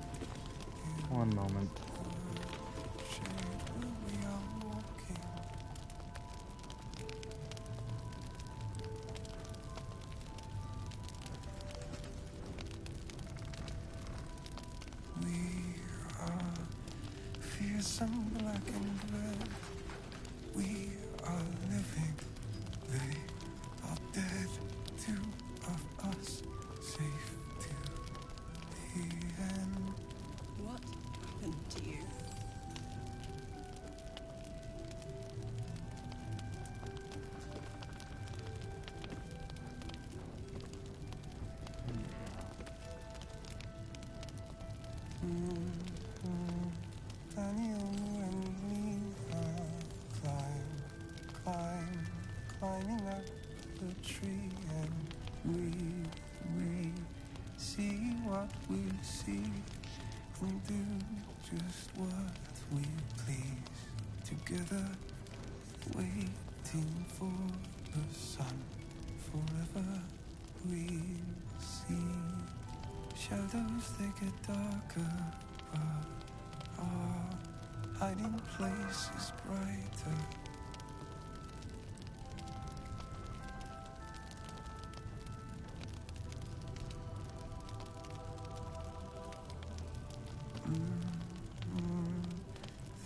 in One moment. the shade where we are walking. We are fearsome black and red. We are living, they are dead. Two of us safe to the end. What happened to you? And you and me are climbing up the tree, and we see what we see and do just what we please together, waiting for the sun forever. We see shadows, they get darker, but our hiding place is brighter.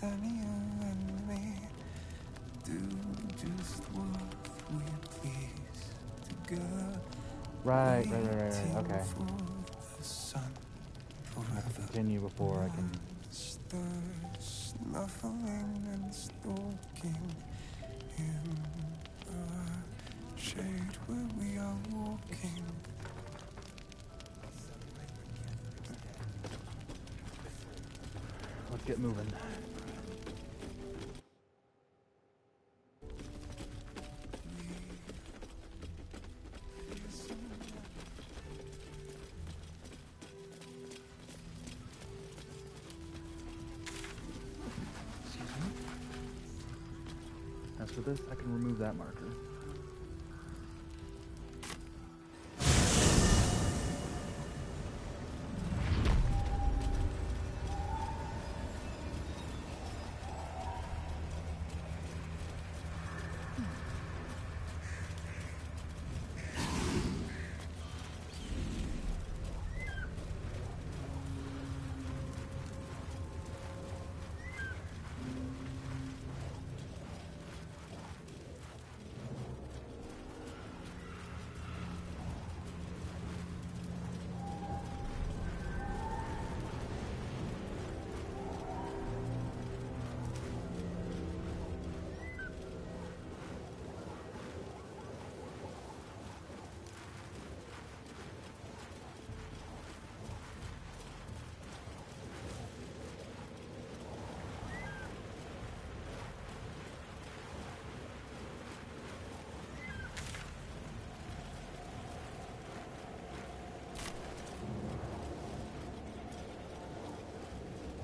Then you and me do just what we please together, Right. Okay. I have to continue before I can. Snuffling and stalking in the shade where we are walking. Let's get moving. As for this, I can remove that marker.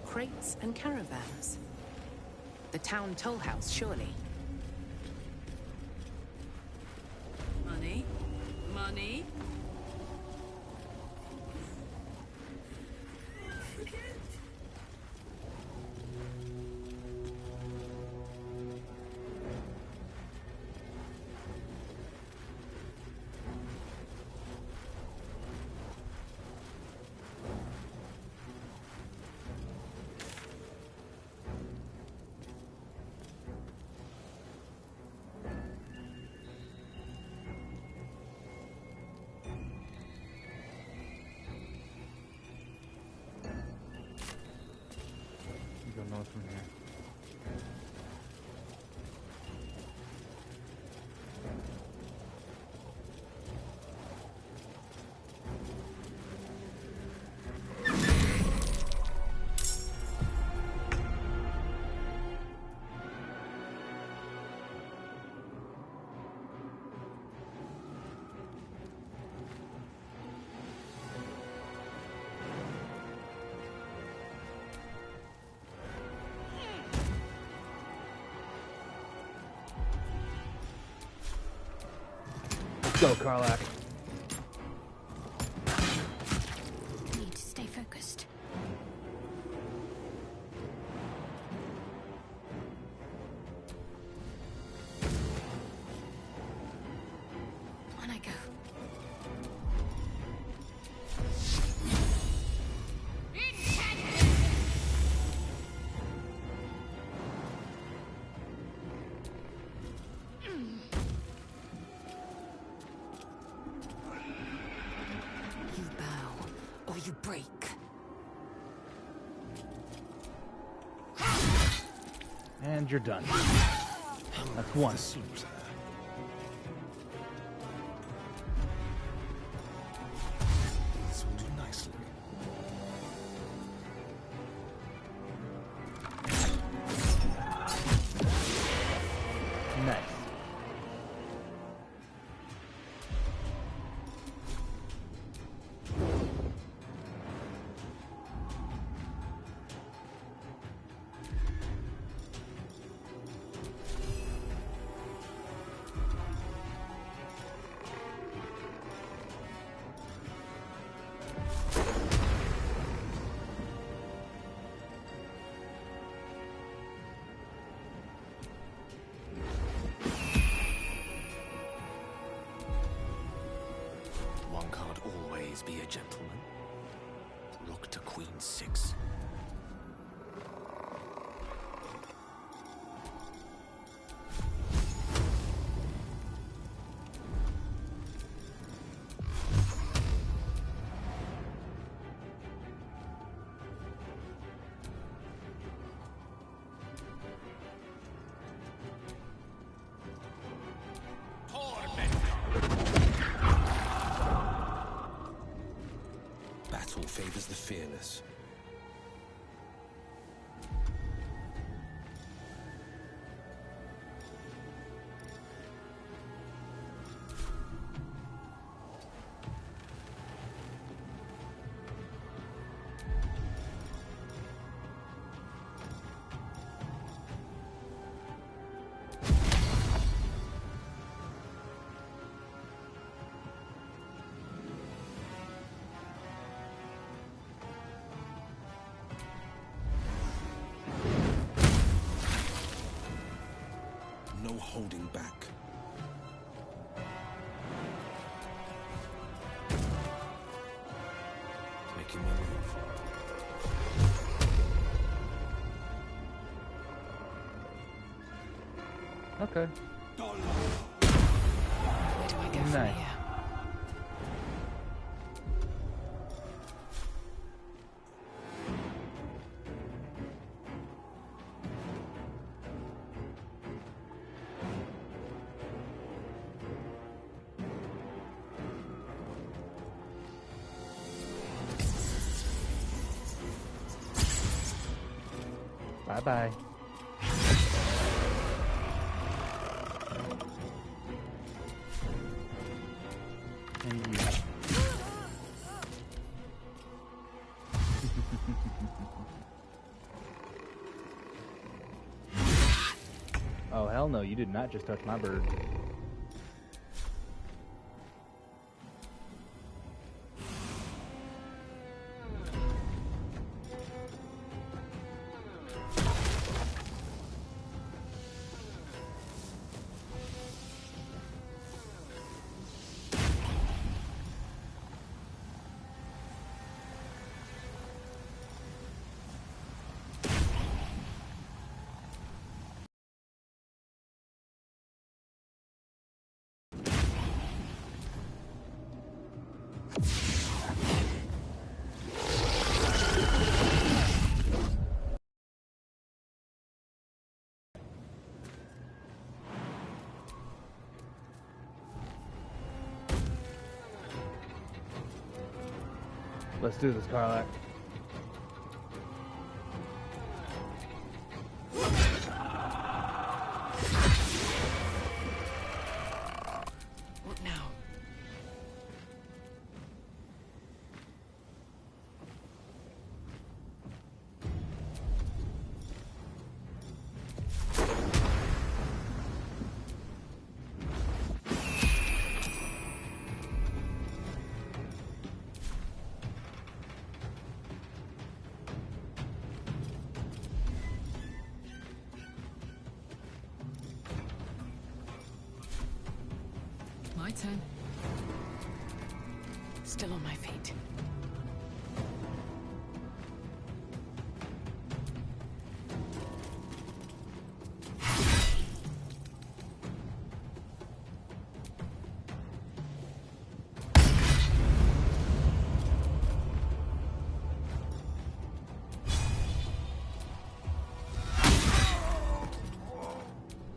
Crates and caravans. The town toll house, surely. Money? Money? Go north from here. Go, Karlak. Need to stay focused. On I go. You bow, or you break. And you're done. That's one. This will do nicely. Nice. One can't always be a gentleman. Rook to Queen 6. darkness. No holding back. Making my move. Okay. Where do I go from Nice. here? Bye bye. And you. Oh, hell no, you did not just touch my bird. Let's do this, Karlak. What now? My turn. Still on my feet.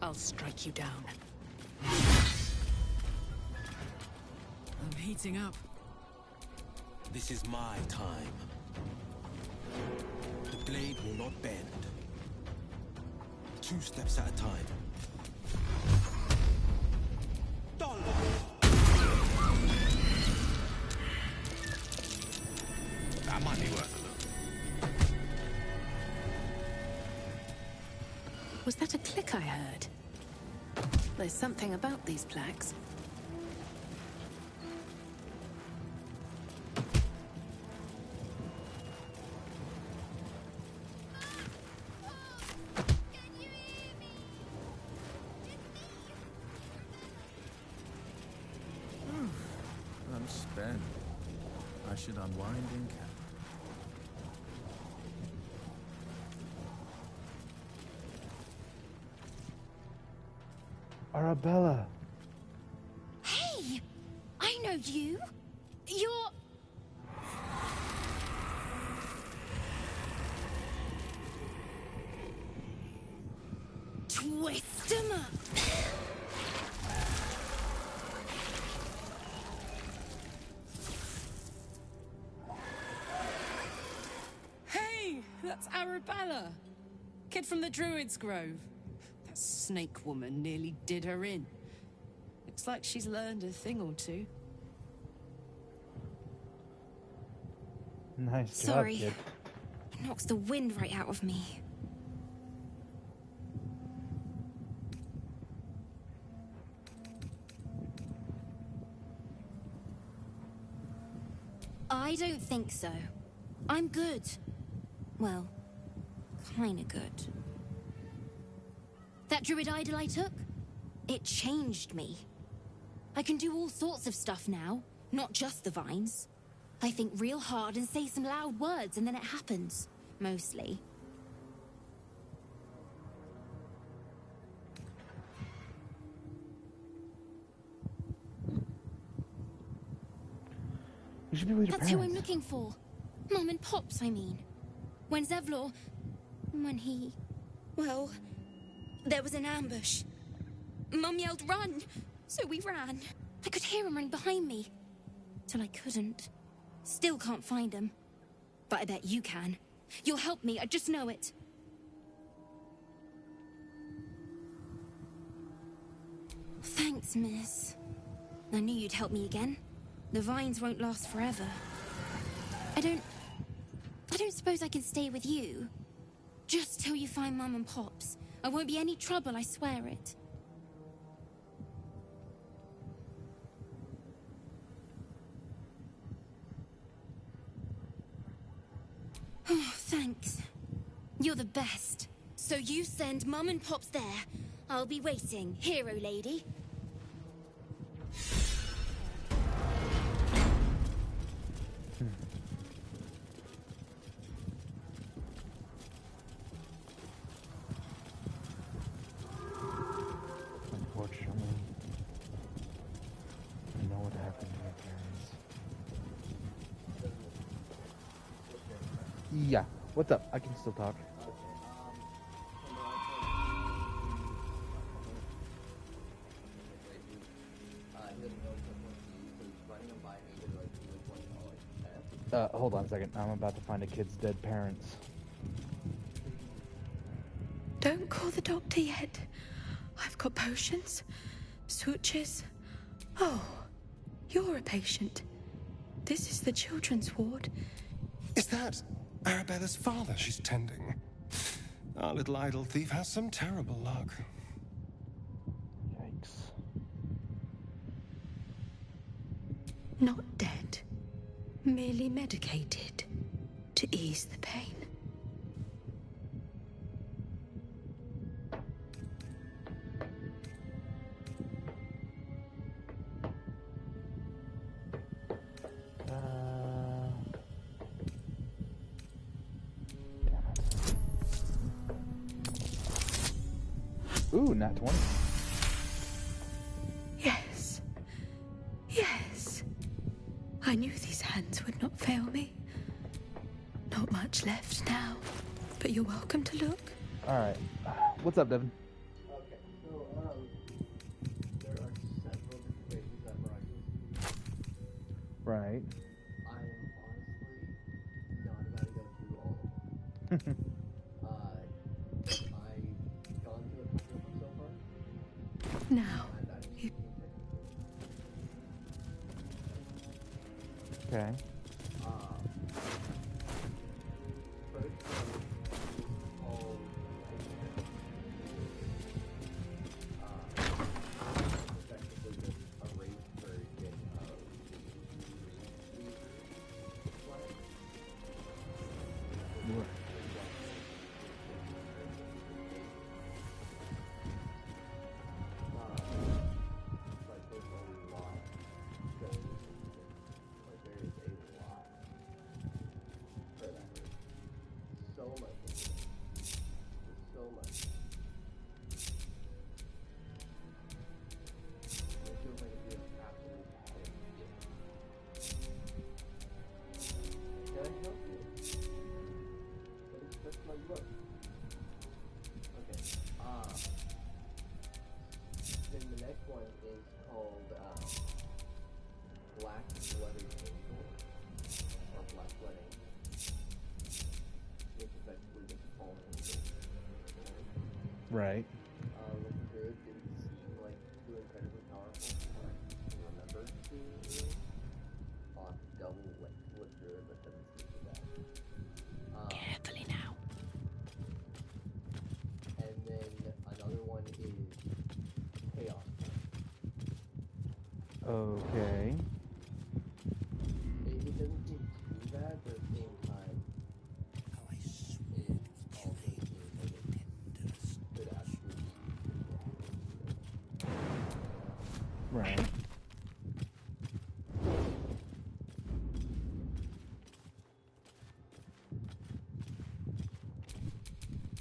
I'll strike you down. I'm heating up. This is my time. The blade will not bend. 2 steps at a time. That might be worth a look. Was that a click I heard? There's something about these plaques. I'm spent. I should unwind in camp. Arabella. Hey! I know you! You're... Twist 'em up! That's Arabella. Kid from the Druid's Grove. That snake woman nearly did her in. Looks like she's learned a thing or two. Nice Sorry. job, kid. It knocks the wind right out of me. I don't think so. I'm good. Well, kinda good. That druid idol I took? It changed me. I can do all sorts of stuff now, not just the vines. I think real hard and say some loud words and then it happens. Mostly. You should be with your That's who parents. I'm looking for. Mum and Pops, I mean. When Zevlor... When he... Well... There was an ambush. Mum yelled, run! So we ran. I could hear him running behind me. Till I couldn't. Still can't find him. But I bet you can. You'll help me, I just know it. Thanks, miss. I knew you'd help me again. The vines won't last forever. I don't suppose I can stay with you. Just till you find Mum and Pops. I won't be any trouble, I swear it. Oh, thanks. You're the best. So you send Mum and Pops there. I'll be waiting, hero lady. Unfortunately, I know what happened to my parents. Yeah. What's up? I can still talk. Hold on a second. I'm about to find a kid's dead parents. Don't call the doctor yet. I've got potions, sutures. Oh, you're a patient. This is the children's ward. Is that Arabella's father she's tending? Our little idol thief has some terrible luck. Yikes. Not dead. Merely medicated to ease the pain. Ooh, nat 20. Yes. Yes. I knew these hands would not fail me. Not much left now, but you're welcome to look. Alright. What's up, Devin? Okay, so, there are several different ways that Verizon. Right. I am honestly not about to go through all of them. I've gone through a couple of them so far. Now, you... Okay. First one is called effectively just a raised version of like there's a lot going into it. Like there is a lot for that race. So much into it. So much. It feels like it is absolute shit. Can I help you? That's my look. Okay. Then the next one is called Black Blooded Angel, or Black Blood Angel, which is like Right. Looking good, didn't seem like too incredibly powerful. What I can remember seeing it. Double look good, but doesn't seem too bad. Carefully now. And then another one is chaos. Okay. It doesn't seem too bad, but at the same time, it also seems like it could actually be. Right.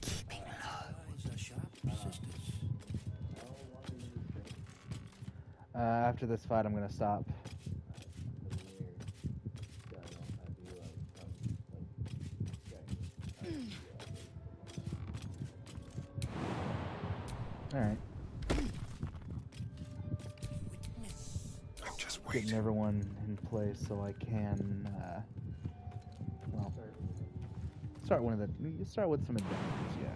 Keeping low. Eyes are sharp, sisters. After this fight, I'm gonna stop. Alright. I'm just Getting everyone in place so I can, well, start with some advantages, yeah.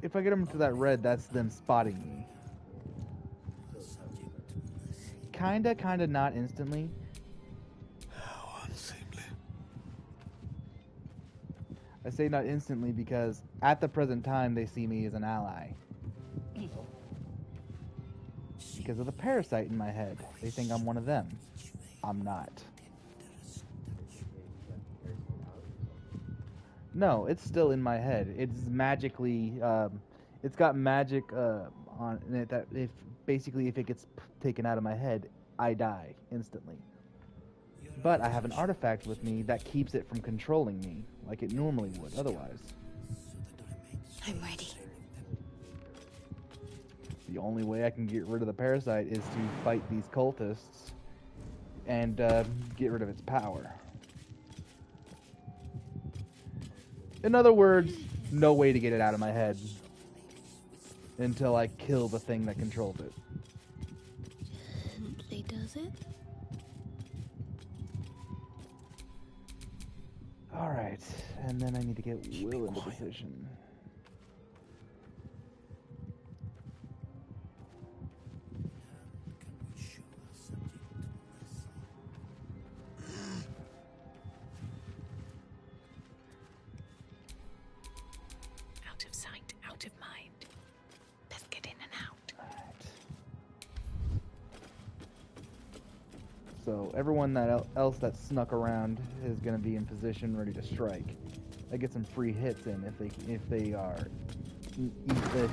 If I get them to that red, that's them spotting me. Kinda not instantly. How unseemly. I say not instantly because at the present time they see me as an ally. Because of the parasite in my head. They think I'm one of them. I'm not. No, it's still in my head. It's magically, it's got magic on it that if it gets taken out of my head, I die instantly. But I have an artifact with me that keeps it from controlling me, like it normally would otherwise. I'm ready. The only way I can get rid of the parasite is to fight these cultists and get rid of its power. In other words, no way to get it out of my head until I kill the thing that controls it. Simply does it. Alright, and then I need to get Will into position. Out of sight, out of mind. Let's get in and out. So everyone else that snuck around is going to be in position, ready to strike. I get some free hits in if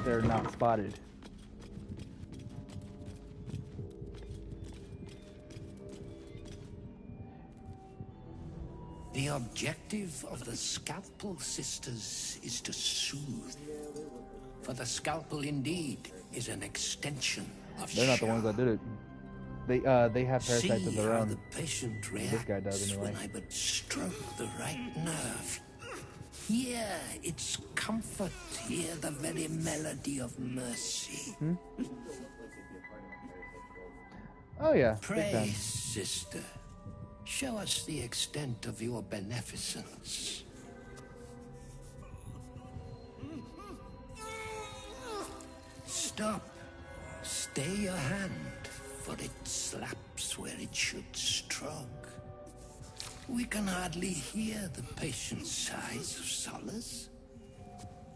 they're not spotted. The objective of the Scalpel Sisters is to soothe. For the Scalpel indeed is an extension of They're not the ones that did it. They have parasites of their own. The patient This guy does anyway. when I but stroke the right nerve. Hear its comfort, hear the very melody of mercy. Oh yeah, big Pray, time. sister, show us the extent of your beneficence. Stop. Stay your hand, for it slaps where it should stroke. We can hardly hear the patient's sighs of solace.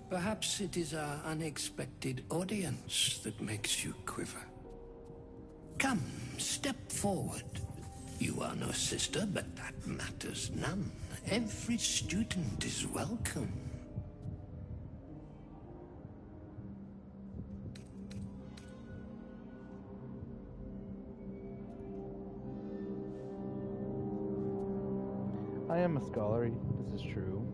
Perhaps it is our unexpected audience that makes you quiver. Come, step forward. You are no sister, but that matters none. Every student is welcome. I am a scholar, this is true.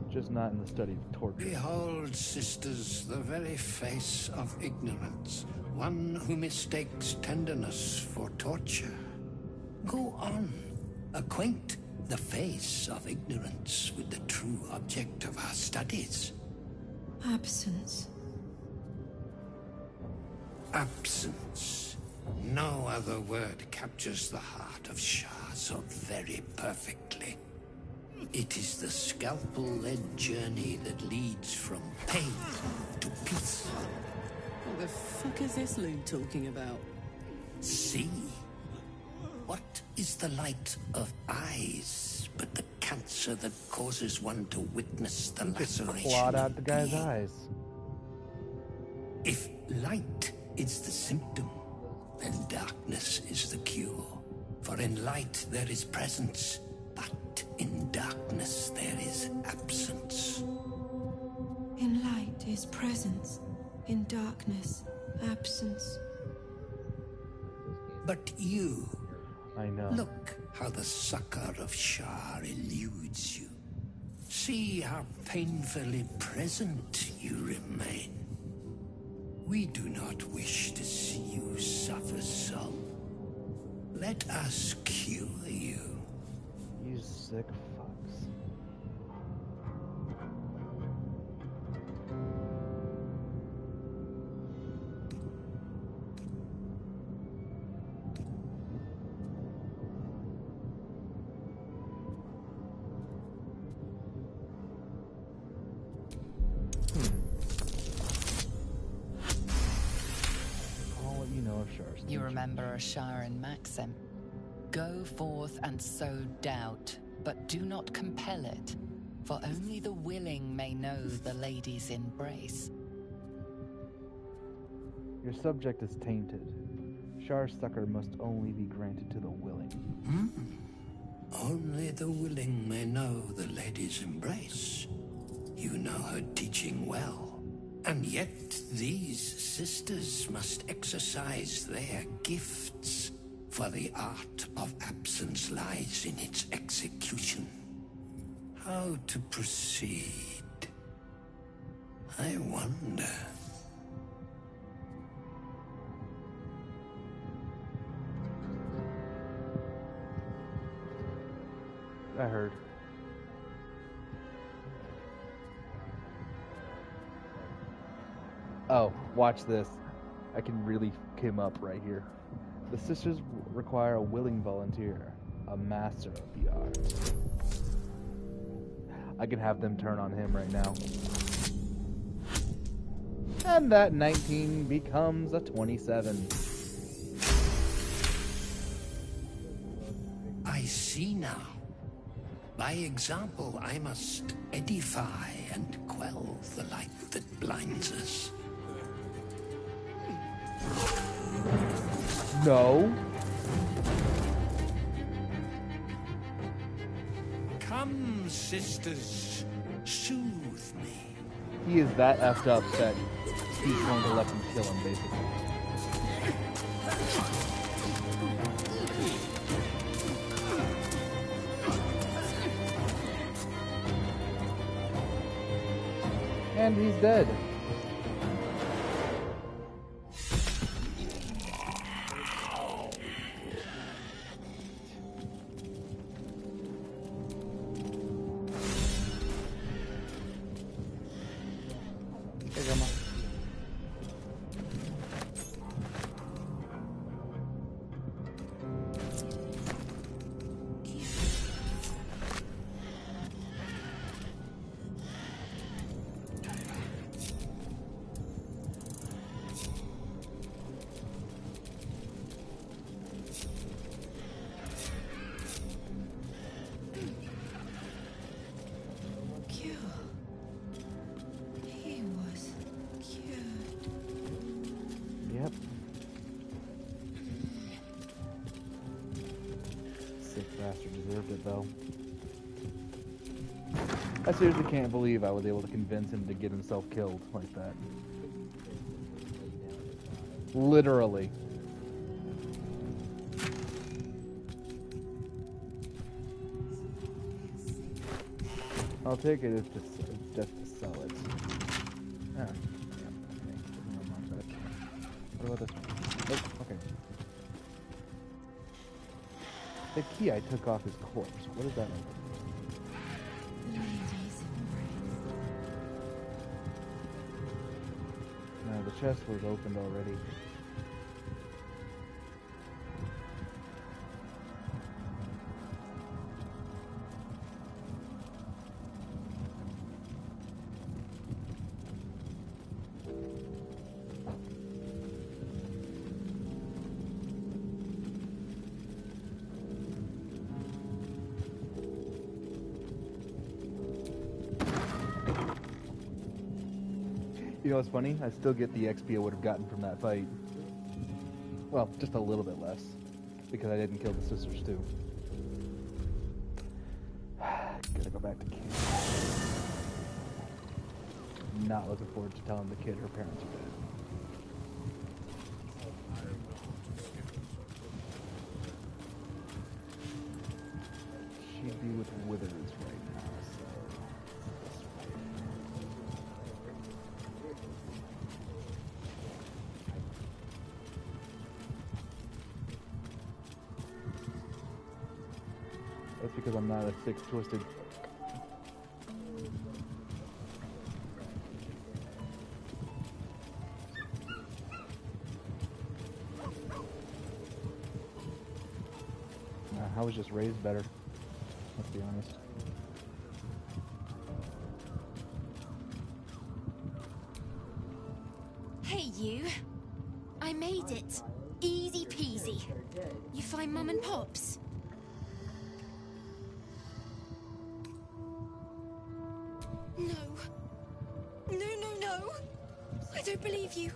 Just not in the study of torture. Behold, sisters, the very face of ignorance. One who mistakes tenderness for torture. Go on, acquaint the face of ignorance with the true object of our studies. Absence. Absence No other word captures the heart of Shah so very perfectly. It is the scalpel-led journey that leads from pain to peace. What the fuck is this loon talking about? See? What is the light of eyes but the cancer that causes one to witness the laceration Clawed out of the guy's being? eyes. If light is the symptom, then darkness is the cure. For in light there is presence, but in darkness there is absence. In light is presence, in darkness, absence. But you, I know. Look how the sucker of Shar eludes you. See how painfully present you remain. We do not wish to see you suffer so. Let us cure you. You sick fucks. All you know of Shar's You nature. remember Asharan maxim. Go forth and sow doubt, but do not compel it, for only the willing may know the lady's embrace. Your subject is tainted. Shar's succor must only be granted to the willing. Only the willing may know the lady's embrace. You know her teaching well. And yet these sisters must exercise their gifts, for the art of absence lies in its execution. How to proceed? I wonder. I heard. Oh, watch this. I can really fuck him up right here. The sisters require a willing volunteer, a master of the art. I can have them turn on him right now. And that 19 becomes a 27. I see now. By example, I must edify and quell the light that blinds us. No. Come, sisters, soothe me. He is that effed up that he's going to let them kill him, basically. And he's dead. Hey, Grandma. Cure. He was cured. Yep. Sick bastard deserved it, though. I seriously can't believe I was able to convince him to get himself killed like that. Literally. I'll take it if it's just to sell it. Ah, yeah, okay. What about this one? Nope, okay. The key I took off his corpse. What is that like? No, the chest was opened already. know what's funny? I still get the XP I would have gotten from that fight. Well, just a little bit less. Because I didn't kill the sisters too. Gotta go back to camp. Not looking forward to telling the kid her parents are dead. She'd be with Withers right now, so this way. That's because I'm not a sick, twisted. I was just raised better. Let's be honest. Hey, you. I made it. Easy peasy. You find Mum and Pops? No. No. I don't believe you.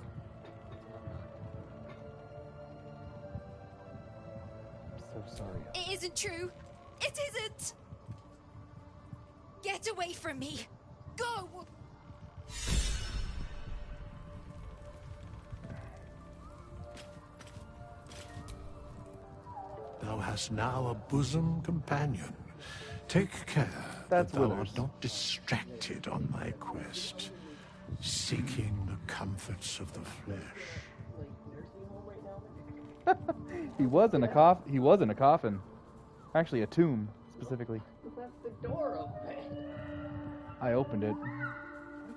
I'm so sorry. It isn't true. It isn't. Get away from me. Go. Thou hast now a bosom companion. Take care That's that thou Withers. art not distracted on thy quest, seeking the comforts of the flesh. He was in a coffin. He was in a coffin. Actually, a tomb, specifically. That's the door open. I opened it. Would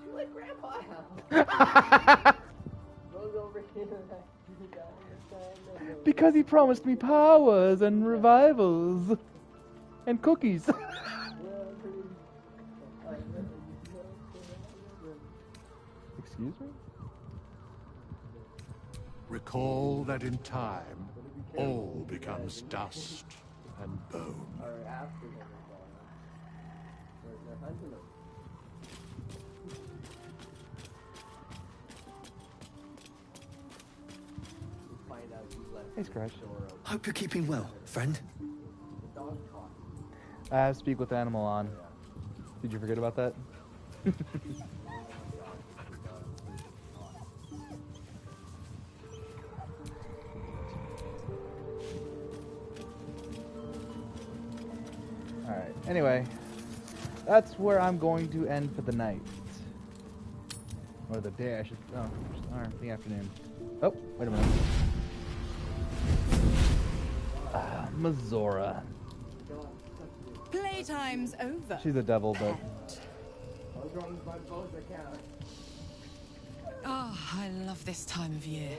you let Grandpa out? Goes over here. Because he promised me powers and revivals. And cookies. Excuse me? Recall that in time, all becomes dust and bone. Hey, Scratch. Hope you're keeping well, friend. I have Speak with Animal on. Did you forget about that? Alright, anyway. That's where I'm going to end for the night. Or the day, I should... Oh, or the afternoon. Oh, wait a minute. Mazora. Playtime's over. She's a devil, but... Oh, I love this time of year.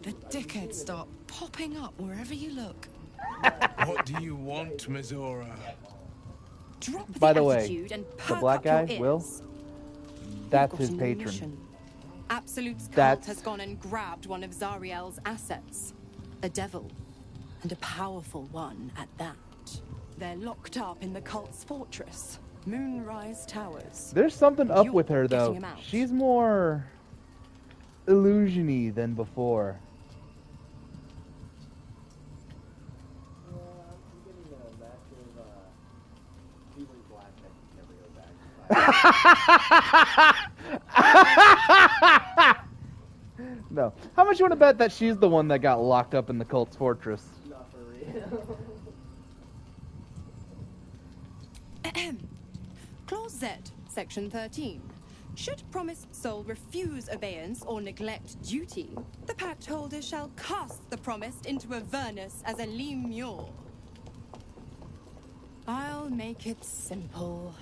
The dickheads start popping up wherever you look. What do you want, Mizora? Drop By the way, attitude and the perk black up your guy, ears. Will, You've that's got his a new patron. mission. Absolute's cult That's- has gone and grabbed one of Zariel's assets. A devil. And a powerful one at that. They're locked up in the cult's fortress, Moonrise Towers. There's something up You're with her, getting though. him out. She's more illusion-y than before. No. How much you want to bet that she's the one that got locked up in the cult's fortress? Not for real. Clause Z, Section 13. Should promised soul refuse abeyance or neglect duty, the pact holder shall cast the promised into Avernus as a lemure. I'll make it simple.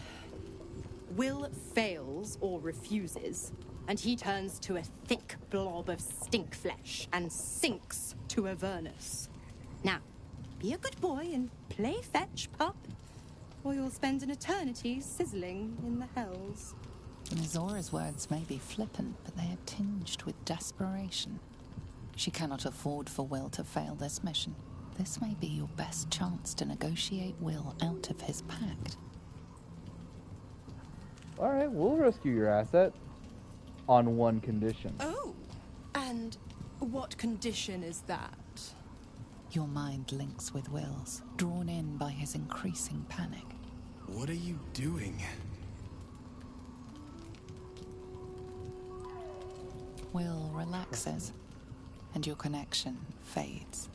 Will fails or refuses, and he turns to a thick blob of stink flesh and sinks to Avernus. Now, be a good boy and play fetch, pup, or you'll spend an eternity sizzling in the hells. Mizora's words may be flippant, but they are tinged with desperation. She cannot afford for Will to fail this mission. This may be your best chance to negotiate Will out of his pact. Alright, we'll rescue your asset. on one condition. Oh, and what condition is that? Your mind links with Will's, drawn in by his increasing panic. What are you doing? Will relaxes, and your connection fades.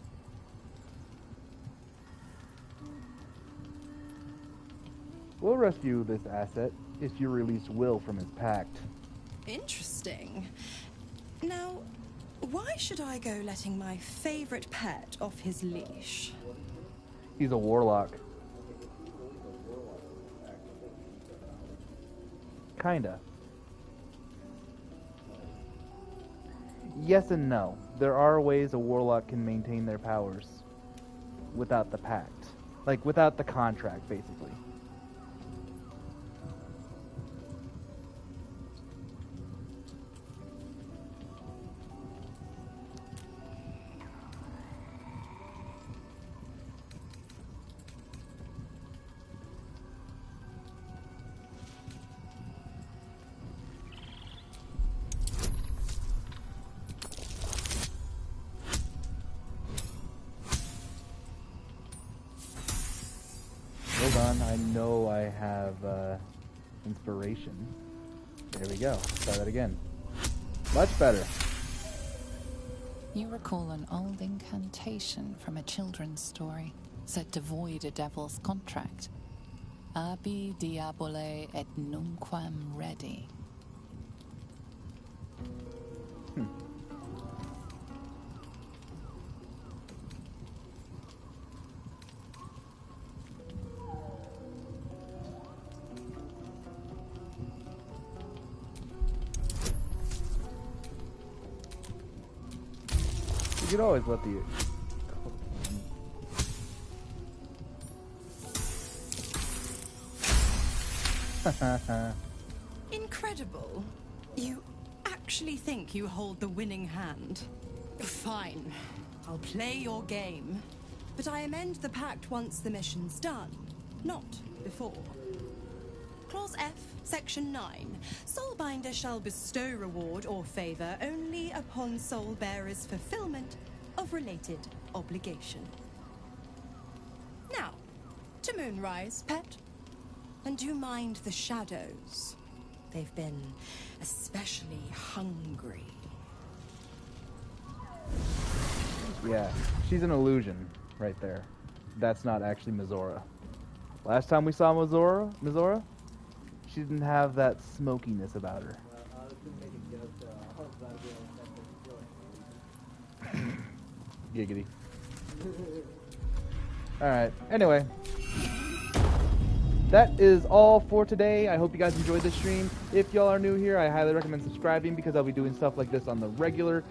We'll rescue this asset if you release Will from his pact. Interesting. Now, why should I go letting my favorite pet off his leash? He's a warlock. Kinda. Yes and no. There are ways a warlock can maintain their powers without the pact. Like, without the contract, basically. Hold on, I know I have inspiration. There we go. Try that again. Much better. You recall an old incantation from a children's story said to void a devil's contract. Abi diabole et nunquam redi. You could always let the... Incredible. You actually think you hold the winning hand? Fine. I'll play your game. But I amend the pact once the mission's done, not before. Clause F, Section 9. Soulbinder shall bestow reward or favor only upon soul bearer's fulfillment of related obligation. Now, to Moonrise, pet. And do you mind the shadows? They've been especially hungry. Yeah, she's an illusion right there. That's not actually Mizora. Last time we saw Mizora, she didn't have that smokiness about her. Giggity. Alright, anyway. That is all for today. I hope you guys enjoyed this stream. If y'all are new here, I highly recommend subscribing because I'll be doing stuff like this on the regular.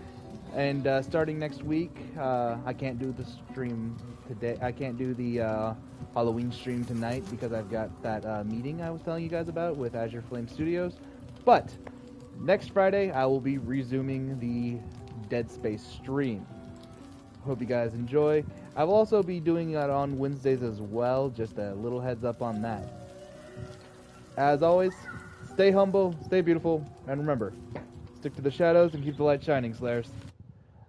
And starting next week, I can't do the stream today. I can't do the Halloween stream tonight because I've got that meeting I was telling you guys about with Azure Flame Studios. But next Friday, I will be resuming the Dead Space stream. Hope you guys enjoy. I'll also be doing that on Wednesdays as well. Just a little heads up on that. As always, stay humble, stay beautiful, and remember, stick to the shadows and keep the light shining, Slayers.